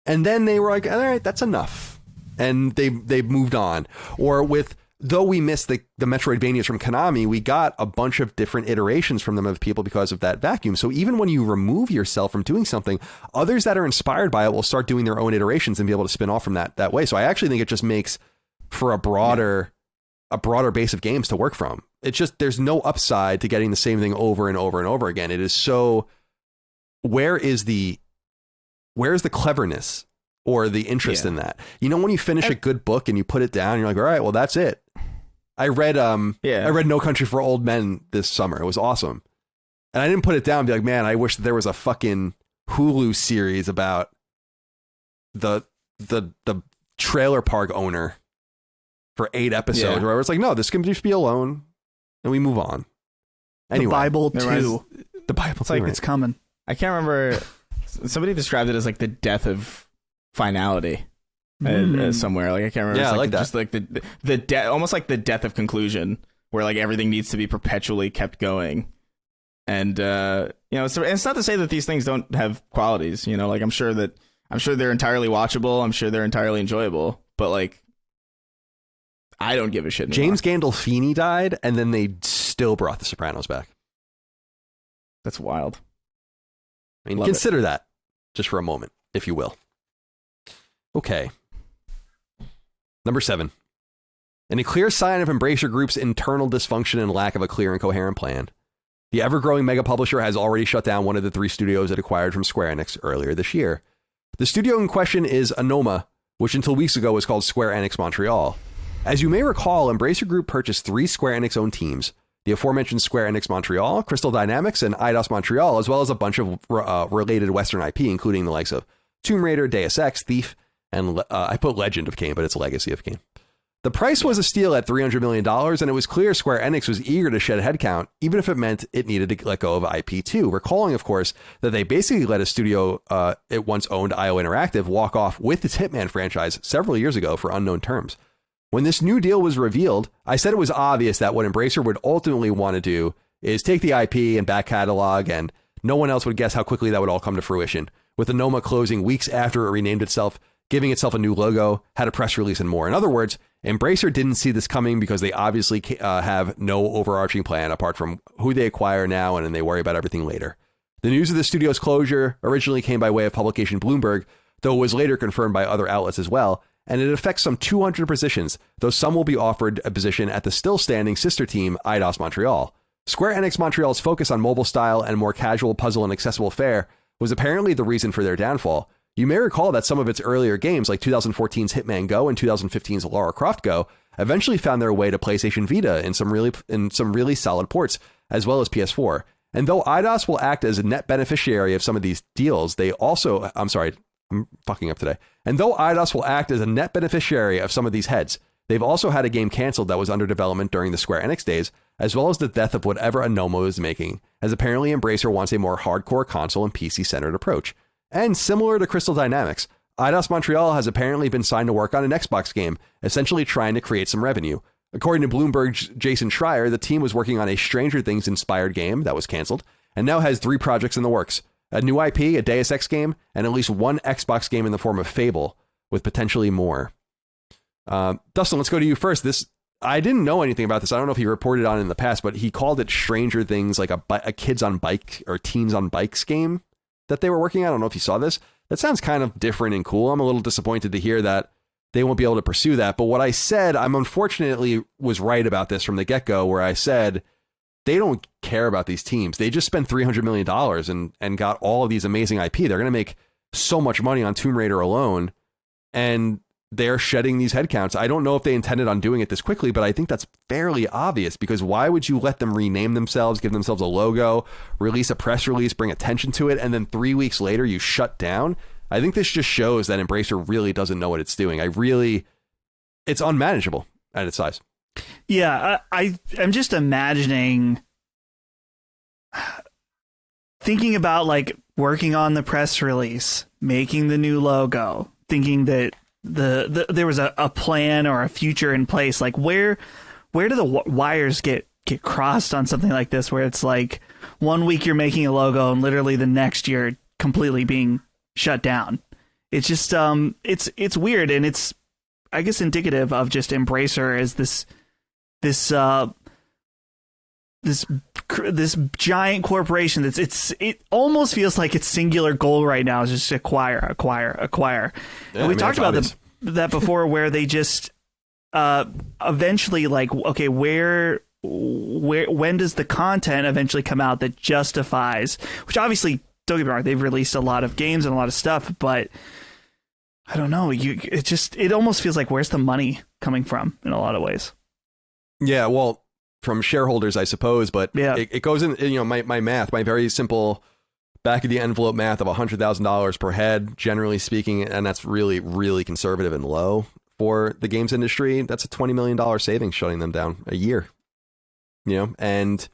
And then they were like, all right, that's enough. And they've moved on. Or with, though we missed the Metroidvanias from Konami, we got a bunch of different iterations from them of people because of that vacuum. So even when you remove yourself from doing something, others that are inspired by it will start doing their own iterations and be able to spin off from that way. So I actually think it just makes for a broader base of games to work from. It's just, there's no upside to getting the same thing over and over and over again. It is so, where's the cleverness or the interest in that? You know, when you finish a good book and you put it down, you're like, all right, well, that's it. I read No Country for Old Men this summer. It was awesome. And I didn't put it down and be like, man, I wish there was a fucking Hulu series about the trailer park owner for 8 episodes where it's like, no, this can just be alone and we move on. Anyway,
the Bible 2.
The Bible 2,
like, it's coming.
I can't remember. Somebody described it as like the death of finality somewhere. Like, I can't remember.
Yeah,
it's
I like that.
Just like the death, almost like the death of conclusion, where like everything needs to be perpetually kept going. And so it's not to say that these things don't have qualities. You know, like I'm sure they're entirely watchable. I'm sure they're entirely enjoyable. But like, I don't give a shit anymore.
James Gandolfini died, and then they still brought The Sopranos back.
That's wild.
I mean, consider that just for a moment, if you will. Okay. Number 7. In a clear sign of Embracer Group's internal dysfunction and lack of a clear and coherent plan, the ever-growing mega publisher has already shut down one of the 3 studios it acquired from Square Enix earlier this year. The studio in question is Anoma, which until weeks ago was called Square Enix Montreal. As you may recall, Embracer Group purchased 3 Square Enix-owned teams, the aforementioned Square Enix Montreal, Crystal Dynamics, and Eidos Montreal, as well as a bunch of related Western IP, including the likes of Tomb Raider, Deus Ex, Thief, and I put Legend of Kain, but it's Legacy of Kain. The price was a steal at $300 million, and it was clear Square Enix was eager to shed headcount, even if it meant it needed to let go of IP2, recalling, of course, that they basically let a studio it once owned, IO Interactive, walk off with its Hitman franchise several years ago for unknown terms. When this new deal was revealed, I said it was obvious that what Embracer would ultimately want to do is take the IP and back catalog, and no one else would guess how quickly that would all come to fruition, with Anoma closing weeks after it renamed itself, giving itself a new logo, had a press release, and more. In other words, Embracer didn't see this coming because they obviously have no overarching plan apart from who they acquire now, and then they worry about everything later. The news of the studio's closure originally came by way of publication Bloomberg, though it was later confirmed by other outlets as well, and it affects some 200 positions, though some will be offered a position at the still-standing sister team, Eidos Montreal. Square Enix Montreal's focus on mobile style and more casual puzzle and accessible fare was apparently the reason for their downfall. You may recall that some of its earlier games, like 2014's Hitman Go and 2015's Lara Croft Go, eventually found their way to PlayStation Vita in some really solid ports, as well as PS4. And though Eidos will act as a net beneficiary of some of these deals, I'm fucking up today. And though Eidos will act as a net beneficiary of some of these heads, they've also had a game canceled that was under development during the Square Enix days, as well as the death of whatever Anoma is making, as apparently Embracer wants a more hardcore console and PC-centered approach. And similar to Crystal Dynamics, Eidos Montreal has apparently been signed to work on an Xbox game, essentially trying to create some revenue. According to Bloomberg's Jason Schreier, the team was working on a Stranger Things-inspired game that was canceled, and now has 3 projects in the works. A new IP, a Deus Ex game, and at least 1 Xbox game in the form of Fable, with potentially more. Dustin, let's go to you first. I didn't know anything about this. I don't know if he reported on it in the past, but he called it Stranger Things, like a kids on bike or teens on bikes game that they were working on. I don't know if you saw this. That sounds kind of different and cool. I'm a little disappointed to hear that they won't be able to pursue that. But what I said, I'm unfortunately was right about this from the get-go, where I said they don't care about these teams. They just spent $300 million and got all of these amazing IP. They're going to make so much money on Tomb Raider alone, and they're shedding these headcounts. I don't know if they intended on doing it this quickly, but I think that's fairly obvious, because why would you let them rename themselves, give themselves a logo, release a press release, bring attention to it, and then 3 weeks later you shut down? I think this just shows that Embracer really doesn't know what it's doing. It's unmanageable at its size.
Yeah, I'm just imagining, thinking about like working on the press release, making the new logo, thinking that there was a plan or a future in place. Like where do the wires get crossed on something like this, where it's like 1 week you're making a logo and literally the next year completely being shut down? It's just it's weird, and it's, I guess, indicative of just Embracer as this giant corporation it almost feels like its singular goal right now is just acquire.
Yeah,
And we talked about that before, where they just eventually, like, okay, when does the content eventually come out that justifies, which obviously, don't get me wrong, they've released a lot of games and a lot of stuff, but I don't know, it almost feels like, where's the money coming from in a lot of ways?
Yeah, well, from shareholders, I suppose, but
yeah.
it goes in, my math, my very simple back of the envelope math of $100,000 per head, generally speaking, and that's really, really conservative and low for the games industry. That's a $20 million savings shutting them down a year, and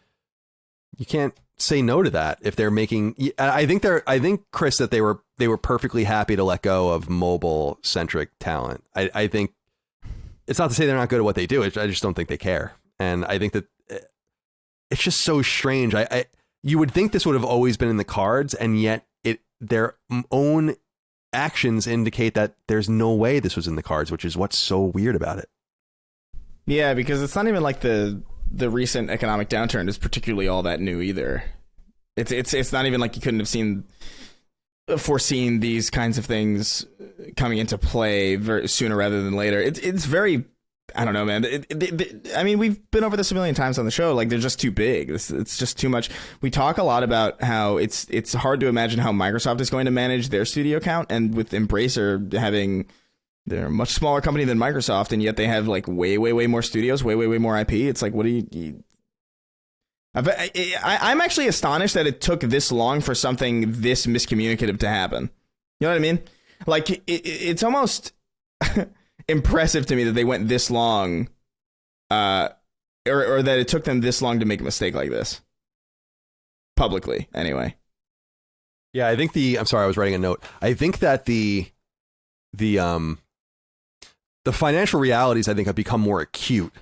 you can't say no to that if they're making. I think Chris, that they were perfectly happy to let go of mobile centric talent. I think it's not to say they're not good at what they do. I just don't think they care. And I think that it's just so strange. You would think this would have always been in the cards, and yet their own actions indicate that there's no way this was in the cards, which is what's so weird about it.
Yeah, because it's not even like the recent economic downturn is particularly all that new either. It's not even like you couldn't have foreseen these kinds of things coming into play sooner rather than later. It's very, I don't know, man. I mean, we've been over this a million times on the show. Like, they're just too big. It's just too much. We talk a lot about how it's hard to imagine how Microsoft is going to manage their studio count, and with Embracer they're a much smaller company than Microsoft, and yet they have like way more studios, way more IP. It's like, what do you I'm actually astonished that it took this long for something this miscommunicative to happen. You know what I mean? Like, it's almost impressive to me that they went this long, or that it took them this long to make a mistake like this. Publicly, anyway.
Yeah, I think I'm sorry, I was writing a note. I think that the financial realities, I think, have become more acute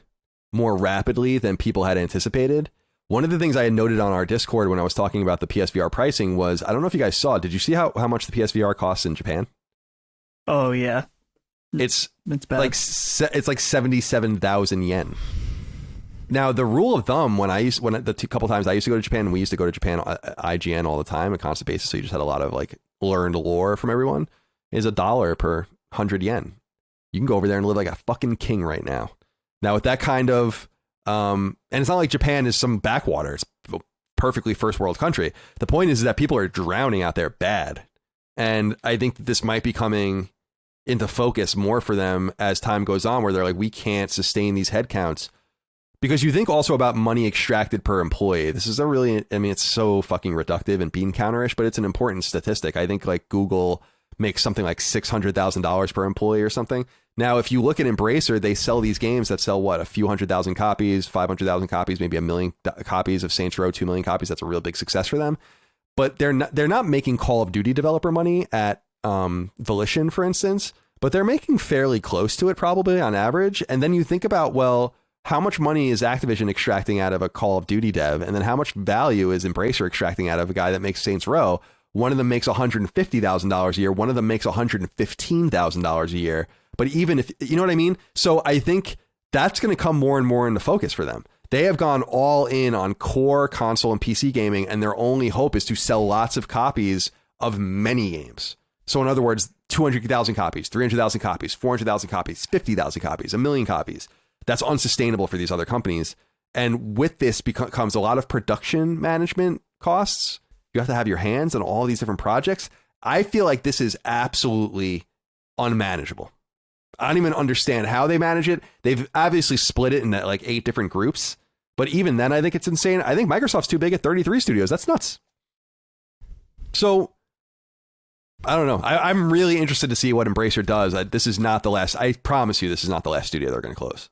more rapidly than people had anticipated. One of the things I had noted on our Discord when I was talking about the PSVR pricing was, I don't know if you guys saw, did you see how much the PSVR costs in Japan?
Oh, yeah.
It's
bad.
Like it's like 77,000 yen. Now, the rule of thumb, couple times I used to go to Japan, and we used to go to Japan IGN all the time on a constant basis, so you just had a lot of like learned lore from everyone, is $1 per 100 yen. You can go over there and live like a fucking king right now. Now, with that kind of and it's not like Japan is some backwater. It's a perfectly first world country. The point is that people are drowning out there bad. And I think that this might be coming into focus more for them as time goes on, where they're like, we can't sustain these headcounts. Because you think also about money extracted per employee. This is it's so fucking reductive and bean counterish, but it's an important statistic. I think like Google makes something like $600,000 per employee or something. Now, if you look at Embracer, they sell these games that sell a few 100,000 copies, 500,000 copies, maybe 1 million copies of Saints Row, 2 million copies. That's a real big success for them. But they're not making Call of Duty developer money at Volition, for instance, but they're making fairly close to it probably on average. And then you think about, well, how much money is Activision extracting out of a Call of Duty dev? And then how much value is Embracer extracting out of a guy that makes Saints Row? One of them makes $150,000 a year. One of them makes $115,000 a year. But even if, you know what I mean? So I think that's going to come more and more into focus for them. They have gone all in on core console and PC gaming, and their only hope is to sell lots of copies of many games. So in other words, 200,000 copies, 300,000 copies, 400,000 copies, 50,000 copies, 1 million copies. That's unsustainable for these other companies. And with this comes a lot of production management costs. You have to have your hands on all these different projects. I feel like this is absolutely unmanageable. I don't even understand how they manage it. They've obviously split it into like 8 different groups. But even then, I think it's insane. I think Microsoft's too big at 33 studios. That's nuts. So, I don't know. I'm really interested to see what Embracer does. This is not the last. I promise you, this is not the last studio they're going to close.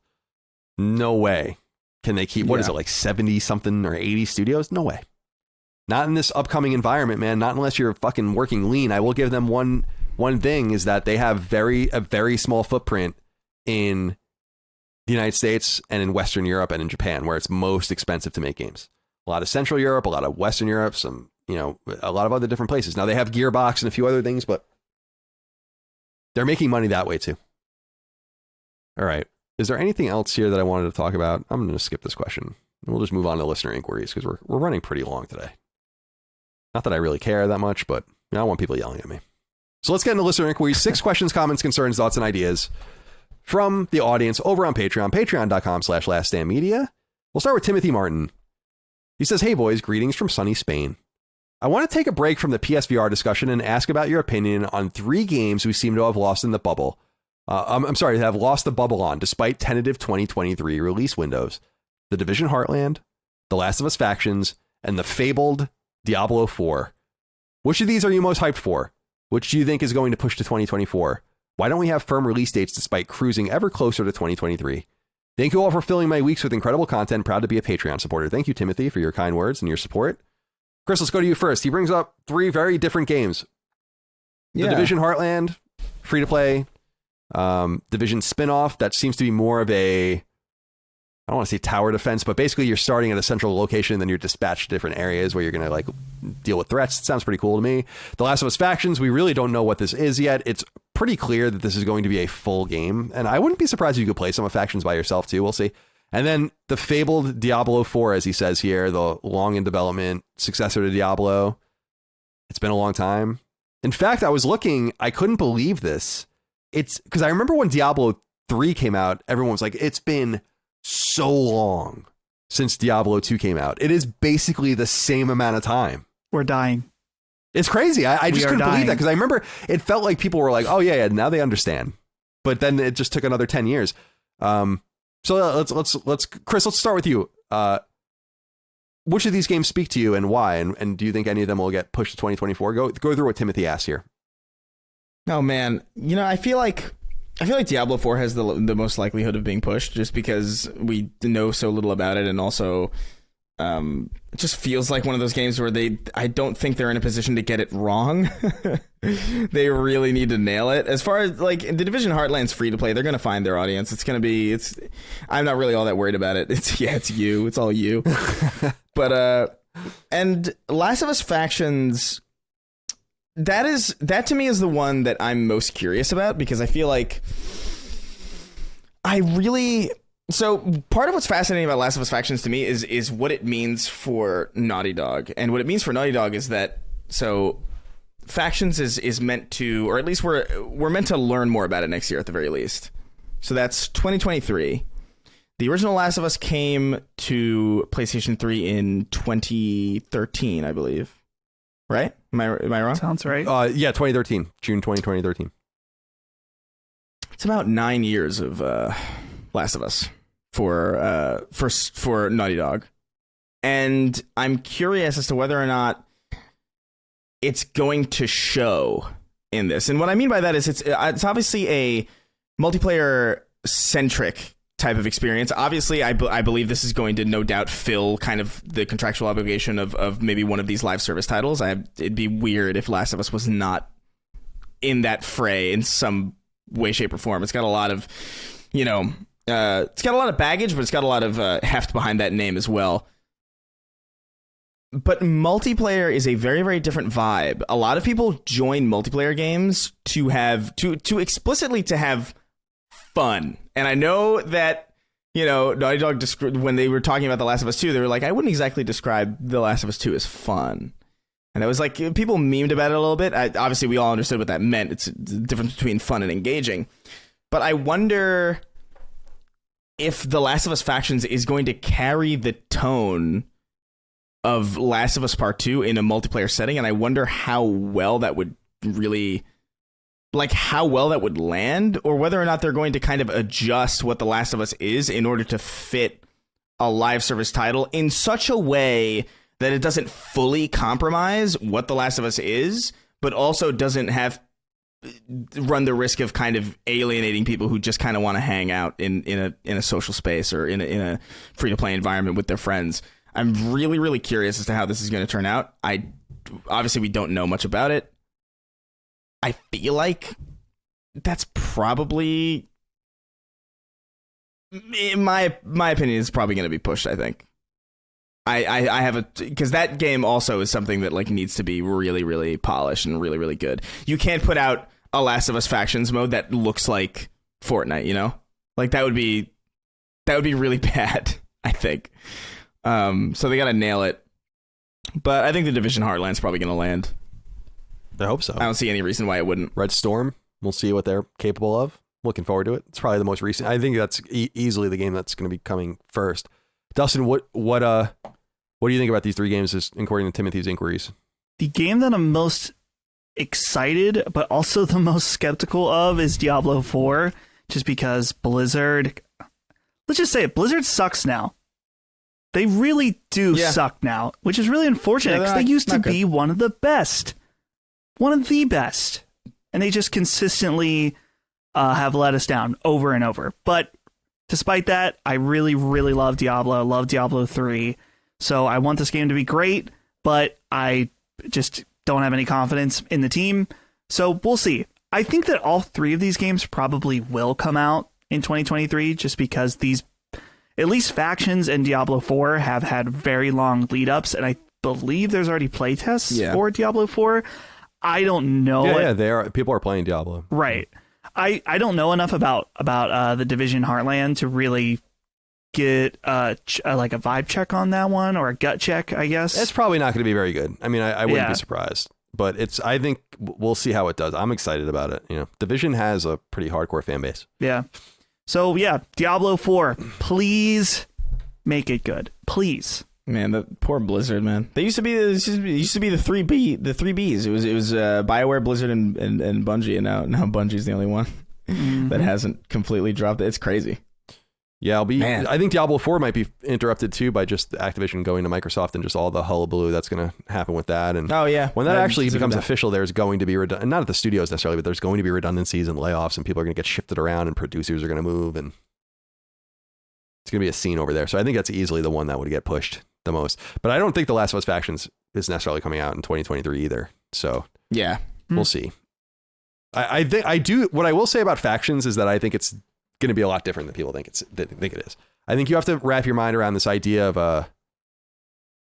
No way can they keep, what is it, like 70 something or 80 studios? No way. Not in this upcoming environment, man. Not unless you're fucking working lean. I will give them one thing is that they have a very small footprint in the United States and in Western Europe and in Japan, where it's most expensive to make games. A lot of Central Europe, a lot of Western Europe, some, a lot of other different places. Now they have Gearbox and a few other things, but they're making money that way too. All right. Is there anything else here that I wanted to talk about? I'm going to skip this question. We'll just move on to listener inquiries because we're running pretty long today. Not that I really care that much, but I don't want people yelling at me. So let's get into listener inquiries. 6 questions, comments, concerns, thoughts, and ideas from the audience over on Patreon, patreon.com/laststandmedia. We'll start with Timothy Martin. He says, hey boys, greetings from sunny Spain. I want to take a break from the PSVR discussion and ask about your opinion on 3 games we seem to have lost in the bubble. Have lost the bubble on despite tentative 2023 release windows. The Division Heartland, The Last of Us Factions, and the fabled Diablo 4. Which of these are you most hyped for? Which do you think is going to push to 2024? Why don't we have firm release dates despite cruising ever closer to 2023? Thank you all for filling my weeks with incredible content. Proud to be a Patreon supporter. Thank you, Timothy, for your kind words and your support. Chris, let's go to you first. He brings up 3 very different games. The Division Heartland, free-to-play, Division spin-off that seems to be more of a, I don't want to say tower defense, but basically you're starting at a central location, then you're dispatched to different areas where you're going to deal with threats. It sounds pretty cool to me. The Last of Us Factions, we really don't know what this is yet. It's pretty clear that this is going to be a full game, and I wouldn't be surprised if you could play some of Factions by yourself too. We'll see. And then the fabled Diablo 4, as he says here, the long in development successor to Diablo. It's been a long time. In fact, I was looking, I couldn't believe this. It's because I remember when Diablo 3 came out, everyone was like, it's been so long since Diablo 2 came out. It is basically the same amount of time.
We're dying.
It's crazy. I just couldn't believe that because I remember it felt like people were like, oh yeah, now they understand. But then it just took another 10 years. So let's Chris, let's start with you. Which of these games speak to you and why? And do you think any of them will get pushed to 2024? Go through what Timothy asked here.
Oh man, I feel like Diablo 4 has the most likelihood of being pushed just because we know so little about it, and also it just feels like one of those games where I don't think they're in a position to get it wrong. They really need to nail it. As far as the Division Heartland's free to play, they're going to find their audience. I'm not really all that worried about it. It's you. It's all you. But and Last of Us Factions, that to me is the one that I'm most curious about, because I feel like so part of what's fascinating about Last of Us Factions to me is what it means for Naughty Dog. And what it means for Naughty Dog is that, so Factions is meant to, or at least we're meant to learn more about it next year at the very least. So that's 2023. The original Last of Us came to PlayStation 3 in 2013, I believe. Right? Am I wrong?
Sounds right.
Yeah, 2013. June 2013.
It's about 9 years of Last of Us for Naughty Dog. And I'm curious as to whether or not it's going to show in this. And what I mean by that is it's obviously a multiplayer centric type of experience. Obviously, I believe this is going to no doubt fill kind of the contractual obligation of maybe one of these live service titles. It'd be weird if Last of Us was not in that fray in some way, shape, or form. It's got a lot of, it's got a lot of baggage, but it's got a lot of heft behind that name as well. But multiplayer is a very, very different vibe. A lot of people join multiplayer games to explicitly to have fun. And I know that, Naughty Dog, when they were talking about The Last of Us 2, they were like, I wouldn't exactly describe The Last of Us 2 as fun. And it was like, people memed about it a little bit. Obviously, we all understood what that meant. It's the difference between fun and engaging. But I wonder if The Last of Us Factions is going to carry the tone of Last of Us Part 2 in a multiplayer setting, and I wonder how well that would land, or whether or not they're going to kind of adjust what The Last of Us is in order to fit a live service title in such a way that it doesn't fully compromise what The Last of Us is, but also doesn't run the risk of kind of alienating people who just kind of want to hang out in a social space or in a free to play environment with their friends. I'm really, really curious as to how this is going to turn out. Obviously, we don't know much about it. I feel like that's probably, in my opinion, is probably going to be pushed. I think I have because that game also is something that like needs to be really, really polished and really, really good. You can't put out a Last of Us Factions mode that looks like Fortnite, you know, like that would be really bad. I think. So they got to nail it. But I think the Division Heartland's probably going to land.
I hope so.
I don't see any reason why it wouldn't.
Red Storm, we'll see what they're capable of. Looking forward to it. It's probably the most recent. I think that's easily the game that's going to be coming first. Dustin, what do you think about these three games according to Timothy's inquiries?
The game that I'm most excited, but also the most skeptical of is Diablo 4, just because Blizzard, let's just say it, Blizzard sucks now. They really do suck now, which is really unfortunate because they used to be one of the best. One of the best. And they just consistently have let us down over and over. But despite that, I really, really love Diablo. I love Diablo 3. So I want this game to be great, but I just don't have any confidence in the team. So we'll see. I think that all three of these games probably will come out in 2023 just because these, at least Factions and Diablo 4, have had very long lead ups. And I believe there's already playtests for Diablo 4. I don't know.
Yeah, people are playing Diablo.
Right. I don't know enough about the Division Heartland to really get like a vibe check on that one, or a gut check, I guess.
It's probably not going to be very good. I mean, I wouldn't be surprised, but I think we'll see how it does. I'm excited about it. You know, Division has a pretty hardcore fan base. Yeah.
So yeah, Diablo 4, please make it good. Please.
Man, the poor Blizzard, man. They used to be the three Bs. It was BioWare, Blizzard, and Bungie, and now Bungie's the only one that hasn't completely dropped it. It's crazy.
Yeah, I think Diablo 4 might be interrupted too by just Activision going to Microsoft and just all the hullabaloo that's going to happen with that. And when that actually becomes official, there's going to be not at the studios necessarily, but there's going to be redundancies and layoffs, and people are going to get shifted around, and producers are going to move, and it's going to be a scene over there. So I think that's easily the one that would get pushed the most. But I don't think The Last of Us Factions is necessarily coming out in 2023 either. So
yeah,
we'll see. I think I do. What I will say about Factions is that I think it's going to be a lot different than people think it is. I think you have to wrap your mind around this idea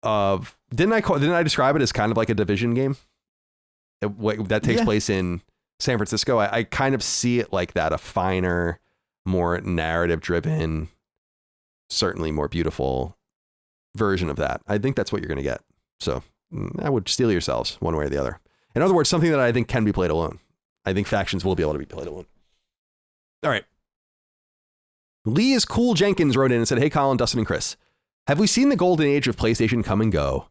of didn't I describe it as kind of like a Division game that takes place in San Francisco? I kind of see it like that, a finer, more narrative driven, certainly more beautiful version of that. I think that's what you're going to get. So I would steel yourselves one way or the other. In other words, something that I think can be played alone. I think Factions will be able to be played alone. All right. Lee is Cool Jenkins wrote in and said, "Hey, Colin, Dustin, and Chris. Have we seen the golden age of PlayStation come and go?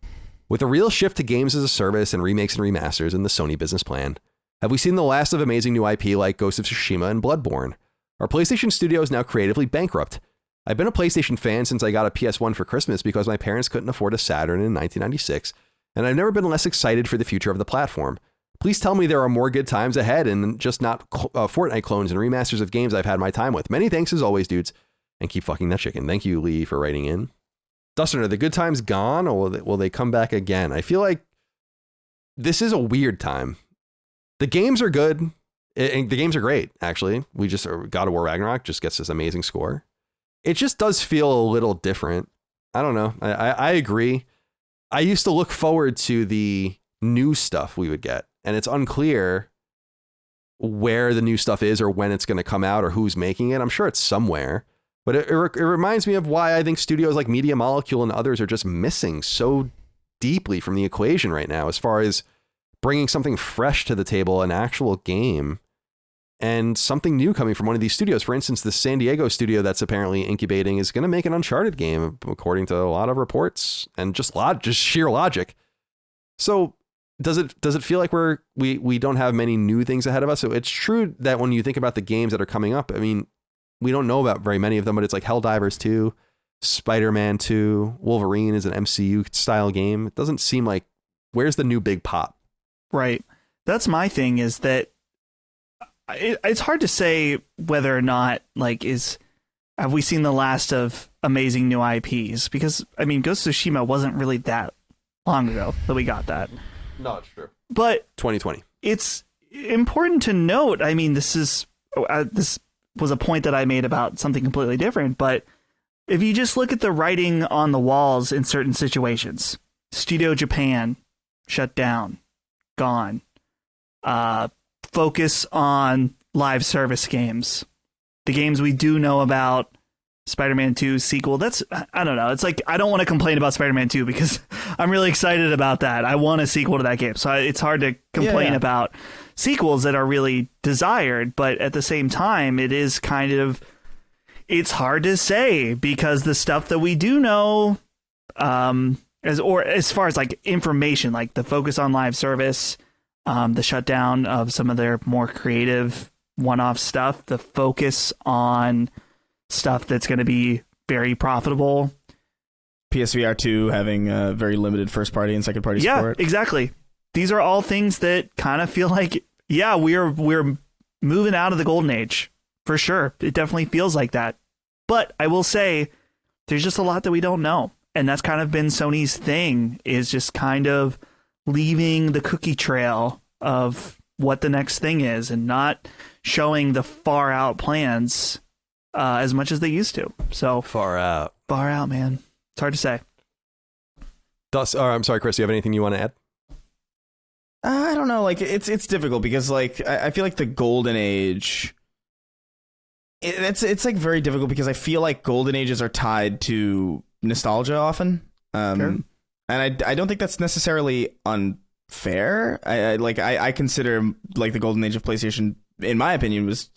With a real shift to games as a service and remakes and remasters in the Sony business plan, have we seen the last of amazing new IP like Ghost of Tsushima and Bloodborne? Are PlayStation studios now creatively bankrupt? I've been a PlayStation fan since I got a PS1 for Christmas because my parents couldn't afford a Saturn in 1996, and I've never been less excited for the future of the platform. Please tell me there are more good times ahead and just not Fortnite clones and remasters of games I've had my time with. Many thanks as always, dudes, and keep fucking that chicken." Thank you, Lee, for writing in. Dustin, are the good times gone, or will they come back again? I feel like this is a weird time. The games are good. And the games are great, actually. We just God of War Ragnarok just gets this amazing score. It just does feel a little different. I don't know. I agree. I used to look forward to the new stuff we would get, and it's unclear where the new stuff is or when it's going to come out or who's making it. I'm sure it's somewhere, but it reminds me of why I think studios like Media Molecule and others are just missing so deeply from the equation right now as far as bringing something fresh to the table, an actual game, and something new coming from one of these studios. For instance, the San Diego studio that's apparently incubating is going to make an Uncharted game, according to a lot of reports, and just sheer logic. So does it feel like we don't have many new things ahead of us? So it's true that when you think about the games that are coming up, I mean, we don't know about very many of them, but it's like Helldivers 2, Spider-Man 2, Wolverine is an MCU style game. It doesn't seem like, where's the new big pop?
Right. That's my thing, is that it's hard to say whether or not, like, have we seen the last of amazing new IPs, because I mean, Ghost of Tsushima wasn't really that long ago that we got that.
No, it's true.
But
2020.
It's important to note. I mean, this was a point that I made about something completely different. But if you just look at the writing on the walls in certain situations, Studio Japan shut down, gone. Focus on live service games. The games we do know about, Spider-Man 2 sequel, that's, I don't know. It's like, I don't want to complain about Spider-Man 2 because I'm really excited about that. I want a sequel to that game. So it's hard to complain about sequels that are really desired. But at the same time, it is kind of, it's hard to say because the stuff that we do know, as far as like information, like the focus on live service, the shutdown of some of their more creative one-off stuff, the focus on stuff that's going to be very profitable.
PSVR 2 having very limited first party and second party support.
Yeah, exactly. These are all things that kind of feel like, yeah, we're moving out of the golden age for sure. It definitely feels like that. But I will say there's just a lot that we don't know. And that's kind of been Sony's thing, is just kind of leaving the cookie trail of what the next thing is and not showing the far out plans as much as they used to. So
far out,
man. It's hard to say.
I'm sorry, Chris. Do you have anything you want to add?
I don't know. Like it's difficult because like I feel like the golden age. It's like very difficult because I feel like golden ages are tied to nostalgia often, and I don't think that's necessarily unfair. I consider like the golden age of PlayStation, in my opinion, was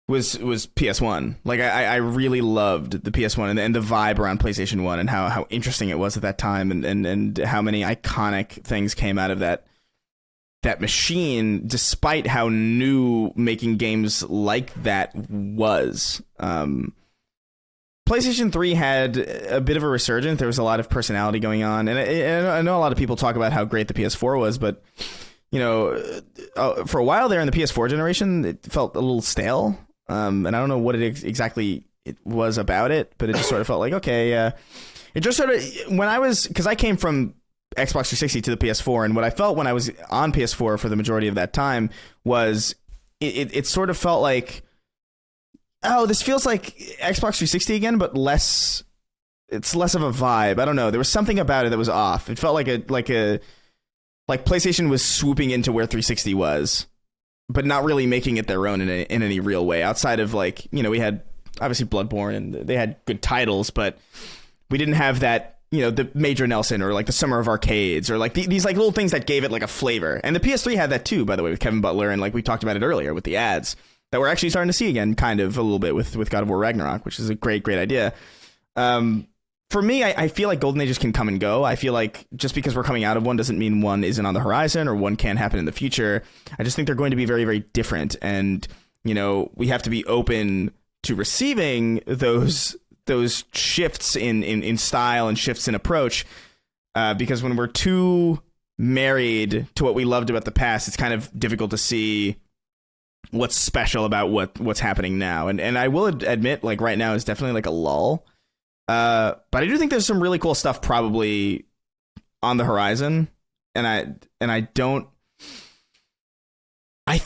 PS1. Like I really loved the PS1 and the vibe around PlayStation 1 and how interesting it was at that time and how many iconic things came out of that machine, despite how new making games like that was. PlayStation 3 had a bit of a resurgence. There was a lot of personality going on, and I know a lot of people talk about how great the PS4 was, but you know, for a while there in the PS4 generation, it felt a little stale. And I don't know what exactly it was about it, but it just sort of felt like, okay, it just sort of, because I came from Xbox 360 to the PS4, and what I felt when I was on PS4 for the majority of that time was it sort of felt like, oh, this feels like Xbox 360 again, but it's less of a vibe. I don't know. There was something about it that was off. It felt like PlayStation was swooping into where 360 was, but not really making it their own in any real way. Outside of like, you know, we had obviously Bloodborne and they had good titles, but we didn't have that, you know, the Major Nelson or like the Summer of Arcades or like these like little things that gave it like a flavor. And the PS3 had that too, by the way, with Kevin Butler, and like we talked about it earlier with the ads that we're actually starting to see again, kind of a little bit with God of War Ragnarok, which is a great idea. For me, I feel like golden ages can come and go. I feel like just because we're coming out of one doesn't mean one isn't on the horizon or one can't happen in the future. I just think they're going to be very, very different. And, you know, we have to be open to receiving those shifts in style and shifts in approach. Because when we're too married to what we loved about the past, it's kind of difficult to see what's special about what's happening now. And I will admit, like right now is definitely like a lull. But I do think there's some really cool stuff probably on the horizon, and I don't know. I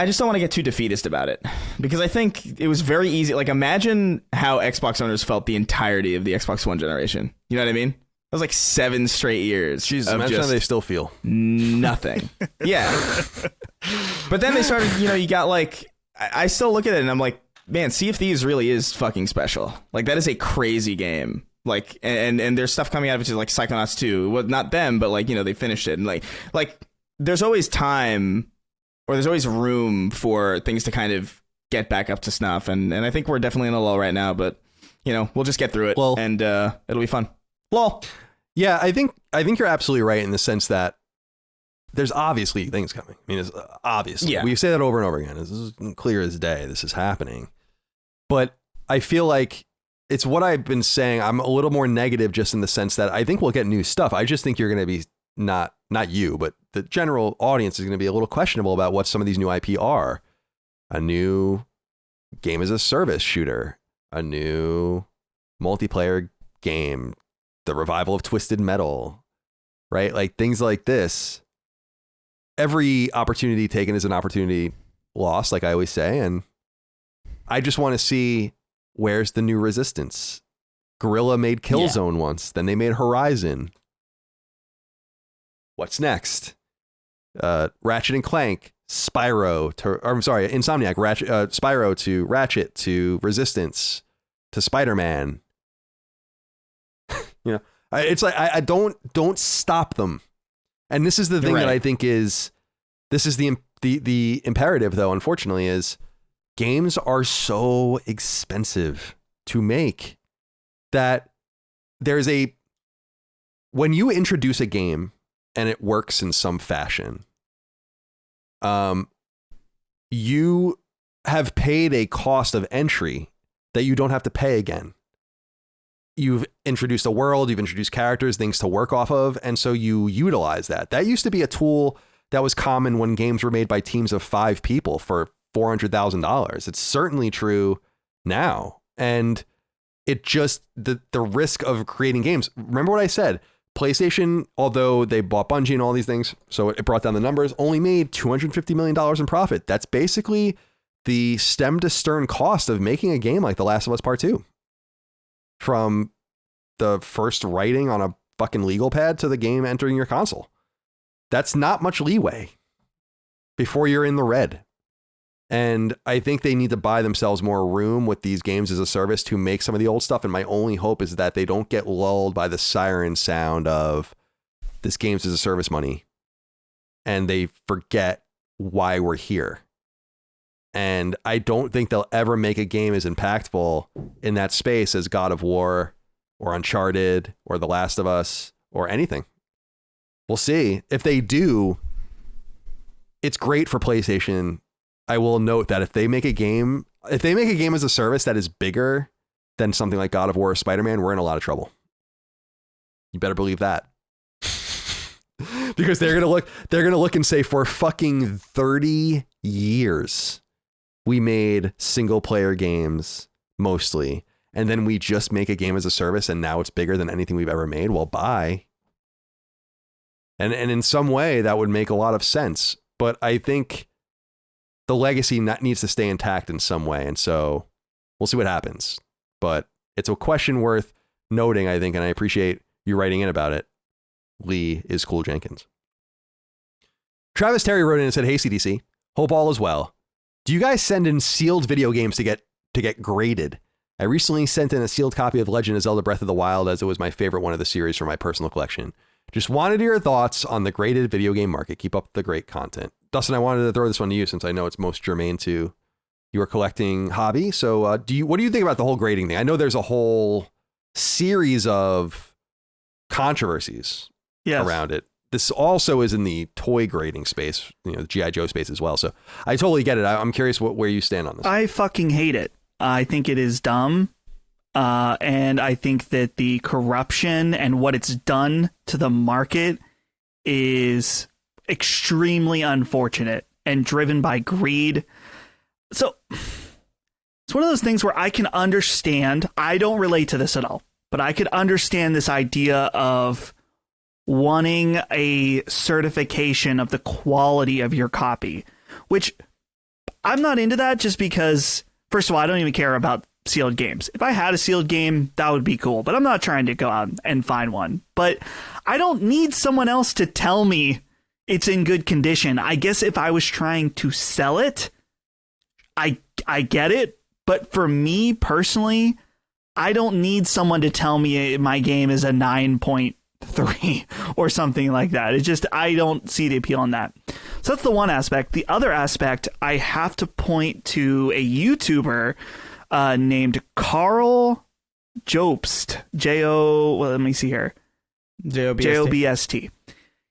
just don't want to get too defeatist about it, because I think it was very easy. Like imagine how Xbox owners felt the entirety of the Xbox One generation. You know what I mean? It was like 7 straight years.
Jesus, imagine how they still feel.
Nothing. Yeah. But then they started, you know, you got like, I still look at it and I'm like, man, Sea of Thieves really is fucking special. Like that is a crazy game. Like, and there's stuff coming out of it, like Psychonauts 2. Well, not them, but like, you know, they finished it. And like there's always time, or there's always room for things to kind of get back up to snuff. And I think we're definitely in a lull right now, but you know, we'll just get through it.
Well,
and it'll be fun. Lol.
Yeah, I think you're absolutely right in the sense that there's obviously things coming. I mean, it's obviously. Yeah. We say that over and over again. This is clear as day. This is happening. But I feel like it's what I've been saying. I'm a little more negative just in the sense that I think we'll get new stuff. I just think you're going to be not you, but the general audience is going to be a little questionable about what some of these new IP are. A new game as a service shooter, a new multiplayer game, the revival of Twisted Metal, right? Like things like this. Every opportunity taken is an opportunity lost, like I always say. And I just want to see, where's the new Resistance? Guerrilla made Killzone once, then they made Horizon. What's next? Ratchet and Clank, Insomniac, Spyro to Ratchet to Resistance to Spider-Man. It's like I don't stop them. And this is the thing that I think is the imperative, though, unfortunately, is games are so expensive to make that when you introduce a game and it works in some fashion, you have paid a cost of entry that you don't have to pay again. You've introduced a world, you've introduced characters, things to work off of, and so you utilize that. That used to be a tool that was common when games were made by teams of 5 people for $400,000. It's certainly true now. And it just, the risk of creating games. Remember what I said? PlayStation, although they bought Bungie and all these things, so it brought down the numbers, only made $250 million in profit. That's basically the stem to stern cost of making a game like The Last of Us Part 2. From the first writing on a fucking legal pad to the game entering your console. That's not much leeway before you're in the red. And I think they need to buy themselves more room with these games as a service to make some of the old stuff. And my only hope is that they don't get lulled by the siren sound of this games as a service money. And they forget why we're here. And I don't think they'll ever make a game as impactful in that space as God of War or Uncharted or The Last of Us or anything. We'll see. If they do, it's great for PlayStation. I will note that if they make a game as a service that is bigger than something like God of War or Spider-Man, we're in a lot of trouble. You better believe that. Because they're going to look and say, for fucking 30 years, we made single player games mostly, and then we just make a game as a service, and now it's bigger than anything we've ever made. Well, bye. And in some way that would make a lot of sense, but I think the legacy needs to stay intact in some way, and so we'll see what happens. But it's a question worth noting, I think, and I appreciate you writing in about it. Lee is Cool Jenkins. Travis Terry wrote in and said, "Hey CDC, hope all is well. Do you guys send in sealed video games to get graded? I recently sent in a sealed copy of Legend of Zelda Breath of the Wild, as it was my favorite one of the series for my personal collection. Just wanted your thoughts on the graded video game market. Keep up the great content." Dustin, I wanted to throw this one to you since I know it's most germane to your collecting hobby. So what do you think about the whole grading thing? I know there's a whole series of controversies around it. This also is in the toy grading space, the G.I. Joe space as well. So I totally get it. I'm curious where you stand on this.
I fucking hate it. I think it is dumb. And I think that the corruption and what it's done to the market is extremely unfortunate and driven by greed. So it's one of those things where I can understand. I don't relate to this at all, but I could understand this idea of wanting a certification of the quality of your copy, which I'm not into that, just because, first of all, I don't even care about sealed games. If I had a sealed game, that would be cool, but I'm not trying to go out and find one. But I don't need someone else to tell me it's in good condition. I guess if I was trying to sell it, I get it. But for me personally, I don't need someone to tell me my game is a 9.3 or something like that. It's just, I don't see the appeal in that. So that's the one aspect. The other aspect, I have to point to a YouTuber named Carl Jobst. Let me see here. Jobst.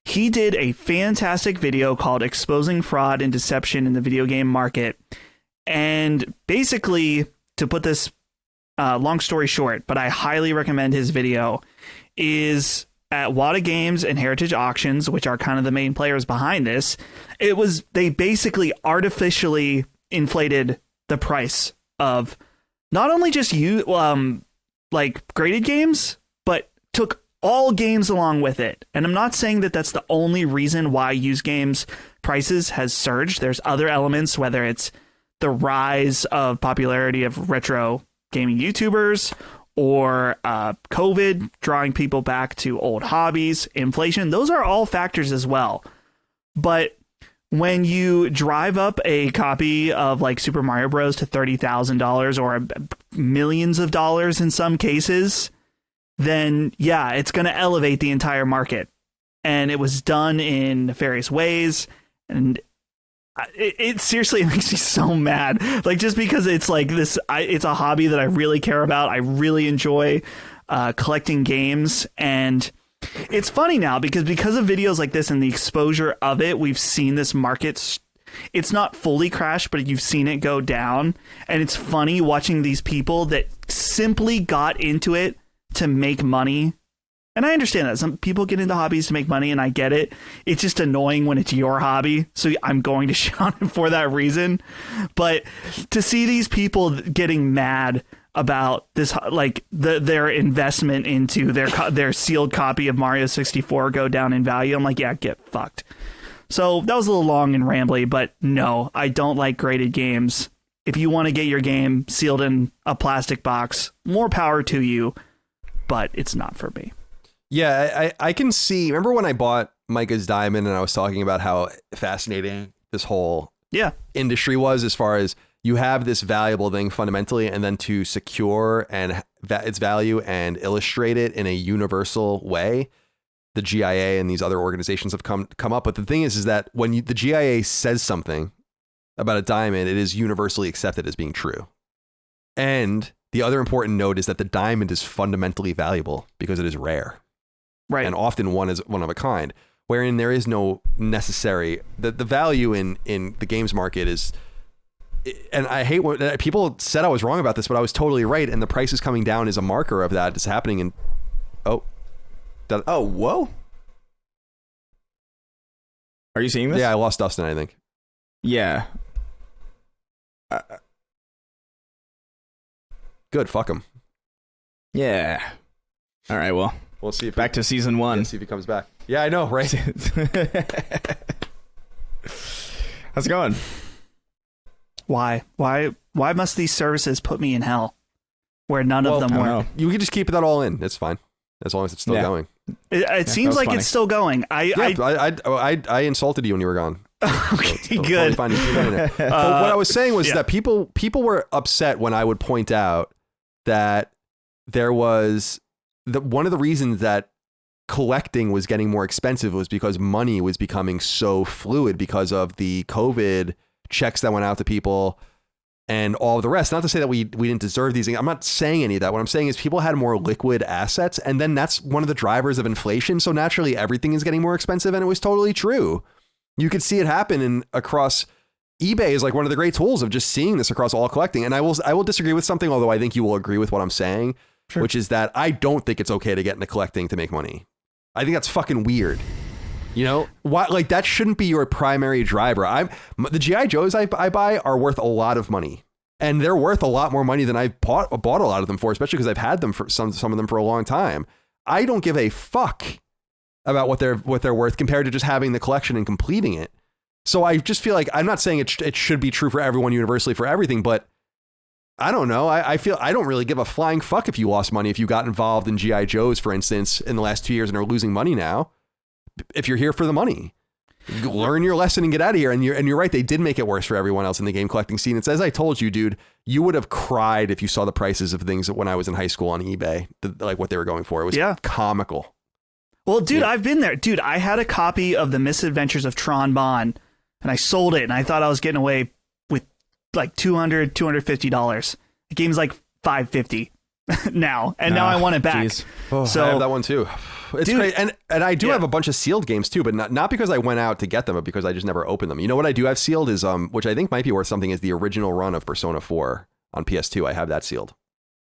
He did a fantastic video called Exposing Fraud and Deception in the Video Game Market. And basically, to put this long story short, but I highly recommend his video, is at Wada Games and Heritage Auctions, which are kind of the main players behind this. They basically artificially inflated the price of not only just like graded games, but took all games along with it. And I'm not saying that that's the only reason why used games prices has surged. There's other elements, whether it's the rise of popularity of retro gaming YouTubers or COVID drawing people back to old hobbies, inflation. Those are all factors as well. But when you drive up a copy of like Super Mario Bros. To $30,000 or millions of dollars in some cases, then yeah, it's going to elevate the entire market. And it was done in nefarious ways. And it seriously makes me so mad. Like, just because it's like this, it's a hobby that I really care about. I really enjoy collecting games. And it's funny now because of videos like this and the exposure of it, we've seen this market. It's not fully crashed, but you've seen it go down. And it's funny watching these people that simply got into it to make money. And I understand that some people get into hobbies to make money, and I get it. It's just annoying when it's your hobby. So I'm going to shit on it for that reason. But to see these people getting mad about this, like their investment into their sealed copy of Mario 64 go down in value, I'm like, yeah, get fucked. So that was a little long and rambly, but no, I don't like graded games. If you want to get your game sealed in a plastic box, more power to you, but it's not for me.
Yeah, I can see. Remember when I bought Micah's Diamond and I was talking about how fascinating this whole industry was, as far as you have this valuable thing fundamentally, and then to secure and its value and illustrate it in a universal way, the GIA and these other organizations have come up. But the thing is that when the GIA says something about a diamond, it is universally accepted as being true. And the other important note is that the diamond is fundamentally valuable because it is rare. Right. And often one of a kind, wherein there is no necessary, the value in the games market is, and I hate when people said I was wrong about this, but I was totally right. And the prices coming down is a marker of that. It's happening in,
whoa. Are you seeing this?
Yeah, I lost Dustin, I think.
Yeah.
Good, fuck him.
Yeah. All right, well.
We'll see if
back to season 1.
Yeah, see if he comes back. Yeah, I know, right?
How's it going?
Why must these services put me in hell where none of them work?
You can just keep that all in. It's fine, as long as it's still going.
It seems like funny. It's still going.
I insulted you when you were gone.
Okay, good.
Totally fine. But what I was saying was that people were upset when I would point out that there was one of the reasons that collecting was getting more expensive was because money was becoming so fluid because of the COVID checks that went out to people and all of the rest. Not to say that we didn't deserve these things. I'm not saying any of that. What I'm saying is people had more liquid assets, and then that's one of the drivers of inflation. So naturally everything is getting more expensive, and it was totally true. You could see it happen across eBay is like one of the great tools of just seeing this across all collecting. And I will disagree with something, although I think you will agree with what I'm saying. Sure. Which is that I don't think it's okay to get into collecting to make money. I think that's fucking weird. You know, why? Like, that shouldn't be your primary driver. The GI Joes I buy are worth a lot of money, and they're worth a lot more money than I've bought a lot of them for, especially because I've had them for some of them for a long time. I don't give a fuck about what they're worth compared to just having the collection and completing it. So I just feel like, I'm not saying it should be true for everyone universally for everything, but I don't know. I feel I don't really give a flying fuck if you lost money, if you got involved in GI Joes, for instance, in the last 2 years and are losing money now. If you're here for the money, learn your lesson and get out of here. And you're right. They did make it worse for everyone else in the game collecting scene. It's as I told you, dude, you would have cried if you saw the prices of things when I was in high school on eBay, like what they were going for. It was comical.
Well, dude, I've been there. Dude, I had a copy of The Misadventures of Tron Bonne, and I sold it, and I thought I was getting away like $250. The game's like $550 now, and now I want it back.
So I have that one too. It's great, and I do have a bunch of sealed games too, but not because I went out to get them, but because I just never opened them. You know what I do have sealed is which I think might be worth something, is the original run of Persona 4 on PS2. I have that sealed.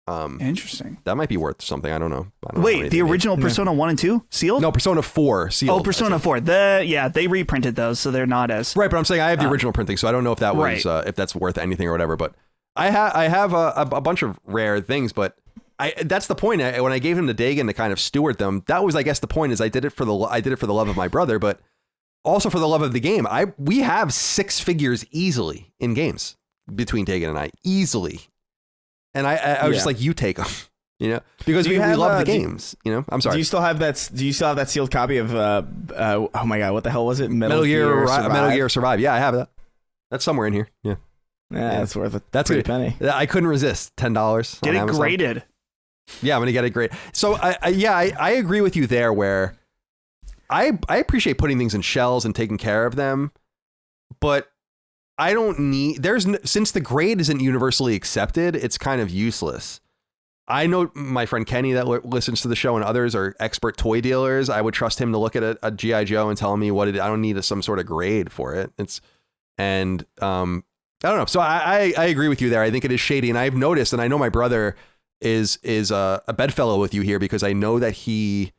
Interesting.
That might be worth something. I don't know.
Wait, the original Persona 1 and 2 sealed?
No, Persona 4 sealed.
Oh, Persona 4. They reprinted those, so they're not as
right. But I'm saying I have the original printing, so I don't know if that was if that's worth anything or whatever. But I have a bunch of rare things, but that's the point. When I gave him the Dagon to kind of steward them, that was, I guess, the point is I did it for the love of my brother, but also for the love of the game. We have 6 figures easily in games between Dagon and I, easily. And I was just like, you take them, because we love the games, I'm sorry.
Do you still have that sealed copy of, oh my God, what the hell was it?
Metal Gear Survive. Yeah, I have that. That's somewhere in here. Yeah.
Yeah, that's worth it.
That's a penny. I couldn't resist. $10.
Get it graded.
Yeah, I'm going to get it graded. So I agree with you there where I appreciate putting things in shells and taking care of them, but I don't need, since the grade isn't universally accepted, it's kind of useless. I know my friend Kenny that listens to the show and others are expert toy dealers. I would trust him to look at a G.I. Joe and tell me what it is. I don't need some sort of grade for it. I don't know. So I agree with you there. I think it is shady. And I've noticed, and I know my brother is a bedfellow with you here because I know that he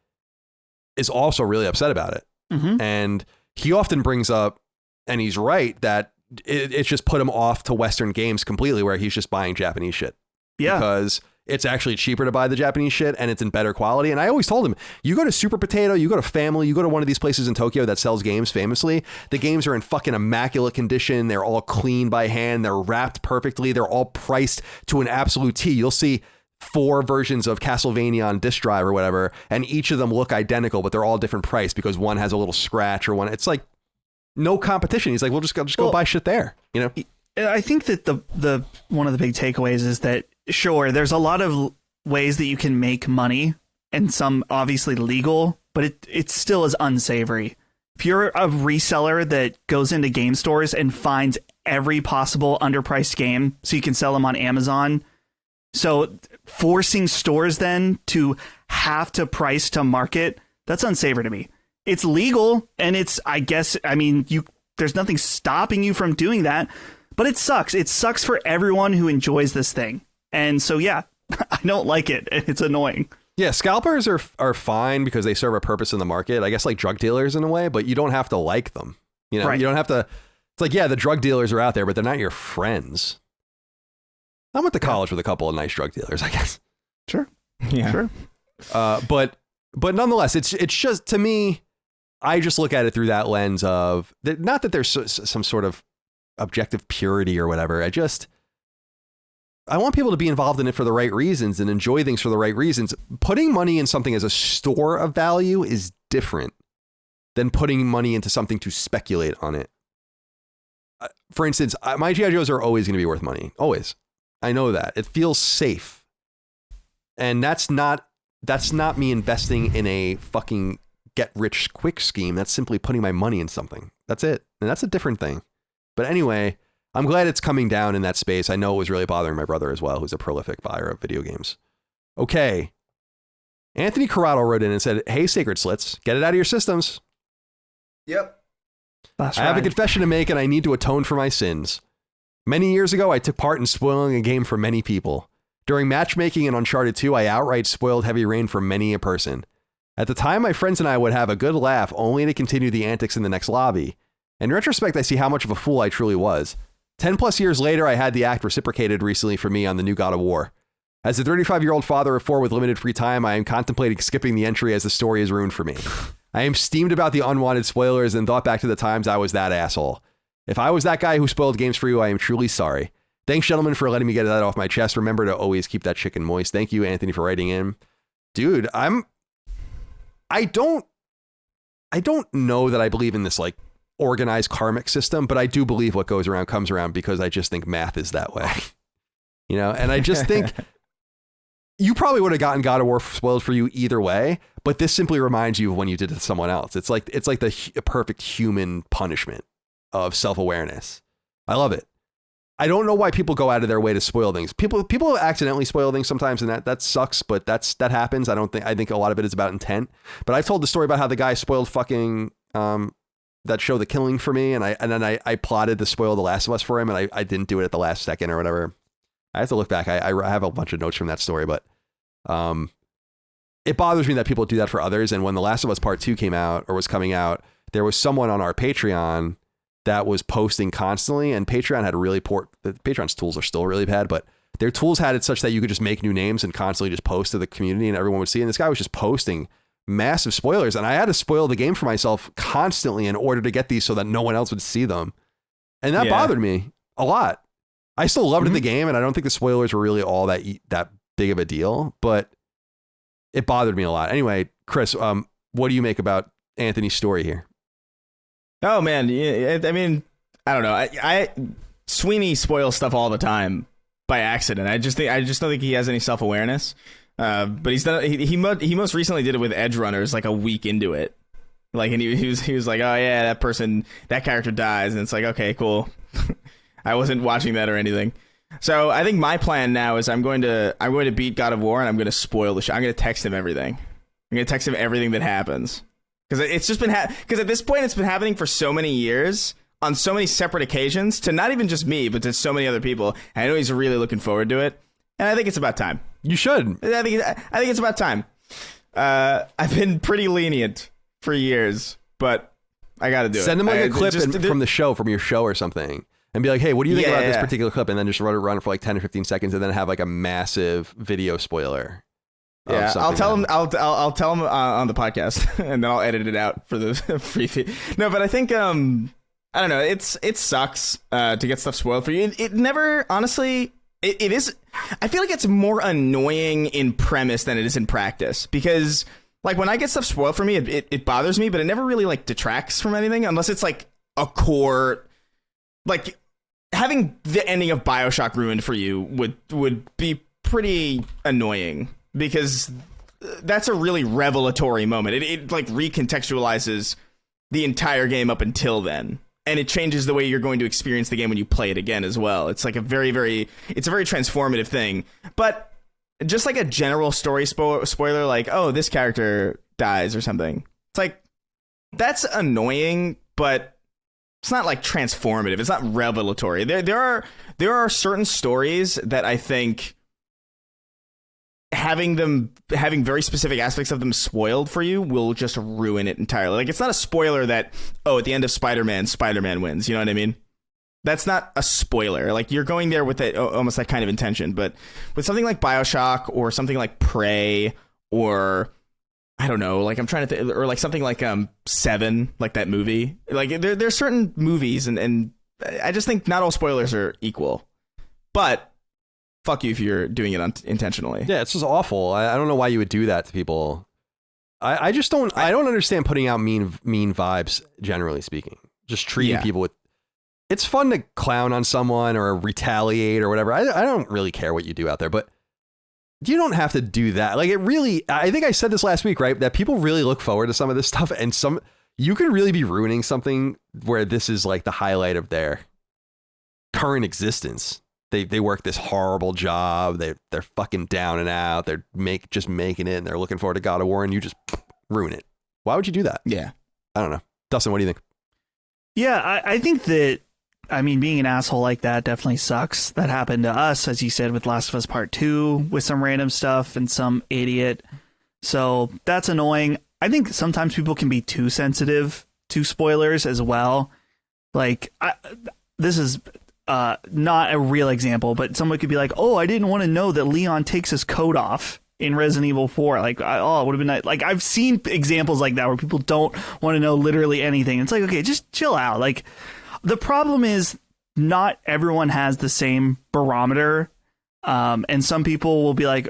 is also really upset about it. Mm-hmm. And he often brings up, and he's right, that it's just put him off to Western games completely where he's just buying Japanese shit. Yeah. Because it's actually cheaper to buy the Japanese shit and it's in better quality. And I always told him, you go to Super Potato, you go to Family, you go to one of these places in Tokyo that sells games famously. The games are in fucking immaculate condition. They're all clean by hand. They're wrapped perfectly. They're all priced to an absolute T. You'll see 4 versions of Castlevania on disc drive or whatever, and each of them look identical, but they're all different price because one has a little scratch or one. It's like no competition. He's like, we'll just go buy shit there.
I think that the one of the big takeaways is that, sure, there's a lot of ways that you can make money and some obviously legal, but it still is unsavory. If you're a reseller that goes into game stores and finds every possible underpriced game so you can sell them on Amazon, so forcing stores then to have to price to market, that's unsavory to me. It's legal and there's nothing stopping you from doing that, but it sucks. It sucks for everyone who enjoys this thing. And so, yeah, I don't like it. It's annoying.
Yeah, scalpers are fine because they serve a purpose in the market. I guess like drug dealers in a way, but you don't have to like them. Right. You don't have to. It's like, yeah, the drug dealers are out there, but they're not your friends. I went to college with a couple of nice drug dealers, I guess.
Sure. Yeah. Sure.
But nonetheless, it's just, to me, I just look at it through that lens of not that there's some sort of objective purity or whatever. I want people to be involved in it for the right reasons and enjoy things for the right reasons. Putting money in something as a store of value is different than putting money into something to speculate on it. For instance, my G.I. Joes are always going to be worth money. Always. I know that. It feels safe. And that's not me investing in a fucking get rich quick scheme. That's simply putting my money in something. That's it. And that's a different thing. But anyway, I'm glad it's coming down in that space. I know it was really bothering my brother as well, who's a prolific buyer of video games. Okay. Anthony Corrado wrote in and said, hey, Sacred Slits, get it out of your systems.
Yep.
I have a confession to make and I need to atone for my sins. Many years ago, I took part in spoiling a game for many people. During matchmaking in Uncharted 2, I outright spoiled Heavy Rain for many a person. At the time, my friends and I would have a good laugh only to continue the antics in the next lobby. In retrospect, I see how much of a fool I truly was. 10 plus years later, I had the act reciprocated recently for me on the new God of War. As a 35-year-old father of 4 with limited free time, I am contemplating skipping the entry as the story is ruined for me. I am steamed about the unwanted spoilers and thought back to the times I was that asshole. If I was that guy who spoiled games for you, I am truly sorry. Thanks, gentlemen, for letting me get that off my chest. Remember to always keep that chicken moist. Thank you, Anthony, for writing in. Dude, I don't know that I believe in this like organized karmic system, but I do believe what goes around comes around because I just think math is that way. And I just think you probably would have gotten God of War spoiled for you either way, but this simply reminds you of when you did it to someone else. It's like the perfect human punishment of self-awareness. I love it. I don't know why people go out of their way to spoil things. People accidentally spoil things sometimes, and that sucks, but that happens. I think a lot of it is about intent. But I've told the story about how the guy spoiled fucking that show The Killing for me, and then I plotted to spoil The Last of Us for him, and I didn't do it at the last second or whatever. I have to look back. I have a bunch of notes from that story, but it bothers me that people do that for others. And when The Last of Us Part 2 came out or was coming out, there was someone on our Patreon that was posting constantly, and Patreon had really poor. Patreon's tools are still really bad, but their tools had it such that you could just make new names and constantly just post to the community and everyone would see. And this guy was just posting massive spoilers. And I had to spoil the game for myself constantly in order to get these so that no one else would see them. And that bothered me a lot. I still loved the game, and I don't think the spoilers were really all that big of a deal, but it bothered me a lot. Anyway, Chris, what do you make about Anthony's story here?
Oh man, I mean, I don't know. I Sweeney spoils stuff all the time by accident. I just don't think he has any self-awareness. But he's done. He most recently did it with Edge Runners like a week into it. Like, and he was like, oh yeah, that character dies, and it's like, okay, cool. I wasn't watching that or anything. So I think my plan now is I'm going to beat God of War, and I'm going to spoil the show. I'm going to text him everything. I'm going to text him everything that happens, because it's just been because at this point it's been happening for so many years on so many separate occasions to not even just me, but to so many other people. And I know he's really looking forward to it, and I think it's about time. You should. I think it's about time. I've been pretty lenient for years, but I got to do it.
Send him like a clip from the show, from your show or something. And be like, hey, what do you think about this particular clip? And then just run it for like 10 or 15 seconds, and then have like a massive video spoiler.
Yeah, I'll tell him. I'll tell him on the podcast, and then I'll edit it out for the free feed. No, but I think I don't know. It sucks to get stuff spoiled for you. It never, honestly. It is. I feel like it's more annoying in premise than it is in practice, because like when I get stuff spoiled for me, it bothers me, but it never really like detracts from anything unless it's like a core like. Having the ending of BioShock ruined for you would be pretty annoying, because that's a really revelatory moment. It like recontextualizes the entire game up until then, and it changes the way you're going to experience the game when you play it again as well. It's like it's a very transformative thing. But just like a general story spoiler, like, oh, this character dies or something, it's like, that's annoying, but it's not like transformative. It's not revelatory. There are certain stories that I think having very specific aspects of them spoiled for you will just ruin it entirely. Like, it's not a spoiler that, oh, at the end of Spider-Man wins. You know what I mean? That's not a spoiler. Like, you're going there with almost that kind of intention. But with something like BioShock or something like Prey, or I don't know, like I'm trying to think, or like something like Seven, like that movie. Like there's certain movies, and I just think not all spoilers are equal. But fuck you if you're doing it intentionally.
Yeah, it's just awful. I don't know why you would do that to people. I just don't. I don't understand putting out mean vibes. Generally speaking, just treating people with. It's fun to clown on someone or retaliate or whatever. I don't really care what you do out there, but you don't have to do that. Like, it really, I think I said this last week, right? That people really look forward to some of this stuff, and you could really be ruining something where this is like the highlight of their current existence. They work this horrible job. They're fucking down and out. They're just making it, and they're looking forward to God of War, and you just ruin it. Why would you do that?
Yeah.
I don't know. Dustin, what do you think?
Yeah, I think that, I mean, being an asshole like that definitely sucks. That happened to us, as you said, with Last of Us Part 2, with some random stuff and some idiot. So that's annoying. I think sometimes people can be too sensitive to spoilers as well. Like, this is not a real example, but someone could be like, oh, I didn't want to know that Leon takes his coat off in Resident Evil 4. Like, it would have been nice. Like, I've seen examples like that where people don't want to know literally anything. It's like, okay, just chill out. Like, the problem is not everyone has the same barometer. And some people will be like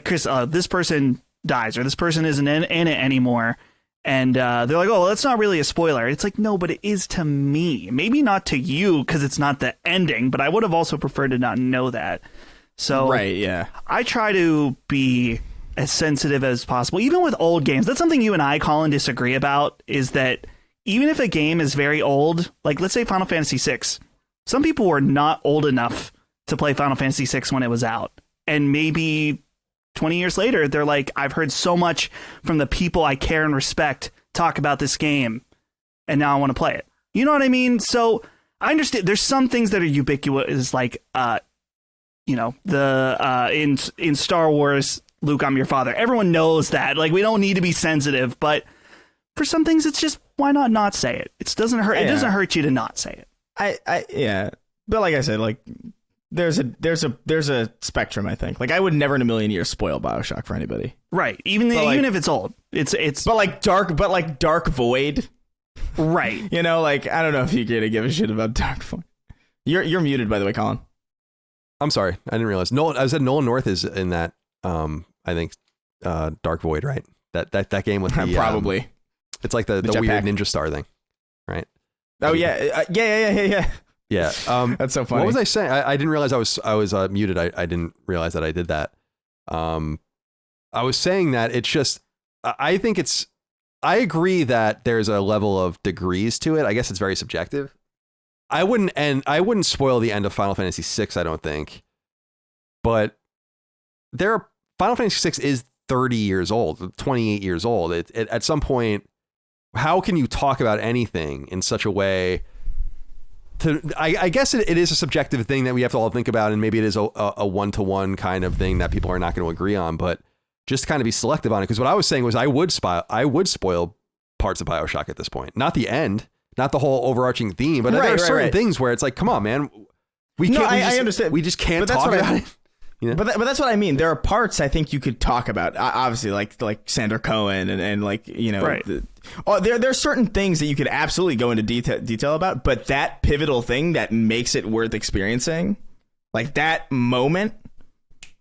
Chris, this person dies, or this person isn't in it anymore. And they're like, oh, well, that's not really a spoiler. It's like, no, but it is to me. Maybe not to you, because it's not the ending, but I would have also preferred to not know that. So
right, yeah.
I try to be as sensitive as possible, even with old games. That's something you and I, Colin, disagree about, is that even if a game is very old, like let's say Final Fantasy VI, some people were not old enough to play Final Fantasy VI when it was out. And maybe 20 years later, they're like, I've heard so much from the people I care and respect talk about this game, and now I want to play it. You know what I mean? So I understand there's some things that are ubiquitous, like, in Star Wars, Luke, I'm your father. Everyone knows that. Like, we don't need to be sensitive, but for some things, it's just, why not say it? It doesn't hurt. Yeah. It doesn't hurt you to not say it.
Yeah. But like I said, like, there's a spectrum, I think. Like, I would never in a million years spoil BioShock for anybody.
Right. Even if it's old. It's
But Dark Void.
Right.
You know, like, I don't know if you're gonna give a shit about Dark Void. You're muted, by the way, Colin.
I'm sorry, I didn't realize. I said Nolan North is in that. I think Dark Void, right? That game with the
probably.
It's like the weird Ninja Star thing, right?
Oh yeah. Yeah.
Yeah.
That's so funny.
What was I saying? I didn't realize I was muted. I didn't realize that I did that. I was saying that it's just. I think it's. I agree that there's a level of degrees to it. I guess it's very subjective. I wouldn't spoil the end of Final Fantasy VI, I don't think. But Final Fantasy VI is 30 years old, 28 years old. It at some point, how can you talk about anything in such a way? I guess it is a subjective thing that we have to all think about, and maybe it is a one-to-one kind of thing that people are not going to agree on, but just kind of be selective on it. Because what I was saying was I would spoil parts of BioShock at this point. Not the end, not the whole overarching theme, but there are certain things where it's like, come on, man. I understand. We just can't talk about it. You know?
But that's what I mean. There are parts I think you could talk about. Obviously, like Sander Cohen and like, you know,
right.
There are certain things that you could absolutely go into detail about. But that pivotal thing that makes it worth experiencing, like that moment,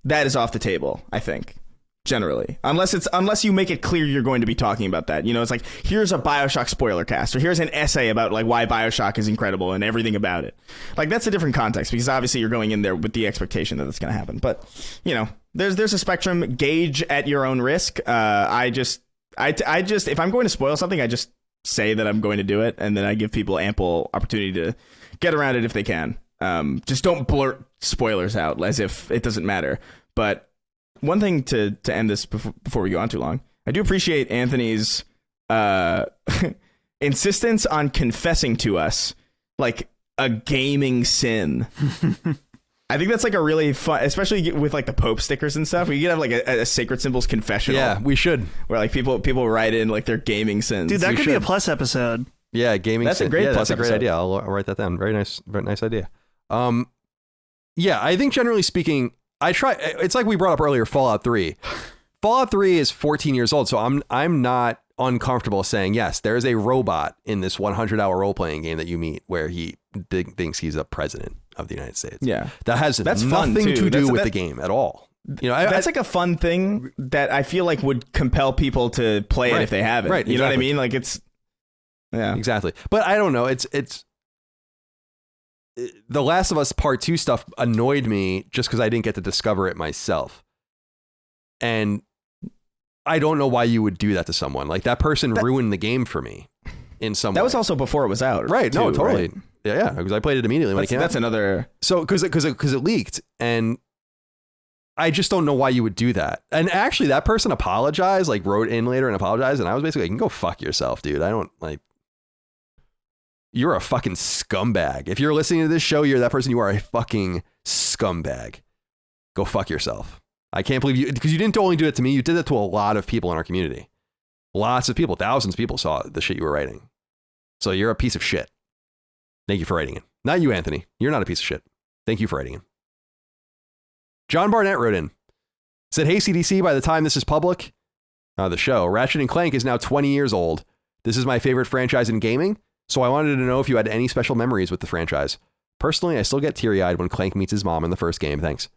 that is off the table, I think. Generally, unless you make it clear you're going to be talking about that, you know, it's like, here's a BioShock spoiler cast, or here's an essay about like why BioShock is incredible and everything about it. Like, that's a different context, because obviously you're going in there with the expectation that it's going to happen. But, you know, there's a spectrum. Gauge at your own risk. I just if I'm going to spoil something, I just say that I'm going to do it, and then I give people ample opportunity to get around it if they can. Just don't blurt spoilers out as if it doesn't matter. But one thing to end this before we go on too long, I do appreciate Anthony's insistence on confessing to us like a gaming sin. I think that's like a really fun, especially with like the Pope stickers and stuff. We could have like a Sacred Symbols confessional.
Yeah, we should.
Where like people write in like their gaming sins.
Dude, that could be a plus episode.
Yeah, gaming.
That's a great plus episode.
That's a great idea. I'll write that down. Very nice idea. Yeah, I think generally speaking, it's like we brought up earlier, Fallout 3. Fallout 3 is 14 years old, so I'm not uncomfortable saying, yes, there is a robot in this 100-hour role-playing game that you meet where he thinks he's a president of the United States.
Yeah.
That's nothing to do with the game at all. You know,
that's like a fun thing that I feel like would compel people to play it if they haven't.
Right,
you know what I mean? Like, it's... Yeah.
Exactly. But I don't know. It's The Last of Us Part 2 stuff annoyed me just because I didn't get to discover it myself. And I don't know why you would do that to someone. Like, that person ruined the game for me in some way.
That was also before it was out.
Right.
Too,
no, totally.
Right?
Yeah, because I played it immediately when it came out.
That's another...
So, because it leaked, and I just don't know why you would do that. And actually, that person apologized, like, wrote in later and apologized, and I was basically like, you can go fuck yourself, dude. I don't, like... You're a fucking scumbag. If you're listening to this show, you're that person. You are a fucking scumbag. Go fuck yourself. I can't believe you, because you didn't only do it to me. You did it to a lot of people in our community. Lots of people, thousands of people saw the shit you were writing. So you're a piece of shit. Thank you for writing it. Not you, Anthony. You're not a piece of shit. Thank you for writing it. John Barnett wrote in. Said, hey, CDC, by the time this is public, the show, Ratchet and Clank is now 20 years old. This is my favorite franchise in gaming. So I wanted to know if you had any special memories with the franchise. Personally, I still get teary-eyed when Clank meets his mom in the first game. Thanks.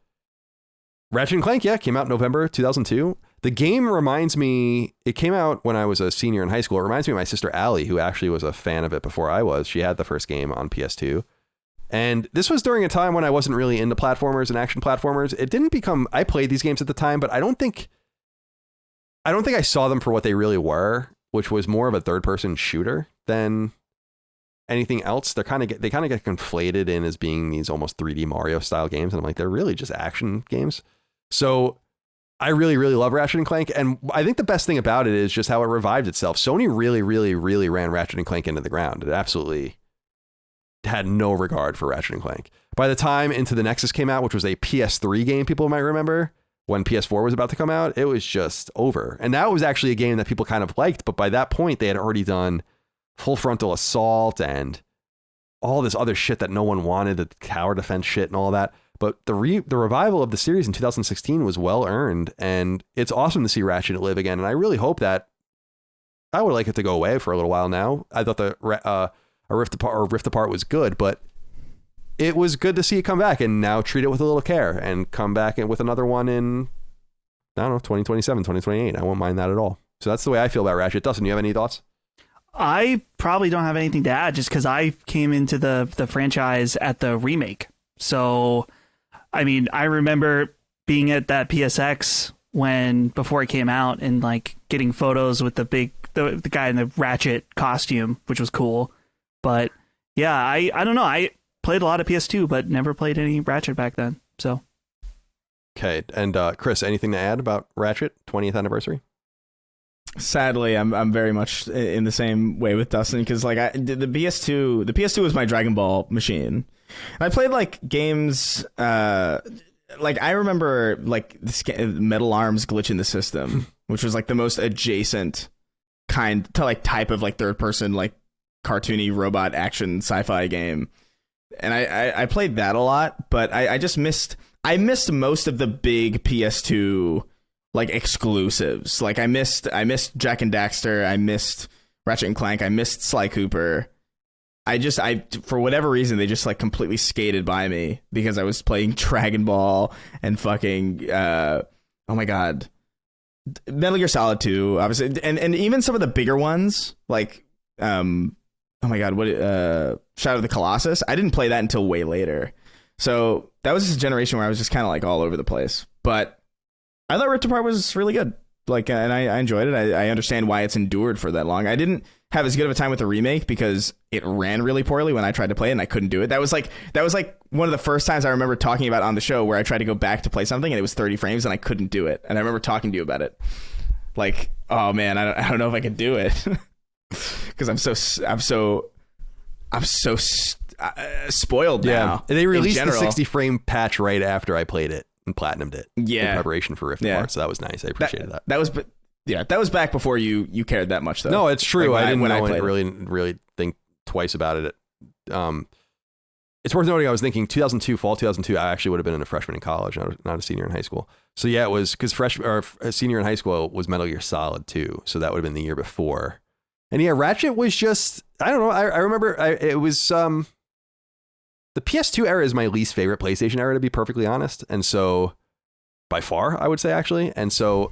Ratchet and Clank, yeah, came out in November 2002. The game reminds me, it came out when I was a senior in high school. It reminds me of my sister Allie, who actually was a fan of it before I was. She had the first game on PS2. And this was during a time when I wasn't really into platformers and action platformers. It didn't become, I played these games at the time, but I don't think I saw them for what they really were, which was more of a third-person shooter than anything else. They kind of get conflated in as being these almost 3D Mario style games, and I'm like, they're really just action games. So I really, really love Ratchet and Clank, and I think the best thing about it is just how it revived itself. Sony really, really, really ran Ratchet and Clank into the ground. It absolutely had no regard for Ratchet and Clank. By the time Into the Nexus came out, which was a PS3 game, people might remember, when PS4 was about to come out, it was just over. And that was actually a game that people kind of liked, but by that point they had already done Full Frontal Assault and all this other shit that no one wanted, the tower defense shit and all that. But the revival of the series in 2016 was well earned, and it's awesome to see Ratchet live again. And I really hope that I would like it to go away for a little while now. I thought the Rift Apart was good, but it was good to see it come back and now treat it with a little care and come back with another one in, I don't know, 2027, 2028. I won't mind that at all. So that's the way I feel about Ratchet. Dustin, you have any thoughts?
I probably don't have anything to add just because I came into the franchise at the remake. So, I mean, I remember being at that PSX before it came out and like getting photos with the guy in the Ratchet costume, which was cool. But yeah, I don't know. I played a lot of PS2, but never played any Ratchet back then. So.
Okay. And Chris, anything to add about Ratchet 20th anniversary?
Sadly, I'm very much in the same way with Dustin because like the PS2 was my Dragon Ball machine. And I played like games like I remember like this Metal Arms Glitch in the System, which was like the most adjacent kind to like type of like third person like cartoony robot action sci-fi game. And I played that a lot, but I missed most of the big PS2 like exclusives. Like I missed Jak and Daxter, I missed Ratchet and Clank, I missed Sly Cooper. I for whatever reason they just like completely skated by me because I was playing Dragon Ball and fucking oh my god, Metal Gear Solid 2 obviously, and even some of the bigger ones like oh my god, what Shadow of the Colossus. I didn't play that until way later. So that was just a generation where I was just kind of like all over the place. But I thought Rift Apart was really good. Like, and I enjoyed it. I understand why it's endured for that long. I didn't have as good of a time with the remake because it ran really poorly when I tried to play it and I couldn't do it. That was like one of the first times I remember talking about on the show where I tried to go back to play something and it was 30 frames and I couldn't do it. And I remember talking to you about it. Like, oh man, I don't know if I could do it because I'm so spoiled now.
They released the 60 frame patch right after I played it and platinumed it in preparation for Rift Apart. So that was nice. I appreciated that.
That was back before you cared that much though.
No, it's true. Like I didn't really think twice about it. It's worth noting I was thinking fall 2002 I actually would have been a freshman in college, not a senior in high school. So yeah, it was because a senior in high school was Metal Gear Solid 2, so that would have been the year before. And yeah, Ratchet was just, I don't know, I remember it was the PS2 era is my least favorite PlayStation era, to be perfectly honest. And so by far, I would say actually. And so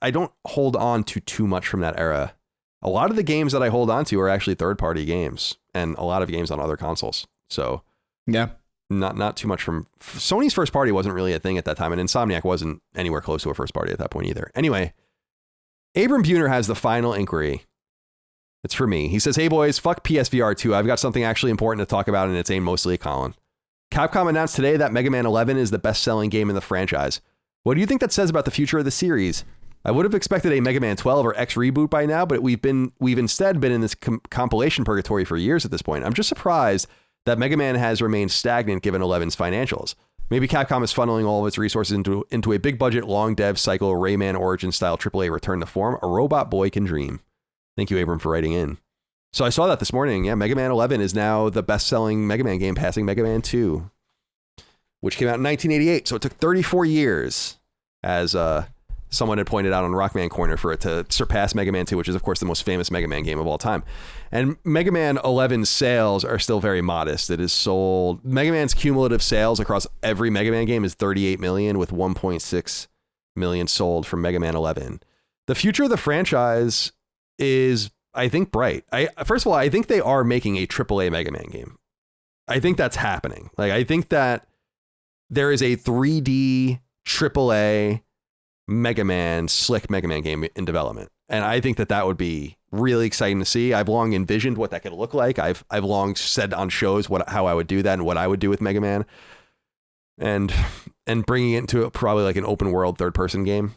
I don't hold on to too much from that era. A lot of the games that I hold on to are actually third-party games and a lot of games on other consoles. So
yeah,
not too much from Sony's first party wasn't really a thing at that time. And Insomniac wasn't anywhere close to a first party at that point either. Anyway, Abram Buhner has the final inquiry. It's for me. He says, hey boys, fuck PSVR 2. I've got something actually important to talk about and it's aimed mostly at Colin. Capcom announced today that Mega Man 11 is the best-selling game in the franchise. What do you think that says about the future of the series? I would have expected a Mega Man 12 or X reboot by now, but we've instead been in this compilation purgatory for years at this point. I'm just surprised that Mega Man has remained stagnant given 11's financials. Maybe Capcom is funneling all of its resources into a big-budget, long dev cycle, Rayman Origins-style AAA return to form. A robot boy can dream. Thank you, Abram, for writing in. So I saw that this morning. Yeah, Mega Man 11 is now the best-selling Mega Man game, passing Mega Man 2, which came out in 1988. So it took 34 years, as someone had pointed out on Rockman Corner, for it to surpass Mega Man 2, which is, of course, the most famous Mega Man game of all time. And Mega Man 11's sales are still very modest. It is sold... Mega Man's cumulative sales across every Mega Man game is 38 million, with 1.6 million sold from Mega Man 11. The future of the franchise is, I think, bright. First of all, I think they are making a AAA Mega Man game. I think that's happening. Like, I think that there is a 3D AAA Mega Man, slick Mega Man game in development. And I think that would be really exciting to see. I've long envisioned what that could look like. I've long said on shows how I would do that and what I would do with Mega Man. And bringing it into probably like an open world third person game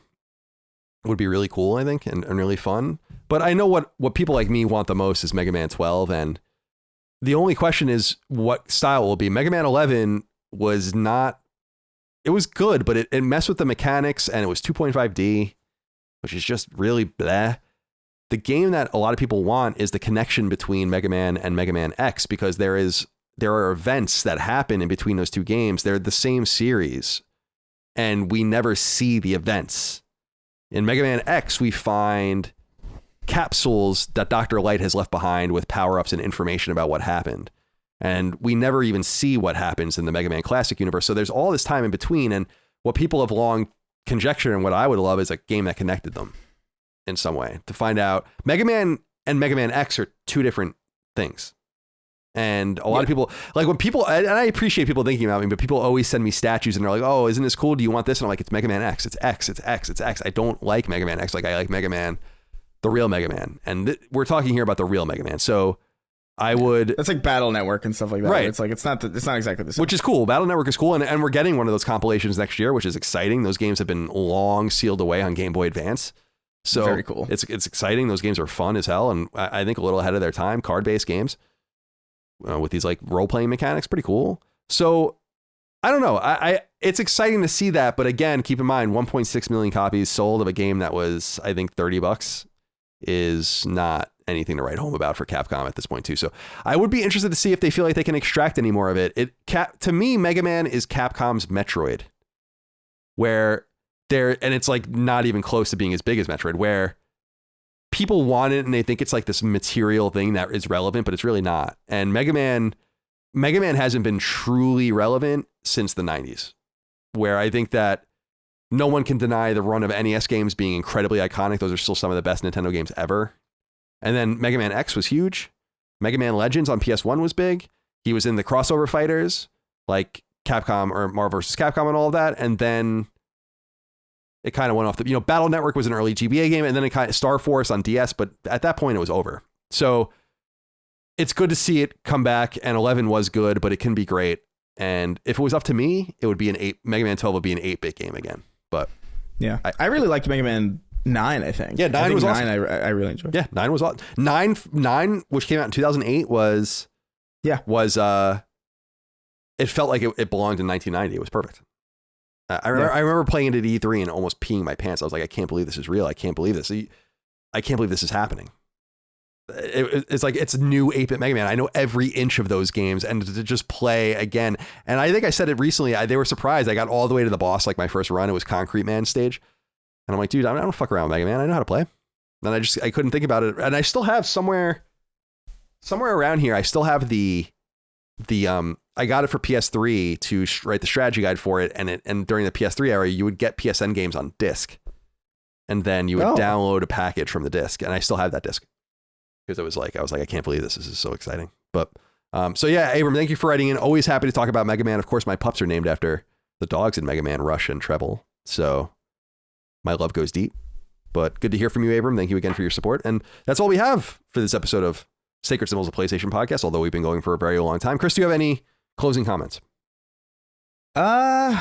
would be really cool, I think, and really fun. But I know what people like me want the most is Mega Man 12. And the only question is what style it will be. Mega Man 11 was not, it was good, but it messed with the mechanics and it was 2.5D, which is just really bleh. The game that a lot of people want is the connection between Mega Man and Mega Man X, because there is there are events that happen in between those two games. They're the same series, and we never see the events. In Mega Man X, we find capsules that Dr. Light has left behind with power-ups and information about what happened. And we never even see what happens in the Mega Man Classic universe. So there's all this time in between. And what people have long conjectured and what I would love is a game that connected them in some way to find out Mega Man and Mega Man X are two different things. And a lot of people, like when people, and I appreciate people thinking about me, but people always send me statues and they're like, oh, isn't this cool? Do you want this? And I'm like, it's Mega Man X. It's X. It's X. It's X. I don't like Mega Man X. Like I like Mega Man, the real Mega Man. And we're talking here about the real Mega Man. So I would.
That's like Battle Network and stuff like that.
Right.
It's like, it's not exactly the same.
Which is cool. Battle Network is cool. And we're getting one of those compilations next year, which is exciting. Those games have been long sealed away on Game Boy Advance. So
very cool.
It's exciting. Those games are fun as hell. And I think a little ahead of their time, card-based games. With these like role-playing mechanics, pretty cool. So I don't know. It's exciting to see that, but again, keep in mind 1.6 million copies sold of a game that was, I think, $30 is not anything to write home about for Capcom at this point too. So I would be interested to see if they feel like they can extract any more of it. To me, Mega Man is Capcom's Metroid, where and it's like not even close to being as big as Metroid, where people want it and they think it's like this material thing that is relevant, but it's really not. And Mega Man hasn't been truly relevant since the 90s, where I think that no one can deny the run of NES games being incredibly iconic. Those are still some of the best Nintendo games ever. And then Mega Man X was huge. Mega Man Legends on PS1 was big. He was in the crossover fighters like Capcom or Marvel vs. Capcom and all of that. And then it kind of went off Battle Network was an early GBA game, and then it kind of Star Force on DS, but at that point it was over. So it's good to see it come back, and 11 was good, but it can be great. And if it was up to me, it would be Mega Man 12 would be an 8-bit game again. But
yeah, I really liked Mega Man 9, I think.
Yeah, 9 was awesome.
9 I really enjoyed.
Yeah, 9 was awesome. 9, which came out in 2008, was it felt like it belonged in 1990. It was perfect. I remember playing it at E3 and almost peeing my pants. I was like, I can't believe this is real. I can't believe this. I can't believe this is happening. It's like, it's new 8-bit Mega Man. I know every inch of those games, and to just play again. And I think I said it recently. They were surprised. I got all the way to the boss, like my first run. It was Concrete Man stage. And I'm like, dude, I don't fuck around with Mega Man. I know how to play. And I couldn't think about it. And I still have somewhere around here, I still have the I got it for PS3 to write the strategy guide for it, and during the PS3 era, you would get PSN games on disc, and then you would download a package from the disc, and I still have that disc because I was like, I can't believe this is so exciting. But so yeah, Abram, thank you for writing in. Always happy to talk about Mega Man. Of course, my pups are named after the dogs in Mega Man, Rush and Treble, so my love goes deep. But good to hear from you, Abram. Thank you again for your support, and that's all we have for this episode of Sacred Symbols of PlayStation podcast, although we've been going for a very long time. Chris, do you have any closing comments?
No,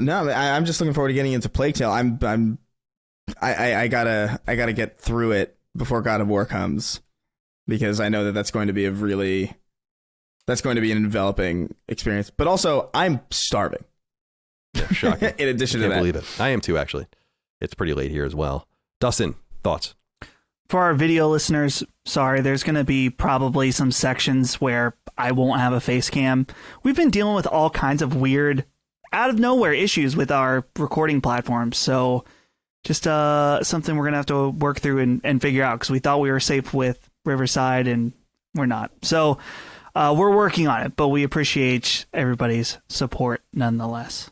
I'm just looking forward to getting into Plague Tale. I gotta get through it before God of War comes, because I know that's going to be an enveloping experience. But also, I'm starving.
Yeah, shocking.
In addition to that,
can't believe it. I am too, actually. It's pretty late here as well. Dustin, thoughts?
For our video listeners, sorry, there's going to be probably some sections where I won't have a face cam. We've been dealing with all kinds of weird, out of nowhere issues with our recording platforms. So just something we're going to have to work through and figure out, because we thought we were safe with Riverside and we're not. So we're working on it, but we appreciate everybody's support nonetheless.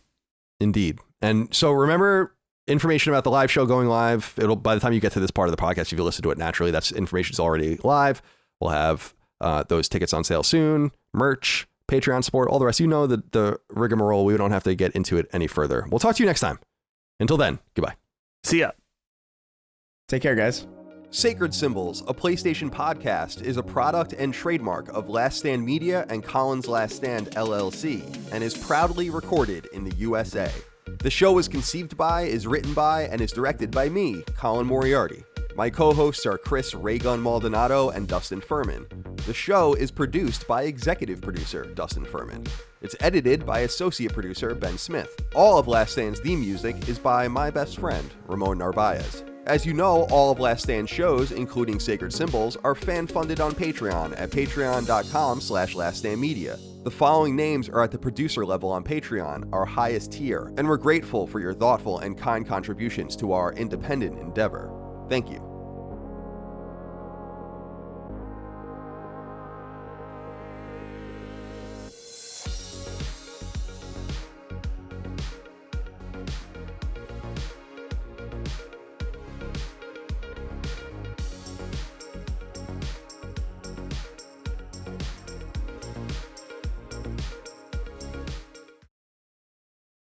Indeed. And so remember, information about the live show going live. By the time you get to this part of the podcast, if you listen to it naturally, that's information's already live. We'll have those tickets on sale soon, merch, Patreon support, all the rest. You know the rigmarole. We don't have to get into it any further. We'll talk to you next time. Until then, goodbye.
See ya.
Take care, guys.
Sacred Symbols, a PlayStation podcast, is a product and trademark of Last Stand Media and Collins Last Stand LLC, and is proudly recorded in the USA. The show is conceived by, is written by, and is directed by me, Colin Moriarty. My co-hosts are Chris Raygun Maldonado and Dustin Furman. The show is produced by executive producer Dustin Furman. It's edited by associate producer Ben Smith. All of Last Stand's theme music is by my best friend, Ramon Narvaez. As you know, all of Last Stand shows, including Sacred Symbols, are fan-funded on Patreon at patreon.com/laststandmedia. The following names are at the producer level on Patreon, our highest tier, and we're grateful for your thoughtful and kind contributions to our independent endeavor. Thank you.